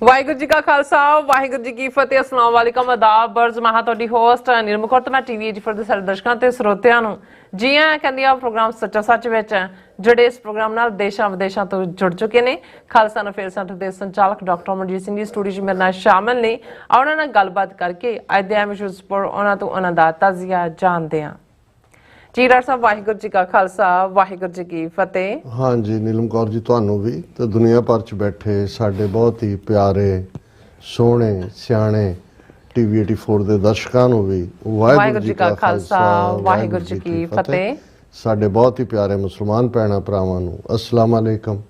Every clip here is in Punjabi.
वाहिगुरू जी का खालसा वाहिगुरू जी की फतेह। अस्सलाम वालेकुम आदाब बर्ज महा तुहाडी होस्ट निर्मल कौर मैं टीवी फॉर दे सारे दर्शकों ते ਸਰੋਤਿਆਂ ਨੂੰ जी आं कहंदी आ प्रोग्राम सच्चा सच विच ਜਿਹੜੇ ਇਸ ਪ੍ਰੋਗਰਾਮ ਨਾਲ ਦੇਸ਼ਾਂ ਵਿਦੇਸ਼ਾਂ ਤੋਂ ਜੁੜ ਚੁੱਕੇ ਨੇ। ਖਾਲਸਾ ਨਫੇਲ ਸੈਂਟਰ ਦੇ ਸੰਚਾਲਕ ਡਾਕਟਰ ਅਮਰਜੀਤ ਸਿੰਘ ਜੀ ਸਟੂਡੀਓ 'ਚ ਮੇਰੇ ਨਾਲ ਸ਼ਾਮਲ ਨੇ। ਉਹਨਾਂ ਨਾਲ ਗੱਲਬਾਤ ਕਰਕੇ ਅੱਜ ਦੇ ਐਮਿਸ਼ੂਜ਼ ਪਰ ਉਹਨਾਂ ਤੋਂ ਉਹਨਾਂ ਦਾ ਤਾਜ਼ੀਆ ਜਾਣਦੇ ਹਾਂ। जी डॉक्टर साहब वाहिगुरू जी का खालसा वाहिगुरू जी की फतेह। हाँ जी नीलम कौर जी ਤੁਹਾਨੂੰ भी तो दुनिया भर च बैठे साढ़े बहुत ही प्यारे सोहने सियाणे टीवी 84 ਦੇ ਦਰਸ਼ਕਾਂ ਨੂੰ भी वाहिगुरू जी का खालसा वाहिगुरू जी की फतेह। साढ़े बहुत ही प्यारे मुसलमान भैणां भरावां ਨੂੰ अस्सलाम वालेकुम।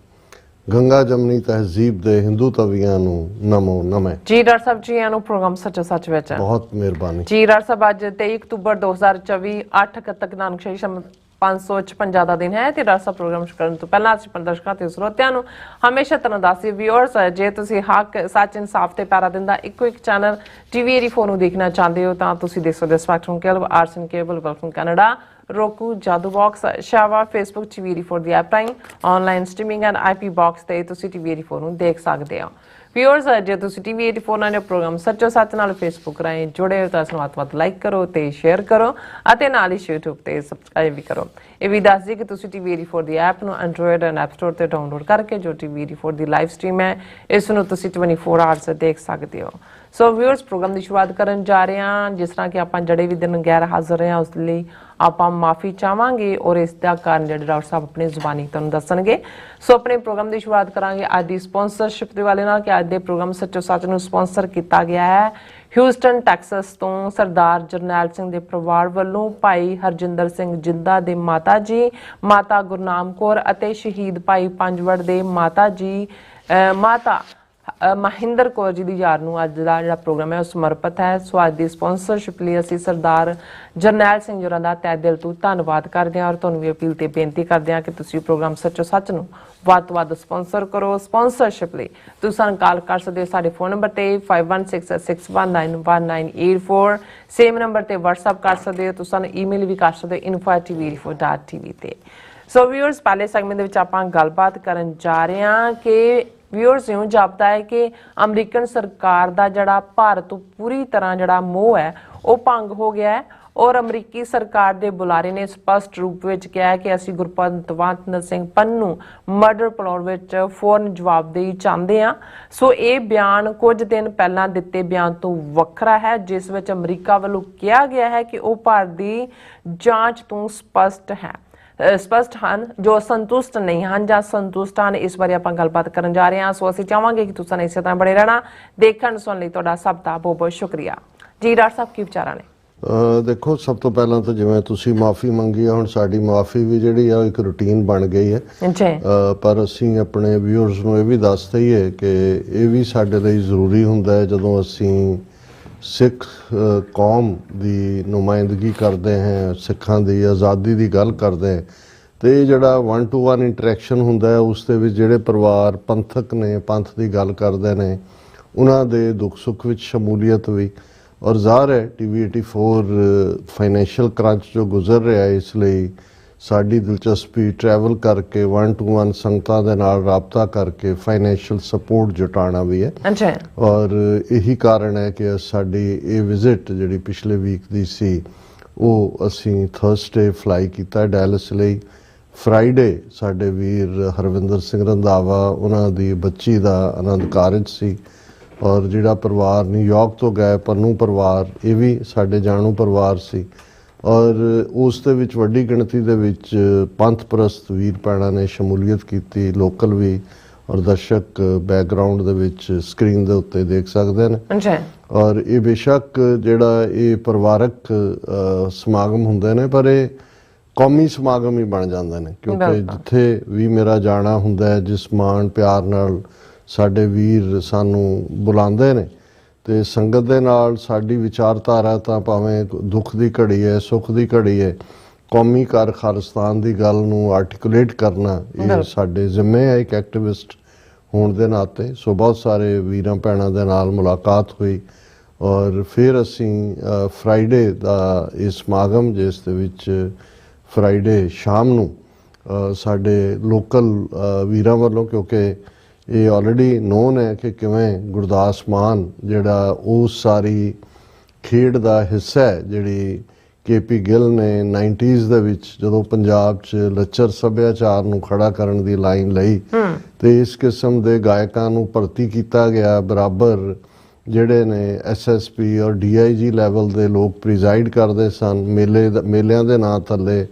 गंगा जमनी तहजीब दे हिंदू तवियां ਨੂੰ नमो नमः। जी डॉक्टर साहब जी आनू प्रोग्राम सच्चा सच विच बहुत मेहरबानी। जी डॉक्टर साहब अज 23 अक्तूबर 2024 8 तक नानक शाही 556 ਦਾ ਦਿਨ ਹੈ ਤੇ ਡਾਕਟਰ ਸਾਹਿਬ ਪ੍ਰੋਗਰਾਮ ਸ਼ੁਰੂ ਕਰਨ ਤੋਂ ਪਹਿਲਾਂ ਅਸੀਂ ਦਰਸ਼ਕਾਂ ਤੇ ਸਰੋਤਿਆਂ ਨੂੰ ਹਮੇਸ਼ਾ ਤਰ੍ਹਾਂ ਦੱਸੀ ਵਿਊਅਰਸ ਜੇ ਤੁਸੀਂ ਹੱਕ ਸੱਚ ਇਨਸਾਫ ਤੇ ਪਿਆਰਾ ਦਿੰਦਾ ਇੱਕੋ ਇੱਕ ਚੈਨਲ ਟੀਵੀ 84 ਨੂੰ ਦੇਖਣਾ ਚਾਹੁੰਦੇ ਹੋ ਤਾਂ ਤੁਸੀਂ ਦੇਖ ਸਕਦੇ ਹੋ ਸਪੈਕਟਰਮ ਕੇਬਲ ਆਰਸਨ cable welcome Canada roku Jadoo box ਸ਼ਾਵਾ ਫੇਸਬੁੱਕ ਟੀਵੀ 84 ਦੀ ਐਪ ਰਾਹੀਂ online streaming and IP box ਤੇ ਤੁਸੀਂ ਟੀਵੀ 84 ਨੂੰ ਦੇਖ ਸਕਦੇ ਹੋ। ਵਿਊਅਰਸ ਜੇ ਤੁਸੀਂ ਟੀਵੀ 84 ਨਾਲ ਪ੍ਰੋਗਰਾਮ ਸੱਚੋ ਸੱਚ ਨਾਲ ਫੇਸਬੁੱਕ ਰਾਹੀਂ ਜੁੜੇ ਹੋ ਤਾਂ ਇਸ ਨੂੰ ਵੱਧ ਲਾਈਕ ਕਰੋ ਤੇ ਸ਼ੇਅਰ ਕਰੋ ਅਤੇ ਨਾਲ ਹੀ YouTube ਤੇ ਸਬਸਕ੍ਰਾਈਬ ਵੀ ਕਰੋ। ਇਹ ਵੀ ਦੱਸ ਦਿਓ ਕਿ ਤੁਸੀਂ ਟੀਵੀ 84 ਦੀ ਐਪ ਨੂੰ ਐਂਡਰੋਇਡ ਐਂਡ ਐਪ ਸਟੋਰ ਤੇ ਡਾਊਨਲੋਡ ਕਰਕੇ ਜੋ ਟੀਵੀ 84 ਦੀ ਲਾਈਵ ਸਟ੍ਰੀਮ ਹੈ ਇਸ ਨੂੰ ਤੁਸੀਂ 24 ਆਵਰਸ ਦੇਖ ਸਕਦੇ ਹੋ। ਸੋ ਵਿਊਅਰਸ ਪ੍ਰੋਗਰਾਮ ਦੀ ਸ਼ੁਰੂਆਤ ਕਰਨ ਜਾ ਰਹੇ ਹਾਂ। ਜਿਸ ਤਰ੍ਹਾਂ ਕਿ ਆਪਾਂ ਜਿਹੜੇ ਵੀ ਦਿਨ ਗੈਰ ਹਾਜ਼ਰ ਰਹੇ ਹਾਂ ਉਸ ਲਈ ਆਪਾਂ ਮਾਫੀ ਚਾਹਾਂਗੇ ਔਰ ਇਸ ਦਾ ਕਾਰਨ ਜਿਹੜੇ ਡਾਕਟਰ ਸਾਹਿਬ ਆਪਣੀ ਜ਼ੁਬਾਨੀ ਤੁਹਾਨੂੰ ਦੱਸਣਗੇ। ਸੋ ਆਪਣੇ ਪ੍ਰੋਗਰਾਮ ਦੀ ਸ਼ੁਰੂਆਤ ਕਰਾਂਗੇ ਅੱਜ ਦੀ ਸਪਾਂਸਰਸ਼ਿਪ ਦੇ ਵਾਲੇ ਨਾਲ ਕਿ ਅੱਜ ਦੇ ਪ੍ਰੋਗਰਾਮ ਸੱਚੋ ਸੱਚ ਨੂੰ ਸਪਾਂਸਰ ਕੀਤਾ ਗਿਆ ਹੈ ਹਿਊਸਟਨ ਟੈਕਸਸ ਤੋਂ ਸਰਦਾਰ ਜਰਨੈਲ ਸਿੰਘ ਦੇ ਪਰਿਵਾਰ ਵੱਲੋਂ ਭਾਈ ਹਰਜਿੰਦਰ ਸਿੰਘ ਜਿੰਦਾ ਦੇ ਮਾਤਾ ਜੀ ਮਾਤਾ ਗੁਰਨਾਮ ਕੌਰ ਅਤੇ ਸ਼ਹੀਦ ਭਾਈ ਪੰਜਵੜ ਦੇ ਮਾਤਾ ਜੀ ਮਾਤਾ ਮਹਿੰਦਰ ਕੌਰ ਜੀ ਦੀ ਯਾਦ ਨੂੰ ਅੱਜ ਦਾ ਜਿਹੜਾ ਪ੍ਰੋਗਰਾਮ ਹੈ ਉਹ ਸਮਰਪਿਤ ਹੈ। ਸੋ ਅੱਜ ਦੀ ਸਪਾਂਸਰਸ਼ਿਪ ਲਈ ਅਸੀਂ ਸਰਦਾਰ ਜਰਨੈਲ ਸਿੰਘ ਜੋਰਾਂ ਦਾ ਤਹਿ ਦਿਲ ਤੋਂ ਧੰਨਵਾਦ ਕਰਦੇ ਹਾਂ ਔਰ ਤੁਹਾਨੂੰ ਵੀ ਅਪੀਲ ਤੇ ਬੇਨਤੀ ਕਰਦੇ ਹਾਂ ਕਿ ਤੁਸੀਂ ਪ੍ਰੋਗਰਾਮ ਸੱਚੋ ਸੱਚ ਨੂੰ ਵੱਧ ਤੋਂ ਵੱਧ ਸਪਾਂਸਰ ਕਰੋ। ਸਪਾਂਸਰਸ਼ਿਪ ਲਈ ਤੁਸੀਂ ਸਾਨੂੰ ਕਾਲ ਕਰ ਸਕਦੇ ਹੋ ਸਾਡੇ ਫੋਨ ਨੰਬਰ ਤੇ 5166191984 ਸੇਮ ਨੰਬਰ ਤੇ WhatsApp ਕਰ ਸਕਦੇ ਹੋ। ਤੁਸੀਂ ਸਾਨੂੰ ਈਮੇਲ ਵੀ ਕਰ ਸਕਦੇ ਹੋ info@tv84.tv ਤੇ। ਸੋ ਵਿਊਅਰਸ ਪਹਿਲੇ ਸੈਗਮੈਂਟ ਦੇ ਵਿੱਚ ਆਪਾਂ ਗੱਲਬਾਤ ਕਰਨ ਜਾ ਰਹੇ ਹਾਂ ਕਿ ਵਿਊਅਰਸ ਨੂੰ ਜਾਪਦਾ ਹੈ ਕਿ ਅਮਰੀਕਨ ਸਰਕਾਰ ਦਾ ਜਿਹੜਾ ਭਾਰਤ ਤੋਂ ਪੂਰੀ ਤਰ੍ਹਾਂ ਜਿਹੜਾ ਮੋਹ ਹੈ ਉਹ ਭੰਗ ਹੋ ਗਿਆ ਹੈ ਔਰ ਅਮਰੀਕੀ ਸਰਕਾਰ ਦੇ ਬੁਲਾਰੇ ਨੇ ਸਪਸ਼ਟ ਰੂਪ ਵਿੱਚ ਕਿਹਾ ਹੈ ਕਿ ਅਸੀਂ ਗੁਰਪਤਵੰਤ ਸਿੰਘ ਪੰਨੂ ਮਰਡਰ ਪਲਾਟ ਵਿੱਚ ਫੌਰਨ ਜਵਾਬਦੇਹੀ ਚਾਹੁੰਦੇ ਹਾਂ। ਸੋ ਇਹ ਬਿਆਨ ਕੁਝ ਦਿਨ ਪਹਿਲਾਂ ਦਿੱਤੇ ਬਿਆਨ ਤੋਂ ਵੱਖਰਾ ਹੈ ਜਿਸ ਵਿੱਚ ਅਮਰੀਕਾ ਵੱਲੋਂ ਕਿਹਾ ਗਿਆ ਹੈ ਕਿ ਉਹ ਭਾਰਤ ਦੀ ਜਾਂਚ ਤੋਂ ਸਪਸ਼ਟ ਹਨ ਜੋ ਸੰਤੁਸ਼ਟ ਨਹੀਂ ਹਨ ਜਾਂ ਸੰਤੁਸ਼ਟ ਹਨ। ਇਸ ਬਾਰੇ ਆਪਾਂ ਗੱਲਬਾਤ ਕਰਨ ਜਾ ਰਹੇ ਹਾਂ। ਸੋ ਅਸੀਂ ਚਾਹਾਂਗੇ ਕਿ ਤੁਸੀਂ ਇਸੇ ਤਰ੍ਹਾਂ ਬਣੇ ਰਹਿਣਾ। ਦੇਖਣ ਸੁਣਨ ਲਈ ਤੁਹਾਡਾ ਸਭ ਦਾ ਬਹੁਤ ਬਹੁਤ ਸ਼ੁਕਰੀਆ। ਜੀ ਡਾਕਟਰ ਸਾਹਿਬ ਕੀ ਵਿਚਾਰਾਂ ਨੇ? ਦੇਖੋ ਸਭ ਤੋਂ ਪਹਿਲਾਂ ਤਾਂ ਜਿਵੇਂ ਤੁਸੀਂ ਮਾਫੀ ਮੰਗੀ ਆ ਹੁਣ ਸਾਡੀ ਮਾਫੀ ਵੀ ਜਿਹੜੀ ਆ ਇੱਕ ਰੂਟੀਨ ਬਣ ਗਈ ਹੈ ਪਰ ਅਸੀਂ ਆਪਣੇ ਵਿਊਅਰਸ ਨੂੰ ਇਹ ਵੀ ਦੱਸ ਦਈਏ ਕਿ ਇਹ ਵੀ ਸਾਡੇ ਲਈ ਜ਼ਰੂਰੀ ਹੁੰਦਾ ਹੈ ਜਦੋਂ ਅਸੀਂ ਸਿੱਖ ਕੌਮ ਦੀ ਨੁਮਾਇੰਦਗੀ ਕਰਦੇ ਹਾਂ ਸਿੱਖਾਂ ਦੀ ਆਜ਼ਾਦੀ ਦੀ ਗੱਲ ਕਰਦੇ ਹਾਂ ਤੇ ਇਹ ਜਿਹੜਾ 1-to-1 ਇੰਟਰੈਕਸ਼ਨ ਹੁੰਦਾ ਹੈ ਉਸ ਦੇ ਵਿੱਚ ਜਿਹੜੇ ਪਰਿਵਾਰ ਪੰਥਕ ਨੇ ਪੰਥ ਦੀ ਗੱਲ ਕਰਦੇ ਨੇ ਉਹਨਾਂ ਦੇ ਦੁੱਖ ਸੁੱਖ ਵਿੱਚ ਸ਼ਮੂਲੀਅਤ ਵੀ ਔਰ ਜ਼ਾਹਰ ਹੈ ਟੀਵੀ 84 ਫਾਈਨੈਂਸ਼ੀਅਲ ਕਰੰਚ ਜੋ ਗੁਜ਼ਰ ਰਿਹਾ ਇਸ ਲਈ ਸਾਡੀ ਦਿਲਚਸਪੀ ਟਰੈਵਲ ਕਰਕੇ 1-to-1 ਸੰਗਤਾਂ ਦੇ ਨਾਲ ਰਾਬਤਾ ਕਰਕੇ ਫਾਈਨੈਂਸ਼ੀਅਲ ਸਪੋਰਟ ਜੁਟਾਉਣਾ ਵੀ ਹੈ ਔਰ ਇਹੀ ਕਾਰਨ ਹੈ ਕਿ ਸਾਡੀ ਇਹ ਵਿਜ਼ਿਟ ਜਿਹੜੀ ਪਿਛਲੇ ਵੀਕ ਦੀ ਸੀ ਉਹ ਅਸੀਂ ਥਰਸਡੇ ਫਲਾਈ ਕੀਤਾ ਡੈਲਸ ਲਈ। ਫਰਾਈਡੇ ਸਾਡੇ ਵੀਰ ਹਰਵਿੰਦਰ ਸਿੰਘ ਰੰਧਾਵਾ ਉਹਨਾਂ ਦੀ ਬੱਚੀ ਦਾ ਆਨੰਦ ਕਾਰਜ ਸੀ ਔਰ ਜਿਹੜਾ ਪਰਿਵਾਰ ਨਿਊਯਾਰਕ ਤੋਂ ਗਏ ਪੰਨੂ ਪਰਿਵਾਰ ਇਹ ਵੀ ਸਾਡੇ ਜਾਣੂ ਪਰਿਵਾਰ ਸੀ ਔਰ ਉਸ ਦੇ ਵਿੱਚ ਵੱਡੀ ਗਿਣਤੀ ਦੇ ਵਿੱਚ ਪੰਥ ਪ੍ਰਸਤ ਵੀਰ ਭੈਣਾਂ ਨੇ ਸ਼ਮੂਲੀਅਤ ਕੀਤੀ ਲੋਕਲ ਵੀ ਔਰ ਦਰਸ਼ਕ ਬੈਕਗਰਾਊਂਡ ਦੇ ਵਿੱਚ ਸਕਰੀਨ ਦੇ ਉੱਤੇ ਦੇਖ ਸਕਦੇ ਨੇ ਔਰ ਇਹ ਬੇਸ਼ੱਕ ਜਿਹੜਾ ਇਹ ਪਰਿਵਾਰਕ ਸਮਾਗਮ ਹੁੰਦੇ ਨੇ ਪਰ ਇਹ ਕੌਮੀ ਸਮਾਗਮ ਹੀ ਬਣ ਜਾਂਦੇ ਨੇ ਕਿਉਂਕਿ ਜਿੱਥੇ ਵੀ ਮੇਰਾ ਜਾਣਾ ਹੁੰਦਾ ਹੈ ਜਿਸ ਮਾਣ ਪਿਆਰ ਨਾਲ ਸਾਡੇ ਵੀਰ ਸਾਨੂੰ ਬੁਲਾਉਂਦੇ ਨੇ ਤੇ ਸੰਗਤ ਦੇ ਨਾਲ ਸਾਡੀ ਵਿਚਾਰਧਾਰਾ ਤਾਂ ਭਾਵੇਂ ਦੁੱਖ ਦੀ ਘੜੀ ਹੈ ਸੁੱਖ ਦੀ ਘੜੀ ਹੈ ਕੌਮੀ ਖਾਲਿਸਤਾਨ ਦੀ ਗੱਲ ਨੂੰ ਆਰਟੀਕੂਲੇਟ ਕਰਨਾ ਇਹ ਸਾਡੇ ਜ਼ਿੰਮੇ ਹੈ ਇੱਕ ਐਕਟਿਵਿਸਟ ਹੋਣ ਦੇ ਨਾਤੇ। ਸੋ ਬਹੁਤ ਸਾਰੇ ਵੀਰਾਂ ਭੈਣਾਂ ਦੇ ਨਾਲ ਮੁਲਾਕਾਤ ਹੋਈ ਔਰ ਫਿਰ ਅਸੀਂ ਫਰਾਈਡੇ ਦਾ ਇਹ ਸਮਾਗਮ ਜਿਸ ਦੇ ਵਿੱਚ ਫਰਾਈਡੇ ਸ਼ਾਮ ਨੂੰ ਸਾਡੇ ਲੋਕਲ ਵੀਰਾਂ ਵੱਲੋਂ ਕਿਉਂਕਿ ਇਹ ਆਲਰੇਡੀ ਨੋਨ ਹੈ ਕਿ ਕਿਵੇਂ ਗੁਰਦਾਸ ਮਾਨ ਜਿਹੜਾ ਉਹ ਸਾਰੀ ਖੇਡ ਦਾ ਹਿੱਸਾ ਹੈ ਜਿਹੜੀ KP ਗਿੱਲ ਨੇ 90s ਦੇ ਵਿੱਚ ਜਦੋਂ ਪੰਜਾਬ 'ਚ ਲੱਚਰ ਸੱਭਿਆਚਾਰ ਨੂੰ ਖੜਾ ਕਰਨ ਦੀ ਲਾਈਨ ਲਈ ਤੇ ਇਸ ਕਿਸਮ ਦੇ ਗਾਇਕਾਂ ਨੂੰ ਭਰਤੀ ਕੀਤਾ ਗਿਆ ਬਰਾਬਰ ਜਿਹੜੇ ਨੇ SSP ਔਰ DIG ਲੈਵਲ ਦੇ ਲੋਕ ਪ੍ਰੀਜ਼ਾਈਡ ਕਰਦੇ ਸਨ ਮੇਲਿਆਂ ਦੇ ਨਾਂ ਥੱਲੇ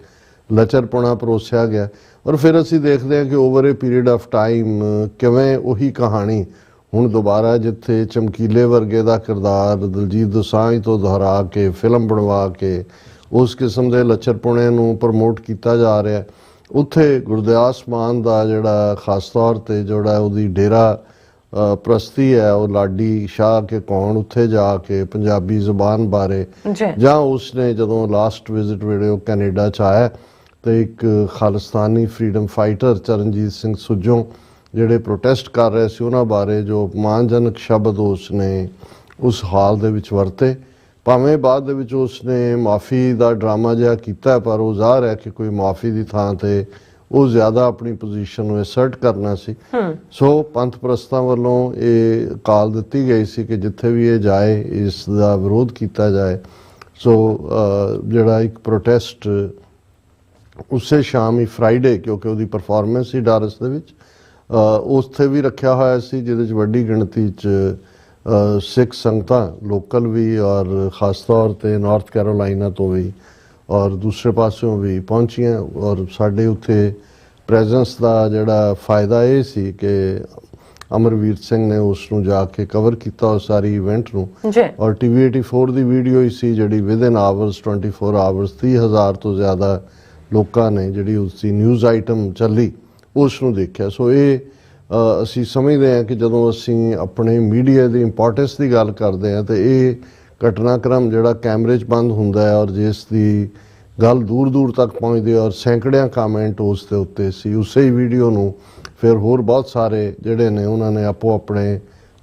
ਲਚਰਪੁਣਾ ਪਰੋਸਿਆ ਗਿਆ ਔਰ ਫਿਰ ਅਸੀਂ ਦੇਖਦੇ ਹਾਂ ਕਿ over A period of time ਕਿਵੇਂ ਉਹੀ ਕਹਾਣੀ ਹੁਣ ਦੁਬਾਰਾ ਜਿੱਥੇ ਚਮਕੀਲੇ ਵਰਗੇ ਦਾ ਕਿਰਦਾਰ ਦਲਜੀਤ ਦੋਸਾਂਝ ਤੋਂ ਦੁਹਰਾ ਕੇ ਫਿਲਮ ਬਣਵਾ ਕੇ ਉਸ ਕਿਸਮ ਦੇ ਲੱਚਰਪੁਣੇ ਨੂੰ ਪ੍ਰਮੋਟ ਕੀਤਾ ਜਾ ਰਿਹਾ ਉੱਥੇ ਗੁਰਦਾਸ ਮਾਨ ਦਾ ਜਿਹੜਾ ਖਾਸ ਤੌਰ ਤੇ ਜਿਹੜਾ ਉਹਦੀ ਡੇਰਾ ਪ੍ਰਸਤੀ ਹੈ ਉਹ ਲਾਡੀ ਸ਼ਾਹ ਕੇ ਕੌਣ ਉੱਥੇ ਜਾ ਕੇ ਪੰਜਾਬੀ ਜ਼ੁਬਾਨ ਬਾਰੇ ਜਾਂ ਉਸਨੇ ਜਦੋਂ ਲਾਸਟ ਵਿਜ਼ਿਟ ਵੀਡੀਓ ਕੈਨੇਡਾ 'ਚ ਆਇਆ ਤੇ ਇੱਕ ਖਾਲਿਸਤਾਨੀ ਫਰੀडम ਫਾਈਟਰ ਚਰਨਜੀਤ ਸਿੰਘ ਸੁੱਜੋਂ ਜਿਹੜੇ ਪ੍ਰੋਟੈਸਟ ਕਰ ਰਹੇ ਸੀ ਉਹਨਾਂ ਬਾਰੇ ਜੋ ਅਪਮਾਨਜਨਕ ਸ਼ਬਦ ਉਸਨੇ ਉਸ ਹਾਲ ਦੇ ਵਿੱਚ ਵਰਤੇ ਭਾਵੇਂ ਬਾਅਦ ਦੇ ਵਿੱਚ ਉਸਨੇ ਮਾਫੀ ਦਾ ਡਰਾਮਾ ਜਿਹਾ ਕੀਤਾ ਪਰ ਉਹ ਜ਼ਾਹਰ ਹੈ ਕਿ ਕੋਈ ਮਾਫੀ ਦੀ ਥਾਂ ਤੇ ਉਹ ਜ਼ਿਆਦਾ ਆਪਣੀ ਪੋਜੀਸ਼ਨ ਨੂੰ ਐਸਰਟ ਕਰਨਾ ਸੀ ਸੋ ਪੰਥ ਪ੍ਰਸਤਾਂ ਵੱਲੋਂ ਇਹ ਕਾਲ ਦਿੱਤੀ ਗਈ ਸੀ ਕਿ ਜਿੱਥੇ ਵੀ ਇਹ ਜਾਏ ਇਸ ਦਾ ਵਿਰੋਧ ਕੀਤਾ ਜਾਏ ਸੋ ਜਿਹੜਾ ਇੱਕ ਪ੍ਰੋਟੈਸਟ ਉਸੇ ਸ਼ਾਮ ਹੀ ਫਰਾਈਡੇ ਕਿਉਂਕਿ ਉਹਦੀ ਪਰਫਾਰਮੈਂਸ ਸੀ ਡਾਰਸ ਦੇ ਵਿੱਚ ਉੱਥੇ ਵੀ ਰੱਖਿਆ ਹੋਇਆ ਸੀ ਜਿਹਦੇ 'ਚ ਵੱਡੀ ਗਿਣਤੀ 'ਚ ਸਿੱਖ ਸੰਗਤਾਂ ਲੋਕਲ ਵੀ ਔਰ ਖਾਸ ਤੌਰ ਤੇ ਨਾਰਥ ਕੈਰੋਲਾਈਨਾ ਤੋਂ ਵੀ ਔਰ ਦੂਸਰੇ ਪਾਸਿਓਂ ਵੀ ਪਹੁੰਚੀਆਂ ਔਰ ਸਾਡੇ ਉੱਥੇ ਪ੍ਰੈਜ਼ੈਂਸ ਦਾ ਜਿਹੜਾ ਫਾਇਦਾ ਇਹ ਸੀ ਕਿ ਅਮਰਵੀਰ ਸਿੰਘ ਨੇ ਉਸ ਨੂੰ ਜਾ ਕੇ ਕਵਰ ਕੀਤਾ ਉਹ ਸਾਰੀ ਇਵੈਂਟ ਨੂੰ ਔਰ TV 84 ਦੀ ਵੀਡੀਓ ਹੀ ਸੀ ਜਿਹੜੀ ਵਿਦਿਨ ਆਵਰਸ 24 ਆਵਰਸ 30,000 ਤੋਂ ਜ਼ਿਆਦਾ ਲੋਕਾਂ ਨੇ ਜਿਹੜੀ ਉਸ ਦੀ ਨਿਊਜ਼ ਆਈਟਮ ਚੱਲੀ ਉਸ ਨੂੰ ਦੇਖਿਆ ਸੋ ਇਹ ਅਸੀਂ ਸਮਝਦੇ ਹਾਂ ਕਿ ਜਦੋਂ ਅਸੀਂ ਆਪਣੇ ਮੀਡੀਆ ਦੀ ਇੰਪੋਰਟੈਂਸ ਦੀ ਗੱਲ ਕਰਦੇ ਹਾਂ ਤੇ ਇਹ ਘਟਨਾਕ੍ਰਮ ਜਿਹੜਾ ਕੈਮਰੇ 'ਚ ਬੰਦ ਹੁੰਦਾ ਹੈ ਔਰ ਜਿਸ ਦੀ ਗੱਲ ਦੂਰ ਦੂਰ ਤੱਕ ਪਹੁੰਚਦੀ ਹੈ ਔਰ ਸੈਂਕੜਿਆਂ ਕਮੈਂਟ ਉਸ ਦੇ ਉੱਤੇ ਸੀ ਉਸੇ ਹੀ ਵੀਡੀਓ ਨੂੰ ਫਿਰ ਹੋਰ ਬਹੁਤ ਸਾਰੇ ਜਿਹੜੇ ਨੇ ਉਹਨਾਂ ਨੇ ਆਪੋ ਆਪਣੇ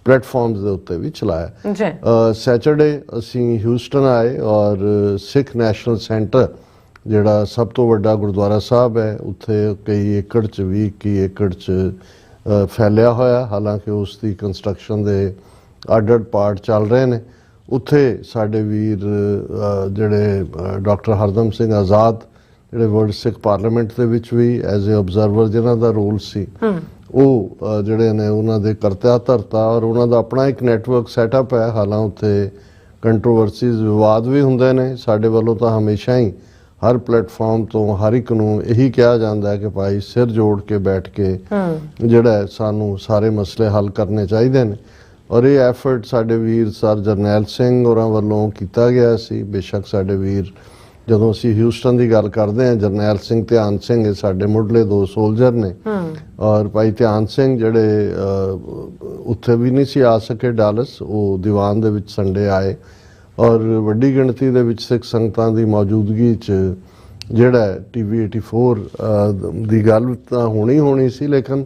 ਪਲੇਟਫਾਰਮਸ ਦੇ ਉੱਤੇ ਵੀ ਚਲਾਇਆ ਸੈਟਰਡੇ ਅਸੀਂ ਹਿਊਸਟਨ ਆਏ ਔਰ ਸਿੱਖ ਨੈਸ਼ਨਲ ਸੈਂਟਰ ਜਿਹੜਾ ਸਭ ਤੋਂ ਵੱਡਾ ਗੁਰਦੁਆਰਾ ਸਾਹਿਬ ਹੈ ਉੱਥੇ ਕਈ ਏਕੜ 'ਚ 21 ਏਕੜ 'ਚ ਫੈਲਿਆ ਹੋਇਆ ਹਾਲਾਂਕਿ ਉਸ ਦੀ ਕੰਸਟਰਕਸ਼ਨ ਦੇ ਅੱਡ-ਅੱਡ ਪਾਰਟ ਚੱਲ ਰਹੇ ਨੇ ਉੱਥੇ ਸਾਡੇ ਵੀਰ ਜਿਹੜੇ ਡਾਕਟਰ ਹਰਦਮ ਸਿੰਘ ਆਜ਼ਾਦ ਜਿਹੜੇ ਵਰਲਡ ਸਿੱਖ ਪਾਰਲੀਮੈਂਟ ਦੇ ਵਿੱਚ ਵੀ ਐਜ਼ ਏ ਆਬਜ਼ਰਵਰ ਜਿਨ੍ਹਾਂ ਦਾ ਰੋਲ ਸੀ ਉਹ ਜਿਹੜੇ ਨੇ ਉਹਨਾਂ ਦੇ ਕਰਤਾ ਧਰਤਾ ਔਰ ਉਹਨਾਂ ਦਾ ਆਪਣਾ ਇੱਕ ਨੈਟਵਰਕ ਸੈਟਅਪ ਹੈ ਹਾਲਾਂ ਉੱਥੇ ਕੰਟਰੋਵਰਸੀਜ਼ ਵਿਵਾਦ ਵੀ ਹੁੰਦੇ ਨੇ ਸਾਡੇ ਵੱਲੋਂ ਤਾਂ ਹਮੇਸ਼ਾ ਹੀ ਹਰ ਪਲੇਟਫਾਰਮ ਤੋਂ ਹਰ ਇੱਕ ਨੂੰ ਇਹੀ ਕਿਹਾ ਜਾਂਦਾ ਹੈ ਕਿ ਭਾਈ ਸਿਰ ਜੋੜ ਕੇ ਬੈਠ ਕੇ ਜਿਹੜਾ ਸਾਨੂੰ ਸਾਰੇ ਮਸਲੇ ਹੱਲ ਕਰਨੇ ਚਾਹੀਦੇ ਨੇ ਔਰ ਇਹ ਐਫਰਟ ਸਾਡੇ ਵੀਰ ਸਰ ਜਰਨੈਲ ਸਿੰਘ ਹੋਰਾਂ ਵੱਲੋਂ ਕੀਤਾ ਗਿਆ ਸੀ ਬੇਸ਼ੱਕ ਸਾਡੇ ਵੀਰ ਜਦੋਂ ਅਸੀਂ ਹਿਊਸਟਨ ਦੀ ਗੱਲ ਕਰਦੇ ਹਾਂ ਜਰਨੈਲ ਸਿੰਘ ਧਿਆਨ ਸਿੰਘ ਇਹ ਸਾਡੇ ਮੁੱਢਲੇ ਦੋ ਸੋਲਜਰ ਨੇ ਔਰ ਭਾਈ ਧਿਆਨ ਸਿੰਘ ਜਿਹੜੇ ਉੱਥੇ ਵੀ ਨਹੀਂ ਸੀ ਆ ਸਕੇ ਡਾਲਸ ਉਹ ਦੀਵਾਨ ਦੇ ਵਿੱਚ ਸੰਡੇ ਆਏ ਔਰ ਵੱਡੀ ਗਿਣਤੀ ਦੇ ਵਿੱਚ ਸਿੱਖ ਸੰਗਤਾਂ ਦੀ ਮੌਜੂਦਗੀ 'ਚ ਜਿਹੜਾ TV 84 ਦੀ ਗੱਲ ਤਾਂ ਹੋਣੀ ਸੀ ਲੇਕਿਨ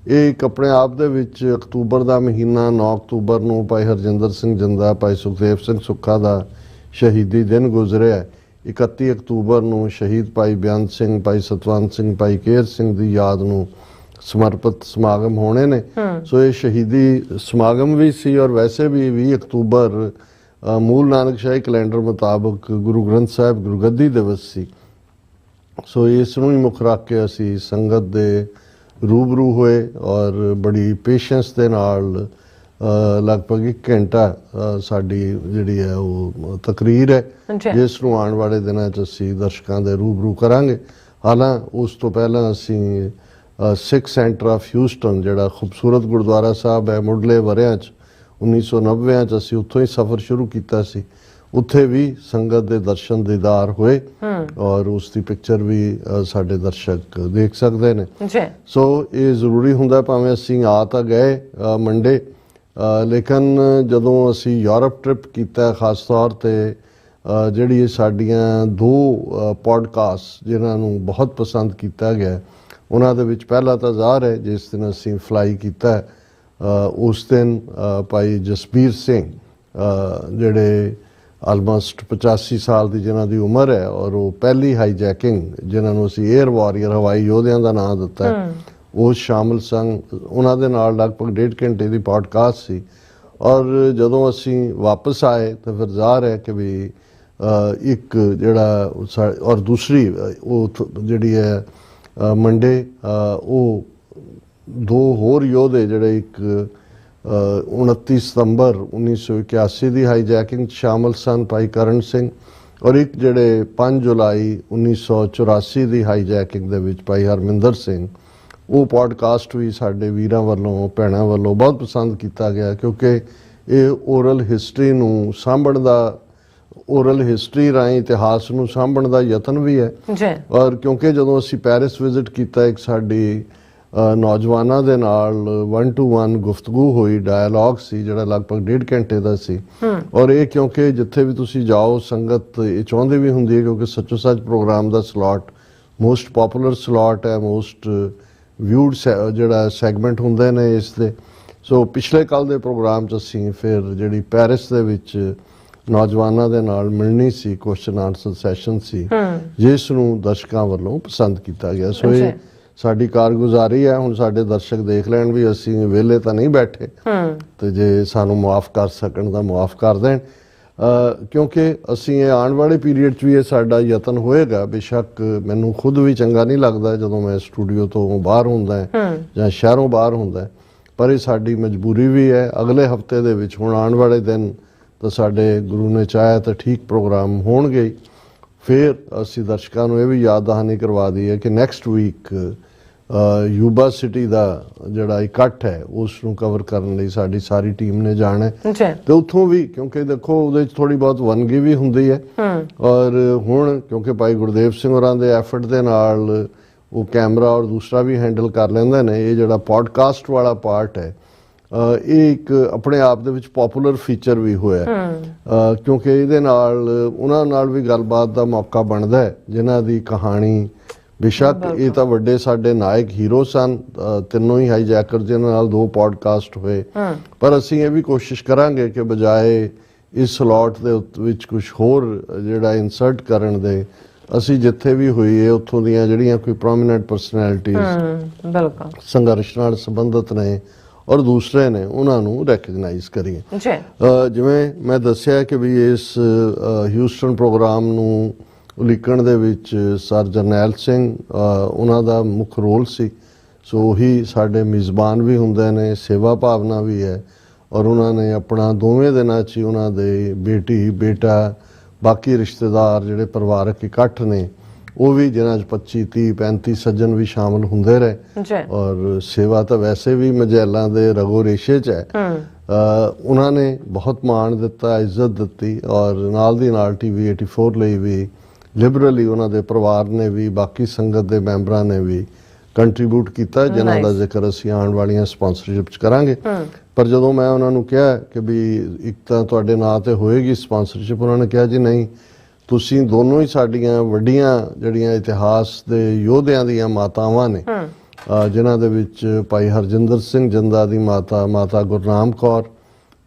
ਇਹ ਇੱਕ ਆਪਣੇ ਆਪ ਦੇ ਵਿੱਚ ਅਕਤੂਬਰ ਦਾ ਮਹੀਨਾ 9 ਅਕਤੂਬਰ ਨੂੰ ਭਾਈ ਹਰਜਿੰਦਰ ਸਿੰਘ ਜਿੰਦਾ ਭਾਈ ਸੁਖਦੇਵ ਸਿੰਘ ਸੁੱਖਾ ਦਾ ਸ਼ਹੀਦੀ ਦਿਨ ਗੁਜ਼ਰਿਆ 31 ਅਕਤੂਬਰ ਨੂੰ ਸ਼ਹੀਦ ਭਾਈ ਬੇਅੰਤ ਸਿੰਘ ਭਾਈ ਸਤਵੰਤ ਸਿੰਘ ਭਾਈ ਕੇਰ ਸਿੰਘ ਦੀ ਯਾਦ ਨੂੰ ਸਮਰਪਿਤ ਸਮਾਗਮ ਹੋਣੇ ਨੇ ਸੋ ਇਹ ਸ਼ਹੀਦੀ ਸਮਾਗਮ ਵੀ ਸੀ ਔਰ ਵੈਸੇ ਵੀ 20 ਅਕਤੂਬਰ ਮੂਲ ਨਾਨਕਸ਼ਾਹੀ ਕੈਲੰਡਰ ਮੁਤਾਬਕ ਗੁਰੂ ਗ੍ਰੰਥ ਸਾਹਿਬ ਗੁਰਗੱਦੀ ਦਿਵਸ ਸੀ ਸੋ ਇਸ ਨੂੰ ਹੀ ਮੁੱਖ ਰੱਖ ਕੇ ਅਸੀਂ ਸੰਗਤ ਦੇ ਰੂਬਰੂ ਹੋਏ ਔਰ ਬੜੀ ਪੇਸ਼ੈਂਸ ਦੇ ਨਾਲ ਲਗਭਗ 1 ਘੰਟਾ ਸਾਡੀ ਜਿਹੜੀ ਹੈ ਉਹ ਤਕਰੀਰ ਹੈ ਜਿਸ ਨੂੰ ਆਉਣ ਵਾਲੇ ਦਿਨਾਂ 'ਚ ਅਸੀਂ ਦਰਸ਼ਕਾਂ ਦੇ ਰੂਬਰੂ ਕਰਾਂਗੇ ਹਾਲਾਂ ਉਸ ਤੋਂ ਪਹਿਲਾਂ ਅਸੀਂ ਸਿੱਖ ਸੈਂਟਰ ਆਫ ਹਿਊਸਟਨ ਜਿਹੜਾ ਖੂਬਸੂਰਤ ਗੁਰਦੁਆਰਾ ਸਾਹਿਬ ਹੈ ਮੁੱਢਲੇ ਵਰਿਆਂ 'ਚ 1990 'ਚ ਅਸੀਂ ਉੱਥੋਂ ਹੀ ਸਫ਼ਰ ਸ਼ੁਰੂ ਕੀਤਾ ਸੀ ਉੱਥੇ ਵੀ ਸੰਗਤ ਦੇ ਦਰਸ਼ਨ ਦੀਦਾਰ ਹੋਏ ਔਰ ਉਸ ਦੀ ਪਿਕਚਰ ਵੀ ਸਾਡੇ ਦਰਸ਼ਕ ਦੇਖ ਸਕਦੇ ਨੇ ਸੋ ਇਹ ਜ਼ਰੂਰੀ ਹੁੰਦਾ ਭਾਵੇਂ ਅਸੀਂ ਆ ਤਾਂ ਗਏ ਮੰਡੇ ਲੇਕਿਨ ਜਦੋਂ ਅਸੀਂ ਯੂਰਪ ਟ੍ਰਿਪ ਕੀਤਾ ਖਾਸ ਤੌਰ ਤੇ ਜਿਹੜੀ ਸਾਡੀਆਂ 2 ਪੋਡਕਾਸਟ ਜਿਨ੍ਹਾਂ ਨੂੰ ਬਹੁਤ ਪਸੰਦ ਕੀਤਾ ਗਿਆ ਉਹਨਾਂ ਦੇ ਵਿੱਚ ਪਹਿਲਾ ਤਾਂ ਜ਼ਾਹਰ ਹੈ ਜਿਸ ਦਿਨ ਅਸੀਂ ਫਲਾਈ ਕੀਤਾ ਉਸ ਦਿਨ ਭਾਈ ਜਸਬੀਰ ਸਿੰਘ ਜਿਹੜੇ ਆਲਮੋਸਟ 85 ਸਾਲ ਦੀ ਜਿਨ੍ਹਾਂ ਦੀ ਉਮਰ ਹੈ ਔਰ ਉਹ ਪਹਿਲੀ ਹਾਈਜੈਕਿੰਗ ਜਿਨ੍ਹਾਂ ਨੂੰ ਅਸੀਂ 에ਅਰ ਵਾਰੀਅਰ ਹਵਾਈ ਯੋਧਿਆਂ ਦਾ ਨਾਮ ਦਿੱਤਾ ਉਹ ਸ਼ਾਮਲ ਸਨ। ਉਹਨਾਂ ਦੇ ਨਾਲ ਲਗਭਗ 1.5 ਘੰਟੇ ਦੀ ਪੋਡਕਾਸਟ ਸੀ ਔਰ ਜਦੋਂ ਅਸੀਂ ਵਾਪਸ ਆਏ ਤਾਂ ਫਿਰ ਜ਼ਾਹਰ ਹੈ ਕਿ ਵੀ ਇੱਕ ਜਿਹੜਾ ਔਰ ਦੂਸਰੀ ਉਹ ਜਿਹੜੀ ਹੈ ਮੰਡੇ ਉਹ ਦੋ ਹੋਰ ਯੋਧੇ ਜਿਹੜੇ ਇੱਕ 29 ਸਤੰਬਰ 1981 ਦੀ ਹਾਈਜੈਕਿੰਗ 'ਚ ਸ਼ਾਮਲ ਸਨ, ਭਾਈ ਕਰਨ ਸਿੰਘ, ਔਰ ਇੱਕ ਜਿਹੜੇ 5 ਜੁਲਾਈ 1984 ਦੀ ਹਾਈਜੈਕਿੰਗ ਦੇ ਵਿੱਚ ਭਾਈ ਹਰਮਿੰਦਰ ਸਿੰਘ। ਉਹ ਪੋਡਕਾਸਟ ਵੀ ਸਾਡੇ ਵੀਰਾਂ ਵੱਲੋਂ ਭੈਣਾਂ ਵੱਲੋਂ ਬਹੁਤ ਪਸੰਦ ਕੀਤਾ ਗਿਆ ਕਿਉਂਕਿ ਇਹ ਓਰਲ ਹਿਸਟਰੀ ਨੂੰ ਸਾਂਭਣ ਦਾ, ਓਰਲ ਹਿਸਟਰੀ ਰਾਹੀਂ ਇਤਿਹਾਸ ਨੂੰ ਸਾਂਭਣ ਦਾ ਯਤਨ ਵੀ ਹੈ ਜੀ। ਔਰ ਕਿਉਂਕਿ ਜਦੋਂ ਅਸੀਂ ਪੈਰਿਸ ਵਿਜ਼ਿਟ ਕੀਤਾ, ਇੱਕ ਸਾਡੀ ਨੌਜਵਾਨਾਂ ਦੇ ਨਾਲ 1-to-1 ਗੁਫ਼ਤਗੂ ਹੋਈ, ਡਾਇਲੌਗ ਸੀ ਜਿਹੜਾ ਲਗਭਗ 1.5 ਘੰਟੇ ਦਾ ਸੀ। ਔਰ ਇਹ ਕਿਉਂਕਿ ਜਿੱਥੇ ਵੀ ਤੁਸੀਂ ਜਾਓ ਸੰਗਤ ਇਹ ਚਾਹੁੰਦੀ ਵੀ ਹੁੰਦੀ ਹੈ ਕਿਉਂਕਿ ਸੱਚੋ ਸੱਚ ਪ੍ਰੋਗਰਾਮ ਦਾ ਸਲੋਟ ਮੋਸਟ ਪਪੂਲਰ ਸਲੋਟ ਹੈ, ਮੋਸਟ ਵਿਊਡ ਜਿਹੜਾ ਸੈਗਮੈਂਟ ਹੁੰਦੇ ਨੇ ਇਸ ਦੇ। ਸੋ ਪਿਛਲੇ ਕੱਲ ਦੇ ਪ੍ਰੋਗਰਾਮ 'ਚ ਅਸੀਂ ਫਿਰ ਜਿਹੜੀ ਪੈਰਿਸ ਦੇ ਵਿੱਚ ਨੌਜਵਾਨਾਂ ਦੇ ਨਾਲ ਮਿਲਣੀ ਸੀ, ਕੁਐਸਚਨ ਆਨਸਰ ਸੈਸ਼ਨ ਸੀ, ਜਿਸ ਨੂੰ ਦਰਸ਼ਕਾਂ ਵੱਲੋਂ ਪਸੰਦ ਕੀਤਾ ਗਿਆ। ਸੋ ਇਹ ਸਾਡੀ ਕਾਰਗੁਜ਼ਾਰੀ ਹੈ। ਹੁਣ ਸਾਡੇ ਦਰਸ਼ਕ ਦੇਖ ਲੈਣ ਵੀ ਅਸੀਂ ਵਿਹਲੇ ਤਾਂ ਨਹੀਂ ਬੈਠੇ ਤੇ ਜੇ ਸਾਨੂੰ ਮੁਆਫ ਕਰ ਸਕਣ ਤਾਂ ਮੁਆਫ ਕਰ ਦੇਣ, ਕਿਉਂਕਿ ਅਸੀਂ ਇਹ ਆਉਣ ਵਾਲੇ ਪੀਰੀਅਡ 'ਚ ਵੀ ਇਹ ਸਾਡਾ ਯਤਨ ਹੋਏਗਾ। ਬੇਸ਼ੱਕ ਮੈਨੂੰ ਖੁਦ ਵੀ ਚੰਗਾ ਨਹੀਂ ਲੱਗਦਾ ਜਦੋਂ ਮੈਂ ਸਟੂਡੀਓ ਤੋਂ ਬਾਹਰ ਹੁੰਦਾ ਜਾਂ ਸ਼ਹਿਰੋਂ ਬਾਹਰ ਹੁੰਦਾ, ਪਰ ਇਹ ਸਾਡੀ ਮਜਬੂਰੀ ਵੀ ਹੈ। ਅਗਲੇ ਹਫਤੇ ਦੇ ਵਿੱਚ ਹੁਣ ਆਉਣ ਵਾਲੇ ਦਿਨ ਤਾਂ ਸਾਡੇ ਗੁਰੂ ਨੇ ਚਾਹਿਆ ਤਾਂ ਠੀਕ ਪ੍ਰੋਗਰਾਮ ਹੋਣਗੇ। ਫਿਰ ਅਸੀਂ ਦਰਸ਼ਕਾਂ ਨੂੰ ਇਹ ਵੀ ਯਾਦ ਦਹਾਨੀ ਕਰਵਾ ਦਈਏ ਕਿ ਨੈਕਸਟ ਵੀਕ ਯੂਬਾ ਸਿਟੀ ਦਾ ਜਿਹੜਾ ਇਕੱਠ ਹੈ ਉਸ ਨੂੰ ਕਵਰ ਕਰਨ ਲਈ ਸਾਡੀ ਸਾਰੀ ਟੀਮ ਨੇ ਜਾਣਾ ਤੇ ਉੱਥੋਂ ਵੀ, ਕਿਉਂਕਿ ਦੇਖੋ ਉਹਦੇ 'ਚ ਥੋੜੀ ਬਹੁਤ ਵੰਨਗੀ ਵੀ ਹੁੰਦੀ ਹੈ ਔਰ ਹੁਣ ਕਿਉਂਕਿ ਭਾਈ ਗੁਰਦੇਵ ਸਿੰਘ ਹੋਰਾਂ ਦੇ ਐਫਰਟ ਦੇ ਨਾਲ ਉਹ ਕੈਮਰਾ ਔਰ ਦੂਸਰਾ ਵੀ ਹੈਂਡਲ ਕਰ ਲੈਂਦੇ ਨੇ। ਇਹ ਜਿਹੜਾ ਪੋਡਕਾਸਟ ਵਾਲਾ ਪਾਰਟ ਹੈ ਇਹ ਇੱਕ ਆਪਣੇ ਆਪ ਦੇ ਵਿੱਚ ਪਪੂਲਰ ਫੀਚਰ ਵੀ ਹੋਇਆ ਕਿਉਂਕਿ ਇਹਦੇ ਨਾਲ ਉਹਨਾਂ ਨਾਲ ਵੀ ਗੱਲਬਾਤ ਦਾ ਮੌਕਾ ਬਣਦਾ ਹੈ ਜਿਨ੍ਹਾਂ ਦੀ ਕਹਾਣੀ, ਬੇਸ਼ੱਕ ਇਹ ਤਾਂ ਵੱਡੇ ਸਾਡੇ ਨਾਇਕ ਹੀਰੋ ਸਨ, ਤਿੰਨੋਂ ਹੀ ਹਾਈਜੈਕਰ ਜਿਹਨਾਂ ਨਾਲ 2 ਪੋਡਕਾਸਟ ਹੋਏ, ਪਰ ਅਸੀਂ ਇਹ ਵੀ ਕੋਸ਼ਿਸ਼ ਕਰਾਂਗੇ ਕਿ ਬਜਾਏ ਇਸ ਸਲੋਟ ਦੇ ਵਿੱਚ ਕੁਝ ਹੋਰ ਜਿਹੜਾ ਇਨਸਰਟ ਕਰਨ ਦੇ, ਅਸੀਂ ਜਿੱਥੇ ਵੀ ਹੋਈਏ ਉੱਥੋਂ ਦੀਆਂ ਜਿਹੜੀਆਂ ਕੋਈ ਪ੍ਰੋਮੀਨੈਂਟ ਪਰਸਨੈਲਿਟੀਜ਼ ਬਿਲਕੁਲ ਸੰਘਰਸ਼ ਨਾਲ ਸੰਬੰਧਿਤ ਨੇ ਔਰ ਦੂਸਰੇ ਨੇ ਉਹਨਾਂ ਨੂੰ ਰੈਕਗਨਾਈਜ਼ ਕਰੀਏ। ਜਿਵੇਂ ਮੈਂ ਦੱਸਿਆ ਕਿ ਵੀ ਇਸ ਹਿਊਸਟਨ ਪ੍ਰੋਗਰਾਮ ਨੂੰ ਉਲੀਕਣ ਦੇ ਵਿੱਚ ਸਰ ਜਰਨੈਲ ਸਿੰਘ ਉਹਨਾਂ ਦਾ ਮੁੱਖ ਰੋਲ ਸੀ। ਸੋ ਉਹੀ ਸਾਡੇ ਮੇਜ਼ਬਾਨ ਵੀ ਹੁੰਦੇ ਨੇ, ਸੇਵਾ ਭਾਵਨਾ ਵੀ ਹੈ ਔਰ ਉਹਨਾਂ ਨੇ ਆਪਣਾ 2 ਦਿਨਾਂ 'ਚ ਹੀ ਉਹਨਾਂ ਦੇ ਬੇਟੀ, ਬੇਟਾ, ਬਾਕੀ ਰਿਸ਼ਤੇਦਾਰ ਜਿਹੜੇ ਪਰਿਵਾਰਕ ਇਕੱਠ ਨੇ ਉਹ ਵੀ ਜਿਨ੍ਹਾਂ 'ਚ 25, 30, 35 ਸੱਜਣ ਵੀ ਸ਼ਾਮਲ ਹੁੰਦੇ ਰਹੇ ਔਰ ਸੇਵਾ ਤਾਂ ਵੈਸੇ ਵੀ ਮਜੈਲਾਂ ਦੇ ਰਗੋ ਰੇਸ਼ੇ 'ਚ ਹੈ। ਉਹਨਾਂ ਨੇ ਬਹੁਤ ਮਾਣ ਦਿੱਤਾ, ਇੱਜ਼ਤ ਦਿੱਤੀ ਔਰ ਨਾਲ ਦੀ ਨਾਲ TV 84 ਲਈ ਵੀ ਲਿਬਰਲੀ ਉਹਨਾਂ ਦੇ ਪਰਿਵਾਰ ਨੇ ਵੀ, ਬਾਕੀ ਸੰਗਤ ਦੇ ਮੈਂਬਰਾਂ ਨੇ ਵੀ ਕੰਟਰੀਬਿਊਟ ਕੀਤਾ, ਜਿਨ੍ਹਾਂ ਦਾ ਜ਼ਿਕਰ ਅਸੀਂ ਆਉਣ ਵਾਲੀਆਂ ਸਪਾਂਸਰਸ਼ਿਪ 'ਚ ਕਰਾਂਗੇ। ਪਰ ਜਦੋਂ ਮੈਂ ਉਹਨਾਂ ਨੂੰ ਕਿਹਾ ਕਿ ਵੀ ਇੱਕ ਤਾਂ ਤੁਹਾਡੇ ਨਾਂ ਤੇ ਹੋਏਗੀ ਸਪਾਂਸਰਸ਼ਿਪ, ਉਹਨਾਂ ਨੇ ਕਿਹਾ ਜੀ ਨਹੀਂ, ਤੁਸੀਂ ਦੋਨੋਂ ਹੀ ਸਾਡੀਆਂ ਵੱਡੀਆਂ ਜਿਹੜੀਆਂ ਇਤਿਹਾਸ ਦੇ ਯੋਧਿਆਂ ਦੀਆਂ ਮਾਤਾਵਾਂ ਨੇ, ਜਿਨ੍ਹਾਂ ਦੇ ਵਿੱਚ ਭਾਈ ਹਰਜਿੰਦਰ ਸਿੰਘ ਜਿੰਦਾ ਦੀ ਮਾਤਾ ਗੁਰਨਾਮ ਕੌਰ,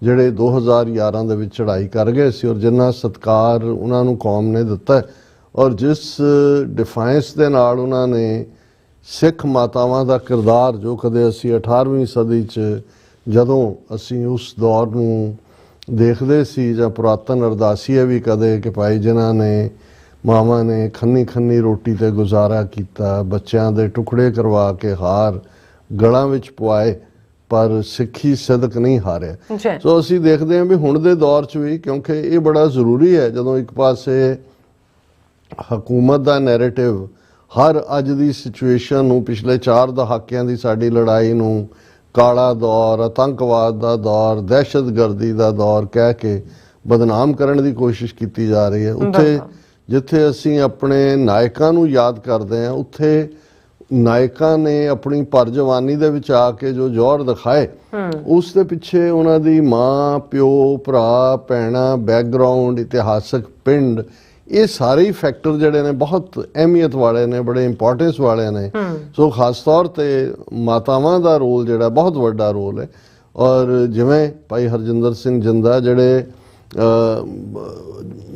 ਜਿਹੜੇ 2011 ਦੇ ਵਿੱਚ ਚੜ੍ਹਾਈ ਕਰ ਗਏ ਸੀ ਔਰ ਜਿੰਨਾ ਸਤਿਕਾਰ ਉਹਨਾਂ ਨੂੰ ਕੌਮ ਨੇ ਦਿੱਤਾ ਔਰ ਜਿਸ ਡਿਫਾਇੰਸ ਦੇ ਨਾਲ ਉਹਨਾਂ ਨੇ ਸਿੱਖ ਮਾਤਾਵਾਂ ਦਾ ਕਿਰਦਾਰ, ਜੋ ਕਦੇ ਅਸੀਂ 18ਵੀਂ ਸਦੀ 'ਚ ਜਦੋਂ ਅਸੀਂ ਉਸ ਦੌਰ ਨੂੰ ਦੇਖਦੇ ਸੀ ਜਾਂ ਪੁਰਾਤਨ ਅਰਦਾਸੀਏ ਵੀ ਕਦੇ ਕਿ ਭਾਈ ਜਿਨ੍ਹਾਂ ਨੇ ਮਾਵਾਂ ਨੇ ਖੰਨੀ ਰੋਟੀ ਤੇ ਗੁਜ਼ਾਰਾ ਕੀਤਾ, ਬੱਚਿਆਂ ਦੇ ਟੁਕੜੇ ਕਰਵਾ ਕੇ ਹਾਰ ਗਲਾਂ ਵਿੱਚ ਪਵਾਏ, ਪਰ ਸਿੱਖੀ ਸਦਕ ਨਹੀਂ ਹਾਰਿਆ। ਸੋ ਅਸੀਂ ਦੇਖਦੇ ਹਾਂ ਵੀ ਹੁਣ ਦੇ ਦੌਰ 'ਚ ਵੀ, ਕਿਉਂਕਿ ਇਹ ਬੜਾ ਜ਼ਰੂਰੀ ਹੈ, ਜਦੋਂ ਇੱਕ ਪਾਸੇ ਹਕੂਮਤ ਦਾ ਨੈਰੇਟਿਵ ਹਰ ਅੱਜ ਦੀ ਸਿਚੁਏਸ਼ਨ ਨੂੰ, ਪਿਛਲੇ 4 ਦਹਾਕਿਆਂ ਦੀ ਸਾਡੀ ਲੜਾਈ ਨੂੰ ਕਾਲਾ ਦੌਰ, ਆਤੰਕਵਾਦ ਦਾ ਦੌਰ, ਦਹਿਸ਼ਤਗਰਦੀ ਦਾ ਦੌਰ ਕਹਿ ਕੇ ਬਦਨਾਮ ਕਰਨ ਦੀ ਕੋਸ਼ਿਸ਼ ਕੀਤੀ ਜਾ ਰਹੀ ਹੈ, ਉੱਥੇ ਜਿੱਥੇ ਅਸੀਂ ਆਪਣੇ ਨਾਇਕਾਂ ਨੂੰ ਯਾਦ ਕਰਦੇ ਹਾਂ, ਉੱਥੇ ਨਾਇਕਾਂ ਨੇ ਆਪਣੀ ਭਰ ਜਵਾਨੀ ਦੇ ਵਿੱਚ ਆ ਕੇ ਜੋ ਜੌਹਰ ਦਿਖਾਏ, ਉਸ ਦੇ ਪਿੱਛੇ ਉਹਨਾਂ ਦੀ ਮਾਂ, ਪਿਓ, ਭਰਾ, ਭੈਣਾਂ, ਬੈਕਗਰਾਉਂਡ, ਇਤਿਹਾਸਕ ਪਿੰਡ, ਇਹ ਸਾਰੇ ਫੈਕਟਰ ਜਿਹੜੇ ਨੇ ਬਹੁਤ ਅਹਿਮੀਅਤ ਵਾਲੇ ਨੇ, ਬੜੇ ਇੰਪੋਰਟੈਂਸ ਵਾਲੇ ਨੇ। ਸੋ ਖਾਸ ਤੌਰ ਤੇ ਮਾਤਾਵਾਂ ਦਾ ਰੋਲ ਜਿਹੜਾ ਬਹੁਤ ਵੱਡਾ ਰੋਲ ਹੈ ਔਰ ਜਿਵੇਂ ਭਾਈ ਹਰਜਿੰਦਰ ਸਿੰਘ ਜਿੰਦਾ, ਜਿਹੜੇ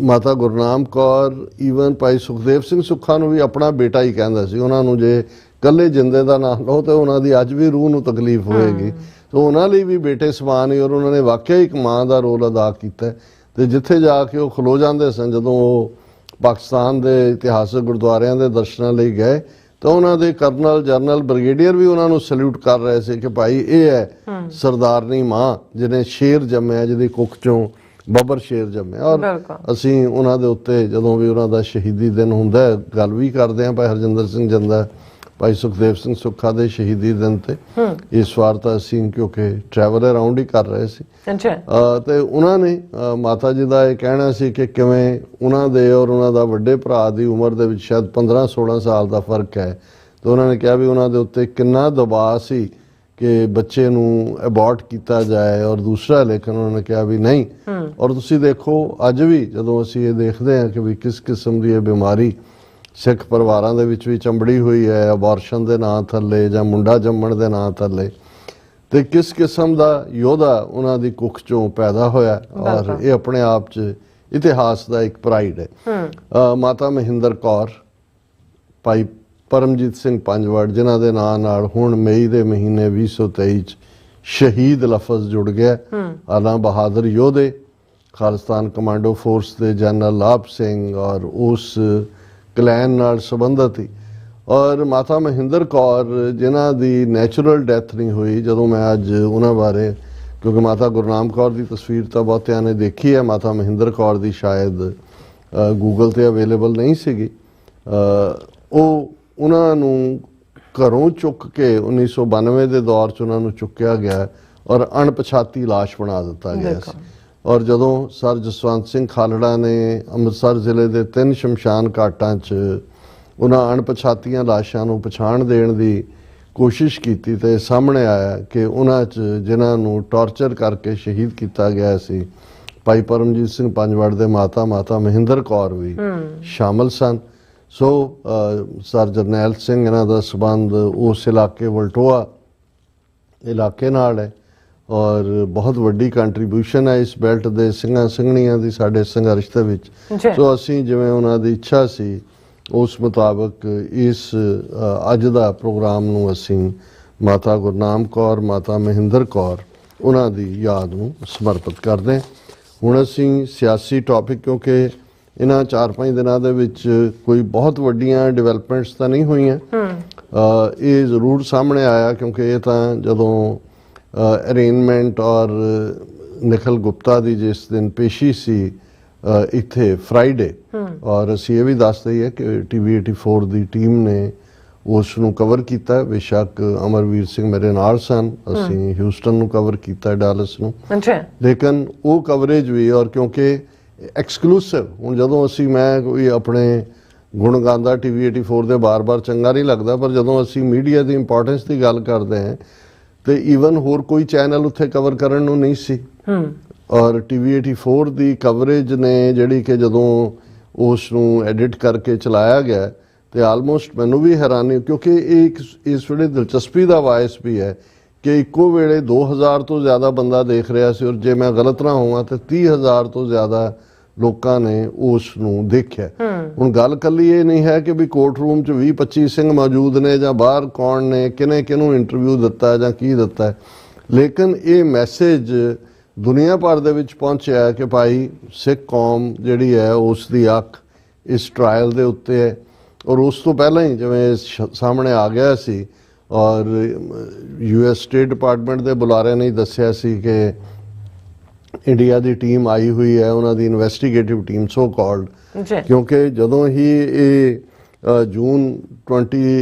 ਮਾਤਾ ਗੁਰਨਾਮ ਕੌਰ, ਈਵਨ ਭਾਈ ਸੁਖਦੇਵ ਸਿੰਘ ਸੁੱਖਾ ਨੂੰ ਵੀ ਆਪਣਾ ਬੇਟਾ ਹੀ ਕਹਿੰਦਾ ਸੀ। ਉਹਨਾਂ ਨੂੰ ਜੇ ਕੱਲੇ ਜਿੰਦੇ ਦਾ ਨਾਮ ਲਓ ਤੇ ਉਹਨਾਂ ਦੀ ਅੱਜ ਵੀ ਰੂਹ ਨੂੰ ਤਕਲੀਫ ਹੋਏਗੀ। ਸੋ ਉਹਨਾਂ ਲਈ ਵੀ ਬੇਟੇ ਸਮਾਨ ਹੀ, ਔਰ ਉਹਨਾਂ ਨੇ ਵਾਕਿਆ ਇੱਕ ਮਾਂ ਦਾ ਰੋਲ ਅਦਾ ਕੀਤਾ। ਤੇ ਜਿੱਥੇ ਜਾ ਕੇ ਉਹ ਖਲੋ ਜਾਂਦੇ ਸਨ ਜਦੋਂ ਉਹ ਪਾਕਿਸਤਾਨ ਦੇ ਇਤਿਹਾਸਕ ਗੁਰਦੁਆਰਿਆਂ ਦੇ ਦਰਸ਼ਨਾਂ ਲਈ ਗਏ, ਤਾਂ ਉਹਨਾਂ ਦੇ ਕਰਨਲ ਜਨਰਲ ਬ੍ਰਿਗੇਡੀਅਰ ਵੀ ਉਹਨਾਂ ਨੂੰ ਸਲੂਟ ਕਰ ਰਹੇ ਸੀ ਕਿ ਭਾਈ ਇਹ ਹੈ ਸਰਦਾਰਨੀ ਮਾਂ ਜਿਹਨੇ ਸ਼ੇਰ ਜੰਮਿਆ, ਜਿਹਦੀ ਕੁੱਖ ਚੋਂ ਬੱਬਰ ਸ਼ੇਰ ਜੰਮਿਆ। ਔਰ ਅਸੀਂ ਉਹਨਾਂ ਦੇ ਉੱਤੇ ਜਦੋਂ ਵੀ ਉਹਨਾਂ ਦਾ ਸ਼ਹੀਦੀ ਦਿਨ ਹੁੰਦਾ ਗੱਲ ਵੀ ਕਰਦੇ ਹਾਂ। ਭਾਈ ਹਰਜਿੰਦਰ ਸਿੰਘ ਜੰਦਾ, ਭਾਈ ਸੁਖਦੇਵ ਸਿੰਘ ਸੁੱਖਾ ਦੇ ਸ਼ਹੀਦੀ ਦਿਨ ਤੇ ਇਸ ਵਾਰ ਤਾਂ ਅਸੀਂ ਕਿਉਂਕਿ ਟਰੈਵਲ ਅਰਾਊਂਡ ਹੀ ਕਰ ਰਹੇ ਸੀ ਤੇ ਉਹਨਾਂ ਨੇ ਮਾਤਾ ਜੀ ਦਾ ਇਹ ਕਹਿਣਾ ਸੀ ਕਿ ਕਿਵੇਂ ਉਹਨਾਂ ਦੇ ਔਰ ਉਹਨਾਂ ਦਾ ਵੱਡੇ ਭਰਾ ਦੀ ਉਮਰ ਦੇ ਵਿੱਚ ਸ਼ਾਇਦ 15-16 ਸਾਲ ਦਾ ਫਰਕ ਹੈ। ਤੇ ਉਹਨਾਂ ਨੇ ਕਿਹਾ ਵੀ ਉਹਨਾਂ ਦੇ ਉੱਤੇ ਕਿੰਨਾ ਦਬਾਅ ਸੀ ਕਿ ਬੱਚੇ ਨੂੰ ਅਬੋਰਟ ਕੀਤਾ ਜਾਏ। ਔਰ ਦੂਸਰਾ ਲੇਕਿਨ ਉਹਨਾਂ ਨੇ ਕਿਹਾ ਵੀ ਨਹੀਂ। ਔਰ ਤੁਸੀਂ ਦੇਖੋ ਅੱਜ ਵੀ ਜਦੋਂ ਅਸੀਂ ਇਹ ਦੇਖਦੇ ਹਾਂ ਕਿ ਵੀ ਕਿਸ ਕਿਸਮ ਦੀ ਇਹ ਬਿਮਾਰੀ ਸਿੱਖ ਪਰਿਵਾਰਾਂ ਦੇ ਵਿੱਚ ਵੀ ਚੰਬੜੀ ਹੋਈ ਹੈ, ਅਬੋਰਸ਼ਨ ਦੇ ਨਾਂ ਥੱਲੇ ਜਾਂ ਮੁੰਡਾ ਜੰਮਣ ਦੇ ਨਾਂ ਥੱਲੇ, ਤੇ ਕਿਸ ਕਿਸਮ ਦਾ ਯੋਧਾ ਉਹਨਾਂ ਦੀ ਕੁੱਖ ਚੋਂ ਪੈਦਾ ਹੋਇਆ। ਔਰ ਇਹ ਆਪਣੇ ਆਪ 'ਚ ਇਤਿਹਾਸ ਦਾ ਇੱਕ ਪ੍ਰਾਈਡ ਹੈ। ਮਾਤਾ ਮਹਿੰਦਰ ਕੌਰ, ਭਾਈ ਪਰਮਜੀਤ ਸਿੰਘ ਪੰਜਵੜ, ਜਿਨ੍ਹਾਂ ਦੇ ਨਾਂ ਨਾਲ ਹੁਣ ਮਈ ਦੇ ਮਹੀਨੇ 2023 'ਚ ਸ਼ਹੀਦ ਲਫ਼ਜ਼ ਜੁੜ ਗਿਆ। ਆਲਾ ਬਹਾਦਰ ਯੋਧੇ, ਖਾਲਿਸਤਾਨ ਕਮਾਂਡੋ ਫੋਰਸ ਦੇ ਜਨਰਲ ਲਾਭ ਸਿੰਘ ਔਰ ਉਸ ਕਲੈਨ ਨਾਲ ਸੰਬੰਧਿਤ ਹੀ। ਔਰ ਮਾਤਾ ਮਹਿੰਦਰ ਕੌਰ ਜਿਨ੍ਹਾਂ ਦੀ ਨੈਚੁਰਲ ਡੈਥ ਨਹੀਂ ਹੋਈ। ਜਦੋਂ ਮੈਂ ਅੱਜ ਉਹਨਾਂ ਬਾਰੇ, ਕਿਉਂਕਿ ਮਾਤਾ ਗੁਰਨਾਮ ਕੌਰ ਦੀ ਤਸਵੀਰ ਤਾਂ ਬਹੁਤਿਆਂ ਨੇ ਦੇਖੀ ਹੈ, ਮਾਤਾ ਮਹਿੰਦਰ ਕੌਰ ਦੀ ਸ਼ਾਇਦ ਗੂਗਲ ਤੇ ਅਵੇਲੇਬਲ ਨਹੀਂ ਸੀਗੀ। ਉਹਨਾਂ ਨੂੰ ਘਰੋਂ ਚੁੱਕ ਕੇ 1992 ਦੇ ਦੌਰ 'ਚ ਉਹਨਾਂ ਨੂੰ ਚੁੱਕਿਆ ਗਿਆ ਔਰ ਅਣਪਛਾਤੀ ਲਾਸ਼ ਬਣਾ ਦਿੱਤਾ ਗਿਆ ਸੀ। ਔਰ ਜਦੋਂ ਸਰ ਜਸਵੰਤ ਸਿੰਘ ਖਾਲੜਾ ਨੇ ਅੰਮ੍ਰਿਤਸਰ ਜ਼ਿਲ੍ਹੇ ਦੇ 3 ਸ਼ਮਸ਼ਾਨ ਘਾਟਾਂ 'ਚ ਉਹਨਾਂ ਅਣਪਛਾਤੀਆਂ ਲਾਸ਼ਾਂ ਨੂੰ ਪਛਾਣ ਦੇਣ ਦੀ ਕੋਸ਼ਿਸ਼ ਕੀਤੀ ਤੇ ਸਾਹਮਣੇ ਆਇਆ ਕਿ ਉਹਨਾਂ 'ਚ ਜਿਨ੍ਹਾਂ ਨੂੰ ਟਾਰਚਰ ਕਰਕੇ ਸ਼ਹੀਦ ਕੀਤਾ ਗਿਆ ਸੀ, ਭਾਈ ਪਰਮਜੀਤ ਸਿੰਘ ਪੰਜਵੜ ਦੇ ਮਾਤਾ ਮਹਿੰਦਰ ਕੌਰ ਵੀ ਸ਼ਾਮਲ ਸਨ। ਸੋ ਸਰ ਜਰਨੈਲ ਸਿੰਘ ਇਹਨਾਂ ਦਾ ਸੰਬੰਧ ਉਸ ਇਲਾਕੇ ਵਲਟੋਆ ਇਲਾਕੇ ਨਾਲ ਹੈ ਔਰ ਬਹੁਤ ਵੱਡੀ ਕੰਟਰੀਬਿਊਸ਼ਨ ਹੈ ਇਸ ਬੈਲਟ ਦੇ ਸਿੰਘਾਂ ਸਿੰਘਣੀਆਂ ਦੀ ਸਾਡੇ ਸੰਘਰਸ਼ ਦੇ ਵਿੱਚ। ਸੋ ਅਸੀਂ ਜਿਵੇਂ ਉਹਨਾਂ ਦੀ ਇੱਛਾ ਸੀ ਉਸ ਮੁਤਾਬਕ ਇਸ ਅੱਜ ਦਾ ਪ੍ਰੋਗਰਾਮ ਨੂੰ ਅਸੀਂ ਮਾਤਾ ਗੁਰਨਾਮ ਕੌਰ, ਮਾਤਾ ਮਹਿੰਦਰ ਕੌਰ, ਉਹਨਾਂ ਦੀ ਯਾਦ ਨੂੰ ਸਮਰਪਿਤ ਕਰਦੇ ਹਾਂ। ਹੁਣ ਅਸੀਂ ਸਿਆਸੀ ਟੌਪਿਕ, ਕਿਉਂਕਿ ਇਹਨਾਂ 4-5 ਦਿਨਾਂ ਦੇ ਵਿੱਚ ਕੋਈ ਬਹੁਤ ਵੱਡੀਆਂ ਡਿਵੈਲਪਮੈਂਟਸ ਤਾਂ ਨਹੀਂ ਹੋਈਆਂ। ਇਹ ਜ਼ਰੂਰ ਸਾਹਮਣੇ ਆਇਆ ਕਿਉਂਕਿ ਇਹ ਤਾਂ ਜਦੋਂ ਅਰੇਂਜਮੈਂਟ ਔਰ ਨਿਖਿਲ ਗੁਪਤਾ ਦੀ ਜਿਸ ਦਿਨ ਪੇਸ਼ੀ ਸੀ ਇੱਥੇ ਫਰਾਈਡੇ, ਔਰ ਅਸੀਂ ਇਹ ਵੀ ਦੱਸ ਦਈਏ ਕਿ TV 84 ਦੀ ਟੀਮ ਨੇ ਉਸ ਨੂੰ ਕਵਰ ਕੀਤਾ। ਬੇਸ਼ੱਕ ਅਮਰਵੀਰ ਸਿੰਘ ਮੇਰੇ ਨਾਲ ਸਨ, ਅਸੀਂ ਹਿਊਸਟਨ ਨੂੰ ਕਵਰ ਕੀਤਾ, ਡਾਲਸ ਨੂੰ, ਲੇਕਿਨ ਉਹ ਕਵਰੇਜ ਵੀ ਔਰ ਕਿਉਂਕਿ ਐਕਸਕਲੂਸਿਵ, ਹੁਣ ਜਦੋਂ ਅਸੀਂ ਮੈਂ ਕੋਈ ਆਪਣੇ ਗੁਣ ਗਾਉਂਦਾ TV 84 ਦੇ ਬਾਰ-ਬਾਰ ਚੰਗਾ ਨਹੀਂ ਲੱਗਦਾ, ਪਰ ਜਦੋਂ ਅਸੀਂ ਮੀਡੀਆ ਦੀ ਇੰਪੋਰਟੈਂਸ ਦੀ ਗੱਲ ਕਰਦੇ ਹਾਂ ਤੇ ਈਵਨ ਹੋਰ ਕੋਈ ਚੈਨਲ ਉੱਥੇ ਕਵਰ ਕਰਨ ਨੂੰ ਨਹੀਂ ਸੀ। ਔਰ TV 84 ਦੀ ਕਵਰੇਜ ਨੇ ਜਿਹੜੀ ਕਿ ਜਦੋਂ ਉਸ ਨੂੰ ਐਡਿਟ ਕਰਕੇ ਚਲਾਇਆ ਗਿਆ ਤੇ ਆਲਮੋਸਟ ਮੈਨੂੰ ਵੀ ਹੈਰਾਨੀ, ਕਿਉਂਕਿ ਇਹ ਇਸ ਵੇਲੇ ਦਿਲਚਸਪੀ ਦਾ ਵਾਇਸ ਵੀ ਹੈ ਕਿ ਇੱਕੋ ਵੇਲੇ 2000 ਤੋਂ ਜ਼ਿਆਦਾ ਬੰਦਾ ਦੇਖ ਰਿਹਾ ਸੀ ਔਰ ਜੇ ਮੈਂ ਗਲਤ ਨਾ ਹੋਵਾਂ ਤਾਂ 30,000 ਤੋਂ ਜ਼ਿਆਦਾ ਲੋਕਾਂ ਨੇ ਉਸ ਨੂੰ ਦੇਖਿਆ। ਹੁਣ ਗੱਲ ਕੱਲੀ ਇਹ ਨਹੀਂ ਹੈ ਕਿ ਵੀ ਕੋਰਟ ਰੂਮ 'ਚ 20-25 ਸਿੰਘ ਮੌਜੂਦ ਨੇ ਜਾਂ ਬਾਹਰ ਕੌਣ ਨੇ, ਕਿਹਨੂੰ ਇੰਟਰਵਿਊ ਦਿੱਤਾ ਜਾਂ ਕੀ ਦਿੱਤਾ, ਲੇਕਿਨ ਇਹ ਮੈਸੇਜ ਦੁਨੀਆ ਭਰ ਦੇ ਵਿੱਚ ਪਹੁੰਚਿਆ ਕਿ ਭਾਈ ਸਿੱਖ ਕੌਮ ਜਿਹੜੀ ਹੈ ਉਸ ਦੀ ਅੱਖ ਇਸ ਟਰਾਇਲ ਦੇ ਉੱਤੇ ਹੈ। ਔਰ ਉਸ ਤੋਂ ਪਹਿਲਾਂ ਹੀ ਜਿਵੇਂ ਸਾਹਮਣੇ ਆ ਗਿਆ ਸੀ ਔਰ US ਸਟੇਟ ਡਿਪਾਰਟਮੈਂਟ ਦੇ ਬੁਲਾਰਿਆਂ ਨੇ ਦੱਸਿਆ ਸੀ ਕਿ ਇੰਡੀਆ ਦੀ ਟੀਮ ਆਈ ਹੋਈ ਹੈ, ਉਹਨਾਂ ਦੀ ਇਨਵੈਸਟੀਗੇਟਿਵ ਟੀਮ ਸੋ ਕਾਲਡ, ਕਿਉਂਕਿ ਜਦੋਂ ਹੀ ਇਹ ਜੂਨ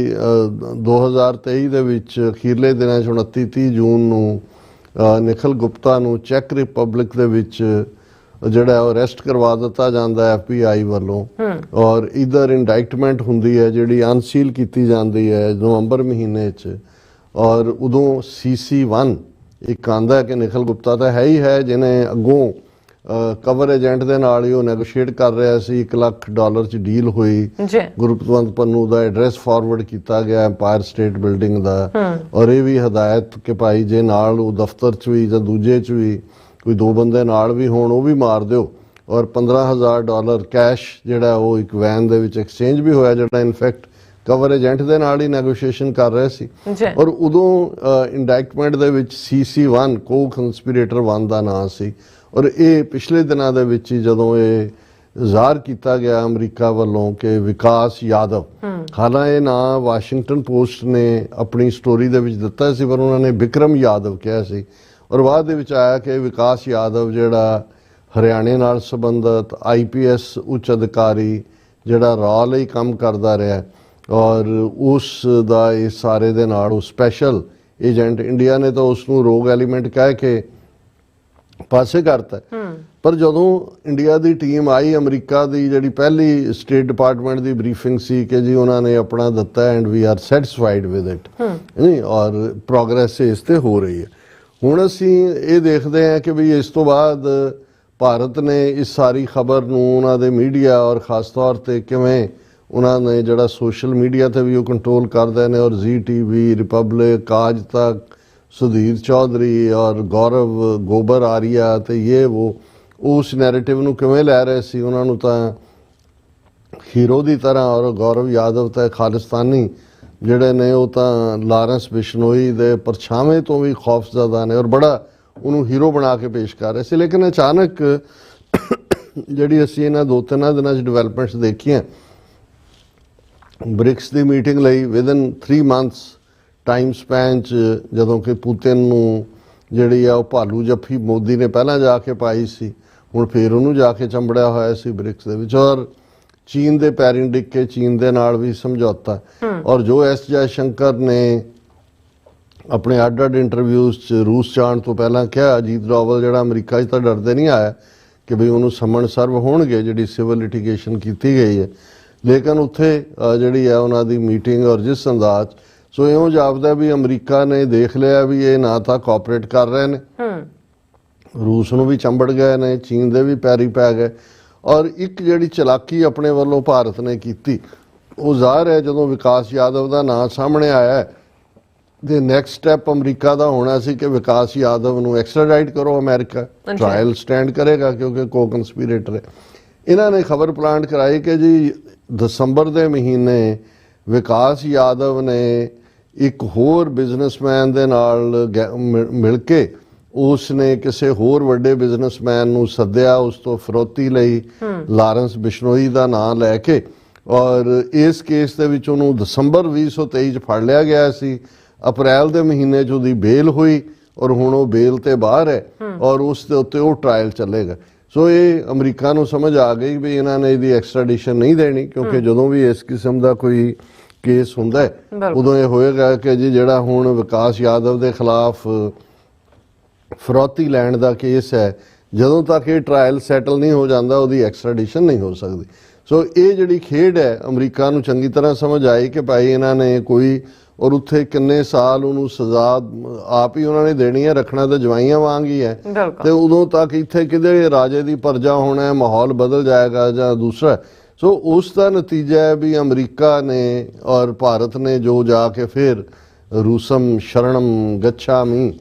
2023 ਦੇ ਵਿੱਚ ਅਖੀਰਲੇ ਦਿਨਾਂ 'ਚ 29-30 ਜੂਨ ਨੂੰ ਨਿਖਿਲ ਗੁਪਤਾ ਨੂੰ ਚੈੱਕ ਰਿਪਬਲਿਕ ਦੇ ਵਿੱਚ ਜਿਹੜਾ ਉਹ ਅਰੈਸਟ ਕਰਵਾ ਦਿੱਤਾ ਜਾਂਦਾ FBI ਵੱਲੋਂ ਔਰ ਇਧਰ ਇੰਡਾਇਕਟਮੈਂਟ ਹੁੰਦੀ ਹੈ ਜਿਹੜੀ ਅਨਸੀਲ ਕੀਤੀ ਜਾਂਦੀ ਹੈ ਨਵੰਬਰ ਮਹੀਨੇ 'ਚ। ਔਰ ਉਦੋਂ CC1 ਇੱਕ ਆਂਦਾ ਕਿ ਨਿਖਿਲ ਗੁਪਤਾ ਤਾਂ ਹੈ ਹੀ ਹੈ ਜਿਹਨੇ ਅੱਗੋਂ ਕਵਰ ਏਜੰਟ ਦੇ ਨਾਲ ਹੀ ਉਹ ਨੈਗੋਸ਼ੀਏਟ ਕਰ ਰਿਹਾ ਸੀ। $1 ਲੱਖ 'ਚ ਡੀਲ ਹੋਈ, ਗੁਰਪਤਵੰਤ ਪੰਨੂ ਦਾ ਐਡਰੈਸ ਫਾਰਵਰਡ ਕੀਤਾ ਗਿਆ ਐਮਪਾਇਰ ਸਟੇਟ ਬਿਲਡਿੰਗ ਦਾ ਔਰ ਇਹ ਵੀ ਹਦਾਇਤ ਕਿ ਭਾਈ ਜੇ ਨਾਲ ਉਹ ਦਫ਼ਤਰ 'ਚ ਵੀ ਜਾਂ ਦੂਜੇ 'ਚ ਵੀ ਕੋਈ 2 ਬੰਦੇ ਨਾਲ ਵੀ ਹੋਣ ਉਹ ਵੀ ਮਾਰ ਦਿਓ। ਔਰ $15,000 ਕੈਸ਼ ਜਿਹੜਾ ਉਹ ਇੱਕ ਵੈਨ ਦੇ ਵਿੱਚ ਐਕਸਚੇਂਜ ਵੀ ਹੋਇਆ, ਜਿਹੜਾ ਇਨਫੈਕਟ ਕਵਰ ਏਜੰਟ ਦੇ ਨਾਲ ਹੀ ਨੈਗੋਸ਼ੀਏਸ਼ਨ ਕਰ ਰਹੇ ਸੀ ਔਰ ਉਦੋਂ ਇੰਡਾਇਕਟਮੈਂਟ ਦੇ ਵਿੱਚ CC1 ਕੋ ਕੰਸਪੀਰੇਟਰ 1 ਦਾ ਨਾਂ ਸੀ ਔਰ ਇਹ ਪਿਛਲੇ ਦਿਨਾਂ ਦੇ ਵਿੱਚ ਹੀ ਜਦੋਂ ਇਹ ਜ਼ਾਹਰ ਕੀਤਾ ਗਿਆ ਅਮਰੀਕਾ ਵੱਲੋਂ ਕਿ ਵਿਕਾਸ ਯਾਦਵ, ਹਾਲਾਂਕਿ ਇਹ ਨਾਂ ਵਾਸ਼ਿੰਗਟਨ ਪੋਸਟ ਨੇ ਆਪਣੀ ਸਟੋਰੀ ਦੇ ਵਿੱਚ ਦਿੱਤਾ ਸੀ ਪਰ ਉਹਨਾਂ ਨੇ ਵਿਕਰਮ ਯਾਦਵ ਕਿਹਾ ਸੀ ਔਰ ਬਾਅਦ ਦੇ ਵਿੱਚ ਆਇਆ ਕਿ ਵਿਕਾਸ ਯਾਦਵ ਜਿਹੜਾ ਹਰਿਆਣੇ ਨਾਲ ਸੰਬੰਧਿਤ IPS ਉੱਚ ਅਧਿਕਾਰੀ ਜਿਹੜਾ ਰਾਅ ਲਈ ਕੰਮ ਕਰਦਾ ਰਿਹਾ ਔਰ ਉਸ ਦਾ ਇਹ ਸਾਰੇ ਦੇ ਨਾਲ ਉਹ ਸਪੈਸ਼ਲ ਏਜੰਟ, ਇੰਡੀਆ ਨੇ ਤਾਂ ਉਸ ਨੂੰ ਰੋਗ ਐਲੀਮੈਂਟ ਕਹਿ ਕੇ ਪਾਸੇ ਕਰਤਾ ਪਰ ਜਦੋਂ ਇੰਡੀਆ ਦੀ ਟੀਮ ਆਈ ਅਮਰੀਕਾ ਦੀ ਜਿਹੜੀ ਪਹਿਲੀ ਸਟੇਟ ਡਿਪਾਰਟਮੈਂਟ ਦੀ ਬਰੀਫਿੰਗ ਸੀ ਕਿ ਜੀ ਉਹਨਾਂ ਨੇ ਆਪਣਾ ਦਿੱਤਾ and we are satisfied with it ਨਹੀਂ ਔਰ ਪ੍ਰੋਗਰੈਸ ਇਸ ਤੇ ਹੋ ਰਹੀ ਹੈ। ਹੁਣ ਅਸੀਂ ਇਹ ਦੇਖਦੇ ਹਾਂ ਕਿ ਵੀ ਇਸ ਤੋਂ ਬਾਅਦ ਭਾਰਤ ਨੇ ਇਸ ਸਾਰੀ ਖਬਰ ਨੂੰ ਉਹਨਾਂ ਦੇ ਮੀਡੀਆ ਔਰ ਖਾਸ ਤੌਰ ਤੇ ਕਿਵੇਂ ਉਹਨਾਂ ਨੇ ਜਿਹੜਾ ਸੋਸ਼ਲ ਮੀਡੀਆ ਤੇ ਵੀ ਉਹ ਕੰਟਰੋਲ ਕਰਦੇ ਨੇ ਔਰ ZTV, ਰਿਪਬਲਿਕ, ਆਜ ਤੱਕ, ਸੁਧੀਰ ਚੌਧਰੀ ਔਰ ਗੌਰਵ ਗੋਬਰ ਆਰੀਆ ਤੇ ਇਹ ਉਹ ਉਸ ਨੈਰੇਟਿਵ ਨੂੰ ਕਿਵੇਂ ਲੈ ਰਹੇ ਸੀ। ਉਹਨਾਂ ਨੂੰ ਤਾਂ ਹੀਰੋ ਦੀ ਤਰ੍ਹਾਂ ਔਰ ਗੌਰਵ ਯਾਦਵ ਤਾਂ ਖਾਲਿਸਤਾਨੀ ਜਿਹੜੇ ਨੇ ਉਹ ਤਾਂ ਲਾਰੈਂਸ ਬਿਸ਼ਨੋਈ ਦੇ ਪਰਛਾਵੇਂ ਤੋਂ ਵੀ ਖੌਫਜ਼ਦਾ ਨੇ ਔਰ ਬੜਾ ਉਹਨੂੰ ਹੀਰੋ ਬਣਾ ਕੇ ਪੇਸ਼ ਕਰ ਰਹੇ ਸੀ। ਲੇਕਿਨ ਅਚਾਨਕ ਜਿਹੜੀ ਅਸੀਂ ਇਹਨਾਂ 2-3 ਦਿਨਾਂ 'ਚ ਡਿਵੈਲਪਮੈਂਟਸ ਦੇਖੀਆਂ, ਬ੍ਰਿਕਸ ਦੀ ਮੀਟਿੰਗ ਲਈ ਵਿਦਨ 3 ਮੰਥਸ ਟਾਈਮ ਸਪੈਨ 'ਚ ਜਦੋਂ ਕਿ ਪੁਤਿਨ ਨੂੰ ਜਿਹੜੀ ਆ ਉਹ ਭਾਲੂ ਜੱਫੀ ਮੋਦੀ ਨੇ ਪਹਿਲਾਂ ਜਾ ਕੇ ਪਾਈ ਸੀ, ਹੁਣ ਫਿਰ ਉਹਨੂੰ ਜਾ ਕੇ ਚੰਬੜਿਆ ਹੋਇਆ ਸੀ ਬ੍ਰਿਕਸ ਦੇ ਵਿੱਚ ਔਰ ਚੀਨ ਦੇ ਪੈਰੀਂ ਡਿੱਗ ਕੇ ਚੀਨ ਦੇ ਨਾਲ ਵੀ ਸਮਝੌਤਾ ਔਰ ਜੋ S ਜੈਸ਼ੰਕਰ ਨੇ ਆਪਣੇ ਅੱਡ-ਅੱਡ ਇੰਟਰਵਿਊਜ਼ 'ਚ ਰੂਸ ਜਾਣ ਤੋਂ ਪਹਿਲਾਂ ਕਿਹਾ, ਅਜੀਤ ਡੋਵਲ ਜਿਹੜਾ ਅਮਰੀਕਾ 'ਚ ਤਾਂ ਡਰਦੇ ਨਹੀਂ ਆਇਆ ਕਿ ਵੀ ਉਹਨੂੰ ਸਮਨ ਸਰਵ ਹੋਣਗੇ ਜਿਹੜੀ ਸਿਵਲ ਲਿਟੀਗੇਸ਼ਨ ਕੀਤੀ ਗਈ ਹੈ, ਲੇਕਿਨ ਉੱਥੇ ਜਿਹੜੀ ਹੈ ਉਹਨਾਂ ਦੀ ਮੀਟਿੰਗ ਔਰ ਜਿਸ ਅੰਦਾਜ਼ ਸੋ ਇਉਂ ਜਾਪਦਾ ਵੀ ਅਮਰੀਕਾ ਨੇ ਦੇਖ ਲਿਆ ਵੀ ਇਹ ਨਾ ਤਾਂ ਕੋਆਪਰੇਟ ਕਰ ਰਹੇ ਨੇ, ਰੂਸ ਨੂੰ ਵੀ ਚੰਬੜ ਗਏ ਨੇ, ਚੀਨ ਦੇ ਵੀ ਪੈਰੀ ਪੈ ਗਏ ਔਰ ਇੱਕ ਜਿਹੜੀ ਚਲਾਕੀ ਆਪਣੇ ਵੱਲੋਂ ਭਾਰਤ ਨੇ ਕੀਤੀ ਉਹ ਜ਼ਾਹਰ ਹੈ ਜਦੋਂ ਵਿਕਾਸ ਯਾਦਵ ਦਾ ਨਾਂ ਸਾਹਮਣੇ ਆਇਆ ਤੇ ਨੈਕਸਟ ਸਟੈਪ ਅਮਰੀਕਾ ਦਾ ਹੋਣਾ ਸੀ ਕਿ ਵਿਕਾਸ ਯਾਦਵ ਨੂੰ ਐਕਸਟ੍ਰਾਡਾਈਟ ਕਰੋ, ਅਮਰੀਕਾ ਟ੍ਰਾਇਲ ਸਟੈਂਡ ਕਰੇਗਾ ਕਿਉਂਕਿ ਕੋ ਕੰਸਪੀਰੇਟਰ ਹੈ। ਇਹਨਾਂ ਨੇ ਖਬਰ ਪਲਾਂਟ ਕਰਾਈ ਕਿ ਜੀ ਦਸੰਬਰ ਦੇ ਮਹੀਨੇ ਵਿਕਾਸ ਯਾਦਵ ਨੇ ਇੱਕ ਹੋਰ ਬਿਜ਼ਨਸਮੈਨ ਦੇ ਨਾਲ ਮਿਲ ਕੇ ਉਸ ਨੇ ਕਿਸੇ ਹੋਰ ਵੱਡੇ ਬਿਜ਼ਨਸਮੈਨ ਨੂੰ ਸੱਦਿਆ ਉਸ ਤੋਂ ਫਰੋਤੀ ਲਈ ਲਾਰੈਂਸ ਬਿਸ਼ਨੋਈ ਦਾ ਨਾਮ ਲੈ ਕੇ ਔਰ ਇਸ ਕੇਸ ਦੇ ਵਿੱਚ ਉਹਨੂੰ ਦਸੰਬਰ 2023 ਚ ਫੜ ਲਿਆ ਗਿਆ ਸੀ। ਅਪ੍ਰੈਲ ਦੇ ਮਹੀਨੇ 'ਚ ਉਹਦੀ ਬੇਲ ਹੋਈ ਔਰ ਹੁਣ ਉਹ ਬੇਲ ਤੇ ਬਾਹਰ ਹੈ ਔਰ ਉਸ ਦੇ ਉੱਤੇ ਉਹ ਟ੍ਰਾਇਲ ਚੱਲੇਗਾ। ਸੋ ਇਹ ਅਮਰੀਕਾ ਨੂੰ ਸਮਝ ਆ ਗਈ ਵੀ ਇਹਨਾਂ ਨੇ ਇਹਦੀ ਐਕਸਟ੍ਰੈਡੀਸ਼ਨ ਨਹੀਂ ਦੇਣੀ ਕਿਉਂਕਿ ਜਦੋਂ ਵੀ ਇਸ ਕਿਸਮ ਦਾ ਕੋਈ ਕੇਸ ਹੁੰਦਾ ਹੈ ਉਦੋਂ ਇਹ ਹੋਏਗਾ ਕਿ ਜੀ ਜਿਹੜਾ ਹੁਣ ਵਿਕਾਸ ਯਾਦਵ ਦੇ ਖਿਲਾਫ ਫਰੋਤੀ ਲੈਣ ਦਾ ਕੇਸ ਹੈ ਜਦੋਂ ਤੱਕ ਇਹ ਟ੍ਰਾਇਲ ਸੈਟਲ ਨਹੀਂ ਹੋ ਜਾਂਦਾ ਉਹਦੀ ਐਕਸਟ੍ਰੈਡੀਸ਼ਨ ਨਹੀਂ ਹੋ ਸਕਦੀ। ਸੋ ਇਹ ਜਿਹੜੀ ਖੇਡ ਹੈ ਅਮਰੀਕਾ ਨੂੰ ਚੰਗੀ ਤਰ੍ਹਾਂ ਸਮਝ ਆਈ ਕਿ ਭਾਈ ਇਹਨਾਂ ਨੇ ਕੋਈ ਔਰ ਉੱਥੇ ਕਿੰਨੇ ਸਾਲ ਉਹਨੂੰ ਸਜ਼ਾ ਆਪ ਹੀ ਉਹਨਾਂ ਨੇ ਦੇਣੀ ਹੈ, ਰੱਖਣਾ ਤਾਂ ਜਵਾਈਆਂ ਵਾਂਗ ਹੀ ਹੈ ਤੇ ਉਦੋਂ ਤੱਕ ਇੱਥੇ ਕਿਤੇ ਰਾਜੇ ਦੀ ਪਰਜਾ ਹੋਣਾ, ਮਾਹੌਲ ਬਦਲ ਜਾਏਗਾ ਜਾਂ ਦੂਸਰਾ। ਸੋ ਉਸ ਦਾ ਨਤੀਜਾ ਹੈ ਵੀ ਅਮਰੀਕਾ ਨੇ ਔਰ ਭਾਰਤ ਨੇ ਜੋ ਜਾ ਕੇ ਫਿਰ ਰੂਸਮ ਸ਼ਰਣਮ ਗੱਛਾਮੀ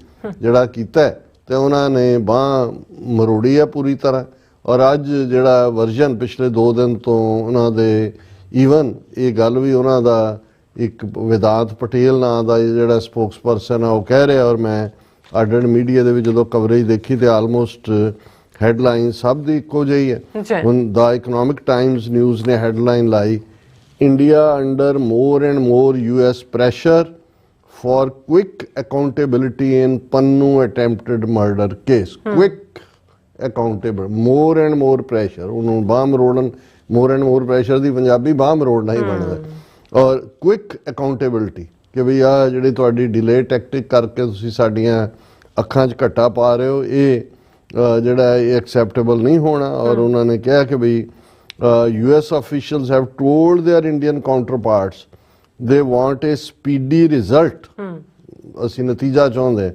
ਜਿਹੜਾ ਕੀਤਾ ਤੇ ਉਹਨਾਂ ਨੇ ਬਾਂਹ ਮਰੋੜੀ ਹੈ ਪੂਰੀ ਤਰ੍ਹਾਂ ਔਰ ਅੱਜ ਜਿਹੜਾ ਵਰਜਨ ਪਿਛਲੇ 2 ਦਿਨ ਤੋਂ ਉਹਨਾਂ ਦੇ ਈਵਨ ਇਹ ਗੱਲ ਵੀ ਉਹਨਾਂ ਦਾ ਇੱਕ ਵਿਦਾਤ ਪਟੇਲ ਨਾਂ ਦਾ ਜਿਹੜਾ ਸਪੋਕਸਪਰਸਨ ਆ ਉਹ ਕਹਿ ਰਿਹਾ ਔਰ ਮੈਂ ਅੱਡ-ਅੱਡ ਮੀਡੀਆ ਦੇ ਵਿੱਚ ਜਦੋਂ ਕਵਰੇਜ ਦੇਖੀ ਤੇ ਆਲਮੋਸਟ ਹੈਡਲਾਈਨ ਸਭ ਦੀ ਇੱਕੋ ਜਿਹੀ ਹੈ। ਹੁਣ ਦਾ ਇਕਨੋਮਿਕ ਟਾਈਮਸ ਨਿਊਜ਼ ਨੇ ਹੈਡਲਾਈਨ ਲਾਈ, India under more and more US pressure for quick accountability in Pannu attempted murder case. Quick accountable, more and more pressure. ਉਹਨੂੰ ਬਾਂਹ ਮਰੋੜਨ, more and more pressure ਦੀ ਪੰਜਾਬੀ ਬਾਂਹ ਮਰੋੜਨਾ ਹੀ ਬਣਦਾ ਔਰ quick accountability ਕਿ ਵੀ ਆ ਜਿਹੜੀ ਤੁਹਾਡੀ ਡਿਲੇ ਟੈਕਟਿਕ ਕਰਕੇ ਤੁਸੀਂ ਸਾਡੀਆਂ ਅੱਖਾਂ 'ਚ ਘੱਟਾ ਪਾ ਰਹੇ ਹੋ ਇਹ ਜਿਹੜਾ ਇਹ ਐਕਸੈਪਟੇਬਲ ਨਹੀਂ ਹੋਣਾ ਔਰ ਉਹਨਾਂ ਨੇ ਕਿਹਾ ਕਿ ਵੀ US officials have told their Indian counterparts they want a speedy result ਅਸੀਂ ਨਤੀਜਾ ਚਾਹੁੰਦੇ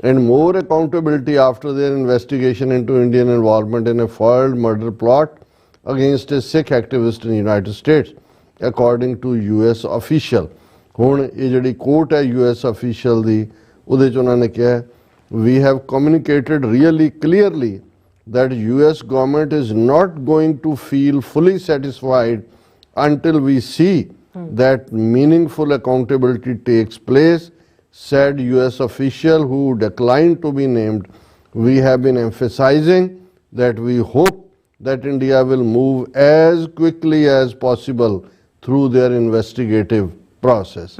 and more accountability after their investigation into Indian involvement in a foiled murder plot against a Sikh activist in the United States according to US official। ਹੁਣ ਇਹ ਜਿਹੜੀ ਕੋਰਟ ਹੈ US official ਦੀ ਉਹਦੇ 'ਚ ਉਹਨਾਂ ਨੇ ਕਿਹਾ we have communicated really clearly that US government is not going to feel fully satisfied until we see that meaningful accountability takes place, said US official who declined to be named. We have been emphasizing that we hope that India will move as quickly as possible through their investigative process.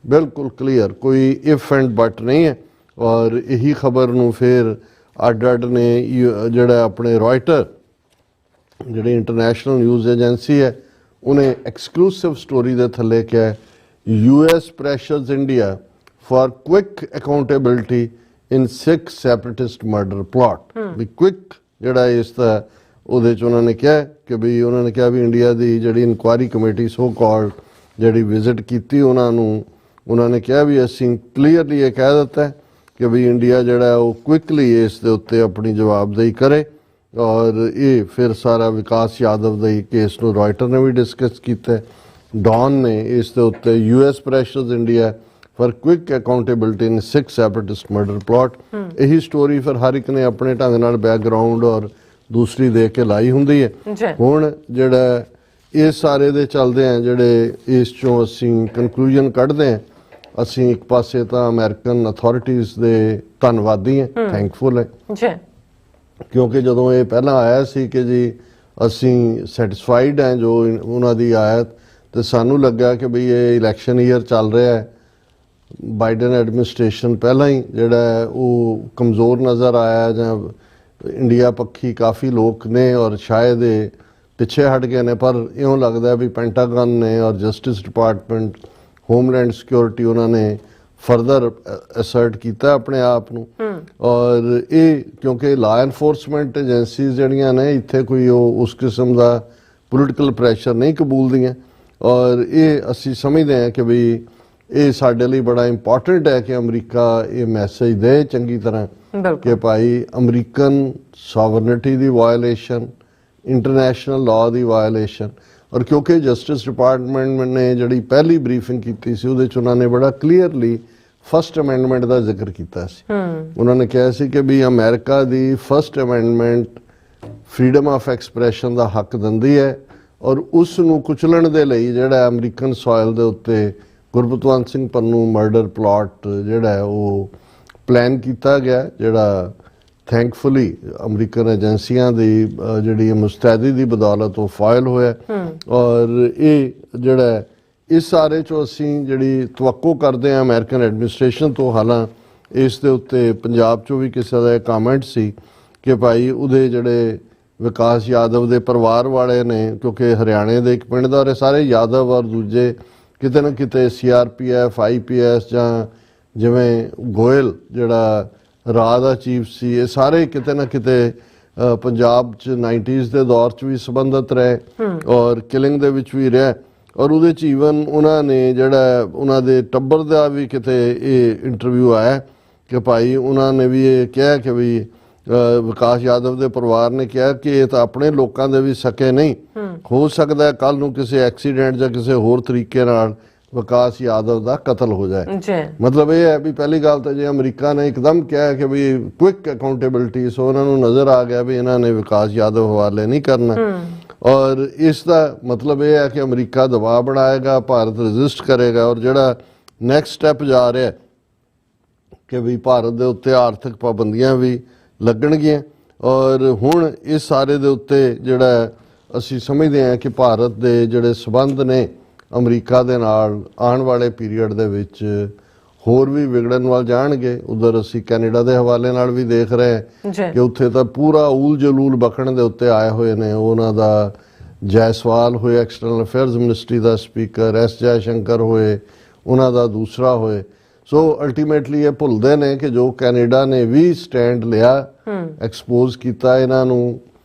बिल्कुल क्लियर, कोई इफ एंड बट नहीं है। और यही खबर ਨੂੰ ਫਿਰ ਅੱਡ ਨੇ ਜਿਹੜਾ ਆਪਣੇ ਰॉयटर ਜਿਹੜੀ ਇੰਟਰਨੈਸ਼ਨਲ ਨਿਊਜ਼ ਏਜੰਸੀ ਹੈ ਉਹਨੇ ਐਕਸਕਲੂਸਿਵ ਸਟੋਰੀ ਦੇ ਥੱਲੇ ਕਿਹਾ US pressures India for quick accountability in 6 separatist murder plot। We quick ਜਿਹੜਾ ਇਸ ਦਾ ਉਹਦੇ ਚ ਉਹਨਾਂ ਨੇ ਕਿਹਾ ਕਿ ਵੀ ਉਹਨਾਂ ਨੇ ਕਿਹਾ ਵੀ ਇੰਡੀਆ ਦੀ ਜਿਹੜੀ ਇਨਕੁਆਇਰੀ ਕਮੇਟੀ ਸੋ ਕਾਲਡ ਜਿਹੜੀ ਵਿਜ਼ਿਟ ਕੀਤੀ ਉਹਨਾਂ ਨੂੰ ਉਹਨਾਂ ਨੇ ਕਿਹਾ ਵੀ ਅਸੀਂ ਕਲੀਅਰਲੀ ਇਹ ਕਹਿ ਦਿੱਤਾ ਕਿ ਵੀ ਇੰਡੀਆ ਜਿਹੜਾ ਉਹ ਕੁਇਕਲੀ ਇਸ ਦੇ ਉੱਤੇ ਆਪਣੀ ਜਵਾਬਦੇਹੀ ਕਰੇ। ਔਰ ਇਹ ਫਿਰ ਸਾਰਾ ਵਿਕਾਸ ਯਾਦਵ ਦਾ ਹੀ ਕੇਸ ਨੂੰ ਰॉयटर ਨੇ ਵੀ ਡਿਸਕਸ ਕੀਤਾ। ਡੌਨ ਨੇ ਇਸ ਦੇ ਉੱਤੇ US pressures India for quick accountability in 6 separatist murder plot। ਇਹੀ ਸਟੋਰੀ ਫਿਰ ਹਰ ਇੱਕ ਨੇ ਆਪਣੇ ਢੰਗ ਨਾਲ ਬੈਕਗਰਾਉਂਡ ਔਰ ਦੂਸਰੀ ਦੇ ਕੇ ਲਾਈ ਹੁੰਦੀ ਹੈ। ਹੁਣ ਜਿਹੜਾ ਇਹ ਸਾਰੇ ਦੇ ਚੱਲਦੇ ਆ ਜਿਹੜੇ ਇਸ ਚੋਂ ਅਸੀਂ ਕਨਕਲੂਜਨ ਕੱਢਦੇ ਆ, ਅਸੀਂ ਇੱਕ ਪਾਸੇ ਤਾਂ ਅਮਰੀਕਨ ਅਥਾਰਟੀਜ਼ ਦੇ ਧੰਨਵਾਦੀ ਹਾਂ, ਥੈਂਕਫੁਲ ਹੈ ਕਿਉਂਕਿ ਜਦੋਂ ਇਹ ਪਹਿਲਾਂ ਆਇਆ ਸੀ ਕਿ ਜੀ ਅਸੀਂ ਸੈਟੀਸਫਾਈਡ ਹਾਂ ਜੋ ਉਹਨਾਂ ਦੀ ਆਇਤ, ਤੇ ਸਾਨੂੰ ਲੱਗਾ ਕਿ ਬਈ ਇਹ ਇਲੈਕਸ਼ਨ ਈਅਰ ਚੱਲ ਰਿਹਾ ਹੈ, ਬਾਈਡਨ ਐਡਮਿਨਿਸਟ੍ਰੇਸ਼ਨ ਪਹਿਲਾਂ ਹੀ ਜਿਹੜਾ ਉਹ ਕਮਜ਼ੋਰ ਨਜ਼ਰ ਆਇਆ ਜਾਂ ਇੰਡੀਆ ਪੱਖੀ ਕਾਫੀ ਲੋਕ ਨੇ ਔਰ ਸ਼ਾਇਦ ਇਹ ਪਿੱਛੇ ਹਟ ਗਏ ਨੇ। ਪਰ ਇਉਂ ਲੱਗਦਾ ਵੀ ਪੈਂਟਾਗਨ ਨੇ ਔਰ ਜਸਟਿਸ ਡਿਪਾਰਟਮੈਂਟ, ਹੋਮਲੈਂਡ ਸਿਕਿਉਰਿਟੀ ਉਹਨਾਂ ਨੇ ਫਰਦਰ ਅਸਰਟ ਕੀਤਾ ਆਪਣੇ ਆਪ ਨੂੰ। ਔਰ ਇਹ ਕਿਉਂਕਿ ਲਾ ਐਨਫੋਰਸਮੈਂਟ ਏਜੰਸੀਜ਼ ਜਿਹੜੀਆਂ ਨੇ ਇੱਥੇ ਕੋਈ ਉਹ ਉਸ ਕਿਸਮ ਦਾ ਪੋਲੀਟੀਕਲ ਪ੍ਰੈਸ਼ਰ ਨਹੀਂ ਕਬੂਲਦੀਆਂ। ਔਰ ਇਹ ਅਸੀਂ ਸਮਝਦੇ ਹਾਂ ਕਿ ਵੀ ਇਹ ਸਾਡੇ ਲਈ ਬੜਾ ਇੰਪੋਰਟੈਂਟ ਹੈ ਕਿ ਅਮਰੀਕਾ ਇਹ ਮੈਸੇਜ ਦੇ ਚੰਗੀ ਤਰ੍ਹਾਂ ਕਿ ਭਾਈ ਅਮਰੀਕਨ ਸੋਵਰਨਿਟੀ ਦੀ ਵਾਇਲੇਸ਼ਨ, ਇੰਟਰਨੈਸ਼ਨਲ ਲਾਅ ਦੀ ਵਾਇਲੇਸ਼ਨ। ਔਰ ਕਿਉਂਕਿ ਜਸਟਿਸ ਡਿਪਾਰਟਮੈਂਟ ਨੇ ਜਿਹੜੀ ਪਹਿਲੀ ਬਰੀਫਿੰਗ ਕੀਤੀ ਸੀ ਉਹਦੇ 'ਚ ਉਹਨਾਂ ਨੇ ਬੜਾ ਕਲੀਅਰਲੀ ਫਸਟ ਅਮੈਂਡਮੈਂਟ ਦਾ ਜ਼ਿਕਰ ਕੀਤਾ ਸੀ। ਉਹਨਾਂ ਨੇ ਕਿਹਾ ਸੀ ਕਿ ਵੀ ਅਮਰੀਕਾ ਦੀ first amendment freedom of expression ਦਾ ਹੱਕ ਦਿੰਦੀ ਹੈ ਔਰ ਉਸ ਨੂੰ ਕੁਚਲਣ ਦੇ ਲਈ ਜਿਹੜਾ ਅਮਰੀਕਨ ਸੋਇਲ ਦੇ ਉੱਤੇ ਗੁਰਬਤਵੰਤ ਸਿੰਘ ਪੰਨੂ ਮਰਡਰ ਪਲਾਟ ਜਿਹੜਾ ਉਹ ਪਲਾਨ ਕੀਤਾ ਗਿਆ, ਜਿਹੜਾ ਥੈਂਕਫੁਲੀ ਅਮਰੀਕਨ ਏਜੰਸੀਆਂ ਦੀ ਜਿਹੜੀ ਮੁਸਤੈਦੀ ਦੀ ਬਦੌਲਤ ਉਹ ਫਾਈਲ ਹੋਇਆ। ਔਰ ਇਹ ਜਿਹੜਾ ਇਸ ਸਾਰੇ 'ਚੋਂ ਅਸੀਂ ਜਿਹੜੀ ਤਵੱਕੋ ਕਰਦੇ ਹਾਂ ਅਮਰੀਕਨ ਐਡਮਿਨਿਸਟ੍ਰੇਸ਼ਨ ਤੋਂ, ਹਾਲਾਂ ਇਸ ਦੇ ਉੱਤੇ ਪੰਜਾਬ 'ਚੋਂ ਵੀ ਕਿਸੇ ਦਾ ਕਮੈਂਟ ਸੀ ਕਿ ਭਾਈ ਉਹਦੇ ਜਿਹੜੇ ਵਿਕਾਸ ਯਾਦਵ ਦੇ ਪਰਿਵਾਰ ਵਾਲੇ ਨੇ, ਕਿਉਂਕਿ ਹਰਿਆਣੇ ਦੇ ਇੱਕ ਪਿੰਡ ਦਾ ਔਰ ਸਾਰੇ ਯਾਦਵ ਔਰ ਦੂਜੇ ਕਿਤੇ ਨਾ ਕਿਤੇ CRPF IPS ਜਾਂ ਜਿਵੇਂ ਗੋਇਲ ਜਿਹੜਾ ਰਾਹ ਦਾ ਚੀਫ ਸੀ, ਇਹ ਸਾਰੇ ਕਿਤੇ ਨਾ ਕਿਤੇ ਪੰਜਾਬ 'ਚ 90s ਦੇ ਦੌਰ 'ਚ ਵੀ ਸੰਬੰਧਿਤ ਰਹੇ ਔਰ ਕਿਲਿੰਗ ਦੇ ਵਿੱਚ ਵੀ ਰਿਹਾ। ਔਰ ਉਹਦੇ 'ਚ ਈਵਨ ਉਹਨਾਂ ਨੇ ਜਿਹੜਾ ਉਹਨਾਂ ਦੇ ਟੱਬਰ ਦਾ ਵੀ ਕਿਤੇ ਇਹ ਇੰਟਰਵਿਊ ਆਇਆ ਕਿ ਭਾਈ ਉਹਨਾਂ ਨੇ ਵੀ ਇਹ ਕਿਹਾ ਕਿ ਵੀ ਵਿਕਾਸ ਯਾਦਵ ਦੇ ਪਰਿਵਾਰ ਨੇ ਕਿਹਾ ਕਿ ਇਹ ਤਾਂ ਆਪਣੇ ਲੋਕਾਂ ਦੇ ਵੀ ਸਕੇ ਨਹੀਂ, ਹੋ ਸਕਦਾ ਕੱਲ ਨੂੰ ਕਿਸੇ ਐਕਸੀਡੈਂਟ ਜਾਂ ਕਿਸੇ ਹੋਰ ਤਰੀਕੇ ਨਾਲ ਵਿਕਾਸ ਯਾਦਵ ਦਾ ਕਤਲ ਹੋ ਜਾਏ। ਮਤਲਬ ਇਹ ਹੈ ਵੀ ਪਹਿਲੀ ਗੱਲ ਤਾਂ ਜੇ ਅਮਰੀਕਾ ਨੇ ਇੱਕਦਮ ਕਿਹਾ ਕਿ ਵੀ ਕੁਇਕ ਅਕਾਊਂਟੇਬਿਲਿਟੀ, ਸੋ ਉਹਨਾਂ ਨੂੰ ਨਜ਼ਰ ਆ ਗਿਆ ਵੀ ਇਹਨਾਂ ਨੇ ਵਿਕਾਸ ਯਾਦਵ ਹਵਾਲੇ ਨਹੀਂ ਕਰਨਾ। ਔਰ ਇਸ ਦਾ ਮਤਲਬ ਇਹ ਹੈ ਕਿ ਅਮਰੀਕਾ ਦਬਾਅ ਬਣਾਏਗਾ, ਭਾਰਤ ਰਜਿਸਟ ਕਰੇਗਾ ਔਰ ਜਿਹੜਾ ਨੈਕਸਟ ਸਟੈਪ ਜਾ ਰਿਹਾ ਕਿ ਵੀ ਭਾਰਤ ਦੇ ਉੱਤੇ ਆਰਥਿਕ ਪਾਬੰਦੀਆਂ ਵੀ ਲੱਗਣਗੀਆਂ। ਔਰ ਹੁਣ ਇਸ ਸਾਰੇ ਦੇ ਉੱਤੇ ਜਿਹੜਾ ਅਸੀਂ ਸਮਝਦੇ ਹਾਂ ਕਿ ਭਾਰਤ ਦੇ ਜਿਹੜੇ ਸਬੰਧ ਨੇ ਅਮਰੀਕਾ ਦੇ ਨਾਲ ਆਉਣ ਵਾਲੇ ਪੀਰੀਅਡ ਦੇ ਵਿੱਚ ਹੋਰ ਵੀ ਵਿਗੜਨ ਵੱਲ ਜਾਣਗੇ। ਉਧਰ ਅਸੀਂ ਕੈਨੇਡਾ ਦੇ ਹਵਾਲੇ ਨਾਲ ਵੀ ਦੇਖ ਰਹੇ ਕਿ ਉੱਥੇ ਤਾਂ ਪੂਰਾ ਊਲ ਜਲੂਲ ਬਖਣ ਦੇ ਉੱਤੇ ਆਏ ਹੋਏ ਨੇ। ਉਹਨਾਂ ਦਾ ਜੈਸਵਾਲ ਹੋਏ ਐਕਸਟਰਨਲ ਅਫੇਅਰਸ ਮਿਨਿਸਟਰੀ ਦਾ ਸਪੀਕਰ, ਐਸ ਜੈਸ਼ੰਕਰ ਹੋਏ, ਉਹਨਾਂ ਦਾ ਦੂਸਰਾ ਹੋਏ। ਸੋ ਅਲਟੀਮੇਟਲੀ ਇਹ ਭੁੱਲਦੇ ਨੇ ਕਿ ਜੋ ਕੈਨੇਡਾ ਨੇ ਵੀ ਸਟੈਂਡ ਲਿਆ, ਐਕਸਪੋਜ਼ ਕੀਤਾ ਇਹਨਾਂ ਨੂੰ,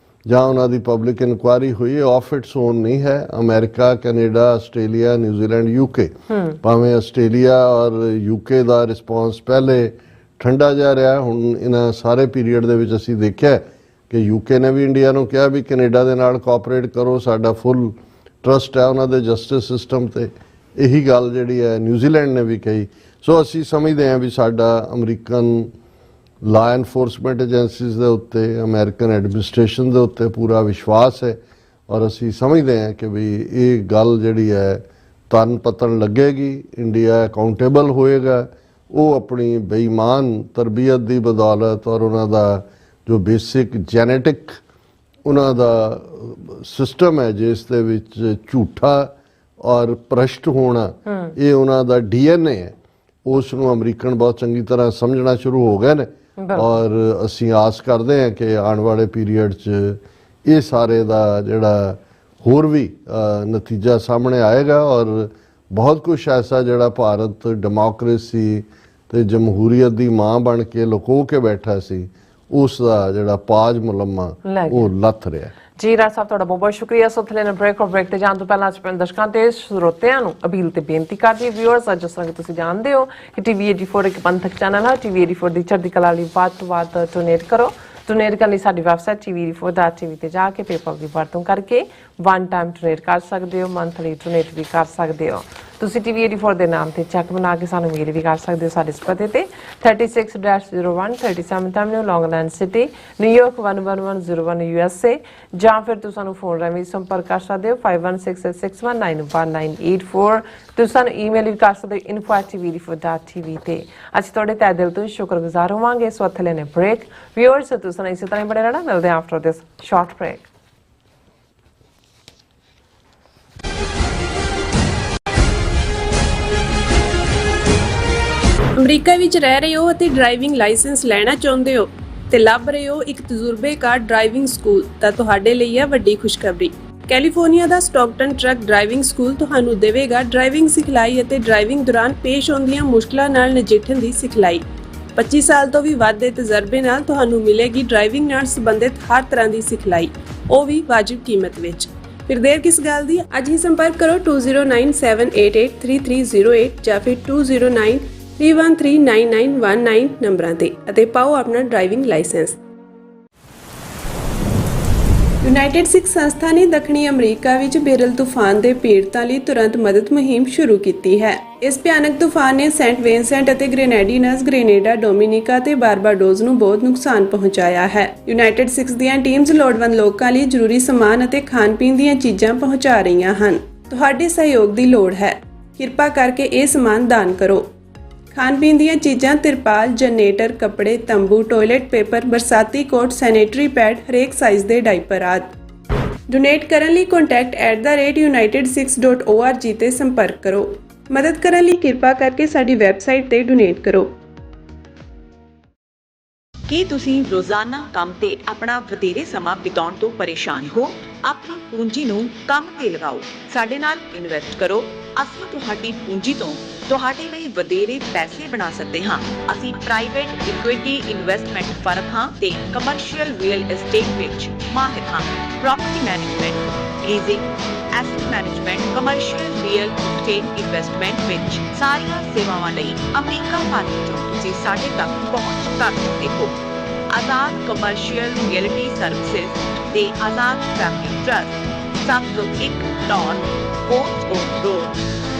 ਜਾਂ ਉਹਨਾਂ ਦੀ ਪਬਲਿਕ ਇਨਕੁਆਇਰੀ ਹੋਈ, ਆਫ ਇਟਸ ਓਨ ਨਹੀਂ ਹੈ। America, Canada, Australia, New Zealand, UK, ਭਾਵੇਂ ਆਸਟ੍ਰੇਲੀਆ ਔਰ UK ਦਾ ਰਿਸਪੌਂਸ ਪਹਿਲੇ ਠੰਡਾ ਜਾ ਰਿਹਾ, ਹੁਣ ਇਹਨਾਂ ਸਾਰੇ ਪੀਰੀਅਡ ਦੇ ਵਿੱਚ ਅਸੀਂ ਦੇਖਿਆ ਕਿ UK ਨੇ ਵੀ ਇੰਡੀਆ ਨੂੰ ਕਿਹਾ ਵੀ ਕੈਨੇਡਾ ਦੇ ਨਾਲ ਕੋਆਪਰੇਟ ਕਰੋ, ਸਾਡਾ ਫੁੱਲ ਟਰਸਟ ਹੈ ਉਹਨਾਂ ਦੇ ਜਸਟਿਸ ਸਿਸਟਮ ਤੇ। ਇਹੀ ਗੱਲ ਜਿਹੜੀ ਹੈ ਨਿਊਜ਼ੀਲੈਂਡ ਨੇ ਵੀ ਕਹੀ। ਸੋ ਅਸੀਂ ਸਮਝਦੇ ਹਾਂ ਵੀ ਸਾਡਾ ਅਮਰੀਕਨ ਲਾ ਐਨਫੋਰਸਮੈਂਟ ਏਜੰਸੀਜ਼ ਦੇ ਉੱਤੇ, ਅਮਰੀਕਨ ਐਡਮਿਨਿਸਟ੍ਰੇਸ਼ਨ ਦੇ ਉੱਤੇ ਪੂਰਾ ਵਿਸ਼ਵਾਸ ਹੈ ਔਰ ਅਸੀਂ ਸਮਝਦੇ ਹਾਂ ਕਿ ਵੀ ਇਹ ਗੱਲ ਜਿਹੜੀ ਹੈ ਤਨ ਪਤਨ ਲੱਗੇਗੀ, ਇੰਡੀਆ ਅਕਾਊਂਟੇਬਲ ਹੋਏਗਾ। ਉਹ ਆਪਣੀ ਬੇਈਮਾਨ ਤਰਬੀਅਤ ਦੀ ਬਦੌਲਤ ਔਰ ਉਹਨਾਂ ਦਾ ਜੋ ਬੇਸਿਕ ਜੈਨੇਟਿਕ ਉਹਨਾਂ ਦਾ ਸਿਸਟਮ ਹੈ ਜਿਸ ਦੇ ਵਿੱਚ ਝੂਠਾ ਔਰ ਭ੍ਰਸ਼ਟ ਹੋਣਾ ਇਹ ਉਹਨਾਂ ਦਾ DNA ਹੈ, ਉਸ ਨੂੰ ਅਮਰੀਕਨ ਬਹੁਤ ਚੰਗੀ ਤਰ੍ਹਾਂ ਸਮਝਣਾ ਸ਼ੁਰੂ ਹੋ ਗਏ ਨੇ। ਔਰ ਅਸੀਂ ਆਸ ਕਰਦੇ ਹਾਂ ਕਿ ਆਉਣ ਵਾਲੇ ਪੀਰੀਅਡ 'ਚ ਇਹ ਸਾਰੇ ਦਾ ਜਿਹੜਾ ਹੋਰ ਵੀ ਨਤੀਜਾ ਸਾਹਮਣੇ ਆਏਗਾ ਔਰ ਬਹੁਤ ਕੁਛ ਐਸਾ ਜਿਹੜਾ ਭਾਰਤ ਡੈਮੋਕ੍ਰੇਸੀ ਤੇ ਜਮਹੂਰੀਅਤ ਦੀ ਮਾਂ ਬਣ ਕੇ ਲੁਕੋ ਕੇ ਬੈਠਾ ਸੀ ਉਸ ਦਾ ਜਿਹੜਾ ਪਾਜ ਮੁਲੰਮਾ ਉਹ ਲੱਥ ਰਿਹਾ। ਜੀ ਰਾਜ ਸਾਹਿਬ ਤੁਹਾਡਾ ਬਹੁਤ ਬਹੁਤ ਸ਼ੁਕਰੀਆ। ਸੋ ਥਲੇ ਨੇ ਬ੍ਰੇਕ ਤੇ ਜਾਣ ਤੋਂ ਪਹਿਲਾਂ ਅਸੀਂ ਦਰਸ਼ਕਾਂ ਤੇ ਸਰੋਤਿਆਂ ਨੂੰ ਅਪੀਲ ਤੇ ਬੇਨਤੀ ਕਰਦੀ ਵਿਊਅਰਸ, ਜਿਸ ਤਰ੍ਹਾਂ ਕਿ ਤੁਸੀਂ ਜਾਣਦੇ ਹੋ ਕਿ TV84 ਇੱਕ ਪੰਥਕ ਚੈਨਲ ਹੈ। TV84 ਦੀ ਚੜ੍ਹਦੀ ਕਲਾ ਲਈ ਵੱਧ ਤੋਂ ਵੱਧ ਡੋਨੇਟ ਕਰੋ। ਡੋਨੇਟ ਕਰਨ ਲਈ ਸਾਡੀ ਵੈਬਸਾਈਟ TV84.tv ਤੇ ਜਾ ਕੇ ਪੇਪਲ ਦੀ ਵਰਤੋਂ ਕਰਕੇ ਵਨ ਟਾਈਮ ਡੋਨੇਟ ਕਰ ਸਕਦੇ ਹੋ, ਮੰਥਲੀ ਡੋਨੇਟ ਵੀ ਕਰ ਸਕਦੇ ਹੋ। ਤੁਸੀਂ TV84 ਦੇ ਨਾਮ ਤੇ ਚੈੱਕ ਬਣਾ ਕੇ ਸਾਨੂੰ ਮੇਲ ਵੀ ਕਰ ਸਕਦੇ ਹੋ ਸਾਡੇ ਪਤੇ ਤੇ 36-01 37th Avenue, Long Island City, New York 11101 USA, ਜਾਂ ਫਿਰ ਤੁਸੀਂ ਸਾਨੂੰ ਫੋਨ ਰਾਹੀਂ ਸੰਪਰਕ ਕਰ ਸਕਦੇ ਹੋ 5168619184। ਤੁਸੀਂ ਸਾਨੂੰ ਈਮੇਲ ਵੀ ਕਰ ਸਕਦੇ ਹੋ info@tv84.tv ਤੇ। ਅਸੀਂ ਤੁਹਾਡੇ ਤਹਿ ਦਿਲ ਤੋਂ ਸ਼ੁਕਰਗੁਜ਼ਾਰ ਹੋਵਾਂਗੇ। ਸੋ ਥਲੇ ਨੇ ਬ੍ਰੇਕ ਵਿਊਅਰਸ, ਤੁਸੀਂ ਇਸੇ ਤਰ੍ਹਾਂ ਹੀ ਬਣੇ ਰਹਿਣਾ। ਮਿਲਦੇ ਹਾਂ ਆਫਟਰ ਦਿਸ ਸ਼ਾਰਟ ਬ੍ਰੇਕ। ਅਮਰੀਕਾ ਵਿੱਚ ਰਹਿ ਰਹੇ ਹੋ ਅਤੇ ਡਰਾਈਵਿੰਗ ਲਾਇਸੈਂਸ ਲੈਣਾ ਚਾਹੁੰਦੇ ਹੋ ਤੇ ਲੱਭ ਰਹੇ ਹੋ ਇੱਕ ਤਜਰਬੇਕਾਰ ਡਰਾਈਵਿੰਗ ਸਕੂਲ, ਤਾਂ ਤੁਹਾਡੇ ਲਈ ਹੈ ਵੱਡੀ ਖੁਸ਼ਖਬਰੀ। ਕੈਲੀਫੋਰਨੀਆ ਦਾ ਸਟਾਕਟਨ ਟਰੱਕ ਡਰਾਈਵਿੰਗ ਸਕੂਲ ਤੁਹਾਨੂੰ ਦੇਵੇਗਾ ਡਰਾਈਵਿੰਗ ਸਿਖਲਾਈ ਅਤੇ ਡਰਾਈਵਿੰਗ ਦੌਰਾਨ ਪੇਸ਼ ਆਉਂਦੀਆਂ ਮੁਸ਼ਕਲਾਂ ਨਾਲ ਨਜਿੱਠਣ ਦੀ ਸਿਖਲਾਈ। 25 ਸਾਲ ਤੋਂ ਵੀ ਵੱਧ ਦੇ ਤਜਰਬੇ ਨਾਲ ਤੁਹਾਨੂੰ ਮਿਲੇਗੀ ਡਰਾਈਵਿੰਗ ਨਾਲ ਸੰਬੰਧਿਤ ਹਰ ਤਰ੍ਹਾਂ ਦੀ ਸਿਖਲਾਈ, ਉਹ ਵੀ ਵਾਜਿਬ ਕੀਮਤ ਵਿੱਚ। ਫਿਰ ਦੇਰ ਕਿਸ ਗੱਲ ਦੀ, ਅੱਜ ਹੀ ਸੰਪਰਕ ਕਰੋ 2097883308 ਜਾਂ ਫਿਰ 2093139919 ਨੰਬਰਾਂ ਤੇ ਅਤੇ ਪਾਓ ਆਪਣਾ ਡਰਾਈਵਿੰਗ ਲਾਇਸੈਂਸ। ਯੂਨਾਈਟਿਡ ਸਿੱਖ ਸੰਸਥਾ ਨੇ ਦੱਖਣੀ ਅਮਰੀਕਾ ਵਿੱਚ ਬੇਰਲ ਤੂਫਾਨ ਦੇ ਪੀੜਤਾਂ ਲਈ ਤੁਰੰਤ ਮਦਦ ਮੁਹਿੰਮ ਸ਼ੁਰੂ ਕੀਤੀ ਹੈ। ਇਸ ਭਿਆਨਕ ਤੂਫਾਨ ਨੇ ਸੈਂਟ ਵਿੰਸੈਂਟ ਅਤੇ ਗ੍ਰੇਨੇਡੀਨਸ, ਗ੍ਰੇਨੇਡਾ, ਡੋਮਿਨਿਕਾ ਤੇ ਬਾਰਬਾਡੋਸ ਨੂੰ ਬਹੁਤ ਨੁਕਸਾਨ ਪਹੁੰਚਾਇਆ ਹੈ। ਯੂਨਾਈਟਿਡ ਸਿੱਖ ਦੀਆਂ ਟੀਮਸ ਲੋੜਵੰਦ ਲੋਕਾਂ ਲਈ ਜ਼ਰੂਰੀ ਸਮਾਨ ਅਤੇ ਖਾਣ-ਪੀਣ ਦੀਆਂ ਚੀਜ਼ਾਂ ਪਹੁੰਚਾ ਰਹੀਆਂ ਹਨ। ਤੁਹਾਡੇ ਸਹਿਯੋਗ ਦੀ ਲੋੜ ਹੈ। ਕਿਰਪਾ ਕਰਕੇ ਇਹ ਸਮਾਨ ਦਾਨ ਕਰੋ। ਖਾਣ-ਪੀਣ ਦੀਆਂ ਚੀਜ਼ਾਂ, ਤਿਰਪਾਲ, ਜਨਰੇਟਰ, ਕੱਪੜੇ, ਤੰਬੂ, ਟਾਇਲਟ ਪੇਪਰ, ਬਰਸਾਤੀ ਕੋਟ, ਸੈਨੇਟਰੀ ਪੈਡ, ਹਰੇਕ ਸਾਈਜ਼ ਦੇ ਡਾਈਪਰ ਆਦਿ। ਡੋਨੇਟ ਕਰਨ ਲਈ contact@unitedsikhs.org ਤੇ ਸੰਪਰਕ ਕਰੋ। ਮਦਦ ਕਰਨ ਲਈ ਕਿਰਪਾ ਕਰਕੇ ਸਾਡੀ ਵੈਬਸਾਈਟ ਤੇ ਡੋਨੇਟ ਕਰੋ। ਕੀ ਤੁਸੀਂ ਰੋਜ਼ਾਨਾ ਕੰਮ ਤੇ ਆਪਣਾ ਵਧੇਰੇ ਸਮਾਂ ਬਿਤਾਉਣ ਤੋਂ ਪਰੇਸ਼ਾਨ ਹੋ? ਆਪਣੀ ਪੂੰਜੀ ਨੂੰ ਕੰਮ ਤੇ ਲਗਾਓ, ਸਾਡੇ ਨਾਲ ਇਨਵੈਸਟ ਕਰੋ। ਅਸੀਂ ਤੁਹਾਡੀ ਪੂੰਜੀ ਤੋਂ ਤੁਹਾਡੇ ਲਈ ਵਧੇਰੇ ਪੈਸੇ ਬਣਾ ਸਕਦੇ ਹਾਂ। ਅਸੀਂ ਪ੍ਰਾਈਵੇਟ ਇਕੁਇਟੀ ਇਨਵੈਸਟਮੈਂਟ ਫਰਮ ਹਾਂ ਤੇ ਕਮਰਸ਼ੀਅਲ ਰੀਅਲ ਏਸਟੇਟ ਵਿੱਚ ਮਾਹਿਰ ਹਾਂ। Property management, leasing, asset management, commercial real estate investment ਵਿੱਚ ਸਾਰੀਆਂ ਸੇਵਾਵਾਂ ਲਈ ਅਮਰੀਕਾ ਭਰ ਤੋਂ ਤੁਸੀਂ ਸਾਡੇ ਤੱਕ ਪਹੁੰਚ ਕਰ ਸਕਦੇ ਹੋ। ਆਜ਼ਾਦ ਕਮਰਸ਼ੀਅਲ ਰਿਐਲਿਟੀ ਸਰਵਿਸਿਜ਼ ਦੇ Azad family trust 701 North Coast Road,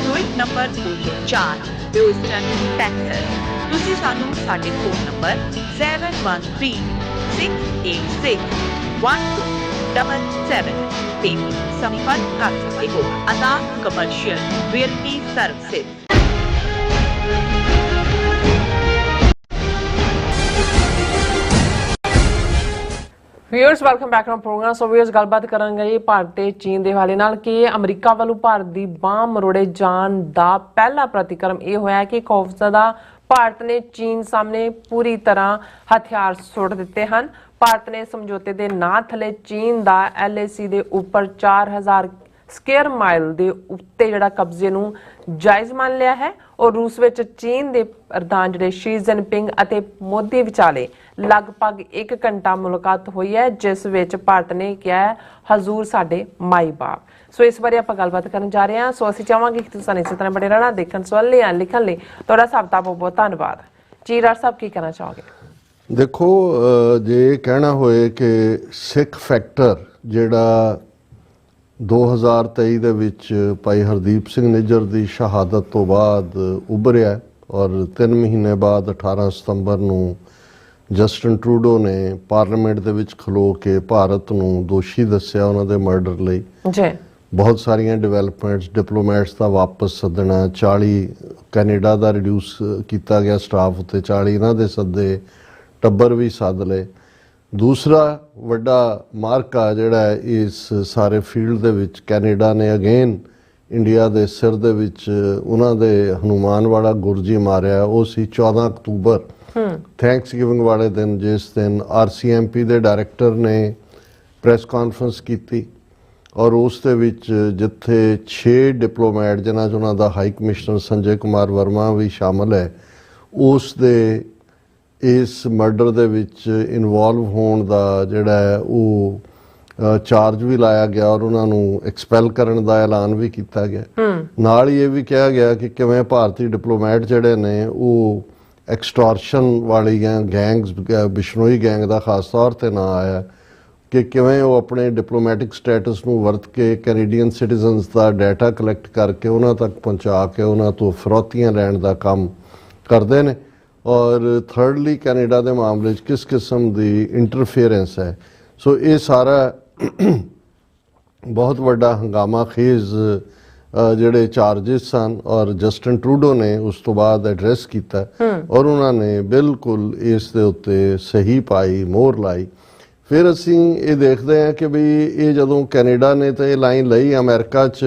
suite number 204, Houston, Texas. ਤੁਸੀਂ ਸਾਨੂੰ ਸਾਡੇ ਫੋਨ ਨੰਬਰ 7136861277 ਤੇ ਸੰਪਰਕ ਕਰ ਸਕਦੇ ਹੋ। Azad commercial realty services. Viewers, welcome back to programme. So viewers, ਗੱਲਬਾਤ ਕਰਾਂਗੇ ਭਾਰਤ ਤੇ ਚੀਨ ਦੇ ਹਵਾਲੇ ਨਾਲ ਕਿ ਅਮਰੀਕਾ ਵੱਲੋਂ ਭਾਰਤ ਦੀ ਬਾਂਹ ਮਰੋੜੇ ਜਾਣ ਦਾ ਪਹਿਲਾ ਪ੍ਰਤੀਕਰਮ ਇਹ ਹੋਇਆ ਕਿ ਖੌਫਜ਼ਦਾ ਭਾਰਤ ਨੇ ਚੀਨ ਸਾਹਮਣੇ ਪੂਰੀ ਤਰ੍ਹਾਂ ਹਥਿਆਰ ਸੁੱਟ ਦਿੱਤੇ ਹਨ। ਭਾਰਤ ਨੇ ਸਮਝੌਤੇ ਦੇ ਨਾਂ ਥੱਲੇ ਚੀਨ ਦਾ LAC ਦੇ ਉੱਪਰ 4000 ਸਕੁਅਰ ਮਾਈਲ ਦੇ ਉੱਤੇ ਜਿਹੜਾ ਕਬਜ਼ੇ ਨੂੰ ਜਾਇਜ਼ ਮੰਨ ਲਿਆ ਹੈ। ਔਰ ਰੂਸ ਵਿੱਚ ਚੀਨ ਦੇ ਪ੍ਰਧਾਨ ਜਿਹੜੇ ਸ਼ੀ ਜਿਨਪਿੰਗ ਅਤੇ ਮੋਦੀ ਵਿਚਾਲੇ ਲਗਭਗ 1 ਘੰਟਾ ਮੁਲਾਕਾਤ ਹੋਈ ਹੈ, ਜਿਸ ਵਿੱਚ ਭਾਰਤ ਨੇ ਕਿਹਾ ਹਜ਼ੂਰ ਸਾਡੇ ਮਾਈ ਬਾਪ। ਸੋ ਇਸ ਬਾਰੇ ਆਪਾਂ ਗੱਲਬਾਤ ਕਰਨ ਜਾ ਰਹੇ ਹਾਂ। ਸੋ ਅਸੀਂ ਚਾਹਾਂਗੇ ਕਿ ਤੁਸੀਂ ਸਾਨੂੰ ਇਸੇ ਤਰ੍ਹਾਂ ਬਣੇ ਰਹਿਣਾ, ਦੇਖਣ ਸੁਣਨ ਲਈ, ਲਿਖਣ ਲਈ ਤੁਹਾਡਾ ਸਭ ਦਾ ਬਹੁਤ ਬਹੁਤ ਧੰਨਵਾਦ। ਜੀ ਰਾਜ ਸਾਹਿਬ, ਕੀ ਕਹਿਣਾ ਚਾਹੋਗੇ? ਦੇਖੋ, ਜੇ ਕਹਿਣਾ ਹੋਏ ਕਿ ਸਿੱਖ ਫੈਕਟਰ ਜਿਹੜਾ 2023 ਦੇ ਵਿੱਚ ਭਾਈ ਹਰਦੀਪ ਸਿੰਘ ਨਿੱਜਰ ਦੀ ਸ਼ਹਾਦਤ ਤੋਂ ਬਾਅਦ ਉੱਭਰਿਆ ਔਰ 3 ਮਹੀਨੇ ਬਾਅਦ 18 ਸਤੰਬਰ ਨੂੰ ਜਸਟਿਨ ਟਰੂਡੋ ਨੇ ਪਾਰਲੀਮੈਂਟ ਦੇ ਵਿੱਚ ਖਲੋ ਕੇ ਭਾਰਤ ਨੂੰ ਦੋਸ਼ੀ ਦੱਸਿਆ ਉਹਨਾਂ ਦੇ ਮਰਡਰ ਲਈ। ਜੀ। ਬਹੁਤ ਸਾਰੀਆਂ ਡਿਵੈਲਪਮੈਂਟਸ, ਡਿਪਲੋਮੈਟਸ ਦਾ ਵਾਪਸ ਸੱਦਣਾ, 40 ਕੈਨੇਡਾ ਦਾ ਰਿਡਿਊਸ ਕੀਤਾ ਗਿਆ ਸਟਾਫ ਉੱਤੇ, 40 ਇਹਨਾਂ ਦੇ ਸੱਦੇ, ਟੱਬਰ ਵੀ ਸੱਦ ਲਏ। ਦੂਸਰਾ ਵੱਡਾ ਮਾਰਕਾ ਜਿਹੜਾ ਹੈ ਇਸ ਸਾਰੇ ਫੀਲਡ ਦੇ ਵਿੱਚ, ਕੈਨੇਡਾ ਨੇ ਅਗੇਨ ਇੰਡੀਆ ਦੇ ਸਿਰ ਦੇ ਵਿੱਚ ਉਹਨਾਂ ਦੇ ਹਨੂਮਾਨ ਵਾਲਾ ਗੁਰਜੀ ਮਾਰਿਆ, ਉਹ ਸੀ 14 ਅਕਤੂਬਰ ਥੈਂਕਸ ਗਿਵਿੰਗ ਵਾਲੇ ਦਿਨ, ਜਿਸ ਦਿਨ RCMP ਦੇ ਡਾਇਰੈਕਟਰ ਨੇ ਪ੍ਰੈਸ ਕਾਨਫਰੰਸ ਕੀਤੀ ਔਰ ਉਸ ਦੇ ਵਿੱਚ ਜਿੱਥੇ 6 ਡਿਪਲੋਮੈਟ ਜਿਨ੍ਹਾਂ 'ਚ ਉਹਨਾਂ ਦਾ ਹਾਈ ਕਮਿਸ਼ਨਰ ਸੰਜੇ ਕੁਮਾਰ ਵਰਮਾ ਵੀ ਸ਼ਾਮਲ ਹੈ, ਉਸ ਦੇ ਇਸ ਮਰਡਰ ਦੇ ਵਿੱਚ ਇਨਵੋਲਵ ਹੋਣ ਦਾ ਜਿਹੜਾ ਹੈ ਉਹ ਚਾਰਜ ਵੀ ਲਾਇਆ ਗਿਆ ਔਰ ਉਹਨਾਂ ਨੂੰ ਐਕਸਪੈਲ ਕਰਨ ਦਾ ਐਲਾਨ ਵੀ ਕੀਤਾ ਗਿਆ। ਨਾਲ ਹੀ ਇਹ ਵੀ ਕਿਹਾ ਗਿਆ ਕਿ ਕਿਵੇਂ ਭਾਰਤੀ ਡਿਪਲੋਮੈਟ ਜਿਹੜੇ ਨੇ ਉਹ ਐਕਸਟੋਰਸ਼ਨ ਵਾਲੀਆਂ ਗੈਂਗਸ, ਬਿਸ਼ਨੋਈ ਗੈਂਗ ਦਾ ਖਾਸ ਤੌਰ 'ਤੇ ਨਾਂ ਆਇਆ, ਕਿ ਕਿਵੇਂ ਉਹ ਆਪਣੇ ਡਿਪਲੋਮੈਟਿਕ ਸਟੇਟਸ ਨੂੰ ਵਰਤ ਕੇ ਕੈਨੇਡੀਅਨ ਸਿਟੀਜ਼ਨਸ ਦਾ ਡਾਟਾ ਕਲੈਕਟ ਕਰਕੇ ਉਹਨਾਂ ਤੱਕ ਪਹੁੰਚਾ ਕੇ ਉਹਨਾਂ ਤੋਂ ਫਿਰੌਤੀਆਂ ਲੈਣ ਦਾ ਕੰਮ ਕਰਦੇ ਨੇ। ਔਰ ਥਰਡਲੀ ਕੈਨੇਡਾ ਦੇ ਮਾਮਲੇ 'ਚ ਕਿਸ ਕਿਸਮ ਦੀ ਇੰਟਰਫੇਰੈਂਸ ਹੈ। ਸੋ ਇਹ ਸਾਰਾ ਬਹੁਤ ਵੱਡਾ ਹੰਗਾਮਾ ਖੇਜ਼ ਜਿਹੜੇ ਚਾਰजेस ਸਨ ਔਰ ਜਸਟਿਨ ਟਰੂਡੋ ਨੇ ਉਸ ਤੋਂ ਬਾਅਦ ਐਡਰੈਸ ਕੀਤਾ ਔਰ ਉਹਨਾਂ ਨੇ ਬਿਲਕੁਲ ਇਸ ਦੇ ਉੱਤੇ ਸਹੀ ਪਾਈ, ਮੋਹਰ ਲਾਈ। ਫਿਰ ਅਸੀਂ ਇਹ ਦੇਖਦੇ ਹਾਂ ਕਿ ਵੀ ਇਹ ਜਦੋਂ ਕੈਨੇਡਾ ਨੇ ਤਾਂ ਇਹ ਲਾਈਨ ਲਈ, ਅਮਰੀਕਾ 'ਚ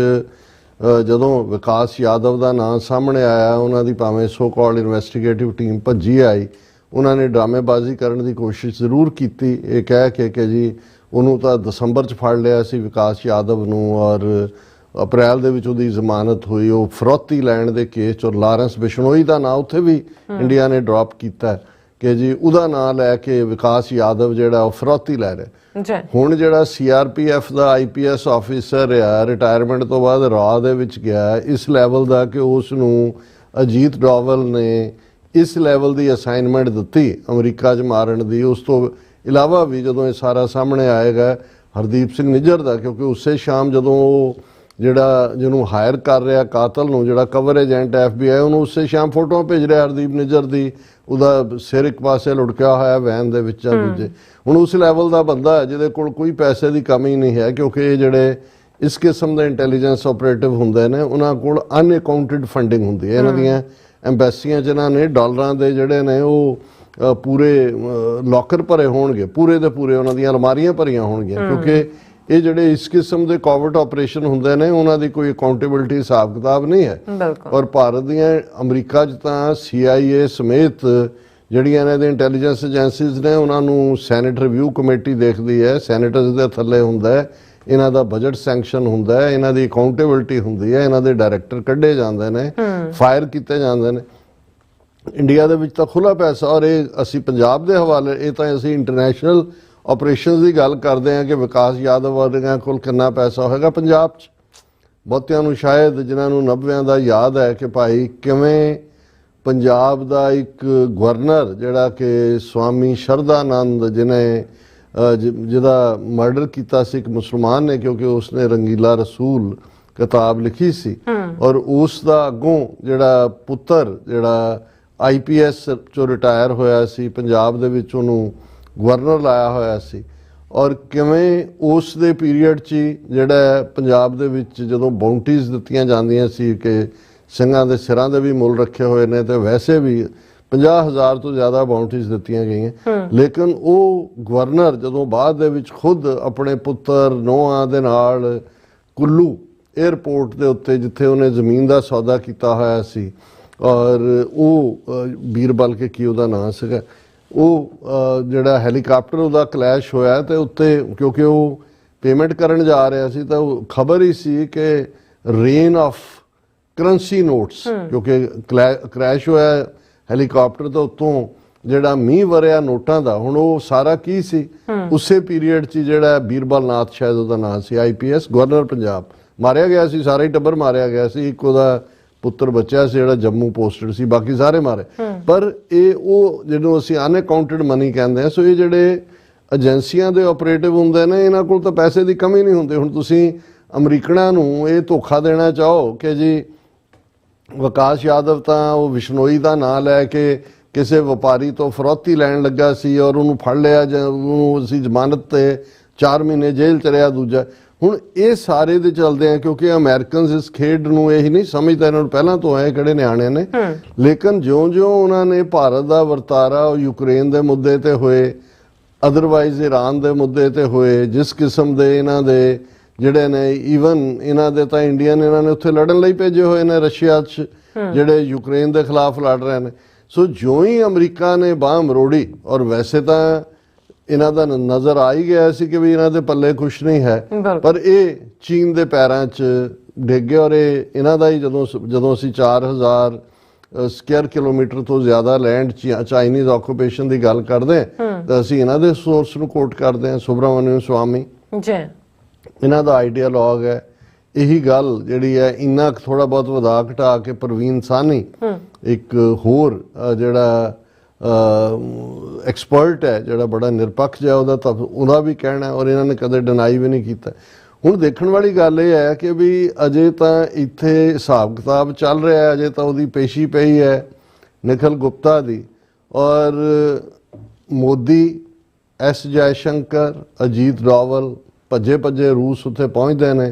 ਜਦੋਂ ਵਿਕਾਸ ਯਾਦਵ ਦਾ ਨਾਂ ਸਾਹਮਣੇ ਆਇਆ, ਉਹਨਾਂ ਦੀ ਭਾਵੇਂ ਸੋ ਕਾਲਡ ਇਨਵੈਸਟੀਗੇਟਿਵ ਟੀਮ ਭੱਜੀ ਆਈ, ਉਹਨਾਂ ਨੇ ਡਰਾਮੇਬਾਜ਼ੀ ਕਰਨ ਦੀ ਕੋਸ਼ਿਸ਼ ਜ਼ਰੂਰ ਕੀਤੀ, ਇਹ ਕਹਿ ਕੇ ਕਿ ਜੀ ਉਹਨੂੰ ਤਾਂ ਦਸੰਬਰ 'ਚ ਫੜ ਲਿਆ ਸੀ ਵਿਕਾਸ ਯਾਦਵ ਨੂੰ ਔਰ ਅਪ੍ਰੈਲ ਦੇ ਵਿੱਚ ਉਹਦੀ ਜ਼ਮਾਨਤ ਹੋਈ, ਉਹ ਫਰੌਤੀ ਲੈਣ ਦੇ ਕੇਸ 'ਚ, ਔਰ ਲਾਰੈਂਸ ਬਿਸ਼ਨੋਈ ਦਾ ਨਾਂ ਉੱਥੇ ਵੀ ਇੰਡੀਆ ਨੇ ਡ੍ਰੌਪ ਕੀਤਾ ਕਿ ਜੀ ਉਹਦਾ ਨਾਂ ਲੈ ਕੇ ਵਿਕਾਸ ਯਾਦਵ ਜਿਹੜਾ ਉਹ ਫਰੌਤੀ ਲੈ ਰਿਹਾ। ਹੁਣ ਜਿਹੜਾ CRPF ਦਾ IPS ਆਫਿਸਰ ਆ, ਰਿਟਾਇਰਮੈਂਟ ਤੋਂ ਬਾਅਦ ਰਾਹ ਦੇ ਵਿੱਚ ਗਿਆ ਇਸ ਲੈਵਲ ਦਾ ਕਿ ਉਸ ਨੂੰ ਅਜੀਤ ਡੋਵਲ ਨੇ ਇਸ ਲੈਵਲ ਦੀ ਅਸਾਈਨਮੈਂਟ ਦਿੱਤੀ ਅਮਰੀਕਾ 'ਚ ਮਾਰਨ ਦੀ। ਉਸ ਤੋਂ ਇਲਾਵਾ ਵੀ ਜਦੋਂ ਇਹ ਸਾਰਾ ਸਾਹਮਣੇ ਆਏਗਾ ਹਰਦੀਪ ਸਿੰਘ ਨਿੱਜਰ ਦਾ, ਕਿਉਂਕਿ ਉਸੇ ਸ਼ਾਮ ਜਦੋਂ ਉਹ ਜਿਹੜਾ ਜਿਹਨੂੰ ਹਾਇਰ ਕਰ ਰਿਹਾ ਕਾਤਲ ਨੂੰ, ਜਿਹੜਾ ਕਵਰ ਏਜੰਟ FBI, ਉਹਨੂੰ ਉਸੇ ਸ਼ਾਮ ਫੋਟੋਆਂ ਭੇਜ ਰਿਹਾ ਹਰਦੀਪ ਨਿੱਜਰ ਦੀ, ਉਹਦਾ ਸਿਰ ਇੱਕ ਪਾਸੇ ਲੁੜਕਿਆ ਹੋਇਆ ਵੈਨ ਦੇ ਵਿੱਚ, ਦੂਜੇ ਹੁਣ ਉਸ ਲੈਵਲ ਦਾ ਬੰਦਾ ਹੈ ਜਿਹਦੇ ਕੋਲ ਕੋਈ ਪੈਸੇ ਦੀ ਕਮੀ ਨਹੀਂ ਹੈ, ਕਿਉਂਕਿ ਇਹ ਜਿਹੜੇ ਇਸ ਕਿਸਮ ਦੇ ਇੰਟੈਲੀਜੈਂਸ ਆਪਰੇਟਿਵ ਹੁੰਦੇ ਨੇ ਉਹਨਾਂ ਕੋਲ ਅਨਅਕਾਊਂਟਡ ਫੰਡਿੰਗ ਹੁੰਦੀ ਹੈ। ਇਹਨਾਂ ਦੀਆਂ ਐਮਬੈਸੀਆਂ 'ਚ ਇਹਨਾਂ ਨੇ ਡਾਲਰਾਂ ਦੇ ਜਿਹੜੇ ਨੇ ਉਹ ਪੂਰੇ ਲੋਕਰ ਭਰੇ ਹੋਣਗੇ, ਪੂਰੇ ਦੇ ਪੂਰੇ ਉਹਨਾਂ ਦੀਆਂ ਅਲਮਾਰੀਆਂ ਭਰੀਆਂ ਹੋਣਗੀਆਂ, ਕਿਉਂਕਿ ਇਹ ਜਿਹੜੇ ਇਸ ਕਿਸਮ ਦੇ ਕੋਵਿਡ ਆਪਰੇਸ਼ਨ ਹੁੰਦੇ ਨੇ ਉਹਨਾਂ ਦੀ ਕੋਈ ਅਕਾਊਂਟੇਬਿਲਟੀ ਹਿਸਾਬ ਕਿਤਾਬ ਨਹੀਂ ਹੈ। ਔਰ ਭਾਰਤ ਦੀਆਂ ਅਮਰੀਕਾ 'ਚ ਤਾਂ CIA ਸਮੇਤ ਜਿਹੜੀਆਂ ਇਹਨਾਂ ਦੇ ਇੰਟੈਲੀਜੈਂਸ ਏਜੰਸੀਜ਼ ਨੇ ਉਹਨਾਂ ਨੂੰ ਸੈਨੇਟ ਰਿਵਿਊ ਕਮੇਟੀ ਦੇਖਦੀ ਹੈ, ਸੈਨੇਟਰਸ ਦੇ ਥੱਲੇ ਹੁੰਦਾ ਹੈ, ਇਹਨਾਂ ਦਾ ਬਜਟ ਸੈਂਕਸ਼ਨ ਹੁੰਦਾ ਹੈ, ਇਹਨਾਂ ਦੀ ਅਕਾਊਂਟੇਬਿਲਟੀ ਹੁੰਦੀ ਹੈ, ਇਹਨਾਂ ਦੇ ਡਾਇਰੈਕਟਰ ਕੱਢੇ ਜਾਂਦੇ ਨੇ, ਫਾਇਰ ਕੀਤੇ ਜਾਂਦੇ ਨੇ। ਇੰਡੀਆ ਦੇ ਵਿੱਚ ਤਾਂ ਖੁੱਲ੍ਹਾ ਪੈਸਾ, ਔਰ ਇਹ ਅਸੀਂ ਪੰਜਾਬ ਦੇ ਹਵਾਲੇ, ਇਹ ਤਾਂ ਅਸੀਂ ਇੰਟਰਨੈਸ਼ਨਲ ਆਪਰੇਸ਼ਨਸ ਦੀ ਗੱਲ ਕਰਦੇ ਹਾਂ ਕਿ ਵਿਕਾਸ ਯਾਦਵ ਵਰਗਿਆਂ ਕੋਲ ਕਿੰਨਾ ਪੈਸਾ ਹੋਏਗਾ ਪੰਜਾਬ 'ਚ। ਬਹੁਤਿਆਂ ਨੂੰ ਸ਼ਾਇਦ ਜਿਨ੍ਹਾਂ ਨੂੰ 90 ਦਾ ਯਾਦ ਹੈ ਕਿ ਭਾਈ ਕਿਵੇਂ ਪੰਜਾਬ ਦਾ ਇੱਕ ਗਵਰਨਰ ਜਿਹੜਾ ਕਿ ਸਵਾਮੀ ਸ਼ਰਧਾਨੰਦ ਜਿਹਦਾ ਮਰਡਰ ਕੀਤਾ ਸੀ ਇੱਕ ਮੁਸਲਮਾਨ ਨੇ, ਕਿਉਂਕਿ ਉਸਨੇ ਰੰਗੀਲਾ ਰਸੂਲ ਕਿਤਾਬ ਲਿਖੀ ਸੀ, ਔਰ ਉਸ ਦਾ ਅੱਗੋਂ ਜਿਹੜਾ ਪੁੱਤਰ ਜਿਹੜਾ IPS ਚੋਂ ਰਿਟਾਇਰ ਹੋਇਆ ਸੀ ਪੰਜਾਬ ਦੇ ਵਿੱਚ, ਉਹਨੂੰ ਗਵਰਨਰ ਲਾਇਆ ਹੋਇਆ ਸੀ। ਔਰ ਕਿਵੇਂ ਉਸ ਦੇ ਪੀਰੀਅਡ 'ਚ ਜਿਹੜਾ ਪੰਜਾਬ ਦੇ ਵਿੱਚ ਜਦੋਂ ਬਾਉਂਟੀਜ਼ ਦਿੱਤੀਆਂ ਜਾਂਦੀਆਂ ਸੀ ਕਿ ਸਿੰਘਾਂ ਦੇ ਸਿਰਾਂ ਦੇ ਵੀ ਮੁੱਲ ਰੱਖੇ ਹੋਏ ਨੇ, ਤੇ ਵੈਸੇ ਵੀ 50,000 ਤੋਂ ਜ਼ਿਆਦਾ ਬਾਉਂਟੀਜ਼ ਦਿੱਤੀਆਂ ਗਈਆਂ, ਲੇਕਿਨ ਉਹ ਗਵਰਨਰ ਜਦੋਂ ਬਾਅਦ ਦੇ ਵਿੱਚ ਖੁਦ ਆਪਣੇ ਪੁੱਤਰ ਨੋਹਾਂ ਦੇ ਨਾਲ ਕੁੱਲੂ 에ਅਰਪੋਰਟ ਦੇ ਉੱਤੇ ਜਿੱਥੇ ਉਹਨੇ ਜ਼ਮੀਨ ਦਾ ਸੌਦਾ ਕੀਤਾ ਹੋਇਆ ਸੀ, ਔਰ ਉਹ ਬੀਰਬਲ ਕੇ ਕੀ ਉਹਦਾ ਨਾਂ ਸੀਗਾ, ਉਹ ਜਿਹੜਾ ਹੈਲੀਕਾਪਟਰ ਉਹਦਾ ਕਲੈਸ਼ ਹੋਇਆ ਤੇ ਉੱਤੇ ਕਿਉਂਕਿ ਉਹ ਪੇਮੈਂਟ ਕਰਨ ਜਾ ਰਿਹਾ ਸੀ ਤਾਂ ਉਹ ਖਬਰ ਹੀ ਸੀ ਕਿ ਰੇਨ ਆਫ ਕਰੰਸੀ ਨੋਟਸ, ਕਿਉਂਕਿ ਕ੍ਰੈਸ਼ ਹੋਇਆ ਹੈਲੀਕਾਪਟਰ ਤੋਂ ਉੱਤੋਂ ਜਿਹੜਾ ਮੀਂਹ ਵਰਿਆ ਨੋਟਾਂ ਦਾ। ਹੁਣ ਉਹ ਸਾਰਾ ਕੀ ਸੀ ਉਸੇ ਪੀਰੀਅਡ 'ਚ ਜਿਹੜਾ ਬੀਰਬਲ ਨਾਥ ਸ਼ਾਇਦ ਉਹਦਾ ਨਾਂ ਸੀ, IPS ਗਵਰਨਰ ਪੰਜਾਬ, ਮਾਰਿਆ ਗਿਆ ਸੀ, ਸਾਰਾ ਹੀ ਟੱਬਰ ਮਾਰਿਆ ਗਿਆ ਸੀ, ਇੱਕ ਉਹਦਾ ਪੁੱਤਰ ਬੱਚਾ ਸੀ ਜਿਹੜਾ ਜੰਮੂ ਪੋਸਟਡ ਸੀ, ਬਾਕੀ ਸਾਰੇ ਮਾਰੇ। ਪਰ ਇਹ ਉਹ ਜਿਹਨੂੰ ਅਸੀਂ ਅਨਅਕਾਊਂਟਡ ਮਨੀ ਕਹਿੰਦੇ ਹਾਂ। ਸੋ ਇਹ ਜਿਹੜੇ ਏਜੰਸੀਆਂ ਦੇ ਆਪਰੇਟਿਵ ਹੁੰਦੇ ਨੇ ਇਹਨਾਂ ਕੋਲ ਤਾਂ ਪੈਸੇ ਦੀ ਕਮੀ ਨਹੀਂ ਹੁੰਦੀ। ਹੁਣ ਤੁਸੀਂ ਅਮਰੀਕਨਾਂ ਨੂੰ ਇਹ ਧੋਖਾ ਦੇਣਾ ਚਾਹੋ ਕਿ ਜੀ ਵਿਕਾਸ ਯਾਦਵ ਤਾਂ ਉਹ ਬਿਸ਼ਨੋਈ ਦਾ ਨਾਂ ਲੈ ਕੇ ਕਿਸੇ ਵਪਾਰੀ ਤੋਂ ਫਰੌਤੀ ਲੈਣ ਲੱਗਾ ਸੀ ਔਰ ਉਹਨੂੰ ਫੜ ਲਿਆ ਜਾਂ ਉਹਨੂੰ ਅਸੀਂ ਜ਼ਮਾਨਤ ਤੇ 4 ਮਹੀਨੇ ਜੇਲ੍ਹ 'ਚ ਰਿਹਾ। ਦੂਜਾ ਹੁਣ ਇਹ ਸਾਰੇ ਦੇ ਚੱਲਦੇ ਆ ਕਿਉਂਕਿ ਅਮਰੀਕਨਸ ਇਸ ਖੇਡ ਨੂੰ ਇਹ ਨਹੀਂ ਸਮਝਦੇ, ਇਹਨਾਂ ਨੂੰ ਪਹਿਲਾਂ ਤੋਂ ਆਏ ਕਿਹੜੇ ਨਿਆਣੇ ਨੇ, ਲੇਕਿਨ ਜਿਉਂ-ਜਿਉਂ ਉਹਨਾਂ ਨੇ ਭਾਰਤ ਦਾ ਵਰਤਾਰਾ ਯੂਕਰੇਨ ਦੇ ਮੁੱਦੇ ਤੇ ਹੋਏ, ਅਦਰਵਾਈਜ਼ ਈਰਾਨ ਦੇ ਮੁੱਦੇ ਤੇ ਹੋਏ, ਜਿਸ ਕਿਸਮ ਦੇ ਇਹਨਾਂ ਦੇ ਜਿਹੜੇ ਨੇ, ਈਵਨ ਇਹਨਾਂ ਦੇ ਤਾਂ ਇੰਡੀਆ ਨੇ ਇਹਨਾਂ ਨੇ ਉੱਥੇ ਲੜਨ ਲਈ ਭੇਜੇ ਹੋਏ ਨੇ ਰਸ਼ੀਆ 'ਚ, ਜਿਹੜੇ ਯੂਕਰੇਨ ਦੇ ਖਿਲਾਫ ਲੜ ਰਹੇ ਨੇ। ਸੋ ਜਿਉਂ ਹੀ ਅਮਰੀਕਾ ਨੇ ਬਾਂਹ ਮਰੋੜੀ, ਔਰ ਵੈਸੇ ਤਾਂ ਇਹਨਾਂ ਦਾ ਨਜ਼ਰ ਆ ਹੀ ਗਿਆ ਸੀ ਕਿ ਵੀ ਇਹਨਾਂ ਦੇ ਪੱਲੇ ਕੁਛ ਨਹੀਂ ਹੈ, ਪਰ ਇਹ ਚੀਨ ਦੇ ਪੈਰਾਂ 'ਚ ਡਿੱਗ ਗਏ। ਔਰ ਇਹ ਇਹਨਾਂ ਦਾ ਹੀ ਜਦੋਂ ਅਸੀਂ 4000 ਸਕੁਅਰ ਕਿਲੋਮੀਟਰ ਤੋਂ ਜ਼ਿਆਦਾ ਲੈਂਡ ਚਾਈਨੀਜ਼ ਆਕੂਪੇਸ਼ਨ ਦੀ ਗੱਲ ਕਰਦੇ ਹਾਂ ਤਾਂ ਅਸੀਂ ਇਹਨਾਂ ਦੇ ਸੋਰਸ ਨੂੰ ਕੋਟ ਕਰਦੇ ਹਾਂ, ਸੁਬਰਾਮਨਿਅਮ ਸਵਾਮੀ ਜੀ, ਇਹਨਾਂ ਦਾ ਆਈਡੀਆਲੋਗ ਹੈ। ਇਹੀ ਗੱਲ ਜਿਹੜੀ ਹੈ ਇੰਨਾ ਥੋੜਾ ਬਹੁਤ ਵਧਾ ਘਟਾ ਕੇ ਪ੍ਰਵੀਨ ਸਾਨੀ ਇੱਕ ਹੋਰ ਜਿਹੜਾ ਐਕਸਪਰਟ ਹੈ, ਜਿਹੜਾ ਬੜਾ ਨਿਰਪੱਖ ਜਿਹਾ ਉਹਦਾ ਵੀ ਕਹਿਣਾ, ਔਰ ਇਹਨਾਂ ਨੇ ਕਦੇ ਡਿਨਾਈ ਵੀ ਨਹੀਂ ਕੀਤਾ। ਹੁਣ ਦੇਖਣ ਵਾਲੀ ਗੱਲ ਇਹ ਹੈ ਕਿ ਵੀ ਅਜੇ ਤਾਂ ਇੱਥੇ ਹਿਸਾਬ ਕਿਤਾਬ ਚੱਲ ਰਿਹਾ ਹੈ, ਅਜੇ ਤਾਂ ਉਹਦੀ ਪੇਸ਼ੀ ਪਈ ਹੈ ਨਿਖਿਲ ਗੁਪਤਾ ਦੀ, ਔਰ ਮੋਦੀ, ਐਸ ਜੈਸ਼ੰਕਰ, ਅਜੀਤ ਡੋਵਲ ਭੱਜੇ ਰੂਸ ਉੱਥੇ ਪਹੁੰਚਦੇ ਨੇ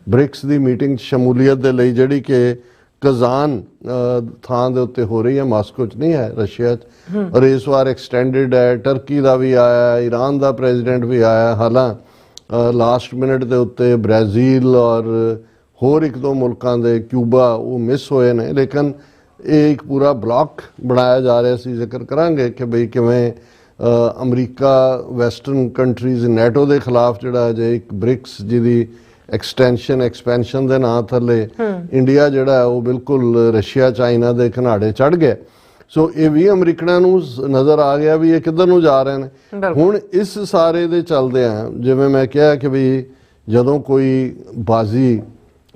ਬ੍ਰਿਕਸ ਦੀ ਮੀਟਿੰਗ ਸ਼ਮੂਲੀਅਤ ਦੇ ਲਈ, ਜਿਹੜੀ ਕਿ ਕਜ਼ਾਨ ਥਾਂ ਦੇ ਉੱਤੇ ਹੋ ਰਹੀ ਹੈ, ਮਾਸਕੋ 'ਚ ਨਹੀਂ ਹੈ, ਰਸ਼ੀਆ 'ਚ, ਔਰ ਇਸ ਵਾਰ ਐਕਸਟੈਂਡਡ ਹੈ। ਟਰਕੀ ਦਾ ਵੀ ਆਇਆ, ਈਰਾਨ ਦਾ ਪ੍ਰੈਜ਼ੀਡੈਂਟ ਵੀ ਆਇਆ, ਹਾਲਾਂ ਲਾਸਟ ਮਿੰਟ ਦੇ ਉੱਤੇ ਬ੍ਰਾਜ਼ੀਲ ਔਰ ਹੋਰ ਇੱਕ ਦੋ ਮੁਲਕਾਂ ਦੇ, ਕਿਊਬਾ, ਉਹ ਮਿਸ ਹੋਏ ਨੇ, ਲੇਕਿਨ ਇਹ ਇੱਕ ਪੂਰਾ ਬਲਾਕ ਬਣਾਇਆ ਜਾ ਰਿਹਾ ਸੀ। ਜ਼ਿਕਰ ਕਰਾਂਗੇ ਕਿ ਬਈ ਕਿਵੇਂ ਅਮਰੀਕਾ, ਵੈਸਟਰਨ ਕੰਟਰੀਜ਼, ਨੈਟੋ ਦੇ ਖਿਲਾਫ ਜਿਹੜਾ ਅਜੇ ਇੱਕ ਬ੍ਰਿਕਸ ਜਿਹਦੀ ਐਕਸਪੈਂਸ਼ਨ ਦੇ ਨਾਂ ਥੱਲੇ ਇੰਡੀਆ ਜਿਹੜਾ ਉਹ ਬਿਲਕੁਲ ਰਸ਼ੀਆ ਚਾਈਨਾ ਦੇ ਘਨਾੜੇ ਚੜ ਗਿਆ। ਸੋ ਇਹ ਵੀ ਅਮਰੀਕਨਾਂ ਨੂੰ ਨਜ਼ਰ ਆ ਗਿਆ ਵੀ ਇਹ ਕਿੱਧਰ ਨੂੰ ਜਾ ਰਹੇ ਨੇ। ਹੁਣ ਇਸ ਸਾਰੇ ਦੇ ਚੱਲਦੇ ਆ, ਜਿਵੇਂ ਮੈਂ ਕਿਹਾ ਕਿ ਵੀ ਜਦੋਂ ਕੋਈ ਬਾਜ਼ੀ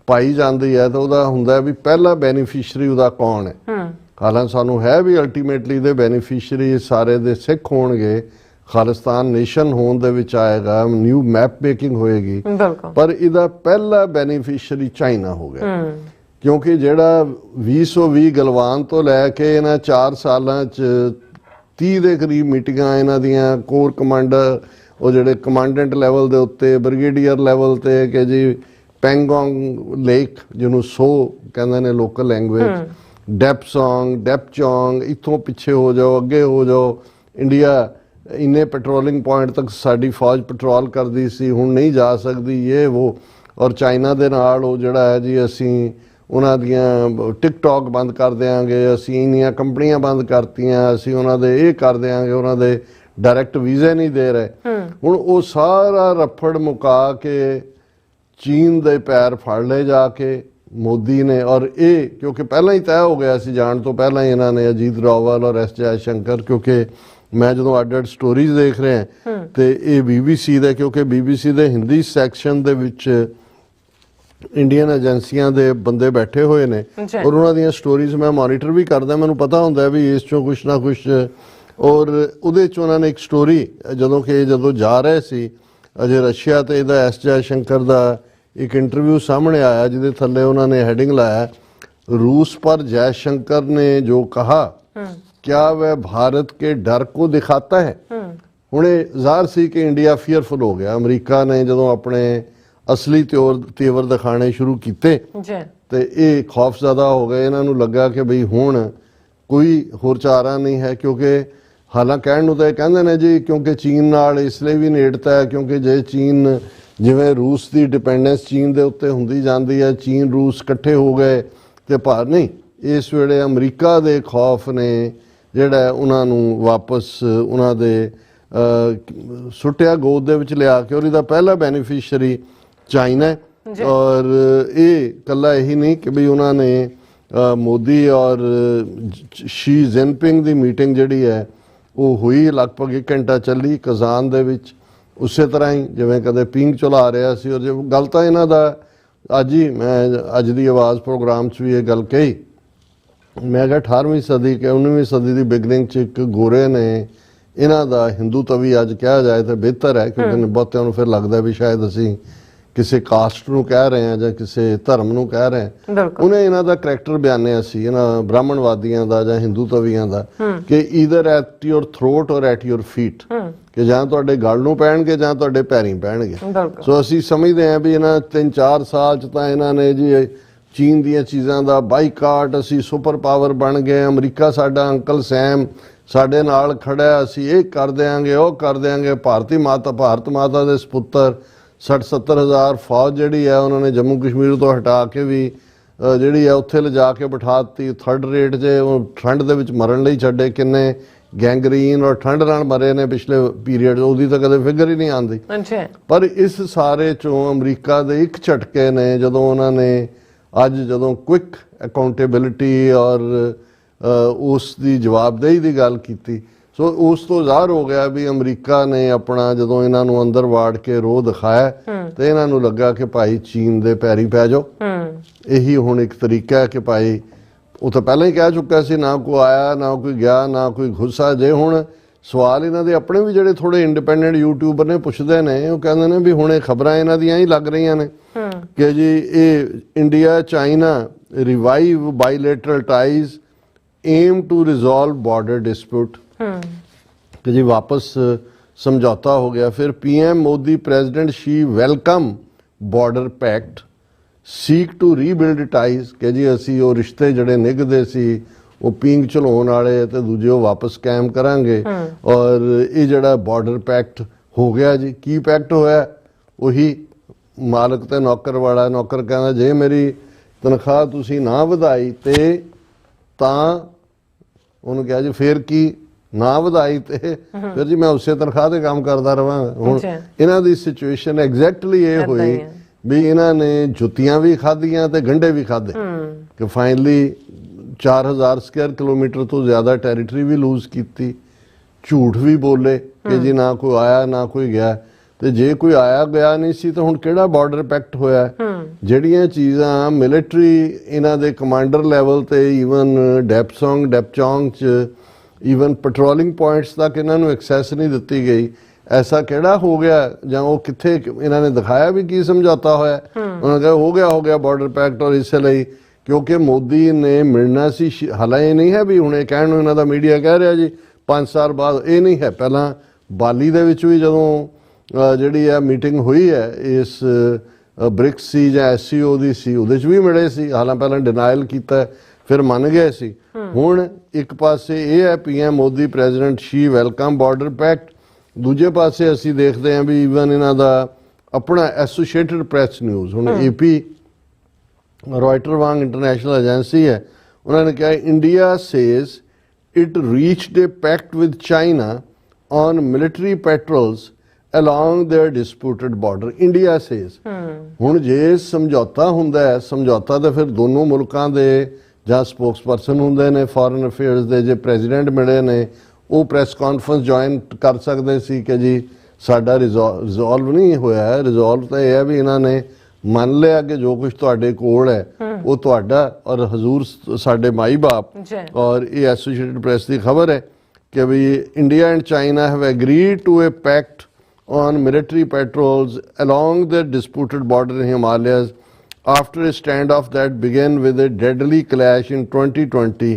ਪਾਈ ਜਾਂਦੀ ਹੈ ਤਾਂ ਉਹਦਾ ਹੁੰਦਾ ਵੀ ਪਹਿਲਾ ਬੈਨੀਫੀਸ਼ਰੀ ਉਹਦਾ ਕੌਣ ਹੈ। ਹਾਲਾਂਕਿ ਸਾਨੂੰ ਹੈ ਵੀ ਅਲਟੀਮੇਟਲੀ ਦੇ ਬੈਨੀਫੀਸ਼ਰੀ ਸਾਰੇ ਦੇ ਸਿੱਖ ਹੋਣਗੇ, ਖਾਲਿਸਤਾਨ ਨੇਸ਼ਨ ਹੋਣ ਦੇ ਵਿੱਚ ਆਏਗਾ, ਨਿਊ ਮੈਪ ਮੇਕਿੰਗ ਹੋਏਗੀ, ਪਰ ਇਹਦਾ ਪਹਿਲਾ ਬੈਨੀਫੀਸ਼ਰੀ ਚਾਈਨਾ ਹੋ ਗਿਆ। ਕਿਉਂਕਿ ਜਿਹੜਾ 2020 ਗਲਵਾਨ ਤੋਂ ਲੈ ਕੇ ਇਹਨਾਂ 4 ਸਾਲਾਂ 'ਚ 30 ਦੇ ਕਰੀਬ ਮੀਟਿੰਗਾਂ ਇਹਨਾਂ ਦੀਆਂ ਕੋਰ ਕਮਾਂਡਰ, ਉਹ ਜਿਹੜੇ ਕਮਾਂਡੈਂਟ ਲੈਵਲ ਦੇ ਉੱਤੇ, ਬ੍ਰਿਗੇਡੀਅਰ ਲੈਵਲ ਤੇ, ਕਿ ਜੀ ਪੈਂਗੋਂਗ ਲੇਕ ਜਿਹਨੂੰ ਸੋ ਕਹਿੰਦੇ ਨੇ ਲੋਕਲ ਲੈਂਗੁਏਜ, ਡੈਪਚੋਂਗ, ਇੱਥੋਂ ਪਿੱਛੇ ਹੋ ਜਾਓ, ਅੱਗੇ ਹੋ ਜਾਓ, ਇੰਡੀਆ ਇੰਨੇ ਪੈਟਰੋਲਿੰਗ ਪੁਆਇੰਟ ਤੱਕ ਸਾਡੀ ਫੌਜ ਪੈਟਰੋਲ ਕਰਦੀ ਸੀ, ਹੁਣ ਨਹੀਂ ਜਾ ਸਕਦੀ, ਇਹ ਉਹ। ਔਰ ਚਾਈਨਾ ਦੇ ਨਾਲ ਉਹ ਜਿਹੜਾ ਹੈ ਜੀ, ਅਸੀਂ ਉਹਨਾਂ ਦੀਆਂ ਟਿਕਟੌਕ ਬੰਦ ਕਰ ਦਿਆਂਗੇ, ਅਸੀਂ ਇੰਨੀਆਂ ਕੰਪਨੀਆਂ ਬੰਦ ਕਰਤੀਆਂ, ਅਸੀਂ ਉਹਨਾਂ ਦੇ ਇਹ ਕਰ ਦਿਆਂਗੇ, ਉਹਨਾਂ ਦੇ ਡਾਇਰੈਕਟ ਵੀਜ਼ੇ ਨਹੀਂ ਦੇ ਰਹੇ। ਹੁਣ ਉਹ ਸਾਰਾ ਰਫੜ ਮੁਕਾ ਕੇ ਚੀਨ ਦੇ ਪੈਰ ਫੜ ਲਏ ਜਾ ਕੇ ਮੋਦੀ ਨੇ, ਔਰ ਇਹ ਕਿਉਂਕਿ ਪਹਿਲਾਂ ਹੀ ਤੈਅ ਹੋ ਗਿਆ ਸੀ, ਜਾਣ ਤੋਂ ਪਹਿਲਾਂ ਹੀ ਇਹਨਾਂ ਨੇ ਅਜੀਤ ਡੋਵਾਲ ਔਰ ਐਸ ਜੈਸ਼ੰਕਰ, ਕਿਉਂਕਿ ਮੈਂ ਜਦੋਂ ਅੱਡ ਸਟੋਰੀਜ਼ ਦੇਖ ਰਿਹਾ ਤੇ ਇਹ BBC ਦਾ, ਕਿਉਂਕਿ BBC ਦੇ ਹਿੰਦੀ ਸੈਕਸ਼ਨ ਦੇ ਵਿੱਚ ਇੰਡੀਅਨ ਏਜੰਸੀਆਂ ਦੇ ਬੰਦੇ ਬੈਠੇ ਹੋਏ ਨੇ, ਔਰ ਉਹਨਾਂ ਦੀਆਂ ਸਟੋਰੀਜ਼ ਮੈਂ ਮੋਨੀਟਰ ਵੀ ਕਰਦਾ, ਮੈਨੂੰ ਪਤਾ ਹੁੰਦਾ ਵੀ ਇਸ ਚੋਂ ਕੁਛ ਨਾ ਕੁਛ। ਔਰ ਉਹਦੇ 'ਚ ਉਹਨਾਂ ਨੇ ਇੱਕ ਸਟੋਰੀ, ਜਦੋਂ ਜਾ ਰਹੇ ਸੀ ਅਜੇ ਰਸ਼ੀਆ, ਤੇ ਇਹਦਾ ਐਸ ਜੈਸ਼ੰਕਰ ਦਾ ਇੱਕ ਇੰਟਰਵਿਊ ਸਾਹਮਣੇ ਆਇਆ, ਜਿਹਦੇ ਥੱਲੇ ਉਹਨਾਂ ਨੇ ਹੈਡਿੰਗ ਲਾਇਆ, रूस पर जयशंकर ने जो कहा क्या वह भारत के डर को दिखाता है। हुणे ਜ਼ਾਹਰ ਸੀ कि इंडिया फीयरफुल हो गया। अमरीका ने ਜਦੋਂ ਆਪਣੇ ਅਸਲੀ ਤੇਵਰ ਦਿਖਾਣੇ ਸ਼ੁਰੂ ਕੀਤੇ ਤੇ ਇਹ ਖੌਫਜ਼ਦਾ ਹੋ ਗਏ। ਇਹਨਾਂ ਨੂੰ ਲੱਗਾ ਕਿ ਬਈ ਹੁਣ ਕੋਈ ਹੋਰ ਚਾਰਾ ਨਹੀਂ ਹੈ, ਕਿਉਂਕਿ ਹਾਲਾਂ ਕਹਿਣ ਨੂੰ ਤਾਂ ਇਹ ਕਹਿੰਦੇ ਨੇ ਜੀ ਕਿਉਂਕਿ ਚੀਨ ਨਾਲ ਇਸ ਲਈ ਵੀ ਨੇੜਤਾ ਹੈ, ਕਿਉਂਕਿ ਜੇ ਚੀਨ ਜਿਵੇਂ ਰੂਸ ਦੀ ਡਿਪੈਂਡੈਂਸ ਚੀਨ ਦੇ ਉੱਤੇ ਹੁੰਦੀ ਜਾਂਦੀ ਹੈ, ਚੀਨ ਰੂਸ ਇਕੱਠੇ ਹੋ ਗਏ ਤੇ ਭਾਰ ਨਹੀਂ, ਇਸ ਵੇਲੇ ਅਮਰੀਕਾ ਦੇ ਖੌਫ ਨੇ ਜਿਹੜਾ ਉਹਨਾਂ ਨੂੰ ਵਾਪਸ ਉਹਨਾਂ ਦੇ ਸੁੱਟਿਆ ਗੋਦ ਦੇ ਵਿੱਚ ਲਿਆ ਕੇ, ਔਰ ਇਹਦਾ ਪਹਿਲਾ ਬੈਨੀਫੀਸ਼ਰੀ ਚਾਈਨਾ ਹੈ। ਔਰ ਇਹ ਕੱਲਾ ਇਹੀ ਨਹੀਂ ਕਿ ਵੀ ਉਹਨਾਂ ਨੇ ਮੋਦੀ ਔਰ ਸ਼ੀ ਜਿਨਪਿੰਗ ਦੀ ਮੀਟਿੰਗ ਜਿਹੜੀ ਹੈ ਉਹ ਹੋਈ, ਲਗਭਗ 1 ਘੰਟਾ ਚੱਲੀ ਕਜ਼ਾਨ ਦੇ ਵਿੱਚ। ਉਸੇ ਤਰ੍ਹਾਂ ਹੀ ਜਿਵੇਂ ਕਦੇ ਪਿੰਗ ਚਲਾ ਰਿਹਾ ਸੀ। ਔਰ ਜੇ ਗੱਲ ਤਾਂ ਇਹਨਾਂ ਦਾ ਅੱਜ ਹੀ ਮੈਂ ਅੱਜ ਦੀ ਆਵਾਜ਼ ਪ੍ਰੋਗਰਾਮ 'ਚ ਵੀ ਇਹ ਗੱਲ ਕਹੀ, ਮੈਂ ਕਿਹਾ 18ਵੀਂ ਸਦੀ ਕਿ 19ਵੀਂ ਸਦੀ ਦੀ ਬਿਗਨਿੰਗ 'ਚ ਇੱਕ ਗੋਰੇ ਨੇ ਇਹਨਾਂ ਦਾ ਹਿੰਦੂ ਤਵੀ ਅੱਜ ਕਿਹਾ ਜਾਏ ਤਾਂ ਬਿਹਤਰ ਹੈ, ਕਿਉਂਕਿ ਬਹੁਤਿਆਂ ਨੂੰ ਫਿਰ ਲੱਗਦਾ ਵੀ ਸ਼ਾਇਦ ਅਸੀਂ ਕਿਸੇ ਕਾਸਟ ਨੂੰ ਕਹਿ ਰਹੇ ਆ ਜਾਂ ਕਿਸੇ ਧਰਮ ਨੂੰ ਕਹਿ ਰਹੇ ਆ। ਬਿਲਕੁਲ ਉਹਨੇ ਇਹਨਾਂ ਦਾ ਕਰੈਕਟਰ ਬਿਆਨਿਆ ਸੀ, ਇਹਨਾਂ ਬ੍ਰਾਹਮਣਵਾਦੀਆਂ ਦਾ ਜਾਂ ਹਿੰਦੂ ਤਵੀਆਂ ਦਾ, ਕਿ ਈਦਰ ਐਟ ਯੋਰ ਥਰੋਟ ਔਰ ਐਟ ਯੋਰ ਫੀਟ, ਕਿ ਜਾਂ ਤੁਹਾਡੇ ਗਲ ਨੂੰ ਪੈਣਗੇ ਜਾਂ ਤੁਹਾਡੇ ਪੈਰੀਂ ਪੈਣਗੇ। ਬਿਲਕੁਲ ਸੋ ਅਸੀਂ ਸਮਝਦੇ ਹਾਂ ਵੀ ਇਹਨਾਂ 3-4 ਸਾਲ ਚ ਤਾਂ ਇਹਨਾਂ ਨੇ ਜੀ ਚੀਨ ਦੀਆਂ ਚੀਜ਼ਾਂ ਦਾ ਬਾਈਕਾਟ, ਅਸੀਂ ਸੁਪਰ ਪਾਵਰ ਬਣ ਗਏ, ਅਮਰੀਕਾ ਸਾਡਾ ਅੰਕਲ ਸੈਮ ਸਾਡੇ ਨਾਲ ਖੜਾ, ਅਸੀਂ ਇਹ ਕਰ ਦਿਆਂਗੇ ਉਹ ਕਰ ਦਿਆਂਗੇ, ਭਾਰਤ ਮਾਤਾ ਦੇ ਸਪੁੱਤਰ 60-70 ਹਜ਼ਾਰ ਫੌਜ ਜਿਹੜੀ ਹੈ ਉਹਨਾਂ ਨੇ ਜੰਮੂ ਕਸ਼ਮੀਰ ਤੋਂ ਹਟਾ ਕੇ ਵੀ ਜਿਹੜੀ ਹੈ ਉੱਥੇ ਲਿਜਾ ਕੇ ਬਿਠਾ ਦਿੱਤੀ। ਥਰਡ ਰੇਟ 'ਚ ਉਹ ਠੰਡ ਦੇ ਵਿੱਚ ਮਰਨ ਲਈ ਛੱਡੇ, ਕਿੰਨੇ ਗੈਂਗਰੀਨ ਔਰ ਠੰਡ ਨਾਲ ਮਰੇ ਨੇ ਪਿਛਲੇ ਪੀਰੀਅਡ, ਉਹਦੀ ਤਾਂ ਕਦੇ ਫਿਗਰ ਹੀ ਨਹੀਂ ਆਉਂਦੀ। ਪਰ ਇਸ ਸਾਰੇ ਚੋਂ ਅਮਰੀਕਾ ਦੇ ਇੱਕ ਝਟਕੇ ਨੇ ਜਦੋਂ ਉਹਨਾਂ ਨੇ ਅੱਜ ਜਦੋਂ ਕੁਇਕ ਅਕਾਊਂਟੇਬਿਲਿਟੀ ਔਰ ਉਸ ਦੀ ਜਵਾਬਦੇਹੀ ਦੀ ਗੱਲ ਕੀਤੀ, ਸੋ ਉਸ ਤੋਂ ਜ਼ਾਹਰ ਹੋ ਗਿਆ ਵੀ ਅਮਰੀਕਾ ਨੇ ਆਪਣਾ ਜਦੋਂ ਇਹਨਾਂ ਨੂੰ ਅੰਦਰ ਵਾੜ ਕੇ ਰੋਹ ਦਿਖਾਇਆ ਤੇ ਇਹਨਾਂ ਨੂੰ ਲੱਗਾ ਕਿ ਭਾਈ ਚੀਨ ਦੇ ਪੈਰੀ ਪੈ ਜਾਓ। ਇਹੀ ਹੁਣ ਇੱਕ ਤਰੀਕਾ ਹੈ ਕਿ ਭਾਈ ਉਹ ਤਾਂ ਪਹਿਲਾਂ ਹੀ ਕਹਿ ਚੁੱਕਾ ਸੀ, ਨਾ ਕੋਈ ਆਇਆ ਨਾ ਕੋਈ ਗਿਆ ਨਾ ਕੋਈ ਗੁੱਸਾ। ਜੇ ਹੁਣ ਸਵਾਲ ਇਹਨਾਂ ਦੇ ਆਪਣੇ ਵੀ ਜਿਹੜੇ ਥੋੜੇ ਇੰਡੀਪੈਂਡੈਂਟ ਯੂਟਿਊਬਰ ਨੇ ਪੁੱਛਦੇ ਨੇ, ਉਹ ਕਹਿੰਦੇ ਨੇ ਵੀ ਹੁਣ ਇਹ ਖਬਰਾਂ ਇਹਨਾਂ ਦੀਆਂ ਹੀ ਲੱਗ ਰਹੀਆਂ ਨੇ ਕਿ ਜੀ ਇਹ India China revive bilateral ties aim to resolve border dispute, ਕਿ ਜੀ ਵਾਪਸ ਸਮਝੌਤਾ ਹੋ ਗਿਆ। ਫਿਰ PM Modi president Xi welcome border pact seek to rebuild ties, ਕਿ ਜੀ ਅਸੀਂ ਉਹ ਰਿਸ਼ਤੇ ਜਿਹੜੇ ਨਿੱਘਦੇ ਸੀ ਉਹ ਪੀਂਗ ਚਲਾਉਣ ਵਾਲੇ ਤੇ ਦੂਜੇ ਉਹ ਵਾਪਸ ਕਾਇਮ ਕਰਾਂਗੇ। ਔਰ ਇਹ ਜਿਹੜਾ ਬਾਰਡਰ ਪੈਕਟ ਹੋ ਗਿਆ ਜੀ, ਕੀ ਪੈਕਟ ਹੋਇਆ? ਉਹੀ ਮਾਲਕ ਤੇ ਨੌਕਰ ਵਾਲਾ। ਨੌਕਰ ਕਹਿੰਦਾ ਜੇ ਮੇਰੀ ਤਨਖਾਹ ਤੁਸੀਂ ਨਾ ਵਧਾਈ ਤੇ ਤਾਂ ਉਹਨੂੰ ਕਿਹਾ ਜੀ ਫੇਰ ਕੀ, ਨਾ ਵਧਾਈ ਤੇ ਫਿਰ ਜੀ ਮੈਂ ਉਸੇ ਤਨਖਾਹ ਤੇ ਕੰਮ ਕਰਦਾ ਰਵਾਂਗਾ। ਹੁਣ ਇਹਨਾਂ ਦੀ ਸਿਚੁਏਸ਼ਨ ਐਗਜ਼ੈਕਟਲੀ ਇਹ ਹੋਈ ਵੀ ਇਹਨਾਂ ਨੇ ਜੁੱਤੀਆਂ ਵੀ ਖਾਧੀਆਂ ਤੇ ਗੰਢੇ ਵੀ ਖਾਧੇ, ਕਿ ਫਾਈਨਲੀ 4000 ਸਕੁਅਰ ਕਿਲੋਮੀਟਰ ਤੋਂ ਜ਼ਿਆਦਾ ਟੈਰੀਟਰੀ ਵੀ ਲੂਜ਼ ਕੀਤੀ, ਝੂਠ ਵੀ ਬੋਲੇ ਕਿ ਜੀ ਨਾ ਕੋਈ ਆਇਆ ਨਾ ਕੋਈ ਗਿਆ। ਤੇ ਜੇ ਕੋਈ ਆਇਆ ਗਿਆ ਨਹੀਂ ਸੀ ਤਾਂ ਹੁਣ ਕਿਹੜਾ ਬਾਰਡਰ ਪੈਕਟ ਹੋਇਆ? ਜਿਹੜੀਆਂ ਚੀਜ਼ਾਂ ਮਿਲਟਰੀ ਇਹਨਾਂ ਦੇ ਕਮਾਂਡਰ ਲੈਵਲ ਤੇ ਈਵਨ ਡੈਪਚੌਂਗ ਚ ਈਵਨ ਪੈਟਰੋਲਿੰਗ ਪੁਆਇੰਟਸ ਤੱਕ ਇਹਨਾਂ ਨੂੰ ਐਕਸੈਸ ਨਹੀਂ ਦਿੱਤੀ ਗਈ, ਐਸਾ ਕਿਹੜਾ ਹੋ ਗਿਆ? ਜਾਂ ਉਹ ਕਿੱਥੇ ਇਹਨਾਂ ਨੇ ਦਿਖਾਇਆ ਵੀ ਕੀ ਸਮਝੌਤਾ ਹੋਇਆ? ਉਹਨਾਂ ਨੇ ਹੋ ਗਿਆ ਬਾਰਡਰ ਪੈਕਟ। ਔਰ ਇਸੇ ਲਈ ਕਿਉਂਕਿ ਮੋਦੀ ਨੇ ਮਿਲਣਾ ਸੀ, ਹਾਲਾਂਕਿ ਇਹ ਨਹੀਂ ਹੈ ਵੀ ਹੁਣ ਇਹ ਕਹਿਣ ਨੂੰ ਇਹਨਾਂ ਦਾ ਮੀਡੀਆ ਕਹਿ ਰਿਹਾ ਜੀ 5 ਸਾਲ ਬਾਅਦ, ਇਹ ਨਹੀਂ ਹੈ। ਪਹਿਲਾਂ ਬਾਲੀ ਦੇ ਵਿੱਚ ਵੀ ਜਦੋਂ ਜਿਹੜੀ ਆ ਮੀਟਿੰਗ ਹੋਈ ਹੈ ਇਸ ਬ੍ਰਿਕਸ ਸੀ ਜਾਂ SCO ਦੀ ਸੀ, ਉਹਦੇ 'ਚ ਵੀ ਮਿਲੇ ਸੀ, ਹਾਲਾਂ ਪਹਿਲਾਂ ਡਿਨਾਇਲ ਕੀਤਾ ਫਿਰ ਮੰਨ ਗਏ ਸੀ। ਹੁਣ ਇੱਕ ਪਾਸੇ ਇਹ ਹੈ PM Modi president Xi welcome border pact, ਦੂਜੇ ਪਾਸੇ ਅਸੀਂ ਦੇਖਦੇ ਹਾਂ ਵੀ ਈਵਨ ਇਹਨਾਂ ਦਾ ਆਪਣਾ ਐਸੋਸੀਏਟਡ ਪ੍ਰੈਸ ਨਿਊਜ਼, ਹੁਣ AP ਰॉयटर ਵਾਂਗ ਇੰਟਰਨੈਸ਼ਨਲ ਏਜੰਸੀ ਹੈ, ਉਹਨਾਂ ਨੇ ਕਿਹਾ India says it reached a pact with China on military patrols along their disputed border, India says। ਹੁਣ ਜੇ ਸਮਝੌਤਾ ਹੁੰਦਾ ਹੈ, ਸਮਝੌਤਾ ਤਾਂ ਫਿਰ ਦੋਨੋਂ ਮੁਲਕਾਂ ਦੇ ਜਾਂ ਸਪੋਕਸਪਰਸਨ ਹੁੰਦੇ ਨੇ ਫੋਰਨ ਅਫੇਅਰਸ ਦੇ, ਜੇ ਪ੍ਰੈਜ਼ੀਡੈਂਟ ਮਿਲੇ ਨੇ ਉਹ ਪ੍ਰੈਸ ਕਾਨਫਰੰਸ ਜੁਆਇਨ ਕਰ ਸਕਦੇ ਸੀ ਕਿ ਜੀ ਸਾਡਾ ਰਿਜ਼ੋਲਵ ਨਹੀਂ ਹੋਇਆ। ਰਿਜ਼ੋਲਵ ਤਾਂ ਇਹ ਹੈ ਵੀ ਇਹਨਾਂ ਨੇ ਮੰਨ ਲਿਆ ਕਿ ਜੋ ਕੁਝ ਤੁਹਾਡੇ ਕੋਲ ਹੈ ਉਹ ਤੁਹਾਡਾ ਔਰ ਹਜ਼ੂਰ ਸਾਡੇ ਮਾਈ ਬਾਪ। ਔਰ ਇਹ ਐਸੋਸੀਏਟਡ ਪ੍ਰੈਸ ਦੀ ਖਬਰ ਹੈ ਕਿ ਵੀ India and China have agreed to a pact on military patrols along the disputed border in Himalayas after a standoff that began with a deadly clash in 2020,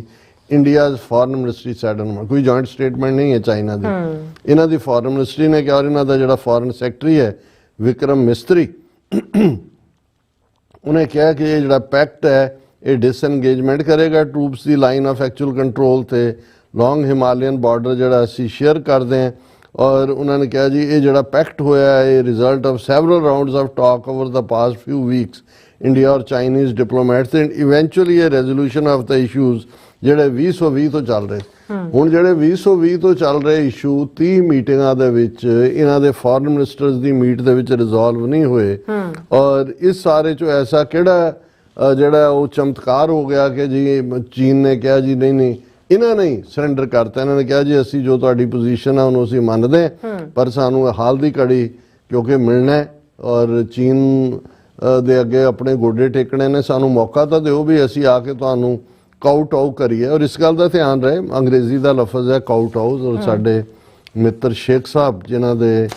India's foreign ministry said on ਕੋਈ joint statement ਨਹੀਂ ਹੈ ਚਾਈਨਾ ਦੀ, ਇਹਨਾਂ ਦੀ foreign ministry ਨੇ ਕਿਹਾ। ਔਰ ਇਹਨਾਂ ਦਾ ਜਿਹੜਾ foreign secretary ਹੈ ਵਿਕਰਮ ਮਿਸਤਰੀ, ਉਹਨੇ ਕਿਹਾ ਕਿ ਇਹ ਜਿਹੜਾ ਪੈਕਟ ਹੈ ਇਹ ਡਿਸਐਂਗੇਜਮੈਂਟ ਕਰੇਗਾ troops the line of actual control ਤੇ ਲੌਂਗ ਹਿਮਾਲਯਨ ਬਾਰਡਰ ਜਿਹੜਾ ਅਸੀਂ ਸ਼ੇਅਰ ਕਰਦੇ ਹਾਂ। ਔਰ ਉਹਨਾਂ ਨੇ ਕਿਹਾ ਜੀ ਇਹ ਜਿਹੜਾ ਪੈਕਟ ਹੋਇਆ ਹੈ result of several rounds of talk over the past ਫਿਊ weeks India ਔਰ ਚਾਈਨੀਜ਼ ਡਿਪਲੋਮੈਟਸ ਐਂਡ ਇਵੈਂਚੁਅਲੀ ਇਹ ਰੈਜ਼ੋਲੂਸ਼ਨ ਆਫ ਦਾ ਇਸ਼ੂਜ਼ ਜਿਹੜੇ 2020 ਤੋਂ ਚੱਲ ਰਹੇ। ਹੁਣ ਜਿਹੜੇ 2020 ਤੋਂ ਚੱਲ ਰਹੇ ਇਸ਼ੂ 30 ਮੀਟਿੰਗਾਂ ਦੇ ਵਿੱਚ ਇਹਨਾਂ ਦੇ ਫੋਰਨ ਮਿਨਿਸਟਰਸ ਦੀ ਮੀਟ ਦੇ ਵਿੱਚ ਰਿਜ਼ੋਲਵ ਨਹੀਂ ਹੋਏ। ਔਰ ਇਸ ਸਾਰੇ ਚੋਂ ਐਸਾ ਕਿਹੜਾ ਜਿਹੜਾ ਉਹ ਚਮਤਕਾਰ ਹੋ ਗਿਆ ਕਿ ਜੀ ਚੀਨ ਨੇ ਕਿਹਾ ਜੀ ਨਹੀਂ ਇਹਨਾਂ ਨੇ ਸਰੈਂਡਰ ਕਰਤਾ। ਇਹਨਾਂ ਨੇ ਕਿਹਾ ਜੀ ਅਸੀਂ ਜੋ ਤੁਹਾਡੀ ਪੋਜੀਸ਼ਨ ਆ ਉਹਨੂੰ ਅਸੀਂ ਮੰਨਦੇ ਹਾਂ, ਪਰ ਸਾਨੂੰ ਹਾਲ ਦੀ ਘੜੀ ਕਿਉਂਕਿ ਮਿਲਣਾ ਔਰ ਚੀਨ ਦੇ ਅੱਗੇ ਆਪਣੇ ਗੋਡੇ ਟੇਕਣੇ ਨੇ, ਸਾਨੂੰ ਮੌਕਾ ਤਾਂ ਦਿਓ ਵੀ ਅਸੀਂ ਆ ਕੇ ਤੁਹਾਨੂੰ ਕਾਊਟ ਕਰੀਏ। ਔਰ ਇਸ ਗੱਲ ਦਾ ਧਿਆਨ ਰਹੇ ਅੰਗਰੇਜ਼ੀ ਦਾ ਲਫ਼ਜ਼ ਹੈ ਕਾਊਟ ਆਊਟ। ਔਰ ਸਾਡੇ ਮਿੱਤਰ ਸ਼ੇਖ ਸਾਹਿਬ ਜਿਨ੍ਹਾਂ ਦੇ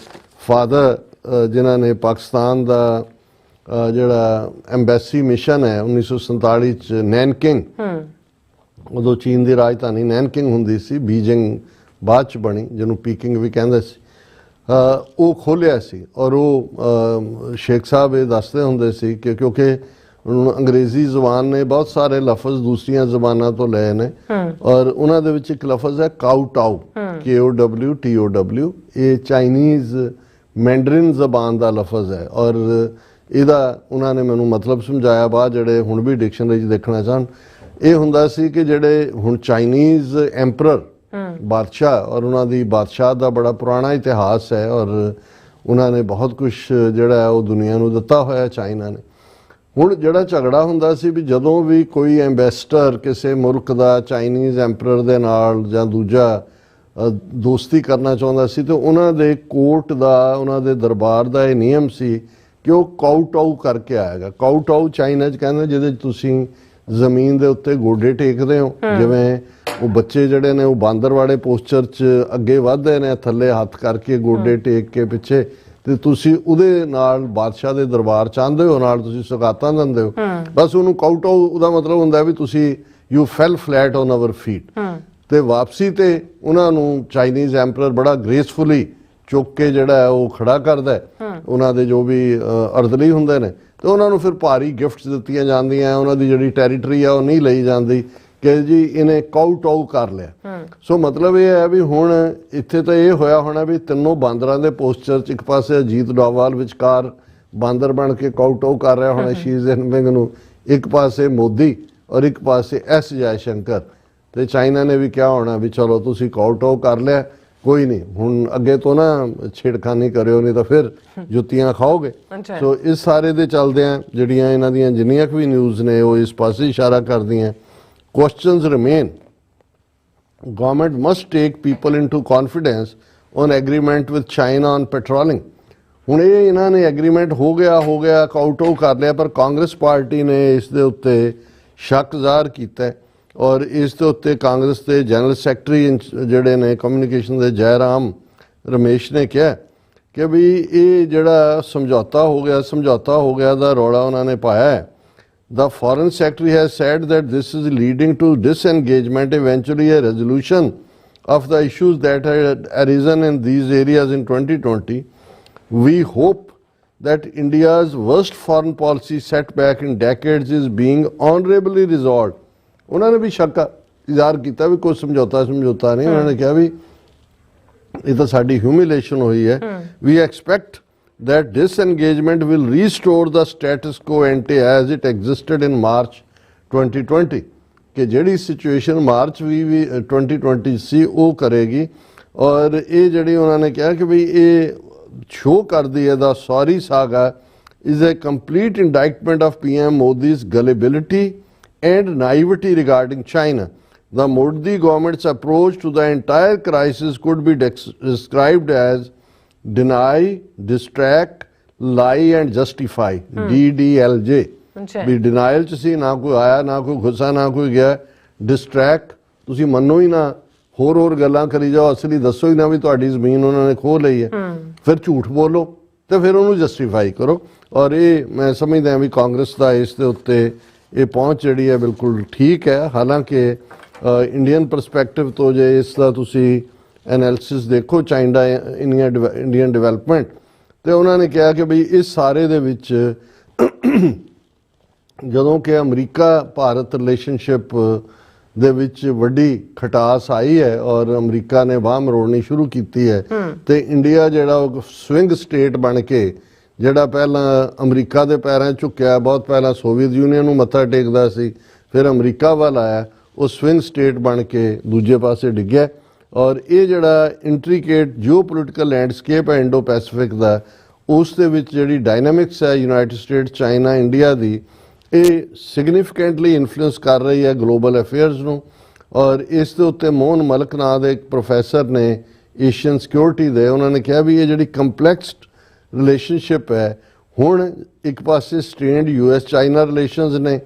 ਫਾਦਰ ਜਿਨ੍ਹਾਂ ਨੇ ਪਾਕਿਸਤਾਨ ਦਾ ਜਿਹੜਾ ਐਮਬੈਸੀ ਮਿਸ਼ਨ ਹੈ 1947 ਚ ਨੈਨਕਿੰਗ, ਉਦੋਂ ਚੀਨ ਦੀ ਰਾਜਧਾਨੀ ਨੈਨਕਿੰਗ ਹੁੰਦੀ ਸੀ, ਬੀਜਿੰਗ ਬਾਅਦ ਚ ਬਣੀ, ਜਿਹਨੂੰ ਪੀਕਿੰਗ ਵੀ ਕਹਿੰਦੇ ਸੀ, ਉਹ ਖੋਲ੍ਹਿਆ ਸੀ। ਔਰ ਉਹ ਸ਼ੇਖ ਸਾਹਿਬ ਇਹ ਦੱਸਦੇ ਹੁੰਦੇ ਸੀ ਕਿ ਕਿਉਂਕਿ ਅੰਗਰੇਜ਼ੀ ਜ਼ੁਬਾਨ ਨੇ ਬਹੁਤ ਸਾਰੇ ਲਫ਼ਜ਼ ਦੂਸਰੀਆਂ ਜ਼ੁਬਾਨਾਂ ਤੋਂ ਲਏ ਨੇ, ਔਰ ਉਹਨਾਂ ਦੇ ਵਿੱਚ ਇੱਕ ਲਫ਼ਜ਼ ਹੈ ਕਾਊਟਾਓ, KOWTOW, ਇਹ ਚਾਈਨੀਜ਼ ਮੈਂਡਰਿਨ ਜ਼ਬਾਨ ਦਾ ਲਫ਼ਜ਼ ਹੈ। ਔਰ ਇਹਦਾ ਉਹਨਾਂ ਨੇ ਮੈਨੂੰ ਮਤਲਬ ਸਮਝਾਇਆ ਬਾਅਦ, ਜਿਹੜੇ ਹੁਣ ਵੀ ਡਿਕਸ਼ਨਰੀ 'ਚ ਦੇਖਣਾ ਚਾਹਣ। ਇਹ ਹੁੰਦਾ ਸੀ ਕਿ ਜਿਹੜੇ ਹੁਣ ਚਾਈਨੀਜ਼ ਐਂਪਰਰ ਬਾਦਸ਼ਾਹ, ਔਰ ਉਹਨਾਂ ਦੀ ਬਾਦਸ਼ਾਹ ਦਾ ਬੜਾ ਪੁਰਾਣਾ ਇਤਿਹਾਸ ਹੈ, ਔਰ ਉਹਨਾਂ ਨੇ ਬਹੁਤ ਕੁਝ ਜਿਹੜਾ ਉਹ ਦੁਨੀਆ ਨੂੰ ਦਿੱਤਾ ਹੋਇਆ ਚਾਈਨਾ ਨੇ। ਹੁਣ ਜਿਹੜਾ ਝਗੜਾ ਹੁੰਦਾ ਸੀ ਵੀ ਜਦੋਂ ਵੀ ਕੋਈ ਐਂਬੈਸਡਰ ਕਿਸੇ ਮੁਲਕ ਦਾ ਚਾਈਨੀਜ਼ ਐਂਪਰਰ ਦੇ ਨਾਲ ਜਾਂ ਦੂਜਾ ਦੋਸਤੀ ਕਰਨਾ ਚਾਹੁੰਦਾ ਸੀ, ਤੇ ਉਹਨਾਂ ਦੇ ਕੋਰਟ ਦਾ, ਉਹਨਾਂ ਦੇ ਦਰਬਾਰ ਦਾ ਇਹ ਨਿਯਮ ਸੀ ਕਿ ਉਹ ਕਾਊਟਾਊ ਕਰਕੇ ਆਏਗਾ। ਕਾਊਟਾਊ ਚਾਈਨਾ 'ਚ ਕਹਿੰਦੇ ਜਿਹਦੇ 'ਚ ਤੁਸੀਂ ਜ਼ਮੀਨ ਦੇ ਉੱਤੇ ਗੋਡੇ ਟੇਕਦੇ ਹੋ, ਜਿਵੇਂ ਉਹ ਬੱਚੇ ਜਿਹੜੇ ਨੇ ਉਹ ਬਾਂਦਰ ਵਾਲੇ ਪੋਸਚਰ 'ਚ ਅੱਗੇ ਵੱਧਦੇ ਨੇ, ਥੱਲੇ ਹੱਥ ਕਰਕੇ ਗੋਡੇ ਟੇਕ ਕੇ ਪਿੱਛੇ, ਤੇ ਤੁਸੀਂ ਉਹਦੇ ਨਾਲ ਬਾਦਸ਼ਾਹ ਦੇ ਦਰਬਾਰ ਚਾਹੁੰਦੇ ਹੋ, ਨਾਲ ਤੁਸੀਂ ਸੁਗਾਤਾਂ ਦਿੰਦੇ ਹੋ। ਬਸ ਉਹਨੂੰ ਕਾਊਟਾਊ, ਉਹਦਾ ਮਤਲਬ ਹੁੰਦਾ ਵੀ ਤੁਸੀਂ you fell flat on our feet. ਤੇ ਵਾਪਸੀ ਤੇ ਉਹਨਾਂ ਨੂੰ ਚਾਈਨੀਜ਼ ਐਂਪਰਰ ਬੜਾ ਗ੍ਰੇਸਫੁਲੀ ਚੁੱਕ ਕੇ ਜਿਹੜਾ ਉਹ ਖੜਾ ਕਰਦਾ, ਉਹਨਾਂ ਦੇ ਜੋ ਵੀ ਅਰਦਲੀ ਹੁੰਦੇ ਨੇ, ਤੇ ਉਹਨਾਂ ਨੂੰ ਫਿਰ ਭਾਰੀ ਗਿਫਟਸ ਦਿੱਤੀਆਂ ਜਾਂਦੀਆਂ। ਉਹਨਾਂ ਦੀ ਜਿਹੜੀ ਟੈਰੀਟਰੀ ਆ ਉਹ ਨਹੀਂ ਲਈ ਜਾਂਦੀ ਕਿ ਜੀ ਇਹਨੇ ਕਾਊਟਾਊ ਕਰ ਲਿਆ। ਸੋ ਮਤਲਬ ਇਹ ਹੈ ਵੀ ਹੁਣ ਇੱਥੇ ਤਾਂ ਇਹ ਹੋਇਆ ਹੋਣਾ ਵੀ ਤਿੰਨੋਂ ਬਾਂਦਰਾਂ ਦੇ ਪੋਸਚਰ 'ਚ, ਇੱਕ ਪਾਸੇ ਅਜੀਤ ਡੋਵਾਲ ਵਿਚਕਾਰ ਬਾਂਦਰ ਬਣ ਕੇ ਕਾਊਟਾਊ ਕਰ ਰਿਹਾ ਹੋਣਾ ਸ਼ੀ ਜਿਨਪਿੰਗ ਨੂੰ, ਇੱਕ ਪਾਸੇ ਮੋਦੀ ਔਰ ਇੱਕ ਪਾਸੇ ਐਸ ਜੈਸ਼ੰਕਰ। ਤੇ ਚਾਈਨਾ ਨੇ ਵੀ ਕਿਹਾ ਹੋਣਾ ਵੀ ਚਲੋ ਤੁਸੀਂ ਕਾਊਟਾਊ ਕਰ ਲਿਆ, ਕੋਈ ਨਹੀਂ, ਹੁਣ ਅੱਗੇ ਤੋਂ ਨਾ ਛੇੜਖਾਨੀ ਕਰਿਓ, ਨਹੀਂ ਤਾਂ ਫਿਰ ਜੁੱਤੀਆਂ ਖਾਓਗੇ। ਸੋ ਇਸ ਸਾਰੇ ਦੇ ਚੱਲਦਿਆਂ ਜਿਹੜੀਆਂ ਇਹਨਾਂ ਦੀਆਂ ਜਿੰਨੀਆਂ ਵੀ ਨਿਊਜ਼ ਨੇ ਉਹ ਇਸ ਪਾਸੇ ਇਸ਼ਾਰਾ ਕਰਦੀਆਂ। Questions remain. Government must take people into confidence on agreement with China on petroling. ਹੁਣ ਇਹ ਇਹਨਾਂ ਨੇ ਐਗਰੀਮੈਂਟ ਹੋ ਗਿਆ ਕਾਊਟਾਊ ਕਰ ਲਿਆ, ਪਰ ਕਾਂਗਰਸ ਪਾਰਟੀ ਨੇ ਇਸ ਦੇ ਉੱਤੇ ਸ਼ੱਕ ਜ਼ਾਹਰ ਕੀਤਾ, ਔਰ ਇਸ ਦੇ ਉੱਤੇ ਕਾਂਗਰਸ ਦੇ ਜਨਰਲ ਸੈਕਟਰੀ ਜਿਹੜੇ ਨੇ ਕਮਿਊਨੀਕੇਸ਼ਨ ਦੇ ਜੈਰਾਮ ਰਮੇਸ਼ ਨੇ ਕਿਹਾ ਕਿ ਵੀ ਇਹ ਜਿਹੜਾ ਸਮਝੌਤਾ ਹੋ ਗਿਆ ਦਾ ਰੌਲਾ ਉਹਨਾਂ ਨੇ ਪਾਇਆ ਹੈ। The Foreign Secretary has said that this is leading to disengagement, eventually a resolution of the issues that had arisen in these areas in 2020. We hope that India's worst foreign policy setback in decades is being honorably resolved. ਉਹਨਾਂ ਨੇ ਵੀ ਸ਼ੱਕ ਇਜ਼ਹਾਰ ਕੀਤਾ ਵੀ ਕੋਈ ਸਮਝੌਤਾ ਨਹੀਂ। ਉਹਨਾਂ ਨੇ ਕਿਹਾ ਵੀ ਇਹ ਤਾਂ ਸਾਡੀ ਹਿਊਮਿਲੇਸ਼ਨ ਹੋਈ ਹੈ। We expect that disengagement will restore the status quo ante as it existed in March 2020, कि ਜਿਹੜੀ ਸਿਚੁਏਸ਼ਨ ਮਾਰਚ 2020 ਸੀ ਉਹ ਕਰੇਗੀ। ਔਰ ਇਹ ਜਿਹੜੀ ਉਹਨਾਂ ਨੇ ਕਿਹਾ ਕਿ ਵੀ ਇਹ ਸ਼ੋ ਕਰਦੀ ਹੈ the sorry saga is a complete indictment of PM Modi's gullibility and naivety regarding China. The Modi government's approach to the entire crisis could be described as deny, distract, lie and justify, DDLJ। ਵੀ ਡਿਨਾਈਲ ਚ ਸੀ, ਨਾ ਕੋਈ ਆਇਆ, ਨਾ ਕੋਈ ਗੁੱਸਾ, ਨਾ ਕੋਈ ਗਿਆ। ਡਿਸਟਰੈਕਟ, ਤੁਸੀਂ ਮੰਨੋ ਹੀ ਨਾ, ਹੋਰ ਗੱਲਾਂ ਕਰੀ ਜਾਓ, ਅਸਲੀ ਦੱਸੋ ਹੀ ਨਾ ਵੀ ਤੁਹਾਡੀ ਜ਼ਮੀਨ ਉਹਨਾਂ ਨੇ ਖੋਹ ਲਈ ਹੈ। ਫਿਰ ਝੂਠ ਬੋਲੋ ਤੇ ਫਿਰ ਉਹਨੂੰ ਜਸਟੀਫਾਈ ਕਰੋ। ਔਰ ਇਹ ਮੈਂ ਸਮਝਦਾ ਵੀ ਕਾਂਗਰਸ ਦਾ ਇਸ ਦੇ ਉੱਤੇ ਇਹ ਪਹੁੰਚ ਜਿਹੜੀ ਹੈ ਬਿਲਕੁਲ ਠੀਕ ਹੈ। ਹਾਲਾਂਕਿ ਇੰਡੀਅਨ ਪਰਸਪੈਕਟਿਵ ਤੋਂ ਜੇ ਇਸ ਦਾ ਤੁਸੀਂ ਐਨਾਲਿਸਿਸ ਦੇਖੋ ਚਾਈਨਾ ਇੰਡੀਅਨ ਡਿਵੈਲਪਮੈਂਟ, ਤੇ ਉਹਨਾਂ ਨੇ ਕਿਹਾ ਕਿ ਬਈ ਇਸ ਸਾਰੇ ਦੇ ਵਿੱਚ ਜਦੋਂ ਕਿ ਅਮਰੀਕਾ ਭਾਰਤ ਰਿਲੇਸ਼ਨਸ਼ਿਪ ਦੇ ਵਿੱਚ ਵੱਡੀ ਖਟਾਸ ਆਈ ਹੈ ਔਰ ਅਮਰੀਕਾ ਨੇ ਬਾਂਹ ਮਰੋੜਨੀ ਸ਼ੁਰੂ ਕੀਤੀ ਹੈ, ਤੇ ਇੰਡੀਆ ਜਿਹੜਾ ਉਹ ਸਵਿੰਗ ਸਟੇਟ ਬਣ ਕੇ, ਜਿਹੜਾ ਪਹਿਲਾਂ ਅਮਰੀਕਾ ਦੇ ਪੈਰਾਂ ਝੁਕਿਆ, ਬਹੁਤ ਪਹਿਲਾਂ ਸੋਵੀਅਤ ਯੂਨੀਅਨ ਨੂੰ ਮੱਥਾ ਟੇਕਦਾ ਸੀ, ਫਿਰ ਅਮਰੀਕਾ ਵੱਲ ਆਇਆ, ਉਹ ਸਵਿੰਗ ਸਟੇਟ ਬਣ ਕੇ ਦੂਜੇ ਪਾਸੇ ਡਿੱਗਿਆ। ਔਰ ਇਹ ਜਿਹੜਾ ਇੰਟਰੀਕੇਟ ਜਿਓਪੋਲੀਟੀਕਲ ਲੈਂਡਸਕੇਪ ਹੈ ਇੰਡੋ ਪੈਸੀਫਿਕ ਦਾ, ਉਸ ਦੇ ਵਿੱਚ ਜਿਹੜੀ ਡਾਇਨਾਮਿਕਸ ਹੈ ਯੂਨਾਈਟਿਡ ਸਟੇਟਸ, ਚਾਈਨਾ, ਇੰਡੀਆ ਦੀ, ਇਹ ਸਿਗਨੀਫਿਕੈਂਟਲੀ ਇਨਫਲੂਐਂਸ ਕਰ ਰਹੀ ਹੈ ਗਲੋਬਲ ਅਫੇਅਰਸ ਨੂੰ। ਔਰ ਇਸ ਦੇ ਉੱਤੇ ਮੋਹਨ ਮਲਕ ਨਾਂ ਦੇ ਇੱਕ ਪ੍ਰੋਫੈਸਰ ਨੇ ਏਸ਼ੀਅਨ ਸਿਕਿਉਰਿਟੀ ਦੇ, ਉਹਨਾਂ ਨੇ ਕਿਹਾ ਵੀ ਇਹ ਜਿਹੜੀ ਕੰਪਲੈਕਸ ਰਿਲੇਸ਼ਨਸ਼ਿਪ ਹੈ, ਹੁਣ ਇੱਕ ਪਾਸੇ ਸਟ੍ਰੇਨਡ US ਚਾਈਨਾ ਰਿਲੇਸ਼ਨਸ ਨੇ,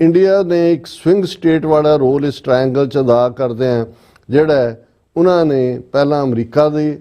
ਇੰਡੀਆ ਨੇ ਇੱਕ ਸਵਿੰਗ ਸਟੇਟ ਵਾਲਾ ਰੋਲ ਇਸ ਟ੍ਰਾਇੰਗਲ 'ਚ ਅਦਾ ਕਰਦੇ ਆ, ਜਿਹੜਾ ਉਹਨਾਂ ਨੇ ਪਹਿਲਾਂ ਅਮਰੀਕਾ ਦੀ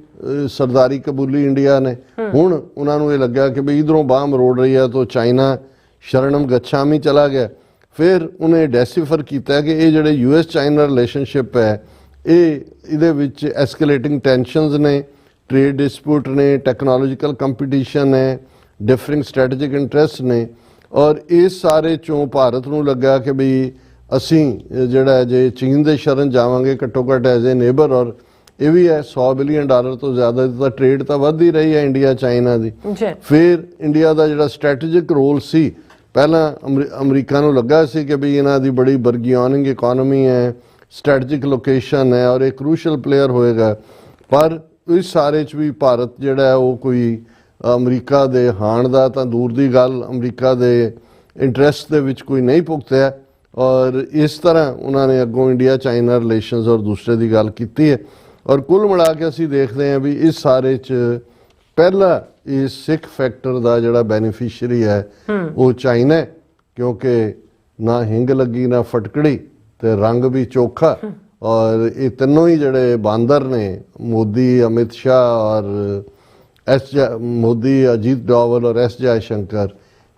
ਸਰਦਾਰੀ ਕਬੂਲੀ ਇੰਡੀਆ ਨੇ, ਹੁਣ ਉਹਨਾਂ ਨੂੰ ਇਹ ਲੱਗਿਆ ਕਿ ਵੀ ਇਧਰੋਂ ਬਾਹ ਮਰੋੜ ਰਹੀ ਹੈ ਤਾਂ ਚਾਈਨਾ ਸ਼ਰਣਮ ਗੱਛਾਮੀ ਚਲਾ ਗਿਆ। ਫਿਰ ਉਹਨੇ ਡੈਸੀਫਰ ਕੀਤਾ ਕਿ ਇਹ ਜਿਹੜੇ US ਚਾਈਨਾ ਰਿਲੇਸ਼ਨਸ਼ਿਪ ਹੈ ਇਹਦੇ ਵਿੱਚ ਐਸਕੇਲੇਟਿੰਗ ਟੈਂਸ਼ਨਸ ਨੇ, ਟ੍ਰੇਡ ਡਿਸਪਿਊਟ ਨੇ, ਟੈਕਨੋਲੋਜੀਕਲ ਕੰਪੀਟੀਸ਼ਨ ਹੈ, ਡਿਫਰਿੰਗ ਸਟ੍ਰੈਟੇਜਿਕ ਇੰਟਰਸਟ ਨੇ। ਔਰ ਇਸ ਸਾਰੇ ਚੋਂ ਭਾਰਤ ਨੂੰ ਲੱਗਾ ਕਿ ਵੀ ਅਸੀਂ ਜਿਹੜਾ ਜੇ ਚੀਨ ਦੇ ਸ਼ਰਨ ਜਾਵਾਂਗੇ ਘੱਟੋ ਘੱਟ ਐਜ਼ ਏ ਨੇਬਰ, ਔਰ ਇਹ ਵੀ ਹੈ $100 ਬਿਲੀਅਨ ਤੋਂ ਜ਼ਿਆਦਾ ਦਾ ਟ੍ਰੇਡ ਤਾਂ ਵੱਧ ਹੀ ਰਹੀ ਹੈ ਇੰਡੀਆ ਚਾਈਨਾ ਦੀ। ਫਿਰ ਇੰਡੀਆ ਦਾ ਜਿਹੜਾ ਸਟ੍ਰੈਟੇਜਿਕ ਰੋਲ ਸੀ, ਪਹਿਲਾਂ ਅਮਰੀਕਾ ਨੂੰ ਲੱਗਾ ਸੀ ਕਿ ਵੀ ਇਹਨਾਂ ਦੀ ਬੜੀ ਬਰਗਿਆਨਿੰਗ ਇਕੋਨਮੀ ਹੈ, ਸਟ੍ਰੈਟੇਜਿਕ ਲੋਕੇਸ਼ਨ ਹੈ ਔਰ ਇਹ ਕਰੂਸ਼ਲ ਪਲੇਅਰ ਹੋਏਗਾ, ਪਰ ਇਸ ਸਾਰੇ 'ਚ ਵੀ ਭਾਰਤ ਜਿਹੜਾ ਉਹ ਕੋਈ ਅਮਰੀਕਾ ਦੇ ਹਾਣ ਦਾ ਤਾਂ ਦੂਰ ਦੀ ਗੱਲ, ਅਮਰੀਕਾ ਦੇ ਇੰਟਰਸਟ ਦੇ ਵਿੱਚ ਕੋਈ ਨਹੀਂ ਭੁਗਤਿਆ। ਔਰ ਇਸ ਤਰ੍ਹਾਂ ਉਹਨਾਂ ਨੇ ਅੱਗੋਂ ਇੰਡੀਆ ਚਾਈਨਾ ਰਿਲੇਸ਼ਨਸ ਔਰ ਦੂਸਰੇ ਦੀ ਗੱਲ ਕੀਤੀ ਹੈ। ਔਰ ਕੁੱਲ ਮਿਲਾ ਕੇ ਅਸੀਂ ਦੇਖਦੇ ਹਾਂ ਵੀ ਇਸ ਸਾਰੇ 'ਚ ਪਹਿਲਾ ਇਸ ਸਿੱਖ ਫੈਕਟਰ ਦਾ ਜਿਹੜਾ ਬੈਨੀਫੀਸ਼ੀਅਰੀ ਹੈ ਉਹ ਚਾਈਨਾ ਹੈ, ਕਿਉਂਕਿ ਨਾ ਹਿੰਗ ਲੱਗੀ ਨਾ ਫਟਕੜੀ ਤੇ ਰੰਗ ਵੀ ਚੋਖਾ। ਔਰ ਇਹ ਤਿੰਨੋਂ ਹੀ ਜਿਹੜੇ ਬਾਂਦਰ ਨੇ, ਮੋਦੀ, ਅਮਿਤ ਸ਼ਾਹ ਔਰ ਮੋਦੀ, ਅਜੀਤ ਡੋਵਲ ਔਰ ਜੈ ਸ਼ੰਕਰ,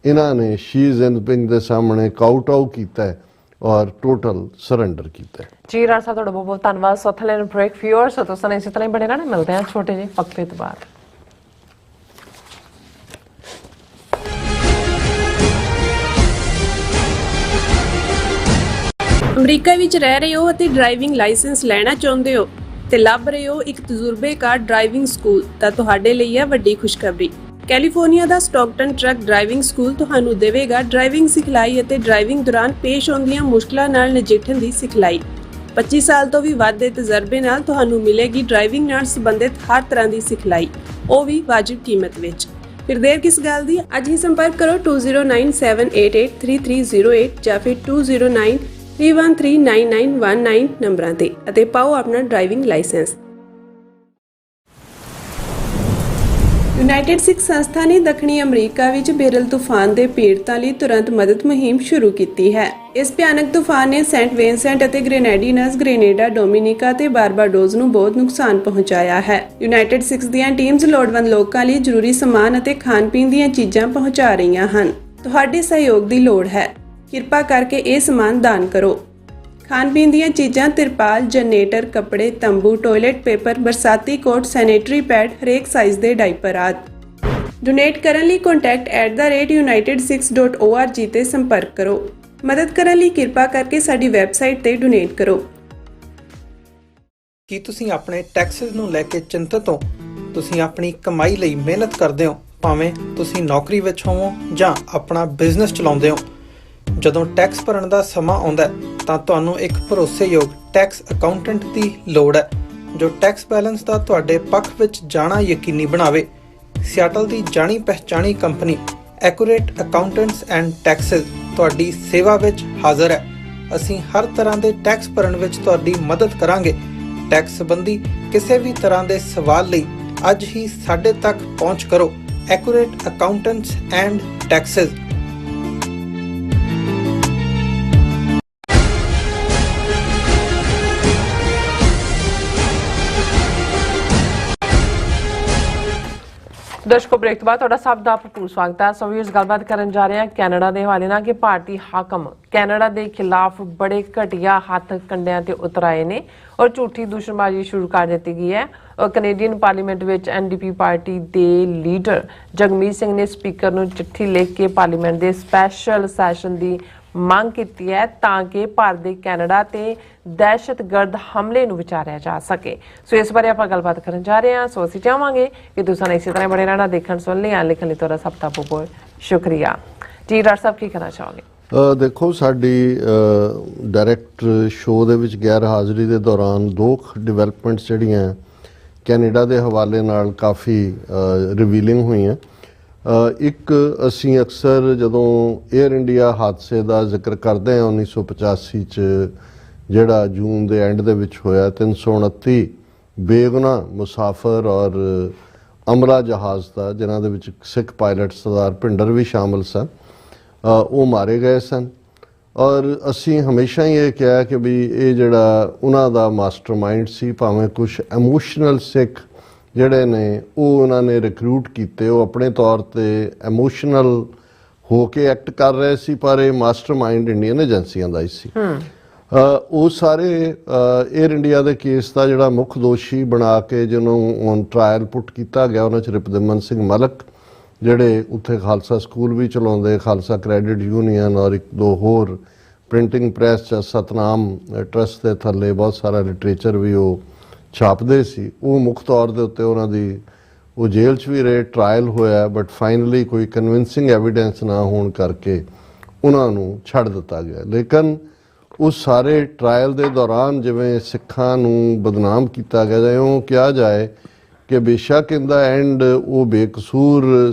ਇਹਨਾਂ ਨੇ ਸ਼ੀ ਜਿਨਪਿੰਗ ਦੇ ਸਾਹਮਣੇ ਕਾਊਟਆਊ ਕੀਤਾ ਹੈ ਔਰ ਟੋਟਲ ਸਰੈਂਡਰ ਕੀਤਾ ਹੈ। ਜੀ ਰਾਜ ਸਾਹਿਬ, ਤੁਹਾਡਾ ਬਹੁਤ ਬਹੁਤ ਧੰਨਵਾਦ। ਸੋਥਲੈਂਡ ਬ੍ਰੇਕ ਵਿਊਅਰਸ ਤੋਂ ਸਾਨੂੰ ਇਸੇ ਤਰ੍ਹਾਂ ਹੀ ਬਣੇ ਰਹਿਣਾ। ਮਿਲਦੇ ਹਾਂ ਛੋਟੇ ਜਿਹੇ ਵਕਫੇ ਤੋਂ ਬਾਅਦ। ਅਮਰੀਕਾ ਵਿੱਚ ਰਹਿ ਰਹੇ ਹੋ ਅਤੇ ਡਰਾਈਵਿੰਗ ਲਾਇਸੈਂਸ ਲੈਣਾ ਚਾਹੁੰਦੇ ਹੋ ਤੇ ਲੱਭ ਰਹੇ ਹੋ ਇੱਕ ਤਜਰਬੇਕਾਰ ਡਰਾਈਵਿੰਗ ਸਕੂਲ, ਤਾਂ ਤੁਹਾਡੇ ਲਈ ਹੈ ਵੱਡੀ ਖੁਸ਼ਖਬਰੀ। ਕੈਲੀਫੋਰਨੀਆ ਦਾ ਸਟਾਕਟਨ ਟਰੱਕ ਡਰਾਈਵਿੰਗ ਸਕੂਲ ਤੁਹਾਨੂੰ ਦੇਵੇਗਾ ਡਰਾਈਵਿੰਗ ਸਿਖਲਾਈ ਅਤੇ ਡਰਾਈਵਿੰਗ ਦੌਰਾਨ ਪੇਸ਼ ਆਉਂਦੀਆਂ ਮੁਸ਼ਕਲਾਂ ਨਾਲ ਨਜਿੱਠਣ ਦੀ ਸਿਖਲਾਈ। 25 ਸਾਲ ਤੋਂ ਵੀ ਵੱਧ ਦੇ ਤਜਰਬੇ ਨਾਲ ਤੁਹਾਨੂੰ ਮਿਲੇਗੀ ਡਰਾਈਵਿੰਗ ਨਾਲ ਸੰਬੰਧਿਤ ਹਰ ਤਰ੍ਹਾਂ ਦੀ ਸਿਖਲਾਈ, ਉਹ ਵੀ ਵਾਜਿਬ ਕੀਮਤ ਵਿੱਚ। ਫਿਰ ਦੇਰ ਕਿਸ ਗੱਲ ਦੀ, ਅੱਜ ਹੀ ਸੰਪਰਕ ਕਰੋ 2097883308 ਜਾਂ ਫਿਰ 2093139919 ਨੰਬਰਾਂ ਤੇ ਅਤੇ ਪਾਓ ਆਪਣਾ ਡਰਾਈਵਿੰਗ ਲਾਇਸੈਂਸ। ਯੂਨਾਈਟਿਡ ਸਿੱਖ ਸੰਸਥਾ ਨੇ ਦੱਖਣੀ ਅਮਰੀਕਾ ਵਿੱਚ ਬੇਰਲ ਤੂਫਾਨ ਦੇ ਪੀੜਤਾਂ ਲਈ ਤੁਰੰਤ ਮਦਦ ਮੁਹਿੰਮ ਸ਼ੁਰੂ ਕੀਤੀ ਹੈ। ਇਸ ਭਿਆਨਕ ਤੂਫਾਨ ਨੇ ਸੈਂਟ ਵਿੰਸੈਂਟ ਅਤੇ ਗ੍ਰੇਨੇਡੀਨਸ, ਗ੍ਰੇਨੇਡਾ, ਡੋਮਿਨਿਕਾ ਤੇ ਬਾਰਬਾਡੋਸ ਨੂੰ ਬਹੁਤ ਨੁਕਸਾਨ ਪਹੁੰਚਾਇਆ ਹੈ। ਯੂਨਾਈਟਿਡ ਸਿੱਖ ਦੀਆਂ ਟੀਮਸ ਲੋੜਵੰਦ ਲੋਕਾਂ ਲਈ ਜ਼ਰੂਰੀ ਸਮਾਨ ਅਤੇ ਖਾਣ-ਪੀਣ ਦੀਆਂ ਚੀਜ਼ਾਂ ਪਹੁੰਚਾ ਰਹੀਆਂ ਹਨ। ਤੁਹਾਡੇ ਸਹਿਯੋਗ ਦੀ ਲੋੜ ਹੈ। ਕਿਰਪਾ ਕਰਕੇ ਇਹ ਸਮਾਨ ਦਾਨ ਕਰੋ। ਖਾਣ-ਪੀਣ ਦੀਆਂ ਚੀਜ਼ਾਂ, ਤਿਰਪਾਲ, ਜਨਰੇਟਰ, ਕੱਪੜੇ, ਤੰਬੂ, ਟਾਇਲਟ ਪੇਪਰ, ਬਰਸਾਤੀ ਕੋਟ, ਸੈਨੇਟਰੀ ਪੈਡ, ਹਰੇਕ ਸਾਈਜ਼ ਦੇ ਡਾਈਪਰ ਆਦਿ। ਡੋਨੇਟ ਕਰਨ ਲਈ contact@united6.org ਤੇ ਸੰਪਰਕ ਕਰੋ। ਮਦਦ ਕਰਨ ਲਈ ਕਿਰਪਾ ਕਰਕੇ ਸਾਡੀ ਵੈਬਸਾਈਟ ਤੇ ਡੋਨੇਟ ਕਰੋ। ਕੀ ਤੁਸੀਂ ਆਪਣੇ ਟੈਕਸਸ ਨੂੰ ਲੈ ਕੇ ਚਿੰਤਤ ਹੋ? ਤੁਸੀਂ ਆਪਣੀ ਕਮਾਈ ਲਈ ਮਿਹਨਤ ਕਰਦੇ ਹੋ, ਭਾਵੇਂ ਤੁਸੀਂ ਨੌਕਰੀ ਵਿੱਚ ਹੋਵੋ ਜਾਂ ਆਪਣਾ ਬਿਜ਼ਨਸ ਚਲਾਉਂਦੇ ਹੋ। ਜਦੋਂ ਟੈਕਸ ਭਰਨ ਦਾ ਸਮਾਂ ਆਉਂਦਾ ਤਾਂ ਤੁਹਾਨੂੰ ਇੱਕ ਭਰੋਸੇਯੋਗ ਟੈਕਸ ਅਕਾਊਂਟੈਂਟ ਦੀ ਲੋੜ ਹੈ, ਜੋ ਟੈਕਸ ਬੈਲੈਂਸ ਦਾ ਤੁਹਾਡੇ ਪੱਖ ਵਿੱਚ ਜਾਣਾ ਯਕੀਨੀ ਬਣਾਵੇ। ਸਿਆਟਲ ਦੀ ਜਾਣੀ ਪਛਾਣੀ company Accurate Accountants and Taxes ਤੁਹਾਡੀ ਸੇਵਾ ਵਿੱਚ ਹਾਜ਼ਰ ਹੈ। ਅਸੀਂ ਹਰ ਤਰ੍ਹਾਂ ਦੇ ਟੈਕਸ ਭਰਨ ਵਿੱਚ ਤੁਹਾਡੀ ਮਦਦ ਕਰਾਂਗੇ। ਟੈਕਸ ਸੰਬੰਧੀ ਕਿਸੇ ਵੀ ਤਰ੍ਹਾਂ ਦੇ ਸਵਾਲ ਲਈ ਅੱਜ ਹੀ ਸਾਡੇ ਤੱਕ ਪਹੁੰਚ ਕਰੋ। Accurate Accountants and Taxes. ਦਰਸ਼ਕੋ, ਬ੍ਰੇਕ ਤੋਂ ਬਾਅਦ ਤੁਹਾਡਾ ਸਭ ਦਾ ਭਰਪੂਰ ਸਵਾਗਤ ਹੈ। ਸੋ ਵੀਰਸ, ਗੱਲਬਾਤ ਕਰਨ ਜਾ ਰਹੇ ਹਾਂ ਕੈਨੇਡਾ ਦੇ ਹਵਾਲੇ ਨਾਲ ਕਿ ਭਾਰਤੀ ਹਾਕਮ ਕੈਨੇਡਾ ਦੇ ਖਿਲਾਫ ਬੜੇ ਘਟੀਆ ਹੱਥ ਕੰਡਿਆਂ ਤੇ ਉਤਰ ਆਏ ਨੇ ਔਰ ਝੂਠੀ ਦੂਸ਼ਣਬਾਜ਼ੀ ਸ਼ੁਰੂ ਕਰ ਦਿੱਤੀ ਗਈ ਹੈ। ਕੈਨੇਡੀਅਨ ਪਾਰਲੀਮੈਂਟ ਵਿੱਚ NDP ਪਾਰਟੀ ਦੇ ਲੀਡਰ ਜਗਮੀਤ ਸਿੰਘ ਨੇ ਸਪੀਕਰ ਨੂੰ ਚਿੱਠੀ ਲਿਖ ਕੇ ਪਾਰਲੀਮੈਂਟ ਦੇ ਸਪੈਸ਼ਲ ਸੈਸ਼ਨ ਦੀ ਮੰਗ ਕੀਤੀ ਹੈ ਤਾਂ ਕਿ ਭਾਰਤ ਦੇ ਕੈਨੇਡਾ ਤੇ ਦਹਿਸ਼ਤਗਰਦ ਹਮਲੇ ਨੂੰ ਵਿਚਾਰਿਆ ਜਾ ਸਕੇ। ਸੋ ਇਸ ਬਾਰੇ ਆਪਾਂ ਗੱਲਬਾਤ ਕਰਨ ਜਾ ਰਹੇ ਹਾਂ। ਸੋ ਅਸੀਂ ਚਾਹਾਂਗੇ ਕਿ ਤੁਸੀਂ ਇਸੇ ਤਰ੍ਹਾਂ ਬਣੇ ਰਹਿਣਾ, ਦੇਖਣ ਸੁਣ ਲਿਆ, ਲਿਖਣ ਲਈ ਤੁਹਾਡਾ ਸਭ ਦਾ ਬਹੁਤ ਸ਼ੁਕਰੀਆ। ਜੀ ਡਾਕਟਰ ਸਾਹਿਬ, ਕੀ ਕਹਿਣਾ ਚਾਹੋਗੇ? ਦੇਖੋ, ਸਾਡੀ ਡਾਇਰੈਕਟ ਸ਼ੋਅ ਦੇ ਵਿੱਚ ਗੈਰ ਹਾਜ਼ਰੀ ਦੇ ਦੌਰਾਨ ਦੋ ਡਿਵੈਲਪਮੈਂਟਸ ਜਿਹੜੀਆਂ ਕੈਨੇਡਾ ਦੇ ਹਵਾਲੇ ਨਾਲ ਕਾਫੀ ਰਿਵੀਲਿੰਗ ਹੋਈਆਂ। ਇੱਕ, ਅਸੀਂ ਅਕਸਰ ਜਦੋਂ 에ਅਰ ਇੰਡੀਆ ਹਾਦਸੇ ਦਾ ਜ਼ਿਕਰ ਕਰਦੇ ਹਾਂ 1985 'ਚ, ਜਿਹੜਾ ਜੂਨ ਦੇ ਐਂਡ ਦੇ ਵਿੱਚ ਹੋਇਆ, 329 ਬੇਗੁਨਾਹ ਮੁਸਾਫਰ ਔਰ ਅਮਰਾ ਜਹਾਜ਼ ਦਾ, ਜਿਨ੍ਹਾਂ ਦੇ ਵਿੱਚ ਸਿੱਖ ਪਾਇਲਟ ਸਰਦਾਰ ਭਿੰਡਰ ਵੀ ਸ਼ਾਮਲ ਸਨ, ਉਹ ਮਾਰੇ ਗਏ ਸਨ। ਔਰ ਅਸੀਂ ਹਮੇਸ਼ਾ ਹੀ ਇਹ ਕਿਹਾ ਕਿ ਵੀ ਇਹ ਜਿਹੜਾ ਉਹਨਾਂ ਦਾ ਮਾਸਟਰਮਾਈਂਡ ਸੀ, ਭਾਵੇਂ ਕੁਝ ਇਮੋਸ਼ਨਲ ਸਿੱਖ ਜਿਹੜੇ ਨੇ ਉਹ ਉਹਨਾਂ ਨੇ ਰਿਕਰੂਟ ਕੀਤੇ, ਉਹ ਆਪਣੇ ਤੌਰ ਤੇ ਇਮੋਸ਼ਨਲ ਹੋ ਕੇ ਐਕਟ ਕਰ ਰਹੇ ਸੀ, ਪਰ ਇਹ ਮਾਸਟਰਮਾਈਂਡ ਇੰਡੀਅਨ ਏਜੰਸੀਆਂ ਦਾ ਹੀ ਸੀ। ਉਹ ਸਾਰੇ 에ਅਰ ਇੰਡੀਆ ਦੇ ਕੇਸ ਦਾ ਜਿਹੜਾ ਮੁੱਖ ਦੋਸ਼ੀ ਬਣਾ ਕੇ ਜਿਹਨੂੰ ਔਨ ਟਰਾਇਲ ਪੁੱਟ ਕੀਤਾ ਗਿਆ, ਉਹਨਾਂ 'ਚ ਰਿਪਦਮਨ ਸਿੰਘ ਮਲਕ ਜਿਹੜੇ ਉੱਥੇ ਖਾਲਸਾ ਸਕੂਲ ਵੀ ਚਲਾਉਂਦੇ, ਖਾਲਸਾ ਕ੍ਰੈਡਿਟ ਯੂਨੀਅਨ ਔਰ ਇੱਕ ਦੋ ਹੋਰ ਪ੍ਰਿੰਟਿੰਗ ਪ੍ਰੈਸ 'ਚ ਸਤਨਾਮ ਟਰਸਟ ਦੇ ਥੱਲੇ ਬਹੁਤ ਸਾਰਾ ਲਿਟਰੇਚਰ ਵੀ ਉਹ ਛਾਪਦੇ ਸੀ। ਉਹ ਮੁੱਖ ਤੌਰ ਦੇ ਉੱਤੇ ਉਹਨਾਂ ਦੀ ਉਹ ਜੇਲ੍ਹ 'ਚ ਵੀ ਰਹੇ, ਟਰਾਇਲ ਹੋਇਆ, ਬਟ ਫਾਈਨਲੀ ਕੋਈ ਕਨਵਿੰਸਿੰਗ ਐਵੀਡੈਂਸ ਨਾ ਹੋਣ ਕਰਕੇ ਉਹਨਾਂ ਨੂੰ ਛੱਡ ਦਿੱਤਾ ਗਿਆ। ਲੇਕਿਨ ਉਸ ਸਾਰੇ ਟਰਾਇਲ ਦੇ ਦੌਰਾਨ ਜਿਵੇਂ ਸਿੱਖਾਂ ਨੂੰ ਬਦਨਾਮ ਕੀਤਾ ਗਿਆ, ਇਉਂ ਕਿਹਾ ਜਾਏ ਕਿ ਬੇਸ਼ੱਕ ਇਨ ਦਾ ਐਂਡ ਉਹ ਬੇਕਸੂਰ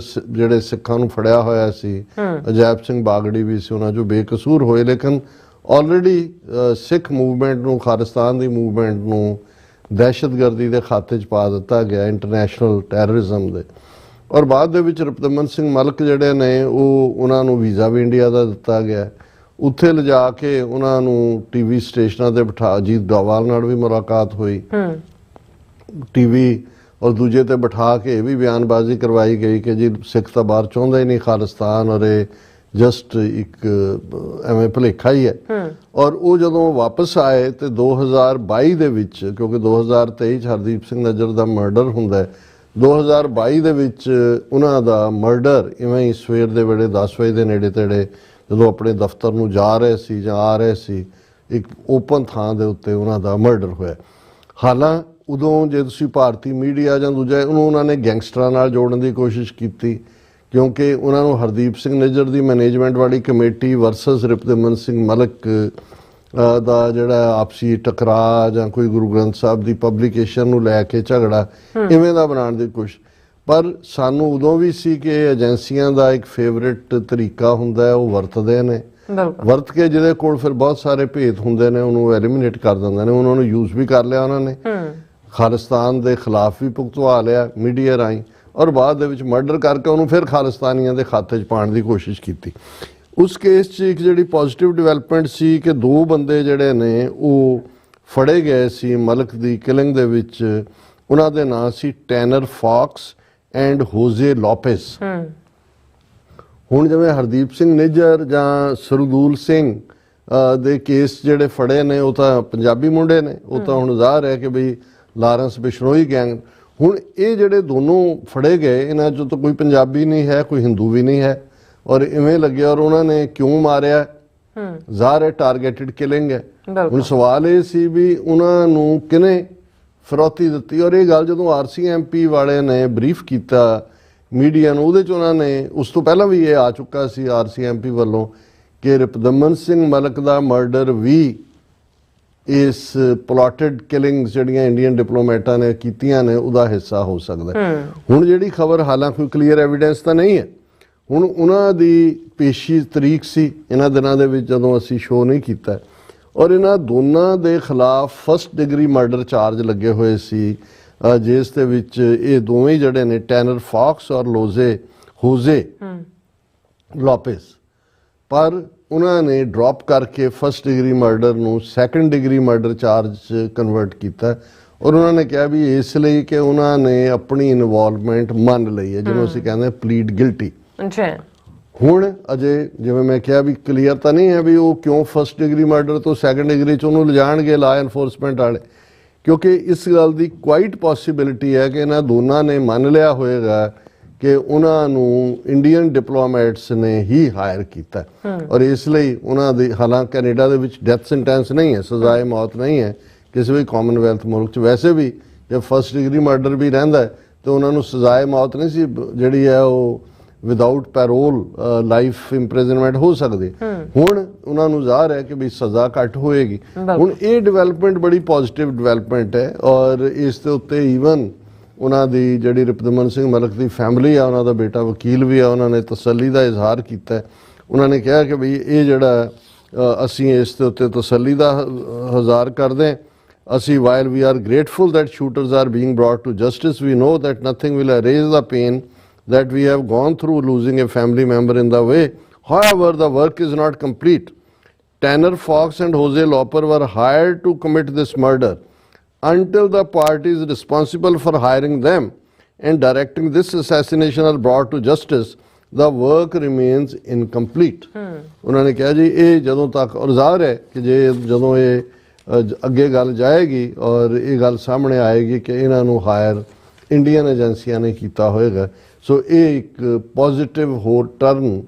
ਜਿਹੜੇ ਸਿੱਖਾਂ ਨੂੰ ਫੜਿਆ ਹੋਇਆ ਸੀ, ਅਜੈਬ ਸਿੰਘ ਬਾਗੜੀ ਵੀ ਸੀ, ਉਹਨਾਂ 'ਚੋਂ ਬੇਕਸੂਰ ਹੋਏ, ਲੇਕਿਨ ਆਲਰੇਡੀ ਸਿੱਖ ਮੂਵਮੈਂਟ ਨੂੰ, ਖਾਲਿਸਤਾਨ ਦੀ ਮੂਵਮੈਂਟ ਨੂੰ ਦਹਿਸ਼ਤਗਰਦੀ ਦੇ ਖਾਤੇ 'ਚ ਪਾ ਦਿੱਤਾ ਗਿਆ, ਇੰਟਰਨੈਸ਼ਨਲ ਟੈਰਰਿਜ਼ਮ ਦੇ। ਔਰ ਬਾਅਦ ਦੇ ਵਿੱਚ ਰਿਪਦਮਨ ਸਿੰਘ ਮਲਕ ਜਿਹੜੇ ਨੇ ਉਹਨਾਂ ਨੂੰ ਵੀਜ਼ਾ ਵੀ ਇੰਡੀਆ ਦਾ ਦਿੱਤਾ ਗਿਆ। ਉੱਥੇ ਲਿਜਾ ਕੇ ਉਹਨਾਂ ਨੂੰ ਟੀਵੀ ਸਟੇਸ਼ਨਾਂ ਤੇ ਬਿਠਾ, ਅਜੀਤ ਡੋਵਾਲ ਨਾਲ ਵੀ ਮੁਲਾਕਾਤ ਹੋਈ ਟੀਵੀ, ਔਰ ਦੂਜੇ ਤੇ ਬਿਠਾ ਕੇ ਇਹ ਵੀ ਬਿਆਨਬਾਜ਼ੀ ਕਰਵਾਈ ਗਈ ਕਿ ਜੀ ਸਿੱਖ ਤਾਂ ਬਾਹਰ ਚਾਹੁੰਦਾ ਹੀ ਨਹੀਂ ਖਾਲਿਸਤਾਨ, ਔਰ ਇਹ ਜਸਟ ਇੱਕ ਐਵੇਂ ਭੁਲੇਖਾ ਹੀ ਹੈ। ਔਰ ਉਹ ਜਦੋਂ ਵਾਪਸ ਆਏ ਤੇ 2022 ਦੇ ਵਿੱਚ, ਕਿਉਂਕਿ 2023 'ਚ ਹਰਦੀਪ ਸਿੰਘ ਨੱਜਰ ਦਾ ਮਰਡਰ ਹੁੰਦਾ, 2022 ਦੇ ਵਿੱਚ ਉਹਨਾਂ ਦਾ ਮਰਡਰ ਇਵੇਂ ਹੀ ਸਵੇਰ ਦੇ ਵੇਲੇ 10 ਵਜੇ ਦੇ ਨੇੜੇ ਤੇੜੇ ਜਦੋਂ ਆਪਣੇ ਦਫ਼ਤਰ ਨੂੰ ਜਾ ਰਹੇ ਸੀ ਜਾਂ ਆ ਰਹੇ ਸੀ, ਇੱਕ ਓਪਨ ਥਾਂ ਦੇ ਉੱਤੇ ਉਹਨਾਂ ਦਾ ਮਰਡਰ ਹੋਇਆ। ਹਾਲਾਂ ਉਦੋਂ ਜੇ ਤੁਸੀਂ ਭਾਰਤੀ ਮੀਡੀਆ ਜਾਂ ਦੂਜਾ ਉਹਨੂੰ ਉਹਨਾਂ ਨੇ ਗੈਂਗਸਟਰਾਂ ਨਾਲ ਜੋੜਨ ਦੀ ਕੋਸ਼ਿਸ਼ ਕੀਤੀ, ਕਿਉਂਕਿ ਉਹਨਾਂ ਨੂੰ ਹਰਦੀਪ ਸਿੰਘ ਨਿੱਜਰ ਦੀ ਮੈਨੇਜਮੈਂਟ ਵਾਲੀ ਕਮੇਟੀ ਵਰਸਸ ਰਿਪਦਮਨ ਸਿੰਘ ਮਲਕ ਦਾ ਜਿਹੜਾ ਆਪਸੀ ਟਕਰਾਅ ਜਾਂ ਕੋਈ ਗੁਰੂ ਗ੍ਰੰਥ ਸਾਹਿਬ ਦੀ ਪਬਲੀਕੇਸ਼ਨ ਨੂੰ ਲੈ ਕੇ ਝਗੜਾ ਇਵੇਂ ਦਾ ਬਣਾਉਣ ਦੀ ਕੋਸ਼ਿਸ਼। ਪਰ ਸਾਨੂੰ ਉਦੋਂ ਵੀ ਸੀ ਕਿ ਏਜੰਸੀਆਂ ਦਾ ਇੱਕ ਫੇਵਰਿਟ ਤਰੀਕਾ ਹੁੰਦਾ ਹੈ, ਉਹ ਵਰਤਦੇ ਨੇ, ਵਰਤ ਕੇ ਜਿਹਦੇ ਕੋਲ ਫਿਰ ਬਹੁਤ ਸਾਰੇ ਭੇਤ ਹੁੰਦੇ ਨੇ ਉਹਨੂੰ ਐਲੀਮੀਨੇਟ ਕਰ ਦਿੰਦੇ ਨੇ। ਉਹਨਾਂ ਨੂੰ ਯੂਜ਼ ਵੀ ਕਰ ਲਿਆ ਉਹਨਾਂ ਨੇ, ਖਾਲਿਸਤਾਨ ਦੇ ਖਿਲਾਫ ਵੀ ਭੁਗਤਵਾ ਲਿਆ ਮੀਡੀਆ ਰਾਹੀਂ, ਔਰ ਬਾਅਦ ਦੇ ਵਿੱਚ ਮਰਡਰ ਕਰਕੇ ਉਹਨੂੰ ਫਿਰ ਖਾਲਿਸਤਾਨੀਆਂ ਦੇ ਖਾਤੇ 'ਚ ਪਾਉਣ ਦੀ ਕੋਸ਼ਿਸ਼ ਕੀਤੀ। ਉਸ ਕੇਸ 'ਚ ਇੱਕ ਜਿਹੜੀ ਪੋਜ਼ਿਟਿਵ ਡਿਵੈਲਪਮੈਂਟ ਸੀ ਕਿ 2 ਬੰਦੇ ਜਿਹੜੇ ਨੇ ਉਹ ਫੜੇ ਗਏ ਸੀ ਮਲਕ ਦੀ ਕਿਲਿੰਗ ਦੇ ਵਿੱਚ। ਉਹਨਾਂ ਦੇ ਨਾਂ ਸੀ ਟੈਨਰ ਫੌਕਸ ਐਂਡ ਹੋਜ਼ੇ ਲੋਪੇਸ। ਹੁਣ ਜਿਵੇਂ ਹਰਦੀਪ ਸਿੰਘ ਨਿੱਜਰ ਜਾਂ ਸਰਦੂਲ ਸਿੰਘ ਦੇ ਕੇਸ ਜਿਹੜੇ ਫੜੇ ਨੇ ਉਹ ਤਾਂ ਪੰਜਾਬੀ ਮੁੰਡੇ ਨੇ, ਉਹ ਤਾਂ ਹੁਣ ਜ਼ਾਹਰ ਹੈ ਕਿ ਬਈ ਲਾਰੈਂਸ ਬਿਸ਼ਨੋਈ ਗੈਂਗ। ਹੁਣ ਇਹ ਜਿਹੜੇ ਦੋਨੋਂ ਫੜੇ ਗਏ, ਇਹਨਾਂ 'ਚੋਂ ਤਾਂ ਕੋਈ ਪੰਜਾਬੀ ਨਹੀਂ ਹੈ, ਕੋਈ ਹਿੰਦੂ ਵੀ ਨਹੀਂ ਹੈ, ਔਰ ਇਵੇਂ ਲੱਗਿਆ। ਔਰ ਉਹਨਾਂ ਨੇ ਕਿਉਂ ਮਾਰਿਆ, ਜ਼ਾਹਰ ਹੈ ਟਾਰਗੇਟਡ ਕਿਲਿੰਗ ਹੈ। ਹੁਣ ਸਵਾਲ ਇਹ ਸੀ ਵੀ ਉਹਨਾਂ ਨੂੰ ਕਿਹਨੇ ਫਿਰੌਤੀ ਦਿੱਤੀ, ਔਰ ਇਹ ਗੱਲ ਜਦੋਂ RCMP ਵਾਲੇ ਨੇ ਬਰੀਫ ਕੀਤਾ ਮੀਡੀਆ ਨੂੰ, ਉਹਦੇ 'ਚ ਉਹਨਾਂ ਨੇ, ਉਸ ਤੋਂ ਪਹਿਲਾਂ ਵੀ ਇਹ ਆ ਚੁੱਕਾ ਸੀ RCMP ਵੱਲੋਂ ਕਿ ਰਿਪਦਮਨ ਸਿੰਘ ਮਲਕ ਦਾ ਮਰਡਰ ਵੀ ਇਸ ਪਲਾਟਡ ਕਿਲਿੰਗਸ ਜਿਹੜੀਆਂ ਇੰਡੀਅਨ ਡਿਪਲੋਮੈਟਾਂ ਨੇ ਕੀਤੀਆਂ ਨੇ ਉਹਦਾ ਹਿੱਸਾ ਹੋ ਸਕਦਾ। ਹੁਣ ਜਿਹੜੀ ਖਬਰ, ਹਾਲਾਂਕਿ ਕੋਈ ਕਲੀਅਰ ਐਵੀਡੈਂਸ ਤਾਂ ਨਹੀਂ ਹੈ, ਹੁਣ ਉਹਨਾਂ ਦੀ ਪੇਸ਼ੀ ਤਰੀਕ ਸੀ ਇਹਨਾਂ ਦਿਨਾਂ ਦੇ ਵਿੱਚ ਜਦੋਂ ਅਸੀਂ ਸ਼ੋਅ ਨਹੀਂ ਕੀਤਾ, ਔਰ ਇਹਨਾਂ ਦੋਨਾਂ ਦੇ ਖਿਲਾਫ ਫਸਟ ਡਿਗਰੀ ਮਰਡਰ ਚਾਰਜ ਲੱਗੇ ਹੋਏ ਸੀ, ਜਿਸ ਦੇ ਵਿੱਚ ਇਹ ਦੋਵੇਂ ਜਿਹੜੇ ਨੇ ਟੈਨਰ ਫੌਕਸ ਔਰ ਹੋਜ਼ੇ ਲੋਪੇਸ, ਪਰ ਉਹਨਾਂ ਨੇ ਡ੍ਰੌਪ ਕਰਕੇ ਫਸਟ ਡਿਗਰੀ ਮਰਡਰ ਨੂੰ ਸੈਕੰਡ ਡਿਗਰੀ ਮਰਡਰ ਚਾਰਜ 'ਚ ਕਨਵਰਟ ਕੀਤਾ। ਔਰ ਉਹਨਾਂ ਨੇ ਕਿਹਾ ਵੀ ਇਸ ਲਈ ਕਿ ਉਹਨਾਂ ਨੇ ਆਪਣੀ ਇਨਵੋਲਵਮੈਂਟ ਮੰਨ ਲਈ ਹੈ, ਜਿਹਨੂੰ ਅਸੀਂ ਕਹਿੰਦੇ ਪਲੀਡ ਗਿਲਟੀ। ਹੁਣ ਅਜੇ ਜਿਵੇਂ ਮੈਂ ਕਿਹਾ ਵੀ ਕਲੀਅਰ ਤਾਂ ਨਹੀਂ ਹੈ ਵੀ ਉਹ ਕਿਉਂ ਫਸਟ ਡਿਗਰੀ ਮਰਡਰ ਤੋਂ ਸੈਕੰਡ ਡਿਗਰੀ 'ਚ ਉਹਨੂੰ ਲਿਜਾਣਗੇ ਲਾ ਐਨਫੋਰਸਮੈਂਟ ਵਾਲੇ, ਕਿਉਂਕਿ ਇਸ ਗੱਲ ਦੀ ਕੁਆਇਟ ਪੋਸੀਬਿਲਿਟੀ ਹੈ ਕਿ ਇਹਨਾਂ ਦੋਨਾਂ ਨੇ ਮੰਨ ਲਿਆ ਹੋਏਗਾ ਕਿ ਉਹਨਾਂ ਨੂੰ ਇੰਡੀਅਨ ਡਿਪਲੋਮੈਟਸ ਨੇ ਹੀ ਹਾਇਰ ਕੀਤਾ, ਔਰ ਇਸ ਲਈ ਉਹਨਾਂ ਦੀ, ਹਾਲਾਂਕਿ ਕੈਨੇਡਾ ਦੇ ਵਿੱਚ ਡੈਥ ਸੈਂਟੈਂਸ ਨਹੀਂ ਹੈ, ਸਜ਼ਾਏ ਮੌਤ ਨਹੀਂ ਹੈ ਕਿਸੇ ਵੀ ਕਾਮਨਵੈਲਥ ਮੁਲਕ 'ਚ। ਵੈਸੇ ਵੀ ਜੇ ਫਸਟ ਡਿਗਰੀ ਮਰਡਰ ਵੀ ਰਹਿੰਦਾ ਤਾਂ ਉਹਨਾਂ ਨੂੰ ਸਜ਼ਾਏ ਮੌਤ ਨਹੀਂ ਸੀ, ਜਿਹੜੀ ਹੈ ਉਹ ਵਿਦਆਊਟ ਪੈਰੋਲ ਲਾਈਫ ਇੰਪ੍ਰਿਜ਼ਨਮੈਂਟ ਹੋ ਸਕਦੀ। ਹੁਣ ਉਹਨਾਂ ਨੂੰ ਜ਼ਾਹਰ ਹੈ ਕਿ ਵੀ ਸਜ਼ਾ ਘੱਟ ਹੋਏਗੀ। ਹੁਣ ਇਹ ਡਿਵੈਲਪਮੈਂਟ ਬੜੀ ਪੋਜ਼ਿਟਿਵ ਡਿਵੈਲਪਮੈਂਟ ਹੈ, ਔਰ ਇਸ ਦੇ ਉੱਤੇ ਈਵਨ ਉਹਨਾਂ ਦੀ ਜਿਹੜੀ ਰਿਪਦਮਨ ਸਿੰਘ ਮਲਕ ਦੀ ਫੈਮਿਲੀ ਆ, ਉਹਨਾਂ ਦਾ ਬੇਟਾ ਵਕੀਲ ਵੀ ਆ, ਉਹਨਾਂ ਨੇ ਤਸੱਲੀ ਦਾ ਇਜ਼ਹਾਰ ਕੀਤਾ। ਉਹਨਾਂ ਨੇ ਕਿਹਾ ਕਿ ਵੀ ਇਹ ਜਿਹੜਾ ਅਸੀਂ ਇਸ ਦੇ ਉੱਤੇ ਤਸੱਲੀ ਦਾ ਇਜ਼ਹਾਰ ਕਰਦੇ, ਅਸੀਂ while we are grateful that shooters are being brought to justice, we know that nothing will erase the pain that we have gone through losing a family member in the way. However, the work is not complete. Tanner Fox and Jose Lauper were hired to commit this murder. Until the parties responsible for hiring them and directing this assassination are brought to justice, the work remains incomplete. ਉਹਨਾਂ ਨੇ ਕਿਹਾ ਜੀ ਇਹ ਜਦੋਂ ਤੱਕ ਔਰ ਜ਼ਾਹਰ ਹੈ ਕਿ ਜੇ ਜਦੋਂ ਇਹ ਅੱਗੇ ਗੱਲ ਜਾਏਗੀ ਔਰ ਇਹ ਗੱਲ ਸਾਹਮਣੇ ਆਏਗੀ ਕਿ ਇਹਨਾਂ ਨੂੰ ਹਾਇਰ ਇੰਡੀਅਨ ਏਜੰਸੀਆਂ ਨੇ ਕੀਤਾ ਹੋਏਗਾ, ਸੋ ਇਹ ਇੱਕ ਪੋਜ਼ਿਟਿਵ ਹੋਰ ਟਰਨ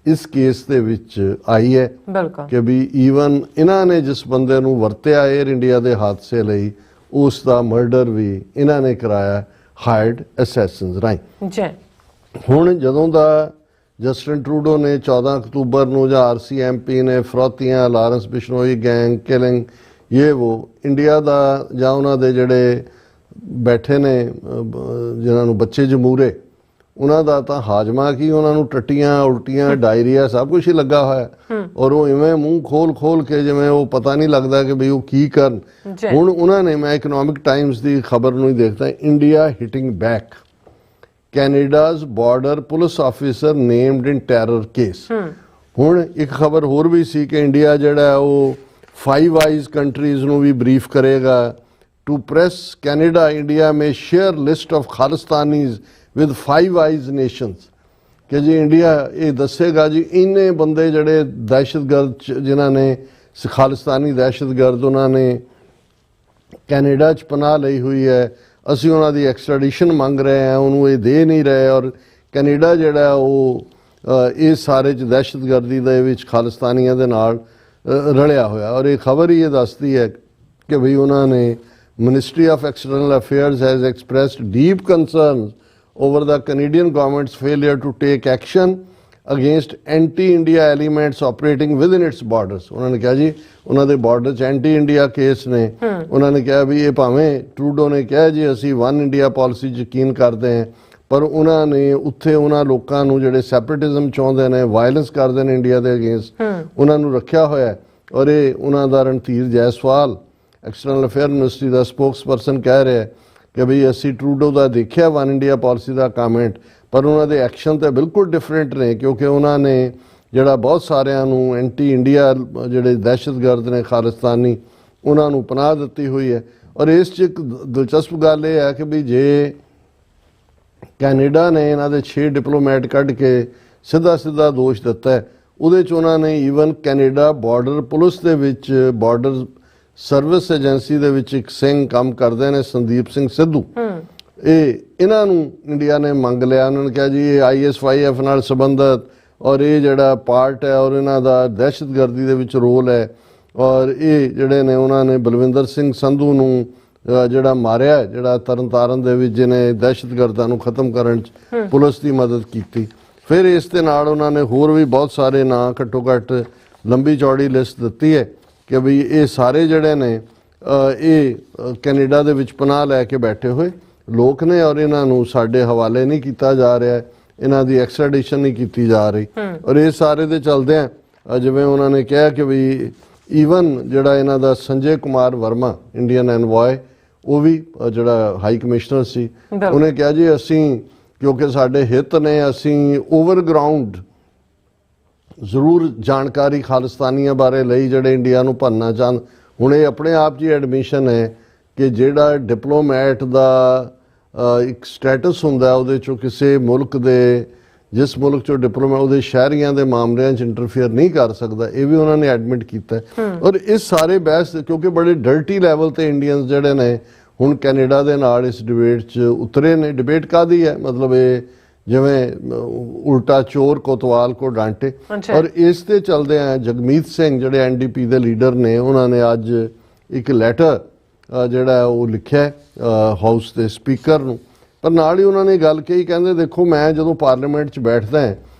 ਇਸ ਕੇਸ ਦੇ ਵਿੱਚ ਆਈ ਹੈ ਬਿਲਕੁਲ ਕਿ ਵੀ ਈਵਨ ਇਹਨਾਂ ਨੇ ਜਿਸ ਬੰਦੇ ਨੂੰ ਵਰਤਿਆ 에ਅਰ ਇੰਡੀਆ ਦੇ ਹਾਦਸੇ ਲਈ ਉਸ ਦਾ ਮਰਡਰ ਵੀ ਇਹਨਾਂ ਨੇ ਕਰਾਇਆ ਹਾਇਰਡ ਅਸੈਸਿਨਸ ਰਾਹੀਂ। ਜੀ ਹੁਣ ਜਦੋਂ ਦਾ ਜਸਟਿਨ ਟਰੂਡੋ ਨੇ 14 ਅਕਤੂਬਰ ਨੂੰ ਜਾਂ RCMP ਨੇ ਫਰੋਤੀਆਂ, ਲਾਰੈਂਸ ਬਿਸ਼ਨੋਈ ਗੈਂਗ ਕਿਲਿੰਗ ਇਹ ਉਹ ਇੰਡੀਆ ਦਾ ਜਾਂ ਉਹਨਾਂ ਦੇ ਜਿਹੜੇ ਬੈਠੇ ਨੇ ਜਿਨ੍ਹਾਂ ਨੂੰ ਬੱਚੇ ਜਮੂਰੇ ਉਹਨਾਂ ਦਾ ਤਾਂ ਹਾਜ਼ਮਾ ਕੀ, ਉਹਨਾਂ ਨੂੰ ਟੱਟੀਆਂ ਉਲਟੀਆਂ ਡਾਇਰੀਆ ਸਭ ਕੁਝ ਹੀ ਲੱਗਾ ਹੋਇਆ ਔਰ ਉਹ ਇਵੇਂ ਮੂੰਹ ਖੋਲ ਕੇ ਜਿਵੇਂ ਉਹ ਪਤਾ ਨਹੀਂ ਲੱਗਦਾ ਕਿ ਬਈ ਉਹ ਕੀ ਕਰਨ। ਹੁਣ ਉਹਨਾਂ ਨੇ, ਮੈਂ ਇਕਨੋਮਿਕ ਟਾਈਮਸ ਦੀ ਖਬਰ ਨੂੰ ਹੀ ਦੇਖਦਾ, India hitting back, Canada's border police officer named in terror case. ਹੁਣ ਇੱਕ ਖਬਰ ਹੋਰ ਵੀ ਸੀ ਕਿ ਇੰਡੀਆ ਜਿਹੜਾ ਉਹ 5 ਆਈਜ਼ ਕੰਟਰੀਜ਼ ਨੂੰ ਵੀ ਬਰੀਫ ਕਰੇਗਾ to press Canada India may share list of Khalistanis with 5 eyes nations, ਕਿ ਜੀ ਇੰਡੀਆ ਇਹ ਦੱਸੇਗਾ ਜੀ ਇੰਨੇ ਬੰਦੇ ਜਿਹੜੇ ਦਹਿਸ਼ਤਗਰਦ ਜਿਨ੍ਹਾਂ ਨੇ ਖਾਲਿਸਤਾਨੀ ਦਹਿਸ਼ਤਗਰਦ ਉਹਨਾਂ ਨੇ ਕੈਨੇਡਾ 'ਚ ਪਨਾਹ ਲਈ ਹੋਈ ਹੈ, ਅਸੀਂ ਉਹਨਾਂ ਦੀ ਐਕਸਟ੍ਰੈਡੀਸ਼ਨ ਮੰਗ ਰਹੇ ਹਾਂ, ਉਹਨੂੰ ਇਹ ਦੇ ਨਹੀਂ ਰਹੇ ਔਰ ਕੈਨੇਡਾ ਜਿਹੜਾ ਉਹ ਇਹ ਸਾਰੇ 'ਚ ਦਹਿਸ਼ਤਗਰਦੀ ਦੇ ਵਿੱਚ ਖਾਲਿਸਤਾਨੀਆਂ ਦੇ ਨਾਲ ਰਲਿਆ ਹੋਇਆ। ਔਰ ਇਹ ਖਬਰ ਹੀ ਇਹ ਦੱਸਦੀ ਹੈ ਕਿ ਭਈ ਉਹਨਾਂ ਨੇ ministry of external affairs has expressed deep concerns over the Canadian government's failure to take action against anti-India elements operating within its borders। ਉਹਨਾਂ ਨੇ ਕਿਹਾ ਜੀ ਉਹਨਾਂ ਦੇ ਬਾਰਡਰ 'ਚ ਐਂਟੀ ਇੰਡੀਆ ਕੇਸ ਨੇ, ਉਹਨਾਂ ਨੇ ਕਿਹਾ ਵੀ ਇਹ ਭਾਵੇਂ ਟਰੂਡੋ ਨੇ ਕਿਹਾ ਜੀ ਅਸੀਂ ਵਨ ਇੰਡੀਆ ਪਾਲਿਸੀ ਯਕੀਨ ਕਰਦੇ ਹਾਂ, ਪਰ ਉਹਨਾਂ ਨੇ ਉੱਥੇ ਉਹਨਾਂ ਲੋਕਾਂ ਨੂੰ ਜਿਹੜੇ ਸੈਪਰੇਟਿਜ਼ਮ ਚਾਹੁੰਦੇ ਨੇ, ਵਾਇਲੈਂਸ ਕਰਦੇ ਨੇ ਇੰਡੀਆ ਦੇ ਅਗੇਂਸਟ, ਉਹਨਾਂ ਨੂੰ ਰੱਖਿਆ ਹੋਇਆ। ਔਰ ਇਹ ਉਹਨਾਂ ਦਾ Randhir Jaiswal external affair ministry ਦਾ ਸਪੋਕਸਪਰਸਨ ਕਹਿ ਰਿਹਾ ਕਿ ਬਈ ਅਸੀਂ ਟਰੂਡੋ ਦਾ ਦੇਖਿਆ ਵਨ ਇੰਡੀਆ ਪਾਲਿਸੀ ਦਾ ਕਮੈਂਟ, ਪਰ ਉਹਨਾਂ ਦੇ ਐਕਸ਼ਨ ਤਾਂ ਬਿਲਕੁਲ ਡਿਫਰੈਂਟ ਨੇ, ਕਿਉਂਕਿ ਉਹਨਾਂ ਨੇ ਜਿਹੜਾ ਬਹੁਤ ਸਾਰਿਆਂ ਨੂੰ ਐਂਟੀ ਇੰਡੀਆ ਜਿਹੜੇ ਦਹਿਸ਼ਤਗਰਦ ਨੇ ਖਾਲਿਸਤਾਨੀ ਉਹਨਾਂ ਨੂੰ ਪਨਾਹ ਦਿੱਤੀ ਹੋਈ ਹੈ। ਔਰ ਇਸ 'ਚ ਇੱਕ ਦਿਲਚਸਪ ਗੱਲ ਇਹ ਹੈ ਕਿ ਵੀ ਜੇ ਕੈਨੇਡਾ ਨੇ ਇਹਨਾਂ ਦੇ 6 ਡਿਪਲੋਮੈਟ ਕੱਢ ਕੇ ਸਿੱਧਾ ਦੋਸ਼ ਦਿੱਤਾ ਹੈ, ਉਹਦੇ 'ਚ ਉਹਨਾਂ ਨੇ ਈਵਨ ਕੈਨੇਡਾ ਬਾਰਡਰ ਪੁਲਿਸ ਦੇ ਵਿੱਚ ਬਾਰਡਰ ਸਰਵਿਸ ਏਜੰਸੀ ਦੇ ਵਿੱਚ ਇੱਕ ਸਿੰਘ ਕੰਮ ਕਰਦੇ ਨੇ ਸੰਦੀਪ ਸਿੰਘ ਸਿੱਧੂ, ਇਹਨਾਂ ਨੂੰ ਇੰਡੀਆ ਨੇ ਮੰਗ ਲਿਆ। ਉਹਨਾਂ ਨੇ ਕਿਹਾ ਜੀ ਇਹ IS-5F ਨਾਲ ਸੰਬੰਧਿਤ ਔਰ ਇਹ ਜਿਹੜਾ ਪਾਰਟ ਹੈ ਔਰ ਇਹਨਾਂ ਦਾ ਦਹਿਸ਼ਤਗਰਦੀ ਦੇ ਵਿੱਚ ਰੋਲ ਹੈ, ਔਰ ਇਹ ਜਿਹੜੇ ਨੇ ਉਹਨਾਂ ਨੇ ਬਲਵਿੰਦਰ ਸਿੰਘ ਸੰਧੂ ਨੂੰ ਜਿਹੜਾ ਮਾਰਿਆ, ਜਿਹੜਾ ਤਰਨਤਾਰਨ ਦੇ ਵਿੱਚ ਜਿਹਨੇ ਦਹਿਸ਼ਤਗਰਦਾਂ ਨੂੰ ਖਤਮ ਕਰਨ 'ਚ ਪੁਲਿਸ ਦੀ ਮਦਦ ਕੀਤੀ। ਫਿਰ ਇਸ ਦੇ ਨਾਲ ਉਹਨਾਂ ਨੇ ਹੋਰ ਵੀ ਬਹੁਤ ਸਾਰੇ ਨਾਂ ਘੱਟੋ ਘੱਟ ਲੰਬੀ ਚੌੜੀ ਲਿਸਟ ਦਿੱਤੀ ਹੈ ਕਿ ਵੀ ਇਹ ਸਾਰੇ ਜਿਹੜੇ ਨੇ ਇਹ ਕੈਨੇਡਾ ਦੇ ਵਿੱਚ ਪਨਾਹ ਲੈ ਕੇ ਬੈਠੇ ਹੋਏ ਲੋਕ ਨੇ ਔਰ ਇਹਨਾਂ ਨੂੰ ਸਾਡੇ ਹਵਾਲੇ ਨਹੀਂ ਕੀਤਾ ਜਾ ਰਿਹਾ, ਇਹਨਾਂ ਦੀ ਐਕਸਟ੍ਰੈਡੀਸ਼ਨ ਨਹੀਂ ਕੀਤੀ ਜਾ ਰਹੀ। ਔਰ ਇਹ ਸਾਰੇ ਦੇ ਚਲਦਿਆਂ ਜਿਵੇਂ ਉਹਨਾਂ ਨੇ ਕਿਹਾ ਕਿ ਵੀ ਈਵਨ ਜਿਹੜਾ ਇਹਨਾਂ ਦਾ ਸੰਜੇ ਕੁਮਾਰ ਵਰਮਾ ਇੰਡੀਅਨ ਐਨਵॉय, ਉਹ ਵੀ ਜਿਹੜਾ ਹਾਈ ਕਮਿਸ਼ਨਰ ਸੀ, ਉਹਨੇ ਕਿਹਾ ਜੀ ਅਸੀਂ ਕਿਉਂਕਿ ਸਾਡੇ ਹਿੱਤ ਨੇ, ਅਸੀਂ ਓਵਰਗਰਾਊਂਡ ਜ਼ਰੂਰ ਜਾਣਕਾਰੀ ਖਾਲਿਸਤਾਨੀਆਂ ਬਾਰੇ ਲਈ ਜਿਹੜੇ ਇੰਡੀਆ ਨੂੰ ਭੰਨਣਾ ਚਾਹੁੰਦੇ। ਹੁਣ ਇਹ ਆਪਣੇ ਆਪ 'ਚ ਐਡਮਿਸ਼ਨ ਹੈ ਕਿ ਜਿਹੜਾ ਡਿਪਲੋਮੈਟ ਦਾ ਇੱਕ ਸਟੇਟਸ ਹੁੰਦਾ ਉਹਦੇ 'ਚੋਂ ਕਿਸੇ ਮੁਲਕ ਦੇ, ਜਿਸ ਮੁਲਕ 'ਚੋਂ ਡਿਪਲੋਮੈਟ ਉਹਦੇ ਸ਼ਹਿਰੀਆਂ ਦੇ ਮਾਮਲਿਆਂ 'ਚ ਇੰਟਰਫੇਅਰ ਨਹੀਂ ਕਰ ਸਕਦਾ, ਇਹ ਵੀ ਉਹਨਾਂ ਨੇ ਐਡਮਿਟ ਕੀਤਾ। ਔਰ ਇਸ ਸਾਰੇ ਬਹਿਸ ਕਿਉਂਕਿ ਬੜੇ ਡਰਟੀ ਲੈਵਲ ਤੇ ਇੰਡੀਅਨਸ ਜਿਹੜੇ ਨੇ ਹੁਣ ਕੈਨੇਡਾ ਦੇ ਨਾਲ ਇਸ ਡਿਬੇਟ 'ਚ ਉਤਰੇ ਨੇ। ਡਿਬੇਟ ਕਾਹਦੀ ਹੈ, ਮਤਲਬ ਇਹ ਜਿਵੇਂ ਉਲਟਾ ਚੋਰ ਕੋਤਵਾਲ ਕੋ ਡਾਂਟੇ। ਔਰ ਇਸ ਤੇ ਚਲਦੇ ਆ ਜਗਮੀਤ ਸਿੰਘ ਜਿਹੜੇ NDP ਦੇ ਲੀਡਰ ਨੇ, ਉਹਨਾਂ ਨੇ ਅੱਜ ਇੱਕ ਲੈਟਰ ਜਿਹੜਾ ਉਹ ਲਿਖਿਆ ਹਾਊਸ ਦੇ ਸਪੀਕਰ ਨੂੰ, ਪਰ ਨਾਲ ਹੀ ਉਹਨਾਂ ਨੇ ਗੱਲ ਕਹੀ, ਕਹਿੰਦੇ ਦੇਖੋ ਮੈਂ ਜਦੋਂ ਪਾਰਲੀਮੈਂਟ 'ਚ ਬੈਠਦਾ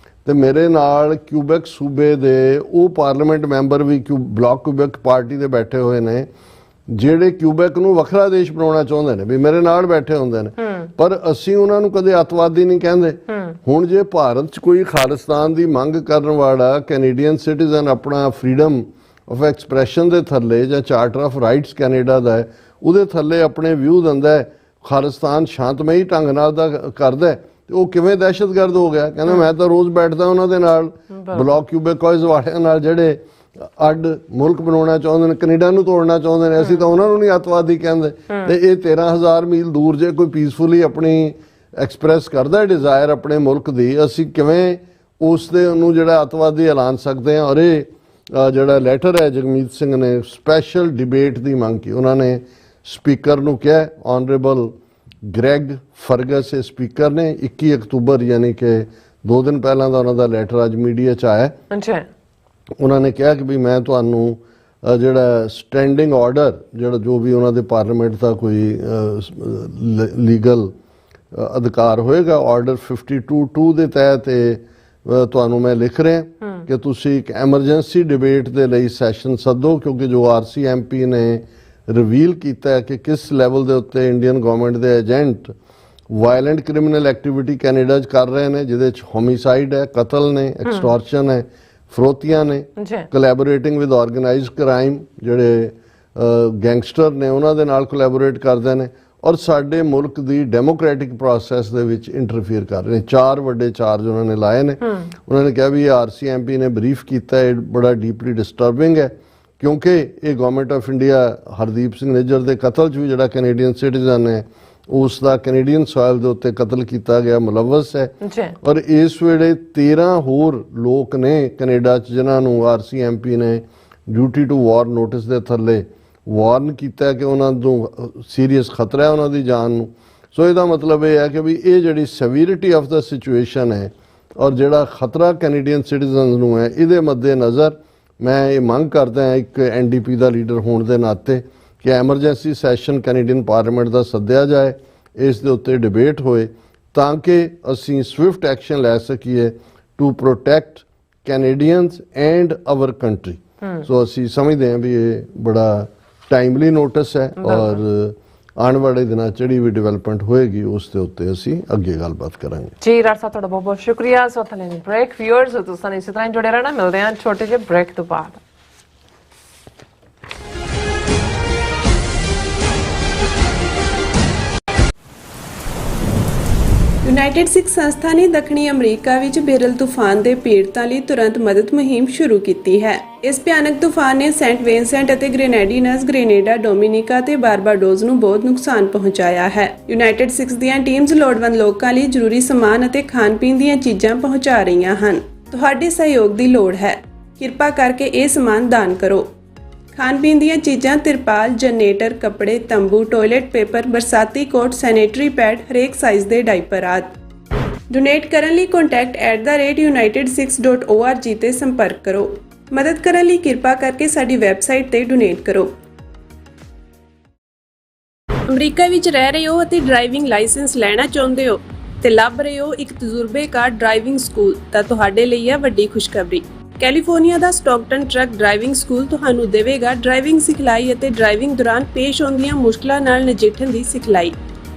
ਤੇ ਮੇਰੇ ਨਾਲ ਕਿਊਬੈਕ ਸੂਬੇ ਦੇ ਉਹ ਪਾਰਲੀਮੈਂਟ ਮੈਂਬਰ ਵੀ ਬਲਾਕ ਕਿਊਬੈਕ ਪਾਰਟੀ ਦੇ ਬੈਠੇ ਹੋਏ ਨੇ ਜਿਹੜੇ ਕਿਊਬੈਕ ਨੂੰ ਵੱਖਰਾ ਦੇਸ਼ ਬਣਾਉਣਾ ਚਾਹੁੰਦੇ ਨੇ, ਵੀ ਮੇਰੇ ਨਾਲ ਬੈਠੇ ਹੁੰਦੇ ਨੇ, ਪਰ ਅਸੀਂ ਉਹਨਾਂ ਨੂੰ ਕਦੇ ਅੱਤਵਾਦੀ ਨਹੀਂ ਕਹਿੰਦੇ। ਹੁਣ ਜੇ ਭਾਰਤ 'ਚ ਕੋਈ ਖਾਲਿਸਤਾਨ ਦੀ ਮੰਗ ਕਰਨ ਵਾਲਾ ਕੈਨੇਡੀਅਨ ਸਿਟੀਜ਼ਨ ਆਪਣਾ ਫਰੀडम ਆਫ ਐਕਸਪ੍ਰੈਸ਼ਨ ਦੇ ਥੱਲੇ ਜਾਂ ਚਾਰਟਰ ਆਫ ਰਾਈਟਸ ਕੈਨੇਡਾ ਦਾ ਹੈ ਉਹਦੇ ਥੱਲੇ ਆਪਣੇ ਵਿਊ ਦਿੰਦਾ ਹੈ, ਖਾਲਿਸਤਾਨ ਸ਼ਾਂਤਮਈ ਢੰਗ ਨਾਲ ਦਾ ਕਰਦਾ, ਤੇ ਉਹ ਕਿਵੇਂ ਦਹਿਸ਼ਤਗਰਦ ਹੋ ਗਿਆ? ਕਹਿੰਦਾ ਮੈਂ ਤਾਂ ਰੋਜ਼ ਬੈਠਦਾ ਉਹਨਾਂ ਦੇ ਨਾਲ, ਬਲਾਕ ਕਿਊਬੈਕੋਇਜ਼ ਵਾਲਿਆਂ ਨਾਲ ਜਿਹੜੇ ਅੱਡ ਮੁਲਕ ਬਣਾਉਣਾ ਚਾਹੁੰਦੇ ਨੇ, ਕੈਨੇਡਾ ਨੂੰ ਤੋੜਨਾ ਚਾਹੁੰਦੇ ਨੇ। ਅਸੀਂ ਤਾਂ ਉਹਨਾਂ ਨੂੰ ਨਹੀਂ ਅੱਤਵਾਦੀ ਕਹਿੰਦੇ। ਤੇ ਇਹ 13,000 ਮੀਲ ਦੂਰ ਜੇ ਕੋਈ ਪੀਸਫੁਲੀ ਆਪਣੀ ਐਕਸਪ੍ਰੈਸ ਕਰਦਾ ਡਿਜ਼ਾਇਰ ਆਪਣੇ ਮੁਲਕ ਦੀ, ਅਸੀਂ ਕਿਵੇਂ ਉਸ ਦੇ ਉਹਨੂੰ ਜਿਹੜਾ ਅੱਤਵਾਦੀ ਐਲਾਨ ਸਕਦੇ ਹਾਂ? ਔਰ ਇਹ ਜਿਹੜਾ ਲੈਟਰ ਹੈ ਜਗਮੀਤ ਸਿੰਘ ਨੇ ਸਪੈਸ਼ਲ ਡਿਬੇਟ ਦੀ ਮੰਗ ਕੀ, ਉਹਨਾਂ ਨੇ ਸਪੀਕਰ ਨੂੰ ਕਿਹਾ, ਆਨਰੇਬਲ ਗ੍ਰੈਗ ਫਰਗਸ ਇਹ ਸਪੀਕਰ ਨੇ, 21 ਅਕਤੂਬਰ ਯਾਨੀ ਕਿ 2 ਦਿਨ ਪਹਿਲਾਂ ਦਾ ਉਹਨਾਂ ਦਾ ਲੈਟਰ ਅੱਜ ਮੀਡੀਆ 'ਚ ਆਇਆ। ਅੱਛਾ, ਉਹਨਾਂ ਨੇ ਕਿਹਾ ਕਿ ਵੀ ਮੈਂ ਤੁਹਾਨੂੰ ਜਿਹੜਾ ਸਟੈਂਡਿੰਗ ਆਰਡਰ ਜਿਹੜਾ ਜੋ ਵੀ ਉਹਨਾਂ ਦੇ ਪਾਰਲੀਮੈਂਟ ਦਾ ਕੋਈ ਲੀਗਲ ਅਧਿਕਾਰ ਹੋਏਗਾ, ਆਰਡਰ 52(2) ਦੇ ਤਹਿਤ ਤੁਹਾਨੂੰ ਮੈਂ ਲਿਖ ਰਿਹਾ ਕਿ ਤੁਸੀਂ ਇੱਕ ਐਮਰਜੈਂਸੀ ਡਿਬੇਟ ਦੇ ਲਈ ਸੈਸ਼ਨ ਸੱਦੋ, ਕਿਉਂਕਿ ਜੋ RCMP ਨੇ ਰਿਵੀਲ ਕੀਤਾ ਹੈ ਕਿ ਕਿਸ ਲੈਵਲ ਦੇ ਉੱਤੇ ਇੰਡੀਅਨ ਗਵਰਨਮੈਂਟ ਦੇ agent violent criminal activity Canada 'ਚ ਕਰ ਰਹੇ ਨੇ, ਜਿਹਦੇ 'ਚ ਹੋਮਿਸਾਈਡ ਹੈ, ਕਤਲ ਨੇ, ਐਕਸਟੋਰਸ਼ਨ ਹੈ, ਫਰੋਤੀਆਂ ਨੇ, ਕੋਲੈਬੋਰੇਟਿੰਗ ਵਿਦ ਆਰਗੇਨਾਈਜ਼ਡ ਕ੍ਰਾਈਮ, ਜਿਹੜੇ ਗੈਂਗਸਟਰ ਨੇ ਉਹਨਾਂ ਦੇ ਨਾਲ ਕੋਲੈਬੋਰੇਟ ਕਰਦੇ ਨੇ, ਔਰ ਸਾਡੇ ਮੁਲਕ ਦੀ ਡੈਮੋਕ੍ਰੈਟਿਕ ਪ੍ਰੋਸੈਸ ਦੇ ਵਿੱਚ ਇੰਟਰਫੀਅਰ ਕਰ ਰਹੇ ਨੇ। 4 ਵੱਡੇ ਚਾਰਜ ਉਹਨਾਂ ਨੇ ਲਾਏ ਨੇ। ਉਹਨਾਂ ਨੇ ਕਿਹਾ ਵੀ ਇਹ RCMP ਨੇ ਬਰੀਫ ਕੀਤਾ, ਇਹ ਬੜਾ ਡੀਪਲੀ ਡਿਸਟਰਬਿੰਗ ਹੈ, ਕਿਉਂਕਿ ਇਹ government of India Hardeep Singh Nijjar ਦੇ ਕਤਲ 'ਚ ਵੀ ਜਿਹੜਾ ਕੈਨੇਡੀਅਨ ਸਿਟੀਜ਼ਨ ਹੈ ਉਸ ਦਾ ਕੈਨੇਡੀਅਨ ਸੋਇਲ ਦੇ ਉੱਤੇ ਕਤਲ ਕੀਤਾ ਗਿਆ ਮੁਲਵਸ ਹੈ। ਔਰ ਇਸ ਵੇਲੇ 13 ਹੋਰ ਲੋਕ ਨੇ ਕੈਨੇਡਾ 'ਚ ਜਿਨ੍ਹਾਂ ਨੂੰ RCMP ਨੇ ਡਿਊਟੀ ਟੂ ਵਾਰ ਨੋਟਿਸ ਦੇ ਥੱਲੇ ਵਾਰਨ ਕੀਤਾ ਕਿ ਉਹਨਾਂ ਨੂੰ ਸੀਰੀਅਸ ਖਤਰਾ ਹੈ ਉਹਨਾਂ ਦੀ ਜਾਨ ਨੂੰ। ਸੋ ਇਹਦਾ ਮਤਲਬ ਇਹ ਹੈ ਕਿ ਵੀ ਇਹ ਜਿਹੜੀ ਸੈਵੀਰਿਟੀ ਆਫ ਦਾ ਸਿਚੁਏਸ਼ਨ ਹੈ ਔਰ ਜਿਹੜਾ ਖਤਰਾ ਕੈਨੇਡੀਅਨ ਸਿਟੀਜ਼ਨਸ ਨੂੰ ਹੈ, ਇਹਦੇ ਮੱਦੇ ਨਜ਼ਰ ਮੈਂ ਇਹ ਮੰਗ ਕਰਦਾ ਹਾਂ ਇੱਕ NDP ਦਾ ਲੀਡਰ ਹੋਣ ਦੇ ਨਾਤੇ ਕਿ ਐਮਰਜੈਂਸੀ ਸੈਸ਼ਨ ਕੈਨੇਡੀਅਨ ਪਾਰਲੀਮੈਂਟ ਦਾ ਸੱਦਿਆ ਜਾਏ, ਇਸ ਦੇ ਉੱਤੇ ਡਿਬੇਟ ਹੋਏ ਤਾਂ ਕਿ ਅਸੀਂ ਸਵਿਫਟ ਐਕਸ਼ਨ ਲੈ ਸਕੀਏ to protect Canadians and our country. So ਅਸੀਂ ਸਮਝਦੇ ਹਾਂ ਵੀ ਇਹ ਬੜਾ ਟਾਈਮਲੀ ਨੋਟਿਸ ਹੈ ਔਰ ਆਉਣ ਵਾਲੇ ਦਿਨਾਂ ਜਿਹੜੀ ਵੀ ਡਿਵੈਲਪਮੈਂਟ ਹੋਏਗੀ ਉਸ ਦੇ ਉੱਤੇ ਅਸੀਂ ਅੱਗੇ ਗੱਲਬਾਤ ਕਰਾਂਗੇ। ਜੀ ਰਾਜ ਸਾਹਿਬ ਤੁਹਾਡਾ ਬਹੁਤ ਬਹੁਤ ਸ਼ੁਕਰੀਆ। ਸੋ ਥਲੇ ਬ੍ਰੇਕ ਵਿਊਅਰਸ ਤੁਸੀਂ ਇਸੇ ਤਰ੍ਹਾਂ ਜੁੜੇ ਰਹਿਣਾ, ਮਿਲਦੇ ਹਾਂ ਛੋਟੇ ਜਿਹੇ ਬ੍ਰੇਕ ਤੋਂ ਬਾਅਦ। ਯੂਨਾਈਟਿਡ ਸਿੱਖ ਸੰਸਥਾ ਨੇ ਦੱਖਣੀ ਅਮਰੀਕਾ ਵਿੱਚ ਬੇਰਲ ਤੂਫਾਨ ਦੇ ਪੀੜਤਾਂ ਲਈ ਤੁਰੰਤ ਮਦਦ ਮੁਹਿੰਮ ਸ਼ੁਰੂ ਕੀਤੀ ਹੈ। ਇਸ ਭਿਆਨਕ ਤੂਫਾਨ ਨੇ ਸੈਂਟ ਵਿੰਸੈਂਟ ਅਤੇ ਗ੍ਰੇਨੈਡੀਨਸ, ਗ੍ਰੇਨੇਡਾ, ਡੋਮਿਨਿਕਾ ਤੇ ਬਾਰਬਾਡੋਸ ਨੂੰ ਬਹੁਤ ਨੁਕਸਾਨ ਪਹੁੰਚਾਇਆ ਹੈ। ਯੂਨਾਈਟਿਡ ਸਿੱਖ ਦੀਆਂ ਟੀਮਜ਼ ਲੋੜਵੰਦ ਲੋਕਾਂ ਲਈ ਜ਼ਰੂਰੀ ਸਮਾਨ ਅਤੇ ਖਾਣ-ਪੀਣ ਦੀਆਂ ਚੀਜ਼ਾਂ ਪਹੁੰਚਾ ਰਹੀਆਂ ਹਨ। ਤੁਹਾਡੇ ਸਹਿਯੋਗ ਦੀ ਲੋੜ ਹੈ। ਕਿਰਪਾ ਕਰਕੇ ਇਹ ਸਮਾਨ ਦਾਨ ਕਰੋ। ਖਾਣ-ਪੀਣ ਦੀਆਂ ਚੀਜ਼ਾਂ, ਤਿਰਪਾਲ, ਜਨਰੇਟਰ, ਕੱਪੜੇ, ਤੰਬੂ, ਟਾਇਲਟ ਪੇਪਰ, ਬਰਸਾਤੀ ਕੋਟ, ਸੈਨੇਟਰੀ ਪੈਡ, ਹਰੇਕ ਸਾਈਜ਼ ਦੇ ਡਾਈਪਰ ਆਦਿ। ਡੋਨੇਟ ਕਰਨ ਲਈ contact@united6.org ਤੇ ਸੰਪਰਕ ਕਰੋ। ਮਦਦ ਕਰਨ ਲਈ ਕਿਰਪਾ ਕਰਕੇ ਸਾਡੀ ਵੈਬਸਾਈਟ ਤੇ ਡੋਨੇਟ ਕਰੋ। ਅਮਰੀਕਾ ਵਿੱਚ ਰਹਿ ਰਹੇ ਹੋ ਅਤੇ ਡਰਾਈਵਿੰਗ ਲਾਇਸੈਂਸ ਲੈਣਾ ਚਾਹੁੰਦੇ ਹੋ ਤੇ ਲੱਭ ਰਹੇ ਹੋ ਇੱਕ ਤਜਰਬੇਕਾਰ ਡਰਾਈਵਿੰਗ ਸਕੂਲ, ਤਾਂ ਤੁਹਾਡੇ ਲਈ ਹੈ ਵੱਡੀ ਖੁਸ਼ਖਬਰੀ। ਕੈਲੀਫੋਰਨੀਆ ਦਾ ਸਟਾਕਟਨ ਟਰੱਕ ਡਰਾਈਵਿੰਗ ਸਕੂਲ ਤੁਹਾਨੂੰ ਦੇਵੇਗਾ ਡਰਾਈਵਿੰਗ ਸਿਖਲਾਈ ਅਤੇ ਡਰਾਈਵਿੰਗ ਦੌਰਾਨ ਪੇਸ਼ ਆਉਂਦੀਆਂ ਮੁਸ਼ਕਲਾਂ ਨਾਲ ਨਜਿੱਠਣ ਦੀ ਸਿਖਲਾਈ।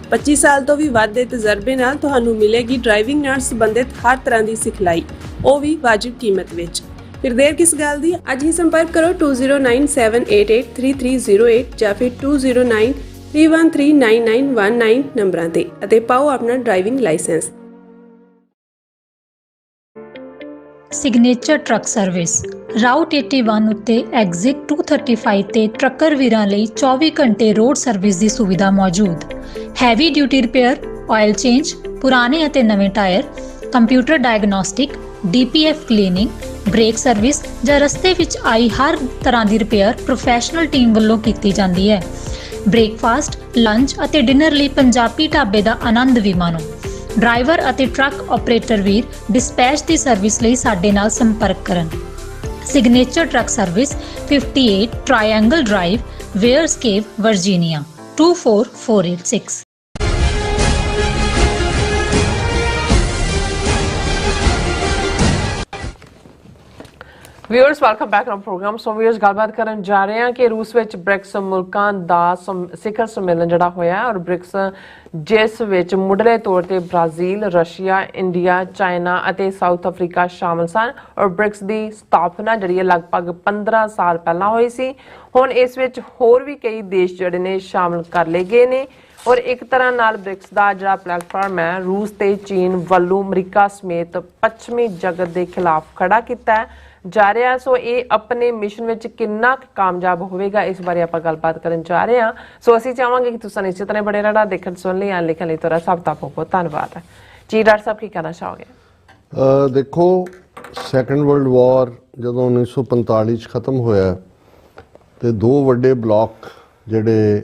25 ਸਾਲ ਤੋਂ ਵੀ ਵੱਧ ਦੇ ਤਜਰਬੇ ਨਾਲ ਤੁਹਾਨੂੰ ਮਿਲੇਗੀ ਡਰਾਈਵਿੰਗ ਨਾਲ ਸੰਬੰਧਿਤ ਹਰ ਤਰ੍ਹਾਂ ਦੀ ਸਿਖਲਾਈ, ਉਹ ਵੀ ਵਾਜਿਬ ਕੀਮਤ ਵਿੱਚ। ਫਿਰ ਦੇਰ ਕਿਸ ਗੱਲ ਦੀ? ਅੱਜ ਹੀ ਸੰਪਰਕ ਕਰੋ 2097883308 ਜਾਂ ਫਿਰ 2093139919 ਨੰਬਰਾਂ ਤੇ ਅਤੇ ਪਾਓ ਆਪਣਾ driving licence. Signature truck service route 81 ਉੱਤੇ ਐਗਜ਼ਿਟ 235 ਤੇ ਟਰੱਕਰ ਵੀਰਾਂ ਲਈ 24 ਘੰਟੇ ਰੋਡ ਸਰਵਿਸ ਦੀ ਸੁਵਿਧਾ ਮੌਜੂਦ। Heavy duty repair, oil change, ਪੁਰਾਣੇ ਅਤੇ ਨਵੇਂ tyre, computer diagnostic, DPF cleaning, brake service ਜਾਂ ਰਸਤੇ ਵਿੱਚ ਆਈ ਹਰ ਤਰ੍ਹਾਂ ਦੀ ਰਿਪੇਅਰ ਪ੍ਰੋਫੈਸ਼ਨਲ ਟੀਮ ਵੱਲੋਂ ਕੀਤੀ ਜਾਂਦੀ ਹੈ। ਬ੍ਰੇਕਫਾਸਟ, ਲੰਚ ਅਤੇ ਡਿਨਰ ਲਈ ਪੰਜਾਬੀ ਢਾਬੇ ਦਾ ਆਨੰਦ ਵੀ ਮਾਣੋ। ਡਰਾਈਵਰ ਅਤੇ ਟਰੱਕ ਆਪਰੇਟਰ ਵੀਰ ਡਿਸਪੈਚ ਦੀ ਸਰਵਿਸ ਲਈ ਸਾਡੇ ਨਾਲ ਸੰਪਰਕ ਕਰਨ। Signature truck service 58 triangle drive, Weyers Cave, Virginia 24486। Viewers welcome back to programme. So viewers ਗੱਲਬਾਤ ਕਰਨ ਜਾ ਰਹੇ ਹਾਂ ਕਿ ਰੂਸ ਵਿੱਚ ਬ੍ਰਿਕਸ ਮੁਲਕਾਂ ਦਾ ਸਿਖਰ ਸੰਮੇਲਨ ਜਿਹੜਾ ਹੋਇਆ ਔਰ ਬ੍ਰਿਕਸ ਜਿਸ ਵਿੱਚ ਮੁੱਢਲੇ ਤੌਰ ਤੇ ਬ੍ਰਾਜ਼ੀਲ, ਰਸ਼ੀਆ, ਇੰਡੀਆ, ਚਾਈਨਾ ਅਤੇ ਸਾਊਥ ਅਫਰੀਕਾ ਸ਼ਾਮਲ ਸਨ ਔਰ ਬ੍ਰਿਕਸ ਦੀ ਸਥਾਪਨਾ ਜਿਹੜੀ ਹੈ ਲਗਭਗ 15 ਸਾਲ ਪਹਿਲਾਂ ਹੋਈ ਸੀ। ਹੁਣ ਇਸ ਵਿੱਚ ਹੋਰ ਵੀ ਕਈ ਦੇਸ਼ ਜਿਹੜੇ ਨੇ ਸ਼ਾਮਲ ਕਰ ਲਏ ਗਏ ਨੇ ਔਰ ਇੱਕ ਤਰ੍ਹਾਂ ਨਾਲ ਬ੍ਰਿਕਸ ਦਾ ਜਿਹੜਾ ਪਲੇਟਫਾਰਮ ਹੈ ਰੂਸ ਤੇ ਚੀਨ ਵੱਲੋਂ ਅਮਰੀਕਾ ਸਮੇਤ ਪੱਛਮੀ ਜਗਤ ਦੇ ਖਿਲਾਫ ਖੜਾ ਕੀਤਾ ਜਾ ਰਿਹਾ। ਸੋ ਇਹ ਆਪਣੇ ਮਿਸ਼ਨ ਵਿੱਚ ਕਿੰਨਾ ਕਾਮਯਾਬ ਹੋਵੇਗਾ ਇਸ ਬਾਰੇ ਆਪਾਂ ਗੱਲਬਾਤ ਕਰਨ ਜਾ ਰਹੇ ਹਾਂ। ਸੋ ਅਸੀਂ ਚਾਹਾਂਗੇ ਕਿ ਤੁਸੀਂ ਇਸੇ ਤਰ੍ਹਾਂ ਬੜੇ ਰਹਿਣਾ ਦੇਖਣ ਸੁਣ ਲਈ ਲਿਖਣ ਲਈ ਤੁਹਾਡਾ ਸਭ ਦਾ ਬਹੁਤ ਧੰਨਵਾਦ ਹੈ ਜੀ। ਡਾਕਟਰ ਸਾਹਿਬ ਕੀ ਕਹਿਣਾ ਚਾਹੋਗੇ? ਦੇਖੋ, ਸੈਕੰਡ ਵਰਲਡ ਵਾਰ ਜਦੋਂ 1945 ਚ ਖਤਮ ਹੋਇਆ ਤੇ ਦੋ ਵੱਡੇ ਬਲਾਕ ਜਿਹੜੇ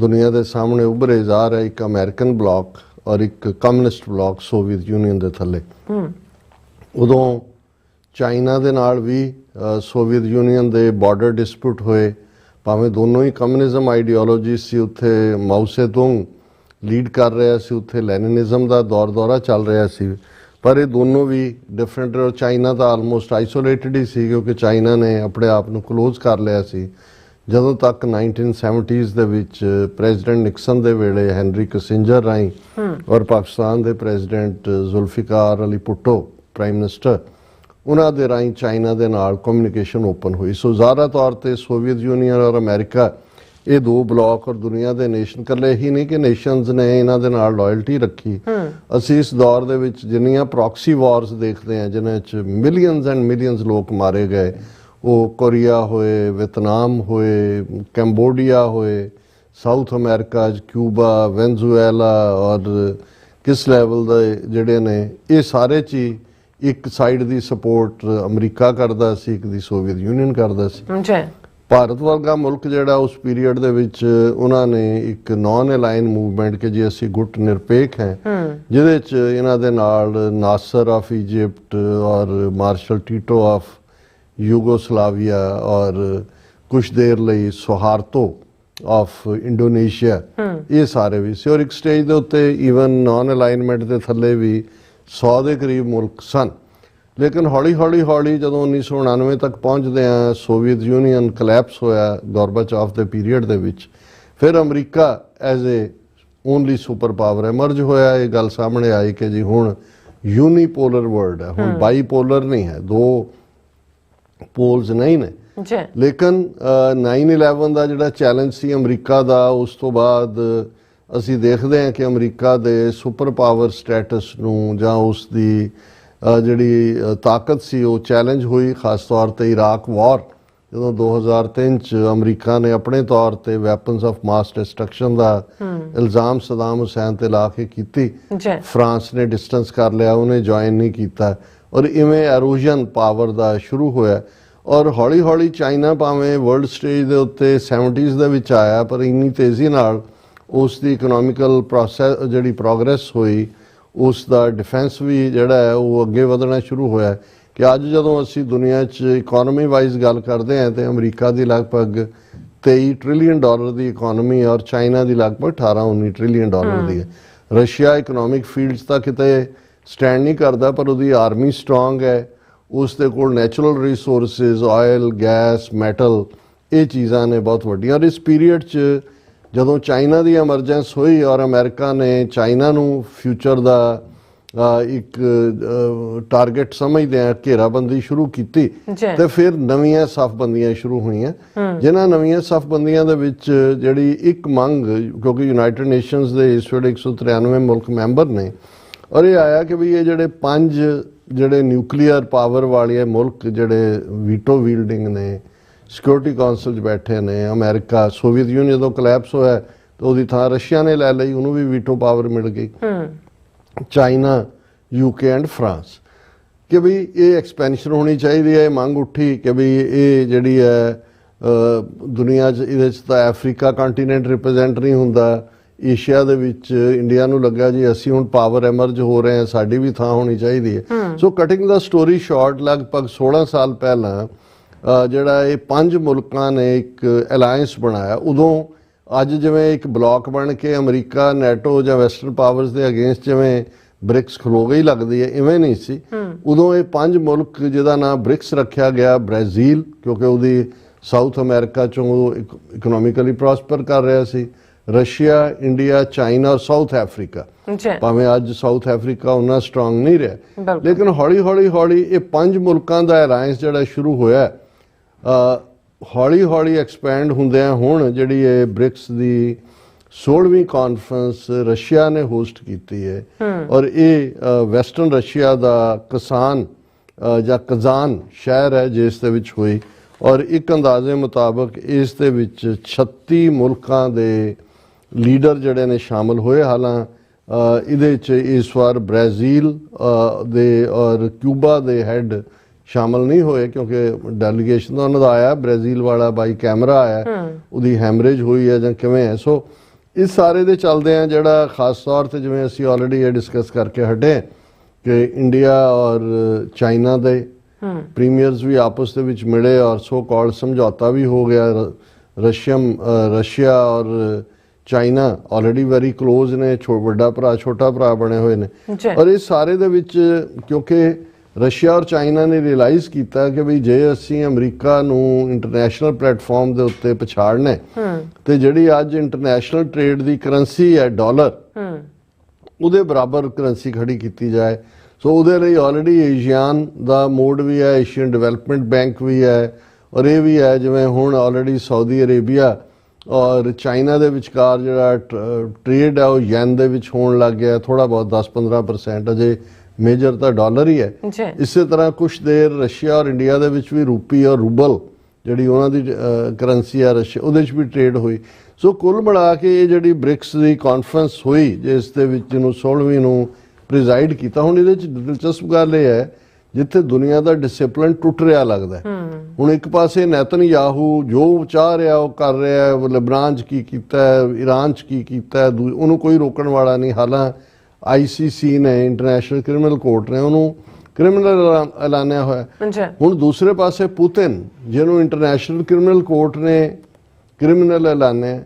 ਦੁਨੀਆ ਦੇ ਸਾਹਮਣੇ ਉੱਭਰੇ ਜਾ ਰਹੇ, ਇੱਕ ਅਮਰੀਕਨ ਬਲਾਕ ਔਰ ਇੱਕ ਕਮਿਊਨਿਸਟ ਬਲਾਕ ਸੋਵੀਅਤ ਯੂਨੀਅਨ ਦੇ ਥੱਲੇ। ਉਦੋਂ ਚਾਈਨਾ ਦੇ ਨਾਲ ਵੀ ਸੋਵੀਅਤ ਯੂਨੀਅਨ ਦੇ ਬਾਰਡਰ ਡਿਸਪਿਊਟ ਹੋਏ, ਭਾਵੇਂ ਦੋਨੋਂ ਹੀ ਕਮਿਊਨਿਜ਼ਮ ਆਈਡੀਓਲੋਜੀ ਸੀ। ਉੱਥੇ ਮਾਓ ਸੇ-ਤੁੰਗ ਲੀਡ ਕਰ ਰਿਹਾ ਸੀ, ਉੱਥੇ ਲੈਨਿਨਿਜ਼ਮ ਦਾ ਦੌਰਾ ਚੱਲ ਰਿਹਾ ਸੀ, ਪਰ ਇਹ ਦੋਨੋਂ ਵੀ ਡਿਫਰੈਂਟ। ਔਰ ਚਾਈਨਾ ਤਾਂ ਆਲਮੋਸਟ ਆਈਸੋਲੇਟਡ ਹੀ ਸੀ ਕਿਉਂਕਿ ਚਾਈਨਾ ਨੇ ਆਪਣੇ ਆਪ ਨੂੰ ਕਲੋਜ਼ ਕਰ ਲਿਆ ਸੀ। ਜਦੋਂ ਤੱਕ 1970s ਦੇ ਵਿੱਚ ਪ੍ਰੈਜ਼ੀਡੈਂਟ ਨਿਕਸਨ ਦੇ ਵੇਲੇ ਹੈਨਰੀ ਕਿਸਿੰਜਰ ਰਾਹੀਂ ਔਰ ਪਾਕਿਸਤਾਨ ਦੇ president Zulfikar Ali Bhutto prime minister, ਉਹਨਾਂ ਦੇ ਰਾਹੀਂ ਚਾਈਨਾ ਦੇ ਨਾਲ ਕਮਿਊਨੀਕੇਸ਼ਨ ਓਪਨ ਹੋਈ। ਸੋ ਜ਼ਾਹਰਾ ਤੌਰ ਤੇ ਸੋਵੀਅਤ ਯੂਨੀਅਨ ਔਰ ਅਮਰੀਕਾ, ਇਹ ਦੋ ਬਲਾਕ ਔਰ ਦੁਨੀਆ ਦੇ ਨੇਸ਼ਨ, ਇਕੱਲੇ ਹੀ ਨਹੀਂ ਕਿ ਨੇਸ਼ਨਸ ਨੇ ਇਹਨਾਂ ਦੇ ਨਾਲ ਲਾਇਲਟੀ ਰੱਖੀ। ਅਸੀਂ ਇਸ ਦੌਰ ਦੇ ਵਿੱਚ ਜਿੰਨੀਆਂ ਪ੍ਰੌਕਸੀ ਵਾਰਸ ਦੇਖਦੇ ਹਾਂ ਜਿਨ੍ਹਾਂ 'ਚ ਮਿਲੀਅਨਸ ਐਂਡ ਮਿਲੀਅਨਸ ਲੋਕ ਮਾਰੇ ਗਏ, ਉਹ ਕੋਰੀਆ ਹੋਏ, ਵੀਅਤਨਾਮ ਹੋਏ, ਕੰਬੋਡੀਆ ਹੋਏ, ਸਾਊਥ ਅਮਰੀਕਾ 'ਚ ਕਿਊਬਾ, ਵੈਨਜ਼ੂਏਲਾ, ਔਰ ਕਿਸ ਲੈਵਲ ਦੇ ਜਿਹੜੇ ਨੇ, ਇਹ ਸਾਰੇ 'ਚ ਹੀ ਇੱਕ ਸਾਈਡ ਦੀ ਸਪੋਰਟ ਅਮਰੀਕਾ ਕਰਦਾ ਸੀ, ਇੱਕ ਦੀ ਸੋਵੀਅਤ ਯੂਨੀਅਨ ਕਰਦਾ ਸੀ। ਭਾਰਤ ਵਰਗਾ ਮੁਲਕ ਜਿਹੜਾ ਉਸ ਪੀਰੀਅਡ ਦੇ ਵਿੱਚ ਉਹਨਾਂ ਨੇ ਇੱਕ ਨਾਨ ਅਲਾਈਨ ਮੂਵਮੈਂਟ ਕਿ ਜੀ ਅਸੀਂ ਗੁੱਟ ਨਿਰਪੇਖ ਹੈ, ਜਿਹਦੇ 'ਚ ਇਹਨਾਂ ਦੇ ਨਾਲ ਨਾਸਰ ਆਫ ਇਜਿਪਟ ਔਰ ਮਾਰਸ਼ਲ ਟੀਟੋ ਆਫ ਯੂਗੋਸਲਾਵੀਆ ਔਰ ਕੁਛ ਦੇਰ ਲਈ ਸੁਹਾਰਤੋ ਆਫ ਇੰਡੋਨੇਸ਼ੀਆ, ਇਹ ਸਾਰੇ ਵੀ ਸੀ। ਔਰ ਇੱਕ ਸਟੇਜ ਦੇ ਉੱਤੇ ਈਵਨ ਨਾਨ ਅਲਾਈਨਮੈਂਟ ਦੇ ਥੱਲੇ ਵੀ 100 ਦੇ ਕਰੀਬ ਮੁਲਕ ਸਨ। ਲੇਕਿਨ ਹੌਲੀ ਹੌਲੀ ਜਦੋਂ 1999 ਤੱਕ ਪਹੁੰਚਦੇ ਆ, ਸੋਵੀਅਤ ਯੂਨੀਅਨ ਕਲੈਪਸ ਹੋਇਆ ਗੋਰਬਾਚੋਵ ਦੇ ਪੀਰੀਅਡ ਦੇ ਵਿੱਚ, ਫਿਰ ਅਮਰੀਕਾ as a only super power emerge ਹੋਇਆ। ਇਹ ਗੱਲ ਸਾਹਮਣੇ ਆਈ ਕਿ ਜੀ ਹੁਣ ਯੂਨੀਪੋਲਰ ਵਰਲਡ ਹੈ, ਹੁਣ ਬਾਈਪੋਲਰ ਨਹੀਂ ਹੈ, ਦੋ ਪੋਲਸ ਨਹੀਂ ਨੇ। ਲੇਕਿਨ 9/11 ਦਾ ਜਿਹੜਾ ਚੈਲੰਜ ਸੀ ਅਮਰੀਕਾ ਦਾ, ਉਸ ਤੋਂ ਬਾਅਦ ਅਸੀਂ ਦੇਖਦੇ ਹਾਂ ਕਿ ਅਮਰੀਕਾ ਦੇ ਸੁਪਰ ਪਾਵਰ ਸਟੇਟਸ ਨੂੰ ਜਾਂ ਉਸ ਦੀ ਜਿਹੜੀ ਤਾਕਤ ਸੀ ਉਹ ਚੈਲੰਜ ਹੋਈ। ਖਾਸ ਤੌਰ ਤੇ ਇਰਾਕ ਵਾਰ ਜਦੋਂ 2003 ਚ ਅਮਰੀਕਾ ਨੇ ਆਪਣੇ ਤੌਰ ਤੇ ਵੈਪਨਸ ਆਫ ਮਾਸ ਡਿਸਟਰਕਸ਼ਨ ਦਾ ਇਲਜ਼ਾਮ ਸਦਾਮ ਹੁਸੈਨ ਤੇ ਲਾ ਕੇ ਕੀਤੀ, ਫਰਾਂਸ ਨੇ ਡਿਸਟੈਂਸ ਕਰ ਲਿਆ, ਉਹਨੇ ਜੁਆਇਨ ਨਹੀਂ ਕੀਤਾ, ਔਰ ਇਵੇਂ ਐਰੋਜਨ ਪਾਵਰ ਦਾ ਸ਼ੁਰੂ ਹੋਇਆ। ਔਰ ਹੌਲੀ ਹੌਲੀ ਚਾਈਨਾ ਭਾਵੇਂ ਵਰਲਡ ਸਟੇਜ ਦੇ ਉੱਤੇ 70s ਦੇ ਵਿੱਚ ਆਇਆ, ਪਰ ਇੰਨੀ ਤੇਜ਼ੀ ਨਾਲ ਉਸ ਦੀ ਇਕਨੋਮਿਕਲ ਪ੍ਰੋਸੈਸ ਜਿਹੜੀ ਪ੍ਰੋਗਰੈਸ ਹੋਈ, ਉਸ ਦਾ ਡਿਫੈਂਸ ਵੀ ਜਿਹੜਾ ਹੈ ਉਹ ਅੱਗੇ ਵਧਣਾ ਸ਼ੁਰੂ ਹੋਇਆ ਕਿ ਅੱਜ ਜਦੋਂ ਅਸੀਂ ਦੁਨੀਆ 'ਚ ਇਕਨੋਮੀ ਵਾਈਜ਼ ਗੱਲ ਕਰਦੇ ਹਾਂ ਤੇ ਅਮਰੀਕਾ ਦੀ ਲਗਭਗ $23 ਟ੍ਰਿਲੀਅਨ ਦੀ ਇਕਨੋਮੀ ਔਰ ਚਾਈਨਾ ਦੀ ਲਗਭਗ 18-19 ਟ੍ਰਿਲੀਅਨ ਦੀ ਹੈ। ਰਸ਼ੀਆ ਇਕਨੋਮਿਕ ਫੀਲਡਸ ਤਾਂ ਕਿਤੇ ਸਟੈਂਡ ਨਹੀਂ ਕਰਦਾ, ਪਰ ਉਹਦੀ ਆਰਮੀ ਸਟਰੋਂਗ ਹੈ, ਉਸ ਦੇ ਕੋਲ natural resources, oil, gas, metal, ਇਹ ਚੀਜ਼ਾਂ ਨੇ ਬਹੁਤ ਵੱਡੀਆਂ। ਔਰ ਇਸ ਪੀਰੀਅਡ 'ਚ ਜਦੋਂ ਚਾਈਨਾ ਦੀ ਐਮਰਜੈਂਸ ਹੋਈ ਔਰ ਅਮਰੀਕਾ ਨੇ ਚਾਈਨਾ ਨੂੰ ਫਿਊਚਰ ਦਾ ਇੱਕ ਟਾਰਗੇਟ ਸਮਝਦਿਆਂ ਘੇਰਾਬੰਦੀ ਸ਼ੁਰੂ ਕੀਤੀ, ਤੇ ਫਿਰ ਨਵੀਆਂ ਸਫਬੰਦੀਆਂ ਸ਼ੁਰੂ ਹੋਈਆਂ, ਜਿਨ੍ਹਾਂ ਨਵੀਆਂ ਸਫਬੰਦੀਆਂ ਦੇ ਵਿੱਚ ਜਿਹੜੀ ਇੱਕ ਮੰਗ, ਕਿਉਂਕਿ ਯੂਨਾਈਟਿਡ ਨੇਸ਼ਨਸ ਦੇ ਇਸ ਵੇਲੇ 193 ਮੁਲਕ ਮੈਂਬਰ ਨੇ, ਔਰ ਇਹ ਆਇਆ ਕਿ ਵੀ ਇਹ ਜਿਹੜੇ 5 ਜਿਹੜੇ ਨਿਊਕਲੀਅਰ ਪਾਵਰ ਵਾਲੇ ਮੁਲਕ ਜਿਹੜੇ ਵੀਟੋ ਵੀਲਡਿੰਗ ਨੇ, ਸਿਕਿਉਰਿਟੀ ਕਾਉਂਸਲ 'ਚ ਬੈਠੇ ਨੇ, ਅਮਰੀਕਾ, ਸੋਵੀਅਤ ਯੂਨੀਅਨ ਜਦੋਂ ਕਲੈਪਸ ਹੋਇਆ ਤਾਂ ਉਹਦੀ ਥਾਂ ਰਸ਼ੀਆ ਨੇ ਲੈ ਲਈ, ਉਹਨੂੰ ਵੀ ਵੀਟੋ ਪਾਵਰ ਮਿਲ ਗਈ, ਚਾਈਨਾ, UK ਐਂਡ ਫਰਾਂਸ, ਕਿ ਵੀ ਇਹ ਐਕਸਪੈਂਸ਼ਨ ਹੋਣੀ ਚਾਹੀਦੀ ਹੈ। ਇਹ ਮੰਗ ਉੱਠੀ ਕਿ ਵੀ ਇਹ ਜਿਹੜੀ ਹੈ ਦੁਨੀਆ 'ਚ ਇਹਦੇ 'ਚ ਤਾਂ ਅਫਰੀਕਾ ਕੰਟੀਨੈਂਟ ਰਿਪਰੈਜ਼ੈਂਟ ਨਹੀਂ ਹੁੰਦਾ, ਏਸ਼ੀਆ ਦੇ ਵਿੱਚ ਇੰਡੀਆ ਨੂੰ ਲੱਗਾ ਜੀ ਅਸੀਂ ਹੁਣ ਪਾਵਰ ਐਮਰਜ ਹੋ ਰਹੇ ਹਾਂ, ਸਾਡੀ ਵੀ ਥਾਂ ਹੋਣੀ ਚਾਹੀਦੀ ਹੈ। ਸੋ ਕਟਿੰਗ ਦਾ ਸਟੋਰੀ ਸ਼ਾਰਟ, ਲਗਭਗ 16 ਸਾਲ ਪਹਿਲਾਂ ਜਿਹੜਾ ਇਹ 5 ਮੁਲਕਾਂ ਨੇ ਇੱਕ ਅਲਾਇੰਸ ਬਣਾਇਆ। ਉਦੋਂ ਅੱਜ ਜਿਵੇਂ ਇੱਕ ਬਲਾਕ ਬਣ ਕੇ ਅਮਰੀਕਾ, ਨੈਟੋ ਜਾਂ ਵੈਸਟਰਨ ਪਾਵਰਸ ਦੇ ਅਗੇਂਸਟ ਜਿਵੇਂ ਬ੍ਰਿਕਸ ਖਲੋ ਗਈ ਲੱਗਦੀ ਹੈ, ਇਵੇਂ ਨਹੀਂ ਸੀ। ਉਦੋਂ ਇਹ 5 ਮੁਲਕ ਜਿਹਦਾ ਨਾਮ ਬ੍ਰਿਕਸ ਰੱਖਿਆ ਗਿਆ, ਬ੍ਰਾਜ਼ੀਲ ਕਿਉਂਕਿ ਉਹਦੀ ਸਾਊਥ ਅਮਰੀਕਾ ਚੋਂ ਇਕਨੋਮਿਕਲੀ ਪ੍ਰੋਸਪਰ ਕਰ ਰਿਹਾ ਸੀ, ਰਸ਼ੀਆ, ਇੰਡੀਆ, ਚਾਈਨਾ ਔਰ ਸਾਊਥ ਅਫਰੀਕਾ। ਭਾਵੇਂ ਅੱਜ ਸਾਊਥ ਅਫਰੀਕਾ ਉਹਨਾਂ ਸਟਰੋਂਗ ਨਹੀਂ ਰਿਹਾ, ਲੇਕਿਨ ਹੌਲੀ ਇਹ 5 ਮੁਲਕਾਂ ਦਾ ਅਲਾਇੰਸ ਜਿਹੜਾ ਸ਼ੁਰੂ ਹੋਇਆ, ਹੌਲੀ ਐਕਸਪੈਂਡ ਹੁੰਦਿਆਂ ਹੁਣ ਜਿਹੜੀ ਇਹ ਬ੍ਰਿਕਸ ਦੀ 16ਵੀਂ ਕਾਨਫਰੰਸ ਰਸ਼ੀਆ ਨੇ ਹੋਸਟ ਕੀਤੀ ਹੈ ਔਰ ਇਹ ਵੈਸਟਰਨ ਰਸ਼ੀਆ ਦਾ ਕਸਾਨ ਜਾਂ ਕਜ਼ਾਨ ਸ਼ਹਿਰ ਹੈ ਜਿਸ ਦੇ ਵਿੱਚ ਹੋਈ ਔਰ ਇੱਕ ਅੰਦਾਜ਼ੇ ਮੁਤਾਬਕ ਇਸ ਦੇ ਵਿੱਚ 36 ਮੁਲਕਾਂ ਦੇ ਲੀਡਰ ਜਿਹੜੇ ਨੇ ਸ਼ਾਮਲ ਹੋਏ। ਹਾਲਾਂ ਇਹਦੇ 'ਚ ਇਸ ਵਾਰ ਬ੍ਰਾਜ਼ੀਲ ਦੇ ਔਰ ਕਿਊਬਾ ਦੇ ਹੈੱਡ ਸ਼ਾਮਲ ਨਹੀਂ ਹੋਏ ਕਿਉਂਕਿ ਡੈਲੀਗੇਸ਼ਨ ਦਾ ਉਹਨਾਂ ਦਾ ਆਇਆ, ਬ੍ਰਾਜ਼ੀਲ ਵਾਲਾ ਬਾਈ ਕੈਮਰਾ ਆਇਆ, ਉਹਦੀ ਹੈਮਰੇਜ ਹੋਈ ਹੈ ਜਾਂ ਕਿਵੇਂ ਹੈ। ਸੋ ਇਸ ਸਾਰੇ ਦੇ ਚੱਲਦੇ ਆ ਜਿਹੜਾ ਖਾਸ ਤੌਰ ਤੇ ਜਿਵੇਂ ਅਸੀਂ ਆਲਰੇਡੀ ਇਹ ਡਿਸਕਸ ਕਰਕੇ ਹਟੇ ਕਿ ਇੰਡੀਆ ਔਰ ਚਾਈਨਾ ਦੇ ਪ੍ਰੀਮੀਅਰਸ ਵੀ ਆਪਸ ਦੇ ਵਿੱਚ ਮਿਲੇ ਔਰ ਸੋ ਕਾਲਡ ਸਮਝੌਤਾ ਵੀ ਹੋ ਗਿਆ। ਰਸ਼ੀਆ ਔਰ ਚਾਈਨਾ ਆਲਰੇਡੀ ਵੈਰੀ ਕਲੋਜ਼ ਨੇ, ਵੱਡਾ ਭਰਾ ਛੋਟਾ ਭਰਾ ਬਣੇ ਹੋਏ ਨੇ ਔਰ ਇਸ ਸਾਰੇ ਦੇ ਵਿੱਚ ਕਿਉਂਕਿ ਰਸ਼ੀਆ ਔਰ ਚਾਈਨਾ ਨੇ ਰਿਅਲਾਈਜ਼ ਕੀਤਾ ਕਿ ਵੀ ਜੇ ਅਸੀਂ ਅਮਰੀਕਾ ਨੂੰ ਇੰਟਰਨੈਸ਼ਨਲ ਪਲੇਟਫਾਰਮ ਦੇ ਉੱਤੇ ਪਛਾੜਨਾ ਤੇ ਜਿਹੜੀ ਅੱਜ ਇੰਟਰਨੈਸ਼ਨਲ ਟ੍ਰੇਡ ਦੀ ਕਰੰਸੀ ਹੈ ਡਾਲਰ, ਉਹਦੇ ਬਰਾਬਰ ਕਰੰਸੀ ਖੜੀ ਕੀਤੀ ਜਾਏ। ਸੋ ਉਹਦੇ ਲਈ ਆਲਰੇਡੀ ਏਸ਼ੀਆਨ ਦਾ ਮੋਡ ਵੀ ਹੈ, ਏਸ਼ੀਅਨ ਡਿਵੈਲਪਮੈਂਟ ਬੈਂਕ ਵੀ ਹੈ ਔਰ ਇਹ ਵੀ ਹੈ ਜਿਵੇਂ ਹੁਣ ਆਲਰੇਡੀ ਸਾਊਦੀ ਅਰੇਬੀਆ ਔਰ ਚਾਈਨਾ ਦੇ ਵਿਚਕਾਰ ਜਿਹੜਾ ਟ੍ਰੇਡ ਹੈ ਉਹ ਯੈਨ ਦੇ ਵਿੱਚ ਹੋਣ ਲੱਗ ਗਿਆ, ਥੋੜਾ ਬਹੁਤ 10-15%, ਅਜੇ ਮੇਜਰ ਤਾਂ ਡਾਲਰ ਹੀ ਹੈ। ਇਸੇ ਤਰ੍ਹਾਂ ਕੁਛ ਦੇਰ ਰਸ਼ੀਆ ਔਰ ਇੰਡੀਆ ਦੇ ਵਿੱਚ ਵੀ ਰੂਪੀ ਔਰ ਰੂਬਲ ਜਿਹੜੀ ਉਹਨਾਂ ਦੀ ਕਰੰਸੀ ਹੈ ਰਸ਼ੀਆ, ਉਹਦੇ 'ਚ ਵੀ ਟ੍ਰੇਡ ਹੋਈ। ਸੋ ਕੁੱਲ ਮਿਲਾ ਕੇ ਇਹ ਜਿਹੜੀ ਬ੍ਰਿਕਸ ਦੀ ਕਾਨਫਰੰਸ ਹੋਈ ਜਿਸ ਦੇ ਵਿੱਚ ਜਿਹਨੂੰ 16ਵੀਂ ਨੂੰ ਪ੍ਰੀਜ਼ਾਈਡ ਕੀਤਾ। ਹੁਣ ਇਹਦੇ 'ਚ ਦਿਲਚਸਪ ਗੱਲ ਇਹ ਹੈ ਜਿੱਥੇ ਦੁਨੀਆ ਦਾ ਡਿਸਿਪਲਿਨ ਟੁੱਟ ਰਿਹਾ ਲੱਗਦਾ ਹੁਣ ਇੱਕ ਪਾਸੇ ਨੇਤਨਯਾਹੂ ਜੋ ਚਾਹ ਰਿਹਾ ਉਹ ਕਰ ਰਿਹਾ ਹੈ, ਲਬਨਾਨ 'ਚ ਕੀ ਕੀਤਾ ਹੈ, ਈਰਾਨ 'ਚ ਕੀ ਕੀਤਾ ਹੈ, ਉਹਨੂੰ ਕੋਈ ਰੋਕਣ ਵਾਲਾ ਨਹੀਂ। ਹਾਲਾਂ ICC ਨੇ, ਇੰਟਰਨੈਸ਼ਨਲ ਕ੍ਰਿਮੀਨਲ ਕੋਰਟ ਨੇ ਉਹਨੂੰ ਕ੍ਰਿਮੀਨਲ ਐਲਾਨਿਆ ਹੋਇਆ। ਹੁਣ ਦੂਸਰੇ ਪਾਸੇ ਪੁਤਿਨ ਜਿਹਨੂੰ ਇੰਟਰਨੈਸ਼ਨਲ ਕ੍ਰਿਮੀਨਲ ਕੋਰਟ ਨੇ ਕ੍ਰਿਮੀਨਲ ਐਲਾਨਿਆ,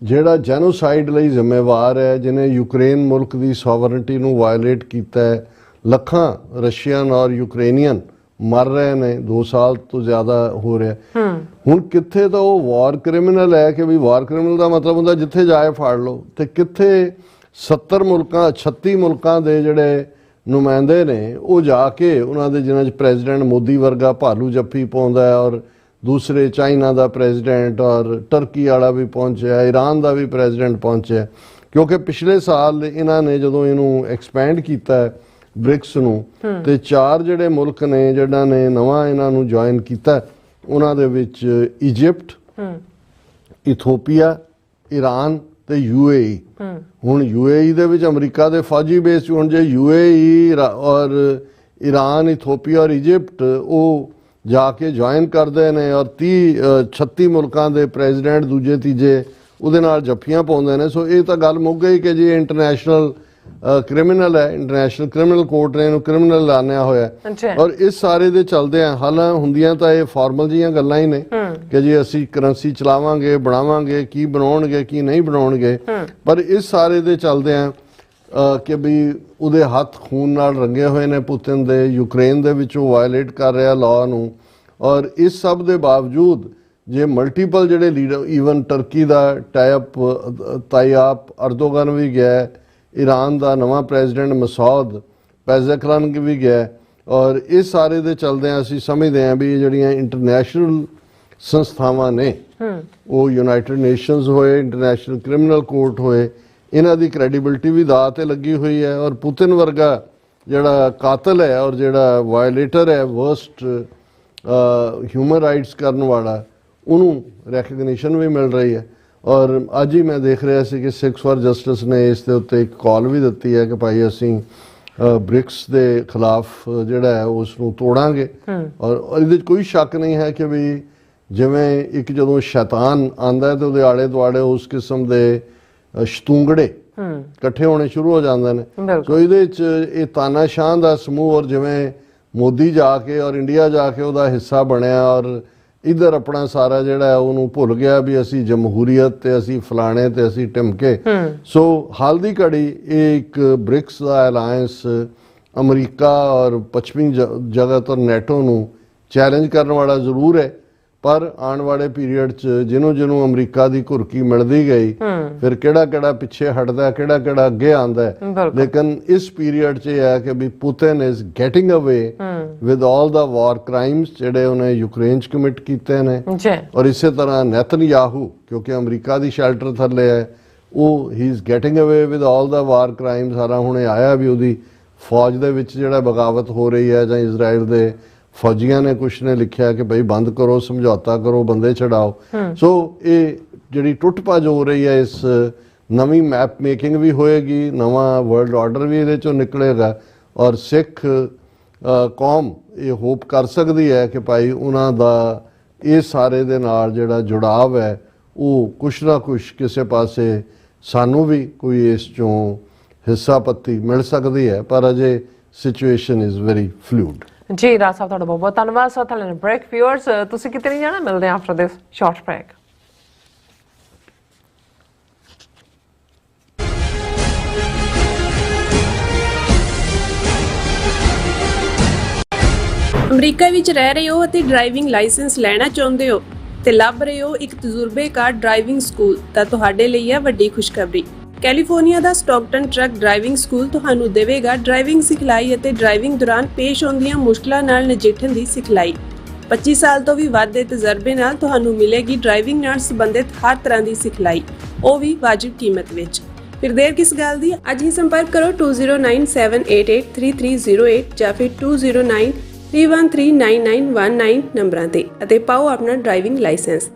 ਜਿਹੜਾ ਜੈਨੋਸਾਈਡ ਲਈ ਜ਼ਿੰਮੇਵਾਰ ਹੈ, ਜਿਹਨੇ ਯੂਕਰੇਨ ਮੁਲਕ ਦੀ ਸੋਵਰਨਟੀ ਨੂੰ ਵਾਇਲੇਟ ਕੀਤਾ ਹੈ। ਲੱਖਾਂ ਰਸ਼ੀਅਨ ਔਰ ਯੂਕਰੇਨੀਅਨ ਮਰ ਰਹੇ ਨੇ, 2 ਸਾਲ ਤੋਂ ਜ਼ਿਆਦਾ ਹੋ ਰਿਹਾ। ਹੁਣ ਕਿੱਥੇ ਤਾਂ ਉਹ ਵਾਰ ਕ੍ਰਿਮੀਨਲ ਹੈ ਕਿ ਵੀ ਵਾਰ ਕ੍ਰਿਮੀਨਲ ਦਾ ਮਤਲਬ ਹੁੰਦਾ ਜਿੱਥੇ ਜਾਏ ਫਾੜ ਲਓ, ਤੇ ਕਿੱਥੇ 36 ਮੁਲਕਾਂ ਦੇ ਜਿਹੜੇ ਨੁਮਾਇੰਦੇ ਨੇ ਉਹ ਜਾ ਕੇ ਉਹਨਾਂ ਦੇ ਜਿਨ੍ਹਾਂ 'ਚ ਪ੍ਰੈਜ਼ੀਡੈਂਟ ਮੋਦੀ ਵਰਗਾ ਭਾਲੂ ਜੱਫੀ ਪਾਉਂਦਾ ਹੈ ਔਰ ਦੂਸਰੇ ਚਾਈਨਾ ਦਾ ਪ੍ਰੈਜ਼ੀਡੈਂਟ ਔਰ ਟਰਕੀ ਵਾਲਾ ਵੀ ਪਹੁੰਚਿਆ, ਈਰਾਨ ਦਾ ਵੀ ਪ੍ਰੈਜ਼ੀਡੈਂਟ ਪਹੁੰਚਿਆ। ਕਿਉਂਕਿ ਪਿਛਲੇ ਸਾਲ ਇਹਨਾਂ ਨੇ ਜਦੋਂ ਇਹਨੂੰ ਐਕਸਪੈਂਡ ਕੀਤਾ ਬ੍ਰਿਕਸ ਨੂੰ ਤੇ 4 ਜਿਹੜੇ ਮੁਲਕ ਨੇ ਜਿਹਨਾਂ ਨੇ ਨਵਾਂ ਇਹਨਾਂ ਨੂੰ ਜੁਆਇਨ ਕੀਤਾ, ਉਹਨਾਂ ਦੇ ਵਿੱਚ ਇਜਿਪਟ, ਇਥੋਪੀਆ, ਈਰਾਨ ਤੇ UAE। ਹੁਣ UAE ਦੇ ਵਿੱਚ ਅਮਰੀਕਾ ਦੇ ਫੌਜੀ ਬੇਸ ਹੁਣ ਜੇ UAE ਔਰ ਈਰਾਨ, ਇਥੋਪੀਆ ਔਰ ਇਜਿਪਟ ਉਹ ਜਾ ਕੇ ਜੁਆਇਨ ਕਰਦੇ ਨੇ ਔਰ 36 ਮੁਲਕਾਂ ਦੇ ਪ੍ਰੈਜ਼ੀਡੈਂਟ ਦੂਜੇ ਤੀਜੇ ਉਹਦੇ ਨਾਲ ਜੱਫੀਆਂ ਪਾਉਂਦੇ ਨੇ। ਸੋ ਇਹ ਤਾਂ ਗੱਲ ਮੁੱਕ ਗਈ ਕਿ ਜੀ ਇੰਟਰਨੈਸ਼ਨਲ ਕ੍ਰਿਮੀਨਲ ਹੈ, ਇੰਟਰਨੈਸ਼ਨਲ ਕ੍ਰਿਮੀਨਲ ਕੋਰਟ ਨੇ ਇਹਨੂੰ ਕ੍ਰਿਮੀਨਲ ਐਲਾਨਿਆ ਹੋਇਆ ਔਰ ਇਸ ਸਾਰੇ ਦੇ ਚੱਲਦੇ ਆ। ਹਾਲਾਂ ਹੁੰਦੀਆਂ ਤਾਂ ਇਹ ਫਾਰਮਲ ਜੀਆਂ ਗੱਲਾਂ ਹੀ ਨੇ ਕਿ ਜੀ ਅਸੀਂ ਕਰੰਸੀ ਚਲਾਵਾਂਗੇ, ਬਣਾਵਾਂਗੇ, ਕੀ ਬਣਾਉਣਗੇ ਕੀ ਨਹੀਂ ਬਣਾਉਣਗੇ, ਪਰ ਇਸ ਸਾਰੇ ਦੇ ਚੱਲਦੇ ਆ ਕਿ ਵੀ ਉਹਦੇ ਹੱਥ ਖੂਨ ਨਾਲ ਰੰਗੇ ਹੋਏ ਨੇ ਪੁਤਿਨ ਦੇ। ਯੂਕਰੇਨ ਦੇ ਵਿੱਚ ਉਹ ਵਾਇਲੇਟ ਕਰ ਰਿਹਾ ਲਾਅ ਨੂੰ ਔਰ ਇਸ ਸਭ ਦੇ ਬਾਵਜੂਦ ਜੇ ਮਲਟੀਪਲ ਜਿਹੜੇ ਲੀਡਰ, ਈਵਨ ਟਰਕੀ ਦਾ ਤਾਇਪ ਅਰਦੋਗਨ ਵੀ ਗਿਆ, ਈਰਾਨ ਦਾ ਨਵਾਂ ਪ੍ਰੈਜ਼ੀਡੈਂਟ ਮਸੂਦ ਪੈਜ਼ੇਕਲਾਨ ਵੀ ਗਿਆ ਔਰ ਇਸ ਸਾਰੇ ਦੇ ਚੱਲਦੇ ਆ ਅਸੀਂ ਸਮਝਦੇ ਹਾਂ ਵੀ ਇਹ ਜਿਹੜੀਆਂ ਇੰਟਰਨੈਸ਼ਨਲ ਸੰਸਥਾਵਾਂ ਨੇ ਉਹ ਯੂਨਾਈਟਿਡ ਨੇਸ਼ਨਸ ਹੋਏ, ਇੰਟਰਨੈਸ਼ਨਲ ਕ੍ਰਿਮੀਨਲ ਕੋਰਟ ਹੋਏ, ਇਹਨਾਂ ਦੀ ਕ੍ਰੈਡੀਬਿਲਿਟੀ ਵੀ ਦਾਅ ਤੇ ਲੱਗੀ ਹੋਈ ਹੈ ਔਰ ਪੁਤਿਨ ਵਰਗਾ ਜਿਹੜਾ ਕਾਤਲ ਹੈ ਔਰ ਜਿਹੜਾ ਵਾਇਲੇਟਰ ਹੈ, ਵਰਸਟ ਹਿਊਮਨ ਰਾਈਟਸ ਕਰਨ ਵਾਲਾ, ਉਹਨੂੰ ਰੈਕਗਨੀਸ਼ਨ ਵੀ ਮਿਲ ਰਹੀ ਹੈ। ਔਰ ਅੱਜ ਹੀ ਮੈਂ ਦੇਖ ਰਿਹਾ ਸੀ ਕਿ ਸਿੱਖਸ ਫਾਰ ਜਸਟਿਸ ਨੇ ਇਸ ਦੇ ਉੱਤੇ ਇੱਕ ਕਾਲ ਵੀ ਦਿੱਤੀ ਹੈ ਕਿ ਭਾਈ ਅਸੀਂ ਬ੍ਰਿਕਸ ਦੇ ਖਿਲਾਫ ਜਿਹੜਾ ਹੈ ਉਸ ਨੂੰ ਤੋੜਾਂਗੇ ਔਰ ਇਹਦੇ 'ਚ ਕੋਈ ਸ਼ੱਕ ਨਹੀਂ ਹੈ ਕਿ ਵੀ ਜਿਵੇਂ ਇੱਕ ਜਦੋਂ ਸ਼ੈਤਾਨ ਆਉਂਦਾ ਤੇ ਉਹਦੇ ਆਲੇ ਦੁਆਲੇ ਉਸ ਕਿਸਮ ਦੇ ਸ਼ਤੂੰਗੜੇ ਇਕੱਠੇ ਹੋਣੇ ਸ਼ੁਰੂ ਹੋ ਜਾਂਦੇ ਨੇ। ਸੋ ਇਹਦੇ 'ਚ ਇਹ ਤਾਨਾਸ਼ਾਹ ਦਾ ਸਮੂਹ ਔਰ ਜਿਵੇਂ ਮੋਦੀ ਜਾ ਕੇ ਔਰ ਇੰਡੀਆ ਜਾ ਕੇ ਉਹਦਾ ਹਿੱਸਾ ਬਣਿਆ ਔਰ ਇੱਧਰ ਆਪਣਾ ਸਾਰਾ ਜਿਹੜਾ ਉਹਨੂੰ ਭੁੱਲ ਗਿਆ ਵੀ ਅਸੀਂ ਜਮਹੂਰੀਅਤ ਤੇ ਅਸੀਂ ਫਲਾਣੇ ਤੇ ਅਸੀਂ ਟਿਮਕੇ। ਸੋ ਹਾਲ ਦੀ ਘੜੀ ਇਹ ਇੱਕ ਬ੍ਰਿਕਸ ਦਾ ਅਲਾਇੰਸ ਅਮਰੀਕਾ ਔਰ ਪੱਛਮੀ ਜਗਤ ਔਰ ਨੈਟੋ ਨੂੰ ਚੈਲੰਜ ਕਰਨ ਵਾਲਾ ਜ਼ਰੂਰ ਹੈ, ਪਰ ਆਉਣ ਵਾਲੇ ਪੀਰੀਅਡ 'ਚ ਜਿਹਨੂੰ ਅਮਰੀਕਾ ਦੀ ਘੁਰਕੀ ਮਿਲਦੀ ਗਈ ਫਿਰ ਕਿਹੜਾ ਪਿੱਛੇ ਹਟਦਾ, ਕਿਹੜਾ ਅੱਗੇ ਆਉਂਦਾ। ਲੇਕਿਨ ਇਸ ਪੀਰੀਅਡ 'ਚ ਇਹ ਹੈ ਕਿ ਵੀ Putin is getting away with all the war crimes ਜਿਹੜੇ ਉਹਨੇ ਯੂਕਰੇਨ 'ਚ ਕਮਿਟ ਕੀਤੇ ਨੇ ਔਰ ਇਸੇ ਤਰ੍ਹਾਂ ਨੇਤਨਯਾਹੂ ਕਿਉਂਕਿ ਅਮਰੀਕਾ ਦੀ ਸ਼ੈਲਟਰ ਥੱਲੇ ਹੈ, ਉਹ he is getting away with all the war crime ਸਾਰਾ। ਹੁਣੇ ਆਇਆ ਵੀ ਉਹਦੀ ਫੌਜ ਦੇ ਵਿੱਚ ਜਿਹੜਾ ਬਗਾਵਤ ਹੋ ਰਹੀ ਹੈ, ਜਾਂ ਇਜ਼ਰਾਈਲ ਦੇ ਫੌਜੀਆਂ ਨੇ ਕੁਛ ਨੇ ਲਿਖਿਆ ਕਿ ਬਈ ਬੰਦ ਕਰੋ, ਸਮਝੌਤਾ ਕਰੋ, ਬੰਦੇ ਛਡਾਓ। ਸੋ ਇਹ ਜਿਹੜੀ ਟੁੱਟ ਭੱਜ ਹੋ ਰਹੀ ਹੈ, ਇਸ ਨਵੀਂ ਮੈਪ ਮੇਕਿੰਗ ਵੀ ਹੋਏਗੀ, ਨਵਾਂ ਵਰਲਡ ਆਰਡਰ ਵੀ ਇਹਦੇ ਚੋਂ ਨਿਕਲੇਗਾ, ਔਰ ਸਿੱਖ ਕੌਮ ਇਹ ਹੋਪ ਕਰ ਸਕਦੀ ਹੈ ਕਿ ਭਾਈ ਉਹਨਾਂ ਦਾ ਇਹ ਸਾਰੇ ਦੇ ਨਾਲ ਜਿਹੜਾ ਜੁੜਾਵ ਹੈ ਉਹ ਕੁਛ ਨਾ ਕੁਛ ਕਿਸੇ ਪਾਸੇ ਸਾਨੂੰ ਵੀ ਕੋਈ ਇਸ ਚੋਂ ਹਿੱਸਾ ਪੱਤੀ ਮਿਲ ਸਕਦੀ ਹੈ। ਪਰ ਅਜੇ ਸਿਚੁਏਸ਼ਨ ਇਜ਼ ਵੈਰੀ ਫਲੂਇਡ। ਜੀ ਰਾਜ ਸਾਹਿਬ, ਤੁਹਾਡਾ ਬਹੁਤ ਬਹੁਤ ਧੰਨਵਾਦ। ਸੋ ਥਲੇ ਬ੍ਰੇਕ ਵਿਊਅਰਸ, ਤੁਸੀਂ ਕਿਤੇ ਨਹੀਂ ਜਾਣਾ, ਮਿਲਦੇ ਹਾਂ ਆਫਟਰ ਦਿਸ ਸ਼ਾਰਟ ਬ੍ਰੇਕ। ਅਮਰੀਕਾ ਵਿੱਚ ਰਹਿ ਰਹੇ ਹੋ ਅਤੇ ਡਰਾਈਵਿੰਗ ਲਾਇਸੈਂਸ ਲੈਣਾ ਚਾਹੁੰਦੇ ਹੋ ਤੇ ਲੱਭ ਰਹੇ ਹੋ ਇੱਕ ਤਜਰਬੇਕਾਰ ਡਰਾਈਵਿੰਗ ਸਕੂਲ, ਤਾਂ ਤੁਹਾਡੇ ਲਈ ਹੈ ਵੱਡੀ ਖੁਸ਼ਖਬਰੀ। ਕੈਲੀਫੋਰਨੀਆ ਦਾ ਸਟਾਕਟਨ ਟਰੱਕ ਡਰਾਈਵਿੰਗ ਸਕੂਲ ਤੁਹਾਨੂੰ ਦੇਵੇਗਾ ਡਰਾਈਵਿੰਗ ਸਿਖਲਾਈ ਅਤੇ ਡਰਾਈਵਿੰਗ ਦੌਰਾਨ ਪੇਸ਼ ਆਉਂਦੀਆਂ ਮੁਸ਼ਕਲਾਂ ਨਾਲ ਨਜਿੱਠਣ ਦੀ ਸਿਖਲਾਈ। 25 ਸਾਲ ਤੋਂ ਵੀ ਵੱਧ ਦੇ ਤਜਰਬੇ ਨਾਲ ਤੁਹਾਨੂੰ ਮਿਲੇਗੀ ਡਰਾਈਵਿੰਗ ਨਾਲ ਸੰਬੰਧਿਤ ਹਰ ਤਰ੍ਹਾਂ ਦੀ ਸਿਖਲਾਈ, ਉਹ ਵੀ ਵਾਜਿਬ ਕੀਮਤ ਵਿੱਚ। ਫਿਰ ਦੇਰ ਕਿਸ ਗੱਲ ਦੀ, ਅੱਜ ਹੀ ਸੰਪਰਕ ਕਰੋ 2097883308 ਜਾਂ ਫਿਰ 2093139919 ਨੰਬਰਾਂ ਤੇ ਅਤੇ ਪਾਓ ਆਪਣਾ ਡਰਾਈਵਿੰਗ ਲਾਇਸੈਂਸ।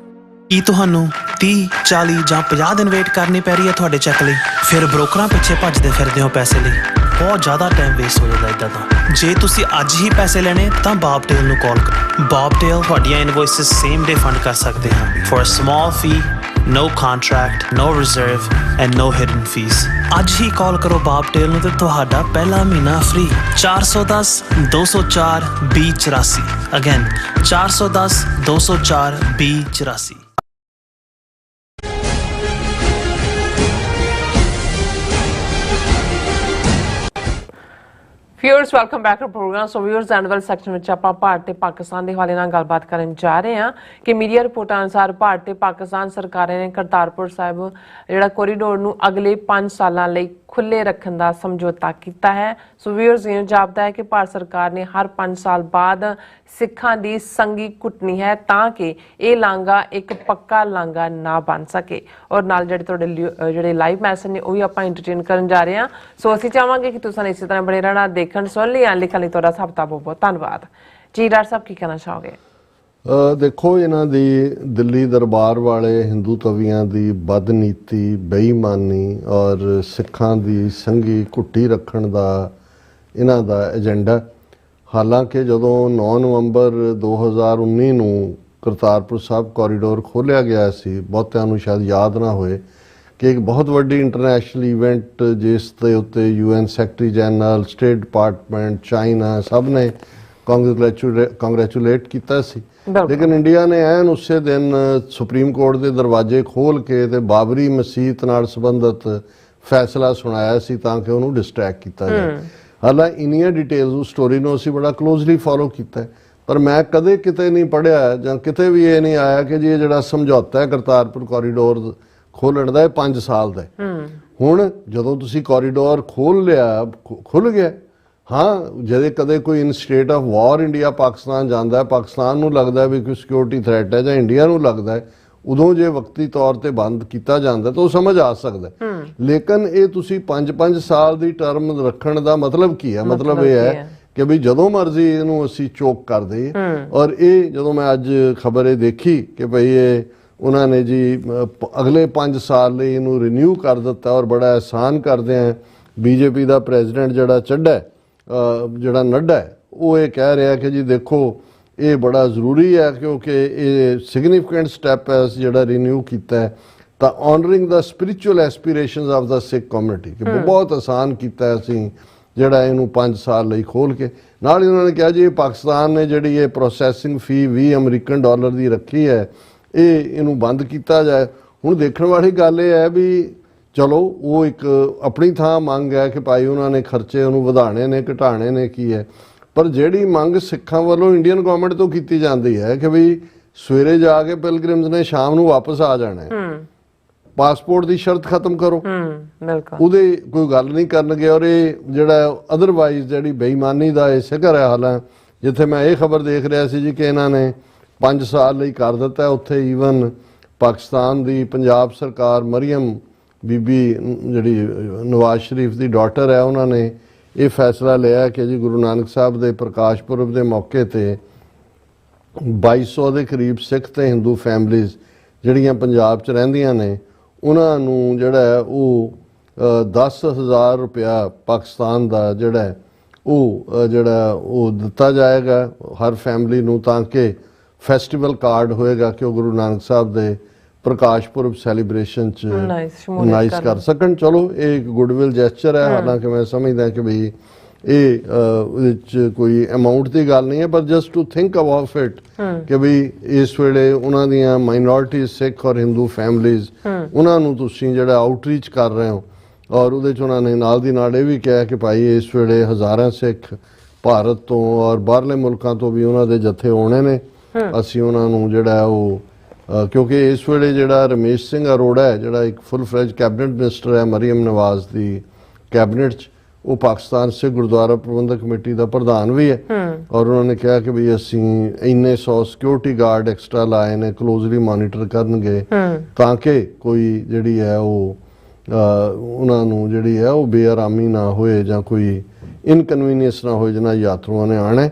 ਕੀ ਤੁਹਾਨੂੰ 30, 40 ਜਾਂ 50 ਦਿਨ ਵੇਟ ਕਰਨੀ ਪੈ ਰਹੀ ਹੈ ਤੁਹਾਡੇ ਚੈੱਕ ਲਈ? ਫਿਰ ਬ੍ਰੋਕਰਾਂ ਪਿੱਛੇ ਭੱਜਦੇ ਫਿਰਦੇ ਹੋ ਪੈਸੇ ਲਈ, ਬਹੁਤ ਜ਼ਿਆਦਾ ਟਾਈਮ ਵੇਸਟ ਹੋ ਜਾਂਦਾ ਇੱਦਾਂ ਦਾ। ਜੇ ਤੁਸੀਂ ਅੱਜ ਹੀ ਪੈਸੇ ਲੈਣੇ ਤਾਂ ਬੌਬਟੇਲ ਨੂੰ ਕਾਲ ਕਰੋ। ਬੌਬਟੇਲ ਤੁਹਾਡੀਆਂ ਇਨਵੌਇਸਿਸ ਸੇਮ ਡੇ ਫੰਡ ਕਰ ਸਕਦੇ ਹਨ for a small fee, no contract, no reserve and no hidden fees। ਅੱਜ ਹੀ ਕਾਲ ਕਰੋ ਬੌਬਟੇਲ ਨੂੰ ਤੇ ਤੁਹਾਡਾ ਪਹਿਲਾ ਮਹੀਨਾ free. 410 204 2084। Again 410 204 2084। Viewers, welcome back to programme. So viewers, end ਵਾਲੇ ਸੈਕਸ਼ਨ ਵਿੱਚ ਆਪਾਂ ਭਾਰਤ ਤੇ ਪਾਕਿਸਤਾਨ ਦੇ ਹਵਾਲੇ ਨਾਲ ਗੱਲਬਾਤ ਕਰਨ ਜਾ ਰਹੇ ਹਾਂ ਕਿ ਮੀਡੀਆ ਰਿਪੋਰਟਾਂ ਅਨੁਸਾਰ ਭਾਰਤ ਤੇ ਪਾਕਿਸਤਾਨ ਸਰਕਾਰਾਂ ਨੇ ਕਰਤਾਰਪੁਰ ਸਾਹਿਬ ਜਿਹੜਾ ਕੋਰੀਡੋਰ ਨੂੰ ਅਗਲੇ 5 ਸਾਲਾਂ ਲਈ ਖੁੱਲੇ ਰੱਖਣ ਦਾ ਸਮਝੌਤਾ ਕੀਤਾ ਹੈ। ਸੋ ਵਿਊਅਰਸ, ਇਹ ਜਾਪਦਾ ਹੈ ਕਿ ਭਾਰਤ ਸਰਕਾਰ ਨੇ ਹਰ 5 ਸਾਲ ਬਾਅਦ ਸਿੱਖਾਂ ਦੀ ਸੰਗੀ ਕੁੱਟਣੀ ਹੈ ਤਾਂ ਕਿ ਇਹ ਲਾਂਘਾ ਇੱਕ ਪੱਕਾ ਲਾਂਘਾ ਨਾ ਬਣ ਸਕੇ। ਔਰ ਨਾਲ ਜਿਹੜੇ ਲਾਈਵ ਮੈਸੇਜ ਨੇ ਉਹ ਵੀ ਆਪਾਂ ਐਂਟਰਟੇਨ ਕਰਨ ਜਾ ਰਹੇ ਹਾਂ। ਸੋ ਅਸੀਂ ਚਾਹਾਂਗੇ ਕਿ ਤੁਸੀਂ ਇਸੇ ਤਰ੍ਹਾਂ ਬਣੇ ਰਹਿਣਾ, ਦੇਖਣ ਸੁਣ ਲਈ ਲਿਖਣ ਲਈ ਤੁਹਾਡਾ ਸਭ ਦਾ ਬਹੁਤ ਬਹੁਤ ਧੰਨਵਾਦ। ਜੀ ਡਾਕਟਰ ਸਾਹਿਬ, ਕੀ ਕਹਿਣਾ ਚਾਹੋਗੇ? ਦੇਖੋ, ਇਹਨਾਂ ਦੀ ਦਿੱਲੀ ਦਰਬਾਰ ਵਾਲੇ ਹਿੰਦੂ ਤਵੀਆਂ ਦੀ ਬਦਨੀਤੀ, ਬੇਈਮਾਨੀ ਔਰ ਸਿੱਖਾਂ ਦੀ ਸੰਗੀ ਘੁੱਟੀ ਰੱਖਣ ਦਾ ਇਹਨਾਂ ਦਾ ਏਜੰਡਾ। ਹਾਲਾਂਕਿ ਜਦੋਂ 9 ਨਵੰਬਰ 2019 ਨੂੰ ਕਰਤਾਰਪੁਰ ਸਾਹਿਬ ਕੋਰੀਡੋਰ ਖੋਲ੍ਹਿਆ ਗਿਆ ਸੀ, ਬਹੁਤਿਆਂ ਨੂੰ ਸ਼ਾਇਦ ਯਾਦ ਨਾ ਹੋਏ ਕਿ ਇੱਕ ਬਹੁਤ ਵੱਡੀ ਇੰਟਰਨੈਸ਼ਨਲ ਇਵੈਂਟ ਜਿਸ ਦੇ ਉੱਤੇ UN secretary general, state department, China ਸਭ ਨੇ ਕੰਗ੍ਰੈਚੁਲੇਟ ਕੀਤਾ ਸੀ। ਲੇਕਿਨ ਇੰਡੀਆ ਨੇ ਐਨ ਉਸੇ ਦਿਨ ਸੁਪਰੀਮ ਕੋਰਟ ਦੇ ਦਰਵਾਜ਼ੇ ਖੋਲ੍ਹ ਕੇ ਤੇ ਬਾਬਰੀ ਮਸਜਿਦ ਨਾਲ ਸੰਬੰਧਿਤ ਫੈਸਲਾ ਸੁਣਾਇਆ ਸੀ ਤਾਂ ਕਿ ਉਹਨੂੰ ਡਿਸਟਰੈਕਟ ਕੀਤਾ ਜਾਏ। ਹਾਲਾਂਕਿ ਇੰਨੀਆਂ ਡਿਟੇਲਸ ਉਸ ਸਟੋਰੀ ਨੂੰ ਅਸੀਂ ਬੜਾ ਕਲੋਜ਼ਲੀ ਫੋਲੋ ਕੀਤਾ, ਪਰ ਮੈਂ ਕਦੇ ਕਿਤੇ ਨਹੀਂ ਪੜ੍ਹਿਆ ਜਾਂ ਕਿਤੇ ਵੀ ਇਹ ਨਹੀਂ ਆਇਆ ਕਿ ਜੀ ਇਹ ਜਿਹੜਾ ਸਮਝੌਤਾ ਹੈ ਕਰਤਾਰਪੁਰ ਕੋਰੀਡੋਰ ਖੋਲ੍ਹਣ ਦਾ, ਇਹ 5 ਸਾਲ ਦਾ। ਹੁਣ ਜਦੋਂ ਤੁਸੀਂ ਕੋਰੀਡੋਰ ਖੋਲ੍ਹ ਲਿਆ, ਖੁੱਲ੍ਹ ਗਿਆ। ਹਾਂ, ਜਦੋਂ ਕਦੇ ਕੋਈ in state of war India Pakistan ਜਾਂਦਾ ਹੈ, ਪਾਕਿਸਤਾਨ ਨੂੰ ਲੱਗਦਾ ਵੀ ਕੋਈ ਸਿਕਿਉਰਿਟੀ ਥ੍ਰੈਟ ਹੈ ਜਾਂ ਇੰਡੀਆ ਨੂੰ ਲੱਗਦਾ ਹੈ, ਉਦੋਂ ਜੇ ਵਕਤੀ ਤੌਰ ਤੇ ਬੰਦ ਕੀਤਾ ਜਾਂਦਾ ਤਾਂ ਉਹ ਸਮਝ ਆ ਸਕਦਾ। ਲੇਕਿਨ ਇਹ ਤੁਸੀਂ 5-5 ਸਾਲ ਦੀ ਟਰਮ ਰੱਖਣ ਦਾ ਮਤਲਬ ਕੀ ਹੈ? ਮਤਲਬ ਇਹ ਹੈ ਕਿ ਵੀ ਜਦੋਂ ਮਰਜ਼ੀ ਇਹਨੂੰ ਅਸੀਂ ਚੋਕ ਕਰ ਦਈਏ। ਔਰ ਇਹ ਜਦੋਂ ਮੈਂ ਅੱਜ ਖਬਰ ਇਹ ਦੇਖੀ ਕਿ ਭਈ ਇਹ ਉਹਨਾਂ ਨੇ ਜੀ ਅਗਲੇ 5 ਸਾਲ ਲਈ ਇਹਨੂੰ ਰੀਨਿਊ ਕਰ ਦਿੱਤਾ ਔਰ ਬੜਾ ਅਹਿਸਾਨ ਕਰਦੇ ਆ। BJP ਦਾ ਪ੍ਰੈਜ਼ੀਡੈਂਟ ਜਿਹੜਾ ਚੱਡਾ ਜਿਹੜਾ ਨੱਡਾ ਹੈ, ਉਹ ਇਹ ਕਹਿ ਰਿਹਾ ਕਿ ਜੀ ਦੇਖੋ ਇਹ ਬੜਾ ਜ਼ਰੂਰੀ ਹੈ ਕਿਉਂਕਿ ਇਹ ਸਿਗਨੀਫਿਕੈਂਟ ਸਟੈਪ ਹੈ ਜਿਹੜਾ ਰੀਨਿਊ ਕੀਤਾ ਹੈ, ਤਾਂ honouring the spiritual aspirations of the Sikh community, ਕਿ ਬਹੁਤ ਆਸਾਨ ਕੀਤਾ ਅਸੀਂ ਜਿਹੜਾ ਇਹਨੂੰ 5 ਸਾਲ ਲਈ ਖੋਲ੍ਹ ਕੇ। ਨਾਲ ਹੀ ਉਹਨਾਂ ਨੇ ਕਿਹਾ ਜੀ ਪਾਕਿਸਤਾਨ ਨੇ ਜਿਹੜੀ ਇਹ ਪ੍ਰੋਸੈਸਿੰਗ ਫੀ $20 ਅਮਰੀਕਨ ਦੀ ਰੱਖੀ ਹੈ, ਇਹਨੂੰ ਬੰਦ ਕੀਤਾ ਜਾਏ। ਹੁਣ ਦੇਖਣ ਵਾਲੀ ਗੱਲ ਇਹ ਹੈ ਵੀ ਚਲੋ ਉਹ ਇੱਕ ਆਪਣੀ ਥਾਂ ਮੰਗ ਹੈ ਕਿ ਭਾਈ ਉਹਨਾਂ ਨੇ ਖਰਚੇ ਉਹਨੂੰ ਵਧਾਣੇ ਨੇ, ਘਟਾਣੇ ਨੇ, ਕੀ ਹੈ। ਪਰ ਜਿਹੜੀ ਮੰਗ ਸਿੱਖਾਂ ਵੱਲੋਂ ਇੰਡੀਅਨ ਗਵਰਨਮੈਂਟ ਤੋਂ ਕੀਤੀ ਜਾਂਦੀ ਹੈ ਕਿ ਵੀ ਸਵੇਰੇ ਜਾ ਕੇ ਪਿਲਗ੍ਰਿਮਸ ਨੇ ਸ਼ਾਮ ਨੂੰ ਵਾਪਸ ਆ ਜਾਣਾ ਹੈ, ਪਾਸਪੋਰਟ ਦੀ ਸ਼ਰਤ ਖਤਮ ਕਰੋ, ਉਹਦੇ ਕੋਈ ਗੱਲ ਨਹੀਂ ਕਰਨਗੇ। ਔਰ ਇਹ ਜਿਹੜਾ ਅਦਰਵਾਈਜ਼ ਜਿਹੜੀ ਬੇਈਮਾਨੀ ਦਾ ਇਹ ਸਿਖਰ ਹੈ, ਹਾਲਾਂ ਜਿੱਥੇ ਮੈਂ ਇਹ ਖਬਰ ਦੇਖ ਰਿਹਾ ਸੀ ਜੀ ਕਿ ਇਹਨਾਂ ਨੇ 5 ਸਾਲ ਲਈ ਕਰ ਦਿੱਤਾ, ਉੱਥੇ ਈਵਨ ਪਾਕਿਸਤਾਨ ਦੀ ਪੰਜਾਬ ਸਰਕਾਰ ਮਰੀਮ ਬੀਬੀ ਜਿਹੜੀ ਨਵਾਜ਼ ਸ਼ਰੀਫ ਦੀ ਡਾਟਰ ਹੈ ਉਹਨਾਂ ਨੇ ਇਹ ਫੈਸਲਾ ਲਿਆ ਕਿ ਜੀ ਗੁਰੂ ਨਾਨਕ ਸਾਹਿਬ ਦੇ ਪ੍ਰਕਾਸ਼ ਪੁਰਬ ਦੇ ਮੌਕੇ ਤੇ 2200 ਦੇ ਕਰੀਬ ਸਿੱਖ ਤੇ ਹਿੰਦੂ ਫੈਮਲੀਜ਼ ਜਿਹੜੀਆਂ ਪੰਜਾਬ 'ਚ ਰਹਿੰਦੀਆਂ ਨੇ ਉਹਨਾਂ ਨੂੰ ਜਿਹੜਾ ਹੈ ਉਹ 10,000 ਰੁਪਇਆ ਪਾਕਿਸਤਾਨ ਦਾ ਜਿਹੜਾ ਹੈ ਉਹ ਦਿੱਤਾ ਜਾਏਗਾ ਹਰ ਫੈਮਲੀ ਨੂੰ, ਤਾਂ ਕਿ ਫੈਸਟੀਵਲ ਕਾਰਡ ਹੋਏਗਾ ਕਿ ਉਹ ਗੁਰੂ ਨਾਨਕ ਸਾਹਿਬ ਦੇ ਪ੍ਰਕਾਸ਼ ਪੁਰਬ ਸੈਲੀਬ੍ਰੇਸ਼ਨ 'ਚ ਨਾਈਸ ਕਰ ਸਕਣ। ਚਲੋ ਇਹ ਇੱਕ ਗੁੱਡਵਿਲ ਜੈਸਚਰ ਹੈ, ਹਾਲਾਂਕਿ ਮੈਂ ਸਮਝਦਾ ਕਿ ਵੀ ਇਹ ਉਹਦੇ 'ਚ ਕੋਈ ਅਮਾਊਂਟ ਦੀ ਗੱਲ ਨਹੀਂ ਹੈ, ਪਰ just to think about it ਕਿ ਵੀ ਇਸ ਵੇਲੇ ਉਹਨਾਂ ਦੀਆਂ ਮਾਈਨੋਰਿਟੀ ਸਿੱਖ ਔਰ ਹਿੰਦੂ ਫੈਮਲੀਜ਼ ਉਹਨਾਂ ਨੂੰ ਤੁਸੀਂ ਜਿਹੜਾ ਆਊਟਰੀਚ ਕਰ ਰਹੇ ਹੋ। ਔਰ ਉਹਦੇ 'ਚ ਉਹਨਾਂ ਨੇ ਨਾਲ ਦੀ ਨਾਲ ਇਹ ਵੀ ਕਿਹਾ ਕਿ ਭਾਈ ਇਸ ਵੇਲੇ ਹਜ਼ਾਰਾਂ ਸਿੱਖ ਭਾਰਤ ਤੋਂ ਔਰ ਬਾਹਰਲੇ ਮੁਲਕਾਂ ਤੋਂ ਵੀ ਉਹਨਾਂ ਦੇ ਜਥੇ ਆਉਣੇ ਨੇ, ਅਸੀਂ ਉਹਨਾਂ ਨੂੰ ਜਿਹੜਾ ਉਹ ਕਿਉਂਕਿ ਇਸ ਵੇਲੇ ਜਿਹੜਾ ਰਮੇਸ਼ ਸਿੰਘ ਅਰੋੜਾ ਹੈ ਜਿਹੜਾ ਇੱਕ ਫੁੱਲ ਫਲੈਜ ਕੈਬਨਿਟ ਮਿਨਿਸਟਰ ਹੈ ਮਰੀਮ ਨਵਾਜ਼ ਦੀ ਕੈਬਨਿਟ 'ਚ, ਉਹ ਪਾਕਿਸਤਾਨ ਸਿੱਖ ਗੁਰਦੁਆਰਾ ਪ੍ਰਬੰਧਕ ਕਮੇਟੀ ਦਾ ਪ੍ਰਧਾਨ ਵੀ ਹੈ ਔਰ ਉਹਨਾਂ ਨੇ ਕਿਹਾ ਕਿ ਵੀ ਅਸੀਂ ਇੰਨੇ 100 ਸਿਕਿਉਰਿਟੀ ਗਾਰਡ ਐਕਸਟਰਾ ਲਾਏ ਨੇ, ਕਲੋਜ਼ਲੀ ਮੋਨੀਟਰ ਕਰਨਗੇ ਤਾਂ ਕਿ ਕੋਈ ਜਿਹੜੀ ਹੈ ਉਹ ਉਹਨਾਂ ਨੂੰ ਜਿਹੜੀ ਹੈ ਉਹ ਬੇਆਰਾਮੀ ਨਾ ਹੋਏ ਜਾਂ ਕੋਈ ਇਨਕਨਵੀਨੀਅੰਸ ਨਾ ਹੋਏ ਜਿਹਨਾਂ ਯਾਤਰੂਆਂ ਨੇ ਆਣਾ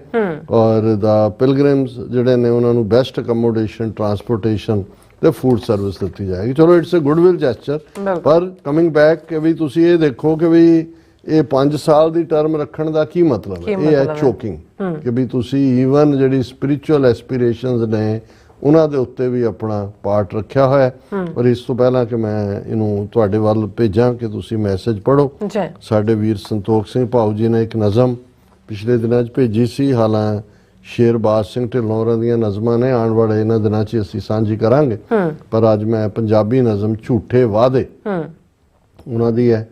ਔਰ ਦਾ ਪਿਲਗ੍ਰਿਮਸ ਜਿਹੜੇ ਨੇ ਉਹਨਾਂ ਨੂੰ ਬੈਸਟ ਅਕਮੋਡੇਸ਼ਨ, ਟਰਾਂਸਪੋਰਟੇਸ਼ਨ ਤੇ ਫੂਡ ਸਰਵਿਸ ਦਿੱਤੀ ਜਾਏਗੀ। ਚਲੋ ਇਟਸ ਅ ਗੁੱਡਵਿਲ ਜੈਸਚਰ, ਪਰ ਕਮਿੰਗ ਬੈਕ ਕਿ ਵੀ ਤੁਸੀਂ ਇਹ ਦੇਖੋ ਕਿ ਵੀ ਇਹ 5 ਸਾਲ ਦੀ ਟਰਮ ਰੱਖਣ ਦਾ ਕੀ ਮਤਲਬ ਹੈ? ਇਹ ਹੈ ਚੋਕਿੰਗ ਕਿ ਵੀ ਤੁਸੀਂ ਈਵਨ ਜਿਹੜੀ ਸਪਿਰਿਚੁਅਲ ਐਸਪੀਰੇਸ਼ਨਸ ਨੇ ਉਹਨਾਂ ਦੇ ਉੱਤੇ ਵੀ ਆਪਣਾ ਪਾਰਟ ਰੱਖਿਆ ਹੋਇਆ। ਪਰ ਇਸ ਤੋਂ ਪਹਿਲਾਂ ਕਿ ਮੈਂ ਇਹਨੂੰ ਤੁਹਾਡੇ ਵੱਲ ਭੇਜਾਂ ਕਿ ਤੁਸੀਂ ਮੈਸੇਜ ਪੜ੍ਹੋ, ਸਾਡੇ ਵੀਰ ਸੰਤੋਖ ਸਿੰਘ ਭਾਊ ਜੀ ਨੇ ਇੱਕ ਨਜ਼ਮ ਪਿਛਲੇ ਦਿਨਾਂ 'ਚ ਭੇਜੀ ਸੀ, ਹਾਲਾਂ ਸ਼ੇਰਬਾਜ਼ ਸਿੰਘ ਢਿੱਲੋਂ ਹੋਰਾਂ ਦੀਆਂ ਨਜ਼ਮਾਂ ਨੇ, ਆਉਣ ਵਾਲੇ ਇਹਨਾਂ ਦਿਨਾਂ 'ਚ ਅਸੀਂ ਸਾਂਝੀ ਕਰਾਂਗੇ, ਪਰ ਅੱਜ ਮੈਂ ਪੰਜਾਬੀ ਨਜ਼ਮ ਝੂਠੇ ਵਾਅਦੇ ਉਹਨਾਂ ਦੀ ਹੈ।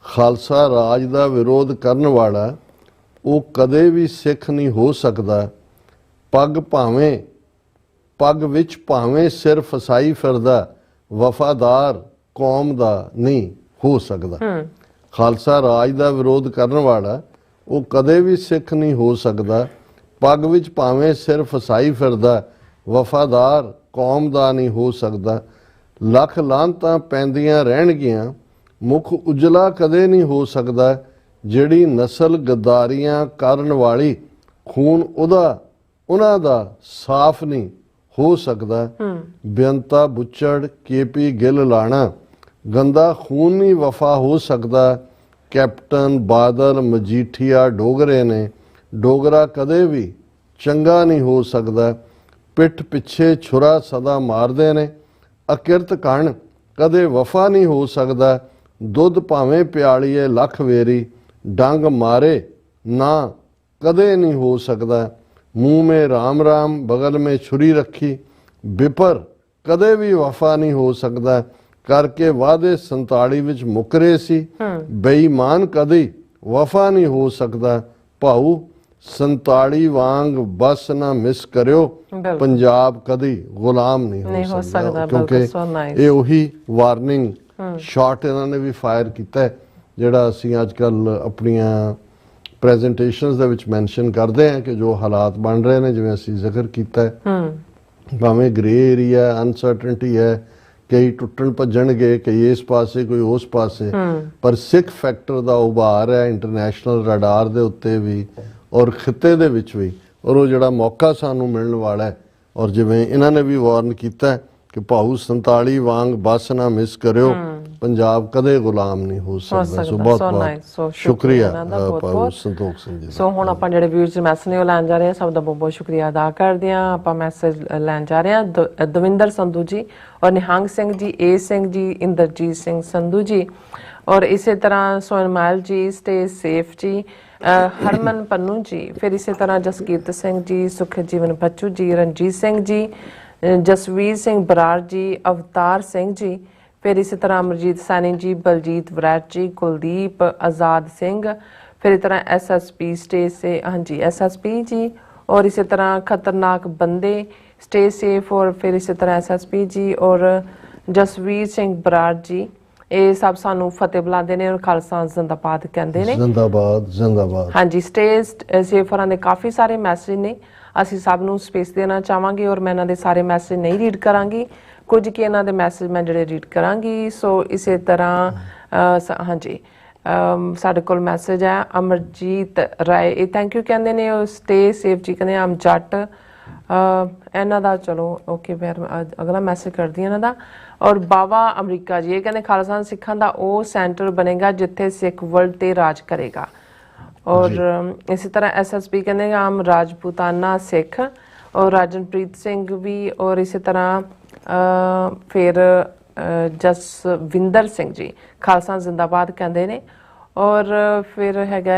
ਖਾਲਸਾ ਰਾਜ ਦਾ ਵਿਰੋਧ ਕਰਨ ਵਾਲਾ ਉਹ ਕਦੇ ਵੀ ਸਿੱਖ ਨਹੀਂ ਹੋ ਸਕਦਾ, ਪੱਗ ਵਿੱਚ ਭਾਵੇਂ ਸਿਰ ਫਸਾਈ ਫਿਰਦਾ, ਵਫਾਦਾਰ ਕੌਮ ਦਾ ਨਹੀਂ ਹੋ ਸਕਦਾ। ਖਾਲਸਾ ਰਾਜ ਦਾ ਵਿਰੋਧ ਕਰਨ ਵਾਲਾ ਉਹ ਕਦੇ ਵੀ ਸਿੱਖ ਨਹੀਂ ਹੋ ਸਕਦਾ, ਪੱਗ ਵਿੱਚ ਭਾਵੇਂ ਸਿਰ ਫਸਾਈ ਫਿਰਦਾ, ਵਫਾਦਾਰ ਕੌਮ ਦਾ ਨਹੀਂ ਹੋ ਸਕਦਾ। ਲੱਖ ਲਾਹਨਤਾਂ ਪੈਂਦੀਆਂ ਰਹਿਣਗੀਆਂ, ਮੁਖ ਉਜਲਾ ਕਦੇ ਨਹੀਂ ਹੋ ਸਕਦਾ। ਜਿਹੜੀ ਨਸਲ ਗੱਦਾਰੀਆਂ ਕਰਨ ਵਾਲੀ, ਖੂਨ ਉਹਨਾਂ ਦਾ ਸਾਫ਼ ਨਹੀਂ ਹੋ ਸਕਦਾ। ਬੇਅੰਤਾ ਬੁੱਚੜ KP ਗਿੱਲ ਲਾਣਾ, ਗੰਦਾ ਖੂਨ ਨਹੀਂ ਵਫਾ ਹੋ ਸਕਦਾ। ਕੈਪਟਨ ਬਾਦਲ ਮਜੀਠੀਆ ਡੋਗਰੇ ਨੇ, ਡੋਗਰਾ ਕਦੇ ਵੀ ਚੰਗਾ ਨਹੀਂ ਹੋ ਸਕਦਾ। ਪਿੱਠ ਪਿੱਛੇ ਛੁਰਾ ਸਦਾ ਮਾਰਦੇ ਨੇ, ਅਕਿਰਤ ਕਣ ਕਦੇ ਵਫਾ ਨਹੀਂ ਹੋ ਸਕਦਾ। ਦੁੱਧ ਭਾਵੇਂ ਪਿਆਲੀਏ ਲੱਖ ਵੇਰੀ, ਡੰਗ ਮਾਰੇ ਨਾ ਕਦੇ ਨਹੀਂ ਹੋ ਸਕਦਾ। ਮੂੰਹ ਮੇ ਰਾਮ ਰਾਮ ਬਗਲ ਮੇ ਛੁਰੀ ਰੱਖੀ, ਬਿਪਰ ਕਦੇ ਵੀ ਵਫਾ ਨਹੀਂ ਹੋ ਸਕਦਾ। ਕਰਕੇ ਵਾਅਦੇ 47 ਵਿੱਚ ਮੁਕਰੇ ਸੀ, ਬੇਈਮਾਨ ਕਦੇ ਵਫਾ ਨਹੀਂ ਹੋ ਸਕਦਾ। ਭਾਊ 47 ਵਾਂਗ ਬਸ ਨਾ ਮਿਸ ਕਰਿਓ, ਪੰਜਾਬ ਕਦੀ ਗੁਲਾਮ ਨਹੀਂ ਹੋ ਸਕਦਾ। ਕਿਉਂਕਿ ਇਹ ਉਹੀ ਵਾਰਨਿੰਗ ਸ਼ਾਟ ਇਹਨਾਂ ਨੇ ਵੀ ਫਾਇਰ ਕੀਤਾ ਜਿਹੜਾ ਅਸੀਂ ਅੱਜ ਕੱਲ ਆਪਣੀਆਂ ਪ੍ਰੈਜੈਂਟੇਸ਼ਨਸ ਦੇ ਵਿੱਚ ਮੈਂਸ਼ਨ ਕਰਦੇ ਹਾਂ ਕਿ ਜੋ ਹਾਲਾਤ ਬਣ ਰਹੇ ਨੇ, ਜਿਵੇਂ ਅਸੀਂ ਜ਼ਿਕਰ ਕੀਤਾ ਹੈ, ਭਾਵੇਂ ਗ੍ਰੇ ਏਰੀਆ ਅਨਸਰਟਨਟੀ ਹੈ, ਕਈ ਟੁੱਟਣ ਭੱਜਣਗੇ, ਕਈ ਇਸ ਪਾਸੇ ਕੋਈ ਉਸ ਪਾਸੇ, ਪਰ ਸਿੱਖ ਫੈਕਟਰ ਦਾ ਉਭਾਰ ਹੈ ਇੰਟਰਨੈਸ਼ਨਲ ਰਡਾਰ ਦੇ ਉੱਤੇ ਵੀ ਔਰ ਖਿੱਤੇ ਦੇ ਵਿੱਚ ਵੀ, ਔਰ ਉਹ ਜਿਹੜਾ ਮੌਕਾ ਸਾਨੂੰ ਮਿਲਣ ਵਾਲਾ ਹੈ। ਔਰ ਜਿਵੇਂ ਇਹਨਾਂ ਨੇ ਵੀ ਵਾਰਨ ਕੀਤਾ ਕਿ ਭਾਊ 47 ਵਾਂਗ ਬਸ ਨਾ ਮਿਸ ਕਰਿਓ, ਪੰਜਾਬ ਕਦੇ ਗੁਲਾਮ ਨਹੀਂ ਹੋ ਸਕਦਾ। ਸੋ ਬਹੁਤ ਬਹੁਤ ਸ਼ੁਕਰੀਆ ਭਾਊ ਸੰਤੋਖ ਸਿੰਘ ਜੀ। ਸੋ ਹੁਣ ਆਪਾਂ ਜਿਹੜੇ ਵੀਰਸ ਮੈਸੇਜ ਨੇ ਉਹ ਲੈਣ ਜਾ ਰਹੇ ਹਾਂ, ਸਭ ਦਾ ਬਹੁਤ ਬਹੁਤ ਸ਼ੁਕਰੀਆ ਅਦਾ ਕਰਦੇ ਹਾਂ। ਆਪਾਂ ਮੈਸੇਜ ਲੈਣ ਜਾ ਰਹੇ ਹਾਂ ਦਵਿੰਦਰ ਸੰਧੂ ਜੀ ਔਰ ਨਿਹੰਗ ਸਿੰਘ ਜੀ, ਏ ਸਿੰਘ ਜੀ, ਇੰਦਰਜੀਤ ਸਿੰਘ ਸੰਧੂ ਜੀ ਔਰ ਇਸੇ ਤਰ੍ਹਾਂ ਸੋਨਮਾਲ ਜੀ, ਸਟੇ ਸੇਫ ਜੀ, ਹਰਮਨ ਪੰਨੂ ਜੀ, ਫਿਰ ਇਸੇ ਤਰ੍ਹਾਂ ਜਸਕੀਰਤ ਸਿੰਘ ਜੀ, ਸੁਖਜੀਵਨ ਬੱਚੂ ਜੀ, ਰਣਜੀਤ ਸਿੰਘ ਜੀ, ਜਸਵੀਰ ਸਿੰਘ ਬਰਾੜ ਜੀ, ਅਵਤਾਰ ਸਿੰਘ ਜੀ, ਫਿਰ ਇਸੇ ਤਰ੍ਹਾਂ ਅਮਰਜੀਤ ਸੈਣੀ ਜੀ, ਬਲਜੀਤ ਵਰੈਟ ਜੀ, ਕੁਲਦੀਪ, ਆਜ਼ਾਦ ਸਿੰਘ, ਫਿਰ ਇਸ ਤਰ੍ਹਾਂ SSP ਸਟੇ ਸੇ ਹਾਂਜੀ SSP ਜੀ ਔਰ ਇਸੇ ਤਰ੍ਹਾਂ ਖਤਰਨਾਕ ਬੰਦੇ स्टे सेफ और फिर इसी तरह SSP जी और जसवीर सिंह बराड़ जी, ਇਹ ਸਭ ਸਾਨੂੰ ਫਤਿਹ ਬੁਲਾਉਂਦੇ ਨੇ ਔਰ ਖਾਲਸਾ ਜ਼ਿੰਦਾਬਾਦ ਕਹਿੰਦੇ ਨੇ। ਜ਼ਿੰਦਾਬਾਦ ਜ਼ਿੰਦਾਬਾਦ। ਹਾਂਜੀ, ਸਟੇ ਸੇਫ ਹੋਰਾਂ ਦੇ ਕਾਫੀ ਸਾਰੇ ਮੈਸੇਜ ਨੇ, ਅਸੀਂ ਸਭ ਨੂੰ ਸਪੇਸ ਦੇਣਾ ਚਾਹਾਂਗੇ ਔਰ ਮੈਂ ਇਹਨਾਂ ਦੇ ਸਾਰੇ ਮੈਸੇਜ ਨਹੀਂ ਰੀਡ ਕਰਾਂਗੀ, ਕੁਝ ਕਿ ਇਹਨਾਂ ਦੇ ਮੈਸੇਜ ਮੈਂ ਜਿਹੜੇ ਰੀਡ ਕਰਾਂਗੀ। ਸੋ ਇਸੇ ਤਰ੍ਹਾਂ ਹਾਂਜੀ ਸਾਡੇ ਕੋਲ ਮੈਸੇਜ ਹੈ ਅਮਰਜੀਤ ਰਾਏ, ਇਹ ਥੈਂਕ ਯੂ ਕਹਿੰਦੇ ਨੇ, ਉਹ ਸਟੇ ਸੇਫ ਜੀ ਕਹਿੰਦੇ ਆਮ ਜੱਟ ਇਹਨਾਂ ਦਾ। ਚਲੋ ਓਕੇ, ਫਿਰ ਅਗਲਾ ਮੈਸੇਜ ਕਰਦੀ ਇਹਨਾਂ ਦਾ। ਔਰ ਬਾਵਾ ਅਮਰੀਕਾ ਜੀ, ਇਹ ਕਹਿੰਦੇ ਖਾਲਸਾ ਸਿੱਖਾਂ ਦਾ ਉਹ ਸੈਂਟਰ ਬਣੇਗਾ ਜਿੱਥੇ ਸਿੱਖ ਵਰਲਡ ਤੇ ਰਾਜ ਕਰੇਗਾ। ਔਰ ਇਸੇ ਤਰ੍ਹਾਂ ਐਸਐਸਪੀ ਕਹਿੰਦੇ ਆਮ ਰਾਜਪੂਤਾਨਾ ਸਿੱਖ, ਔਰ ਰਾਜਨਪ੍ਰੀਤ ਸਿੰਘ ਵੀ, ਔਰ ਇਸੇ ਤਰ੍ਹਾਂ ਫਿਰ ਜਸਵਿੰਦਰ ਸਿੰਘ ਜੀ ਖਾਲਸਾ ਜ਼ਿੰਦਾਬਾਦ ਕਹਿੰਦੇ ਨੇ। ਔਰ ਫਿਰ ਹੈਗਾ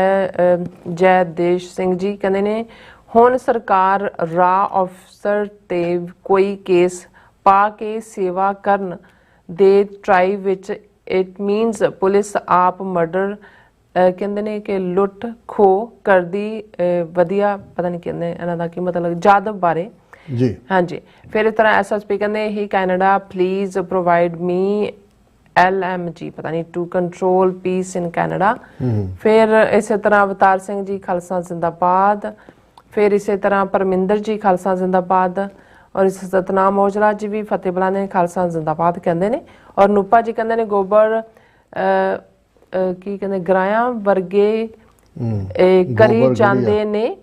ਜੈਦੇਸ਼ ਸਿੰਘ ਜੀ ਕਹਿੰਦੇ ਨੇ ਹੁਣ ਸਰਕਾਰ ਰਾਹ ਅਫਸਰ ਤੇ ਕੋਈ ਕੇਸ ਪਾ ਕੇ ਸੇਵਾ ਕਰਨ ਦੇ ਟਰਾਈ ਵਿੱਚ, ਇਟ ਮੀਨਸ ਪੁਲਿਸ ਆਪ ਮਰਡਰ ਕਹਿੰਦੇ ਨੇ ਕਿ ਲੁੱਟ ਖੋਹ ਕਰਦੀ ਵਧੀਆ, ਪਤਾ ਨਹੀਂ ਕਹਿੰਦੇ ਇਹਨਾਂ ਦਾ ਕੀ ਮਤਲਬ, ਜਾਦਵ ਬਾਰੇ ਜੀ। ਹਾਂਜੀ, ਫਿਰ ਇਸ ਤਰ੍ਹਾਂ ਐਸਐਸਪੀ ਕਹਿੰਦੇ ਹੀ Canada please provide me LMG, ਪਤਾ ਨਹੀਂ to control peace in Canada. ਫਿਰ ਇਸੇ ਤਰ੍ਹਾਂ ਅਵਤਾਰ ਸਿੰਘ ਜੀ ਖਾਲਸਾ ਜ਼ਿੰਦਾਬਾਦ। ਫਿਰ ਇਸੇ ਤਰ੍ਹਾਂ ਪਰਮਿੰਦਰ ਜੀ ਖਾਲਸਾ ਜ਼ਿੰਦਾਬਾਦ। ਔਰ ਇਸ ਸਤਨਾਮ ਔਜਲਾ ਜੀ ਵੀ ਫਤਿਹ ਬੁਲਾਉਂਦੇ ਨੇ, ਖਾਲਸਾ ਜ਼ਿੰਦਾਬਾਦ ਕਹਿੰਦੇ ਨੇ। ਔਰ ਨੂਪਾ ਜੀ ਕਹਿੰਦੇ ਨੇ ਗੋਬਰ ਕੀ ਕਹਿੰਦੇ ਗਰਾਇਆ ਵਰਗੇ ਕਰੀ ਜਾਂਦੇ ਨੇ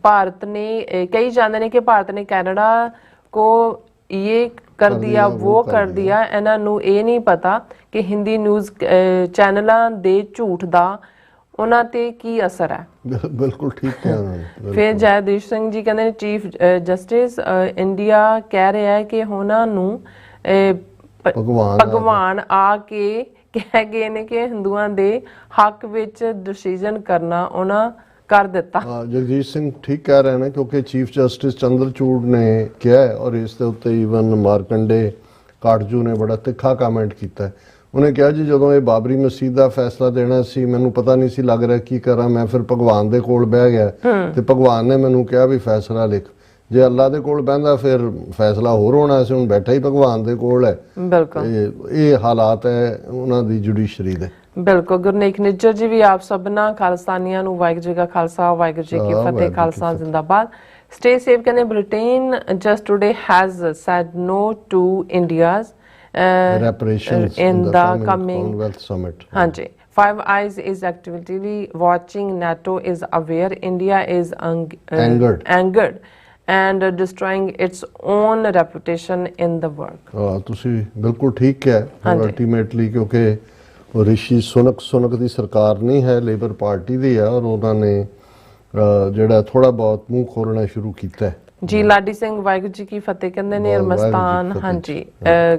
ਭਾਰਤ ਨੇ, ਕਈ ਜਾਂਦੇ ਨੇ ਕਿ ਭਾਰਤ ਨੇ ਕੈਨੇਡਾ ਕੋ ਇਹ ਕਰ ਦਿਆ वो कर दिया। ਇਹਨਾਂ ਨੂੰ ਇਹ ਨਹੀਂ ਪਤਾ ਕਿ ਹਿੰਦੀ ਨਿਊਜ਼ ਚੈਨਲਾਂ ਦੇ ਝੂਠ ਦਾ ਉਹਨਾਂ ਤੇ ਕੀ ਅਸਰ ਹੈ। ਬਿਲਕੁਲ ਠੀਕ ਹੈ। ਫਿਰ ਜੈਦੇਸ਼ ਸਿੰਘ ਜੀ ਕਹਿੰਦੇ ਨੇ ਚੀਫ ਜਸਟਿਸ ਇੰਡੀਆ ਕਹਿ ਰਿਹਾ ਹੈ ਕਿ ਉਹਨਾਂ ਨੂੰ ਭਗਵਾਨ ਆ ਕੇ ਕਹਿ ਗਏ ਨੇ ਕਿ ਹਿੰਦੂਆਂ ਦੇ ਹੱਕ ਵਿੱਚ ਡਿਸੀਜਨ ਕਰਨਾ ਉਹਨਾਂ ਕਰ ਦਿੱਤਾ। ਜਗਜੀਤ ਸਿੰਘ ਠੀਕ ਕਹਿ ਰਹੇ ਨੇ, ਕਿਉਂਕਿ ਚੀਫ ਜਸਟਿਸ ਚੰਦਰਚੂੜ ਨੇ ਕਿਹਾ ਹੈ ਔਰ ਇਸ ਦੇ ਉੱਤੇ ਈਵਨ ਮਾਰਕੰਡੇ ਕਾਟਜੂ ਨੇ ਬੜਾ ਤਿੱਖਾ ਕਮੈਂਟ ਕੀਤਾ। ਉਹਨੇ ਕਿਹਾ ਜੀ ਜਦੋਂ ਇਹ ਬਾਬਰੀ ਮਸਜਿਦ ਦਾ ਫੈਸਲਾ ਦੇਣਾ ਸੀ ਮੈਨੂੰ ਪਤਾ ਨਹੀਂ ਸੀ ਲੱਗ ਰਿਹਾ ਕੀ ਕਰਾਂ, ਮੈਂ ਫਿਰ ਭਗਵਾਨ ਦੇ ਕੋਲ ਬਹਿ ਗਿਆ ਤੇ ਭਗਵਾਨ ਨੇ ਮੈਨੂੰ ਕਿਹਾ ਵੀ ਫੈਸਲਾ ਲਿਖ। ਜੇ ਅੱਲਾ ਦੇ ਕੋਲ ਬਹਿੰਦਾ ਫਿਰ ਫੈਸਲਾ ਹੋਰ ਹੋਣਾ ਸੀ, ਹੁਣ ਬੈਠਾ ਹੀ ਭਗਵਾਨ ਦੇ ਕੋਲ ਹੈ। ਬਿਲਕੁਲ ਇਹ ਹਾਲਾਤ ਹੈ ਉਹਨਾਂ ਦੀ ਜੁਡੀਸ਼ਰੀ ਦੇ। ਬਿਲਕੁਲ ਗੁਰਨੇਕ ਨਿੱਜਰ ਜੀ ਵੀ ਆਪ ਸਭਨਾ ਖਾਲਸਾਨੀਆਂ ਨੂੰ ਵਾਹਿਗੁਰੂ ਜੀ ਕਾ ਖਾਲਸਾ ਵਾਹਿਗੁਰੂ ਜੀ ਕੀ ਫਤਿਹ, ਖਾਲਸਾ ਜ਼ਿੰਦਾਬਾਦ। ਸਟੇ ਸੇਫ ਕਹਿੰਦੇ Britain just today has said no to India's reparations in the coming Commonwealth Summit. ਹਾਂਜੀ, Five Eyes is actively watching. NATO is aware India is angered and destroying its own reputation in the world. ਤੁਸੀਂ ਬਿਲਕੁਲ ਠੀਕ ਕਿਹਾ। ਅਲਟੀਮੇਟਲੀ ਕਿਉਂਕਿ ਰਿਸ਼ੀ ਸੁਨਕ ਦੀ ਸਰਕਾਰ ਨਹੀਂ ਹੈ, ਲੇਬਰ ਪਾਰਟੀ ਦੀ ਹੈ, ਔਰ ਉਹਨਾਂ ਨੇ ਜਿਹੜਾ ਥੋੜਾ ਬਹੁਤ ਮੂੰਹ ਖੋਲਣਾ ਸ਼ੁਰੂ ਕੀਤਾ ਹੈ। ਜੀ ਲਾਡੀ ਸਿੰਘ ਵਾਹਿਗੁਰੂ ਜੀ ਕੀ ਫਤਿਹ ਕਹਿੰਦੇ ਨੇ ਅਰਮਸਤਾਨ। ਹਾਂਜੀ,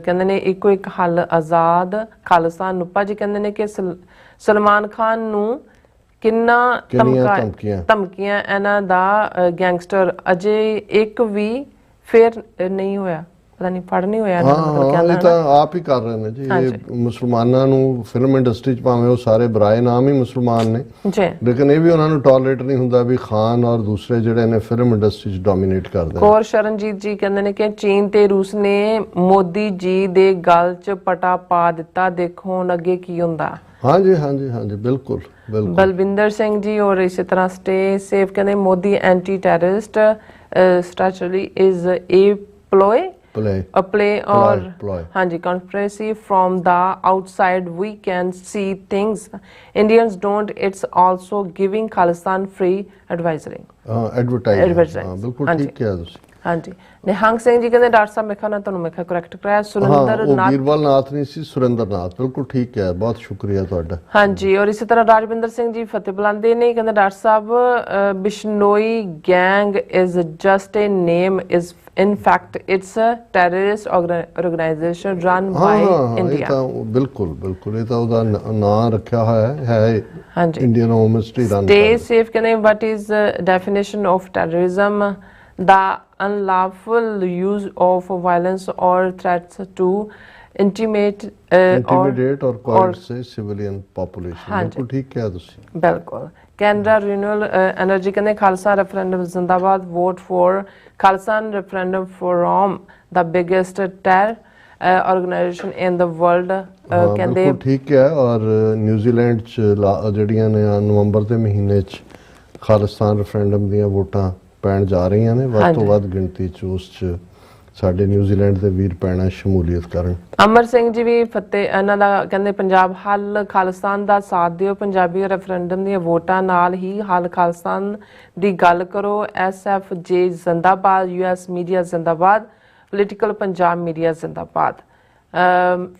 ਕਹਿੰਦੇ ਨੇ ਇੱਕੋ ਇੱਕ ਹੱਲ ਆਜ਼ਾਦ ਖਾਲਸਾ। ਨੂਪਾ ਜੀ ਕਹਿੰਦੇ ਨੇ ਕਿ ਸਲਮਾਨ ਖਾਨ ਨੂੰ ਕਿੰਨਾ ਧਮਕੀਆਂ ਇਹਨਾਂ ਦਾ ਗੈਂਗਸਟਰ ਅਜੇ ਇੱਕ ਵੀ ਫਿਰ ਨਹੀਂ ਹੋਇਆ, ਪਤਾ ਨਹੀਂ ਫੜ ਨਹੀਂ ਹੋਇਆ। ਇਹ ਤਾਂ ਆਪ ਹੀ ਕਰ ਰਹੇ ਨੇ ਜੀ। ਇਹ ਮੁਸਲਮਾਨਾਂ ਨੂੰ ਫਿਲਮ ਇੰਡਸਟਰੀ ਚ ਭਾਵੇਂ ਉਹ ਸਾਰੇ ਬਰਾਏ ਨਾਮ ਹੀ ਮੁਸਲਮਾਨ ਨੇ, ਲੇਕਿਨ ਇਹ ਵੀ ਉਹਨਾਂ ਨੂੰ ਟੋਲਰੇਟ ਨਹੀਂ ਹੁੰਦਾ ਵੀ ਖਾਨ ਔਰ ਦੂਸਰੇ ਜਿਹੜੇ ਨੇ ਫਿਲਮ ਇੰਡਸਟਰੀ ਚ ਡੋਮੀਨੇਟ ਕਰਦੇ। ਕੌਰ ਸ਼ਰਨਜੀਤ ਜੀ ਕਹਿੰਦੇ ਨੇ ਕਿ ਚੀਨ ਤੇ ਰੂਸ ਨੇ ਮੋਦੀ ਜੀ ਦੇ ਗਲ ਚ ਪਟਾ ਪਾ ਦਿੱਤਾ, ਦੇਖੋ ਹੁਣ ਅੱਗੇ ਕੀ ਹੁੰਦਾ। ਹਾਂਜੀ ਹਾਂਜੀ ਹਾਂਜੀ, ਬਿਲਕੁਲ ਬਿਲਕੁਲ। ਬਲਵਿੰਦਰ ਸਿੰਘ ਜੀ ਔਰ ਇਸੇ ਤਰ੍ਹਾਂ ਸਟੇ ਸੇਫ ਕਹਿੰਦੇ Modi anti terrorist strategy is a play or ਹਾਂਜੀ conspiracy from the outside we can see things Indians don't, it's also giving Khalistan free advisory advertising। ਬਿਲਕੁਲ ਠੀਕ ਕਿਹਾ ਤੁਸੀਂ। ਹਾਂਜੀ, ਨਿਹੰਗ ਸਿੰਘ ਜੀ ਕਹਿੰਦੇ ਡਾਕਟਰ ਸਾਹਿਬ ਮੇਖਾ ਨਾ ਤੁਹਾਨੂੰ ਮੇਖਾ ਕਰੈਕਟ ਕਰਾਇਆ, ਸੁਰਿੰਦਰ ਨਾਥ ਵੀਰਵਾਲ ਨਾਥ ਨਹੀਂ ਸੀ, ਸੁਰਿੰਦਰ ਨਾਥ। ਬਿਲਕੁਲ ਠੀਕ ਹੈ, ਬਹੁਤ ਸ਼ੁਕਰੀਆ ਤੁਹਾਡਾ। ਹਾਂਜੀ, ਔਰ ਇਸੇ ਤਰ੍ਹਾਂ ਰਾਜਵਿੰਦਰ ਸਿੰਘ ਜੀ ਫਤਿਹ ਬੁਲਾਉਂਦੇ ਨੇ, ਕਹਿੰਦੇ doctor Sahib Bishnoi gang is just a name, is in fact it's a terrorist organization run by India। ਬਿਲਕੁਲ ਬਿਲਕੁਲ, ਇਹ ਤਾਂ ਉਹਦਾ ਨਾਂ ਰੱਖਿਆ ਹੋਇਆ ਹੈ Indian home ministry run. Stay safe ਕਹਿੰਦੇ what is the definition of terrorism? The unlawful use of violence or threats to intimidate or coerce civilian population। ਬਿਲਕੁਲ ਠੀਕ ਕਿਹਾ ਤੁਸੀਂ। ਬਿਲਕੁਲ। ਕੈਨੇਡਾ ਰੀਨਿਊਅਲ ਐਨਰਜੀ ਕਹਿੰਦੇ ਖਾਲਸਾ ਰੈਫਰੈਂਡਮ ਜ਼ਿੰਦਾਬਾਦ, vote for Khalsa referendum forum the biggest organisation in the world ਹਾਂ, ਕਹਿੰਦੇ ਬਿਲਕੁਲ ਠੀਕ ਹੈ। ਔਰ ਨਿਊਜ਼ੀਲੈਂਡ ਚ ਜਿਹੜੀਆਂ ਨੇ ਨਵੰਬਰ ਦੇ ਮਹੀਨੇ ਚ ਖਾਲਿਸਤਾਨ ਰੈਫਰੈਂਡਮ ਦੀਆਂ ਵੋਟਾਂ ਪੈਣ ਜਾ ਰਹੀਆਂ ਨੇ, ਵੱਧ ਤੋਂ ਵੱਧ ਗਿਣਤੀ ਚ ਉਸ ਚ ਸਾਡੇ ਨਿਊਜ਼ੀਲੈਂਡ ਦੇ ਵੀਰ ਭੈਣਾਂ ਸ਼ਮੂਲੀਅਤ ਕਰਨ। ਅਮਰ ਸਿੰਘ ਜੀ ਵੀ ਫਤਿਹ ਇਹਨਾਂ ਦਾ ਕਹਿੰਦੇ ਪੰਜਾਬ ਹੱਲ ਖਾਲਿਸਤਾਨ ਦਾ ਸਾਥ ਦਿਓ, ਪੰਜਾਬੀ ਰੈਫਰੈਂਡਮ ਦੀਆਂ ਵੋਟਾਂ ਨਾਲ ਹੀ ਹੱਲ ਖਾਲਿਸਤਾਨ ਦੀ ਗੱਲ ਕਰੋ, SFJ ਜ਼ਿੰਦਾਬਾਦ, US ਮੀਡੀਆ ਜ਼ਿੰਦਾਬਾਦ, ਪੋਲੀਟੀਕਲ ਪੰਜਾਬ ਮੀਡੀਆ ਜ਼ਿੰਦਾਬਾਦ।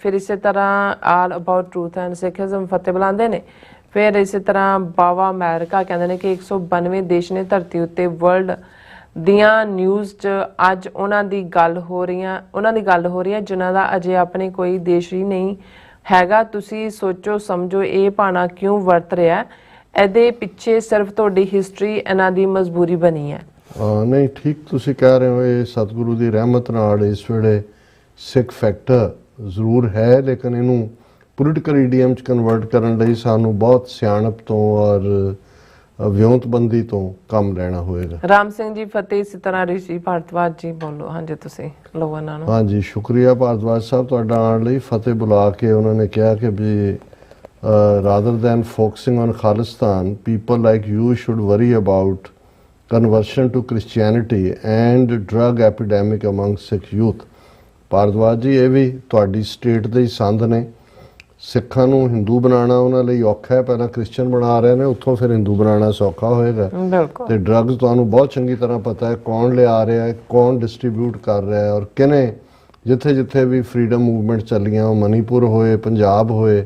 ਫਿਰ ਇਸੇ ਤਰ੍ਹਾਂ ਆਲ ਅਬਾਊਟ ਟਰੂਥ ਐਂਡ ਸਿੱਖਿਜ਼ਮ ਫਤਿਹ ਬੁਲਾਉਂਦੇ ਨੇ। ਫਿਰ ਇਸੇ ਤਰ੍ਹਾਂ ਬਾਵਾ ਅਮਰੀਕਾ ਕਹਿੰਦੇ ਨੇ ਕਿ 192 ਦੇਸ਼ ਨੇ ਧਰਤੀ ਉੱਤੇ ਵਰਲਡ ਦੀਆਂ ਨਿਊਜ਼ 'ਚ ਅੱਜ ਉਹਨਾਂ ਦੀ ਗੱਲ ਹੋ ਰਹੀ ਹੈ ਜਿਨ੍ਹਾਂ ਦਾ ਅਜੇ ਆਪਣੇ ਕੋਈ ਦੇਸ਼ ਹੀ ਨਹੀਂ ਹੈਗਾ। ਤੁਸੀਂ ਸੋਚੋ ਸਮਝੋ ਇਹ ਭਾਣਾ ਕਿਉਂ ਵਰਤ ਰਿਹਾ, ਇਹਦੇ ਪਿੱਛੇ ਸਿਰਫ ਤੁਹਾਡੀ ਹਿਸਟਰੀ ਇਹਨਾਂ ਦੀ ਮਜਬੂਰੀ ਬਣੀ ਹੈ। ਨਹੀਂ, ਠੀਕ ਤੁਸੀਂ ਕਹਿ ਰਹੇ ਹੋ। ਇਹ ਸਤਿਗੁਰੂ ਦੀ ਰਹਿਮਤ ਨਾਲ ਇਸ ਵੇਲੇ ਸਿੱਖ ਫੈਕਟਰ ਜ਼ਰੂਰ ਹੈ, ਲੇਕਿਨ ਇਹਨੂੰ ਪੋਲੀਟੀਕਲ ਈਡੀਅਮ ਚ ਕਨਵਰਟ ਕਰਨ ਲਈ ਸਾਨੂੰ ਬਹੁਤ ਸਿਆਣਪ ਤੋਂ ਔਰ ਵਿਉਂਤਬੰਦੀ ਤੋਂ ਕੰਮ ਲੈਣਾ ਹੋਏਗਾ। ਰਾਮ ਸਿੰਘ ਜੀ ਫਤਿਹ। ਇਸੇ ਤਰ੍ਹਾਂ ਰਿਸ਼ੀ ਭਾਰਤਵਾਜ ਜੀ ਬੋਲੋ। ਹਾਂਜੀ, ਤੁਸੀਂ ਲਓ ਇਹਨਾਂ ਨੂੰ। ਹਾਂਜੀ, ਸ਼ੁਕਰੀਆ ਭਾਰਤਵਾਜ ਸਾਹਿਬ ਤੁਹਾਡਾ ਆਉਣ ਲਈ। ਫਤਿਹ ਬੁਲਾ ਕੇ ਉਹਨਾਂ ਨੇ ਕਿਹਾ ਕਿ ਵੀ rather than focusing on Khalistan, people like you should worry about conversion to Christianity and drug epidemic among Sikh youth। Bhardwaj ਜੀ, ਇਹ ਵੀ ਤੁਹਾਡੀ ਸਟੇਟ ਦੇ ਹੀ ਸੰਦ ਨੇ। ਸਿੱਖਾਂ ਨੂੰ ਹਿੰਦੂ ਬਣਾਉਣਾ ਉਹਨਾਂ ਲਈ ਔਖਾ ਹੈ, ਪਹਿਲਾਂ ਕ੍ਰਿਸਚਨ ਬਣਾ ਰਹੇ ਨੇ, ਉੱਥੋਂ ਫਿਰ ਹਿੰਦੂ ਬਣਾਉਣਾ ਸੌਖਾ ਹੋਏਗਾ। ਤੇ ਡਰੱਗਸ ਤੁਹਾਨੂੰ ਬਹੁਤ ਚੰਗੀ ਤਰ੍ਹਾਂ ਪਤਾ ਹੈ ਕੌਣ ਲਿਆ ਰਿਹਾ ਹੈ, ਕੌਣ ਡਿਸਟ੍ਰੀਬਿਊਟ ਕਰ ਰਿਹਾ ਹੈ, ਔਰ ਕਿਨੇ ਜਿੱਥੇ ਜਿੱਥੇ ਵੀ ਫਰੀडम ਮੂਵਮੈਂਟ ਚੱਲੀਆਂ, ਉਹ ਮਨੀਪੁਰ ਹੋਏ, ਪੰਜਾਬ ਹੋਏ,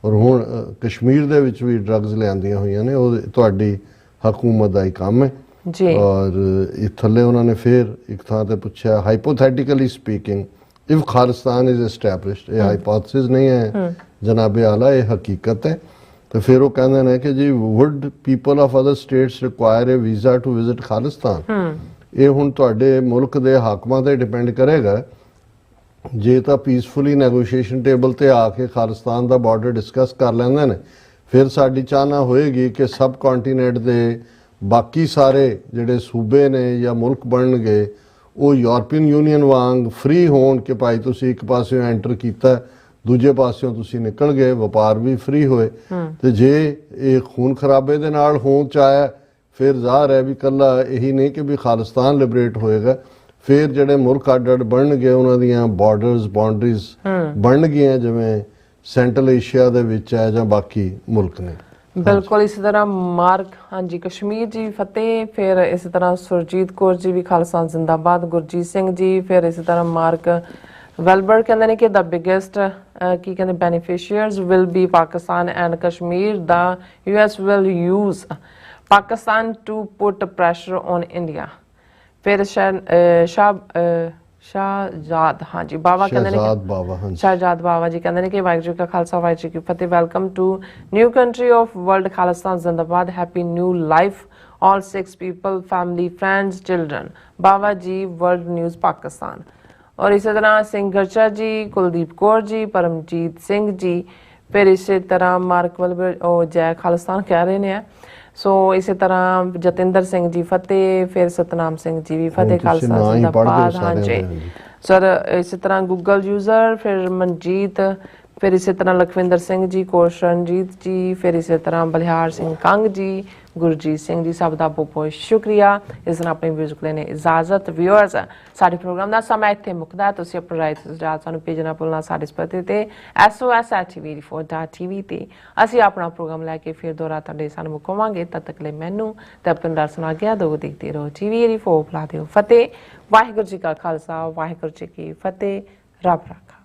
ਔਰ ਹੁਣ ਕਸ਼ਮੀਰ ਦੇ ਵਿੱਚ ਵੀ ਡਰੱਗਸ ਲਿਆਂਦੀਆਂ ਹੋਈਆਂ ਨੇ, ਉਹ ਤੁਹਾਡੀ ਹਕੂਮਤ ਦਾ ਹੀ ਕੰਮ ਹੈ ਜੀ। ਔਰ ਇਹ ਥੱਲੇ ਉਹਨਾਂ ਨੇ ਫਿਰ ਇੱਕ ਥਾਂ ਤੇ ਪੁੱਛਿਆ, hypothetically speaking if Khalistan is established, ਇਹ ਹਾਈਪੋਥੇਸਿਸ ਨਹੀਂ ਹੈ ਜਨਾਬੇ ਆਲਾ, ਇਹ ਹਕੀਕਤ ਹੈ। ਤੇ ਫਿਰ ਉਹ ਕਹਿੰਦੇ ਨੇ ਕਿ ਜੀ would people of other states require a visa to visit Khalistan. ਇਹ ਹੁਣ ਤੁਹਾਡੇ ਮੁਲਕ ਦੇ ਹਾਕਮਾਂ ਤੇ ਡਿਪੈਂਡ ਕਰੇਗਾ। ਜੇ ਤਾਂ ਪੀਸਫੁਲੀ ਨੈਗੋਸ਼ੀਏਸ਼ਨ ਟੇਬਲ ਤੇ ਆ ਕੇ ਖਾਲਿਸਤਾਨ ਦਾ ਬਾਰਡਰ ਡਿਸਕਸ ਕਰ ਲੈਂਦੇ ਨੇ, ਫਿਰ ਸਾਡੀ ਚਾਹਨਾ ਹੋਏਗੀ ਕਿ ਸਬ ਕੰਟੀਨੈਂਟ ਦੇ ਬਾਕੀ ਸਾਰੇ ਜਿਹੜੇ ਸੂਬੇ ਨੇ ਜਾਂ ਮੁਲਕ ਬਣਨਗੇ ਉਹ ਯੂਰਪੀਅਨ ਯੂਨੀਅਨ ਵਾਂਗ ਫ੍ਰੀ ਹੋਣ ਕਿ ਭਾਈ ਤੁਸੀਂ ਇੱਕ ਪਾਸਿਓਂ ਐਂਟਰ ਕੀਤਾ, ਦੂਜੇ ਪਾਸਿਓਂ ਤੁਸੀਂ ਨਿਕਲ ਗਏ, ਵਪਾਰ ਵੀ ਫ੍ਰੀ ਹੋਏ। ਤੇ ਜੇ ਇਹ ਖੂਨ ਖਰਾਬੇ ਦੇ ਨਾਲ ਹੋਂਦ ਚ ਆਇਆ, ਫਿਰ ਜ਼ਾਹਰ ਹੈ ਵੀ ਇਕੱਲਾ ਇਹੀ ਨਹੀਂ ਕਿ ਵੀ ਖਾਲਿਸਤਾਨ ਲਿਬਰੇਟ ਹੋਏਗਾ, ਫਿਰ ਜਿਹੜੇ ਮੁਲਕ ਅੱਡ ਅੱਡ ਬਣਨਗੇ ਉਹਨਾਂ ਦੀਆਂ ਬਾਉਂਡਰੀਜ਼ ਬਣਨਗੀਆਂ, ਜਿਵੇਂ ਸੈਂਟਰਲ ਏਸ਼ੀਆ ਦੇ ਵਿੱਚ ਹੈ ਜਾਂ ਬਾਕੀ ਮੁਲਕ ਨੇ। ਬਿਲਕੁਲ ਇਸੇ ਤਰ੍ਹਾਂ ਮਾਰਕ। ਹਾਂਜੀ, ਕਸ਼ਮੀਰ ਜੀ ਫਤਿਹ। ਫਿਰ ਇਸੇ ਤਰ੍ਹਾਂ ਸੁਰਜੀਤ ਕੌਰ ਜੀ ਵੀ ਖਾਲਸਾ ਜ਼ਿੰਦਾਬਾਦ, ਗੁਰਜੀਤ ਸਿੰਘ ਜੀ। ਫਿਰ ਇਸੇ ਤਰ੍ਹਾਂ ਮਾਰਕ ਵੈਲਬਰ ਕਹਿੰਦੇ ਨੇ ਕਿ ਦਾ ਬਿਗੇਸਟ ਕੀ ਕਹਿੰਦੇ beneficiaries will be Pakistan and Kashmir, the US will use Pakistan to put pressure on India. ਫਿਰ ਸ਼ਾਹਜਾਦ ਹਾਂਜੀ ਬਾਵਾ ਕਹਿੰਦੇ ਨੇ, ਸ਼ਾਹਜਾਦ ਬਾਵਾ ਜੀ ਕਹਿੰਦੇ ਨੇ ਕਿ ਵਾਹਿਗੁਰੂ ਜੀ ਕਾ ਖਾਲਸਾ ਵਾਹਿਗੁਰੂ ਜੀ ਕੀ ਫਤਿਹ। Welcome to new country of world Khalistan ਜ਼ਿੰਦਾਬਾਦ, happy new life all 6 people, family, friends, children। Bawa ji world news Pakistan. ਔਰ ਇਸੇ ਤਰ੍ਹਾਂ ਸਿੰਘ ਗਰਚਾ ਜੀ, ਕੁਲਦੀਪ ਕੌਰ ਜੀ, ਪਰਮਜੀਤ ਸਿੰਘ ਜੀ। ਫਿਰ ਇਸੇ ਤਰ੍ਹਾਂ ਮਾਰਕ ਵਲਬਰ ਉਹ ਜੈ ਖਾਲਿਸਤਾਨ ਕਹਿ ਰਹੇ ਨੇ। ਸੋ ਇਸੇ ਤਰ੍ਹਾਂ ਜਤਿੰਦਰ ਸਿੰਘ ਜੀ ਫਤਿਹ। ਫਿਰ ਸਤਨਾਮ ਸਿੰਘ ਜੀ ਵੀ ਫਤਿਹ ਖਾਲਸਾ ਜ਼ਿੰਦਾਬਾਦ। ਹਾਂਜੀ ਸਰ। ਇਸੇ ਤਰ੍ਹਾਂ ਗੂਗਲ ਯੂਜ਼ਰ, ਫਿਰ ਮਨਜੀਤ, ਫਿਰ ਇਸੇ ਤਰ੍ਹਾਂ ਲਖਵਿੰਦਰ ਸਿੰਘ ਜੀ, ਕੋਸ਼ਰਨਜੀਤ ਜੀ, ਫਿਰ ਇਸੇ ਤਰ੍ਹਾਂ ਬਲਿਹਾਰ ਸਿੰਘ ਕੰਗ ਜੀ, ਗੁਰਜੀਤ ਸਿੰਘ ਜੀ, ਸਭ ਦਾ ਬਹੁਤ ਬਹੁਤ ਸ਼ੁਕਰੀਆ। ਇਸ ਨਾਲ ਆਪਣੀ ਮਿਊਜ਼ਿਕ ਲੈਣੇ ਇਜਾਜ਼ਤ। ਵਿਊਅਰਸ, ਸਾਡੇ ਪ੍ਰੋਗਰਾਮ ਦਾ ਸਮਾਂ ਇੱਥੇ ਮੁੱਕਦਾ। ਤੁਸੀਂ ਆਪਣੀ ਰਾਏ ਤੇ ਸੁਝਾਅ ਸਾਨੂੰ ਭੇਜਣਾ ਭੁੱਲਣਾ ਸਾਡੇ ਪਤੇ ਤੇ SOS@tv84.tv ਤੇ। ਅਸੀਂ ਆਪਣਾ ਪ੍ਰੋਗਰਾਮ ਲੈ ਕੇ ਫਿਰ ਦੁਬਾਰਾ ਤੁਹਾਡੇ ਸਾਹਮਣੇ ਮੁਕਾਵਾਂਗੇ। ਤਦ ਤੱਕ ਲਈ ਮੈਨੂੰ ਤੇ ਆਪਣੇ ਦਰਸ਼ਨ ਆ ਗਿਆ ਦੋ ਦੇਖਦੇ ਰਹੋ TV84। ਬੁਲਾ ਦਿਓ ਫਤਿਹ। ਵਾਹਿਗੁਰੂ ਜੀ ਕਾ ਖਾਲਸਾ, ਵਾਹਿਗੁਰੂ ਜੀ ਕੀ ਫਤਿਹ। ਰੱਬ ਰਾਖਾ।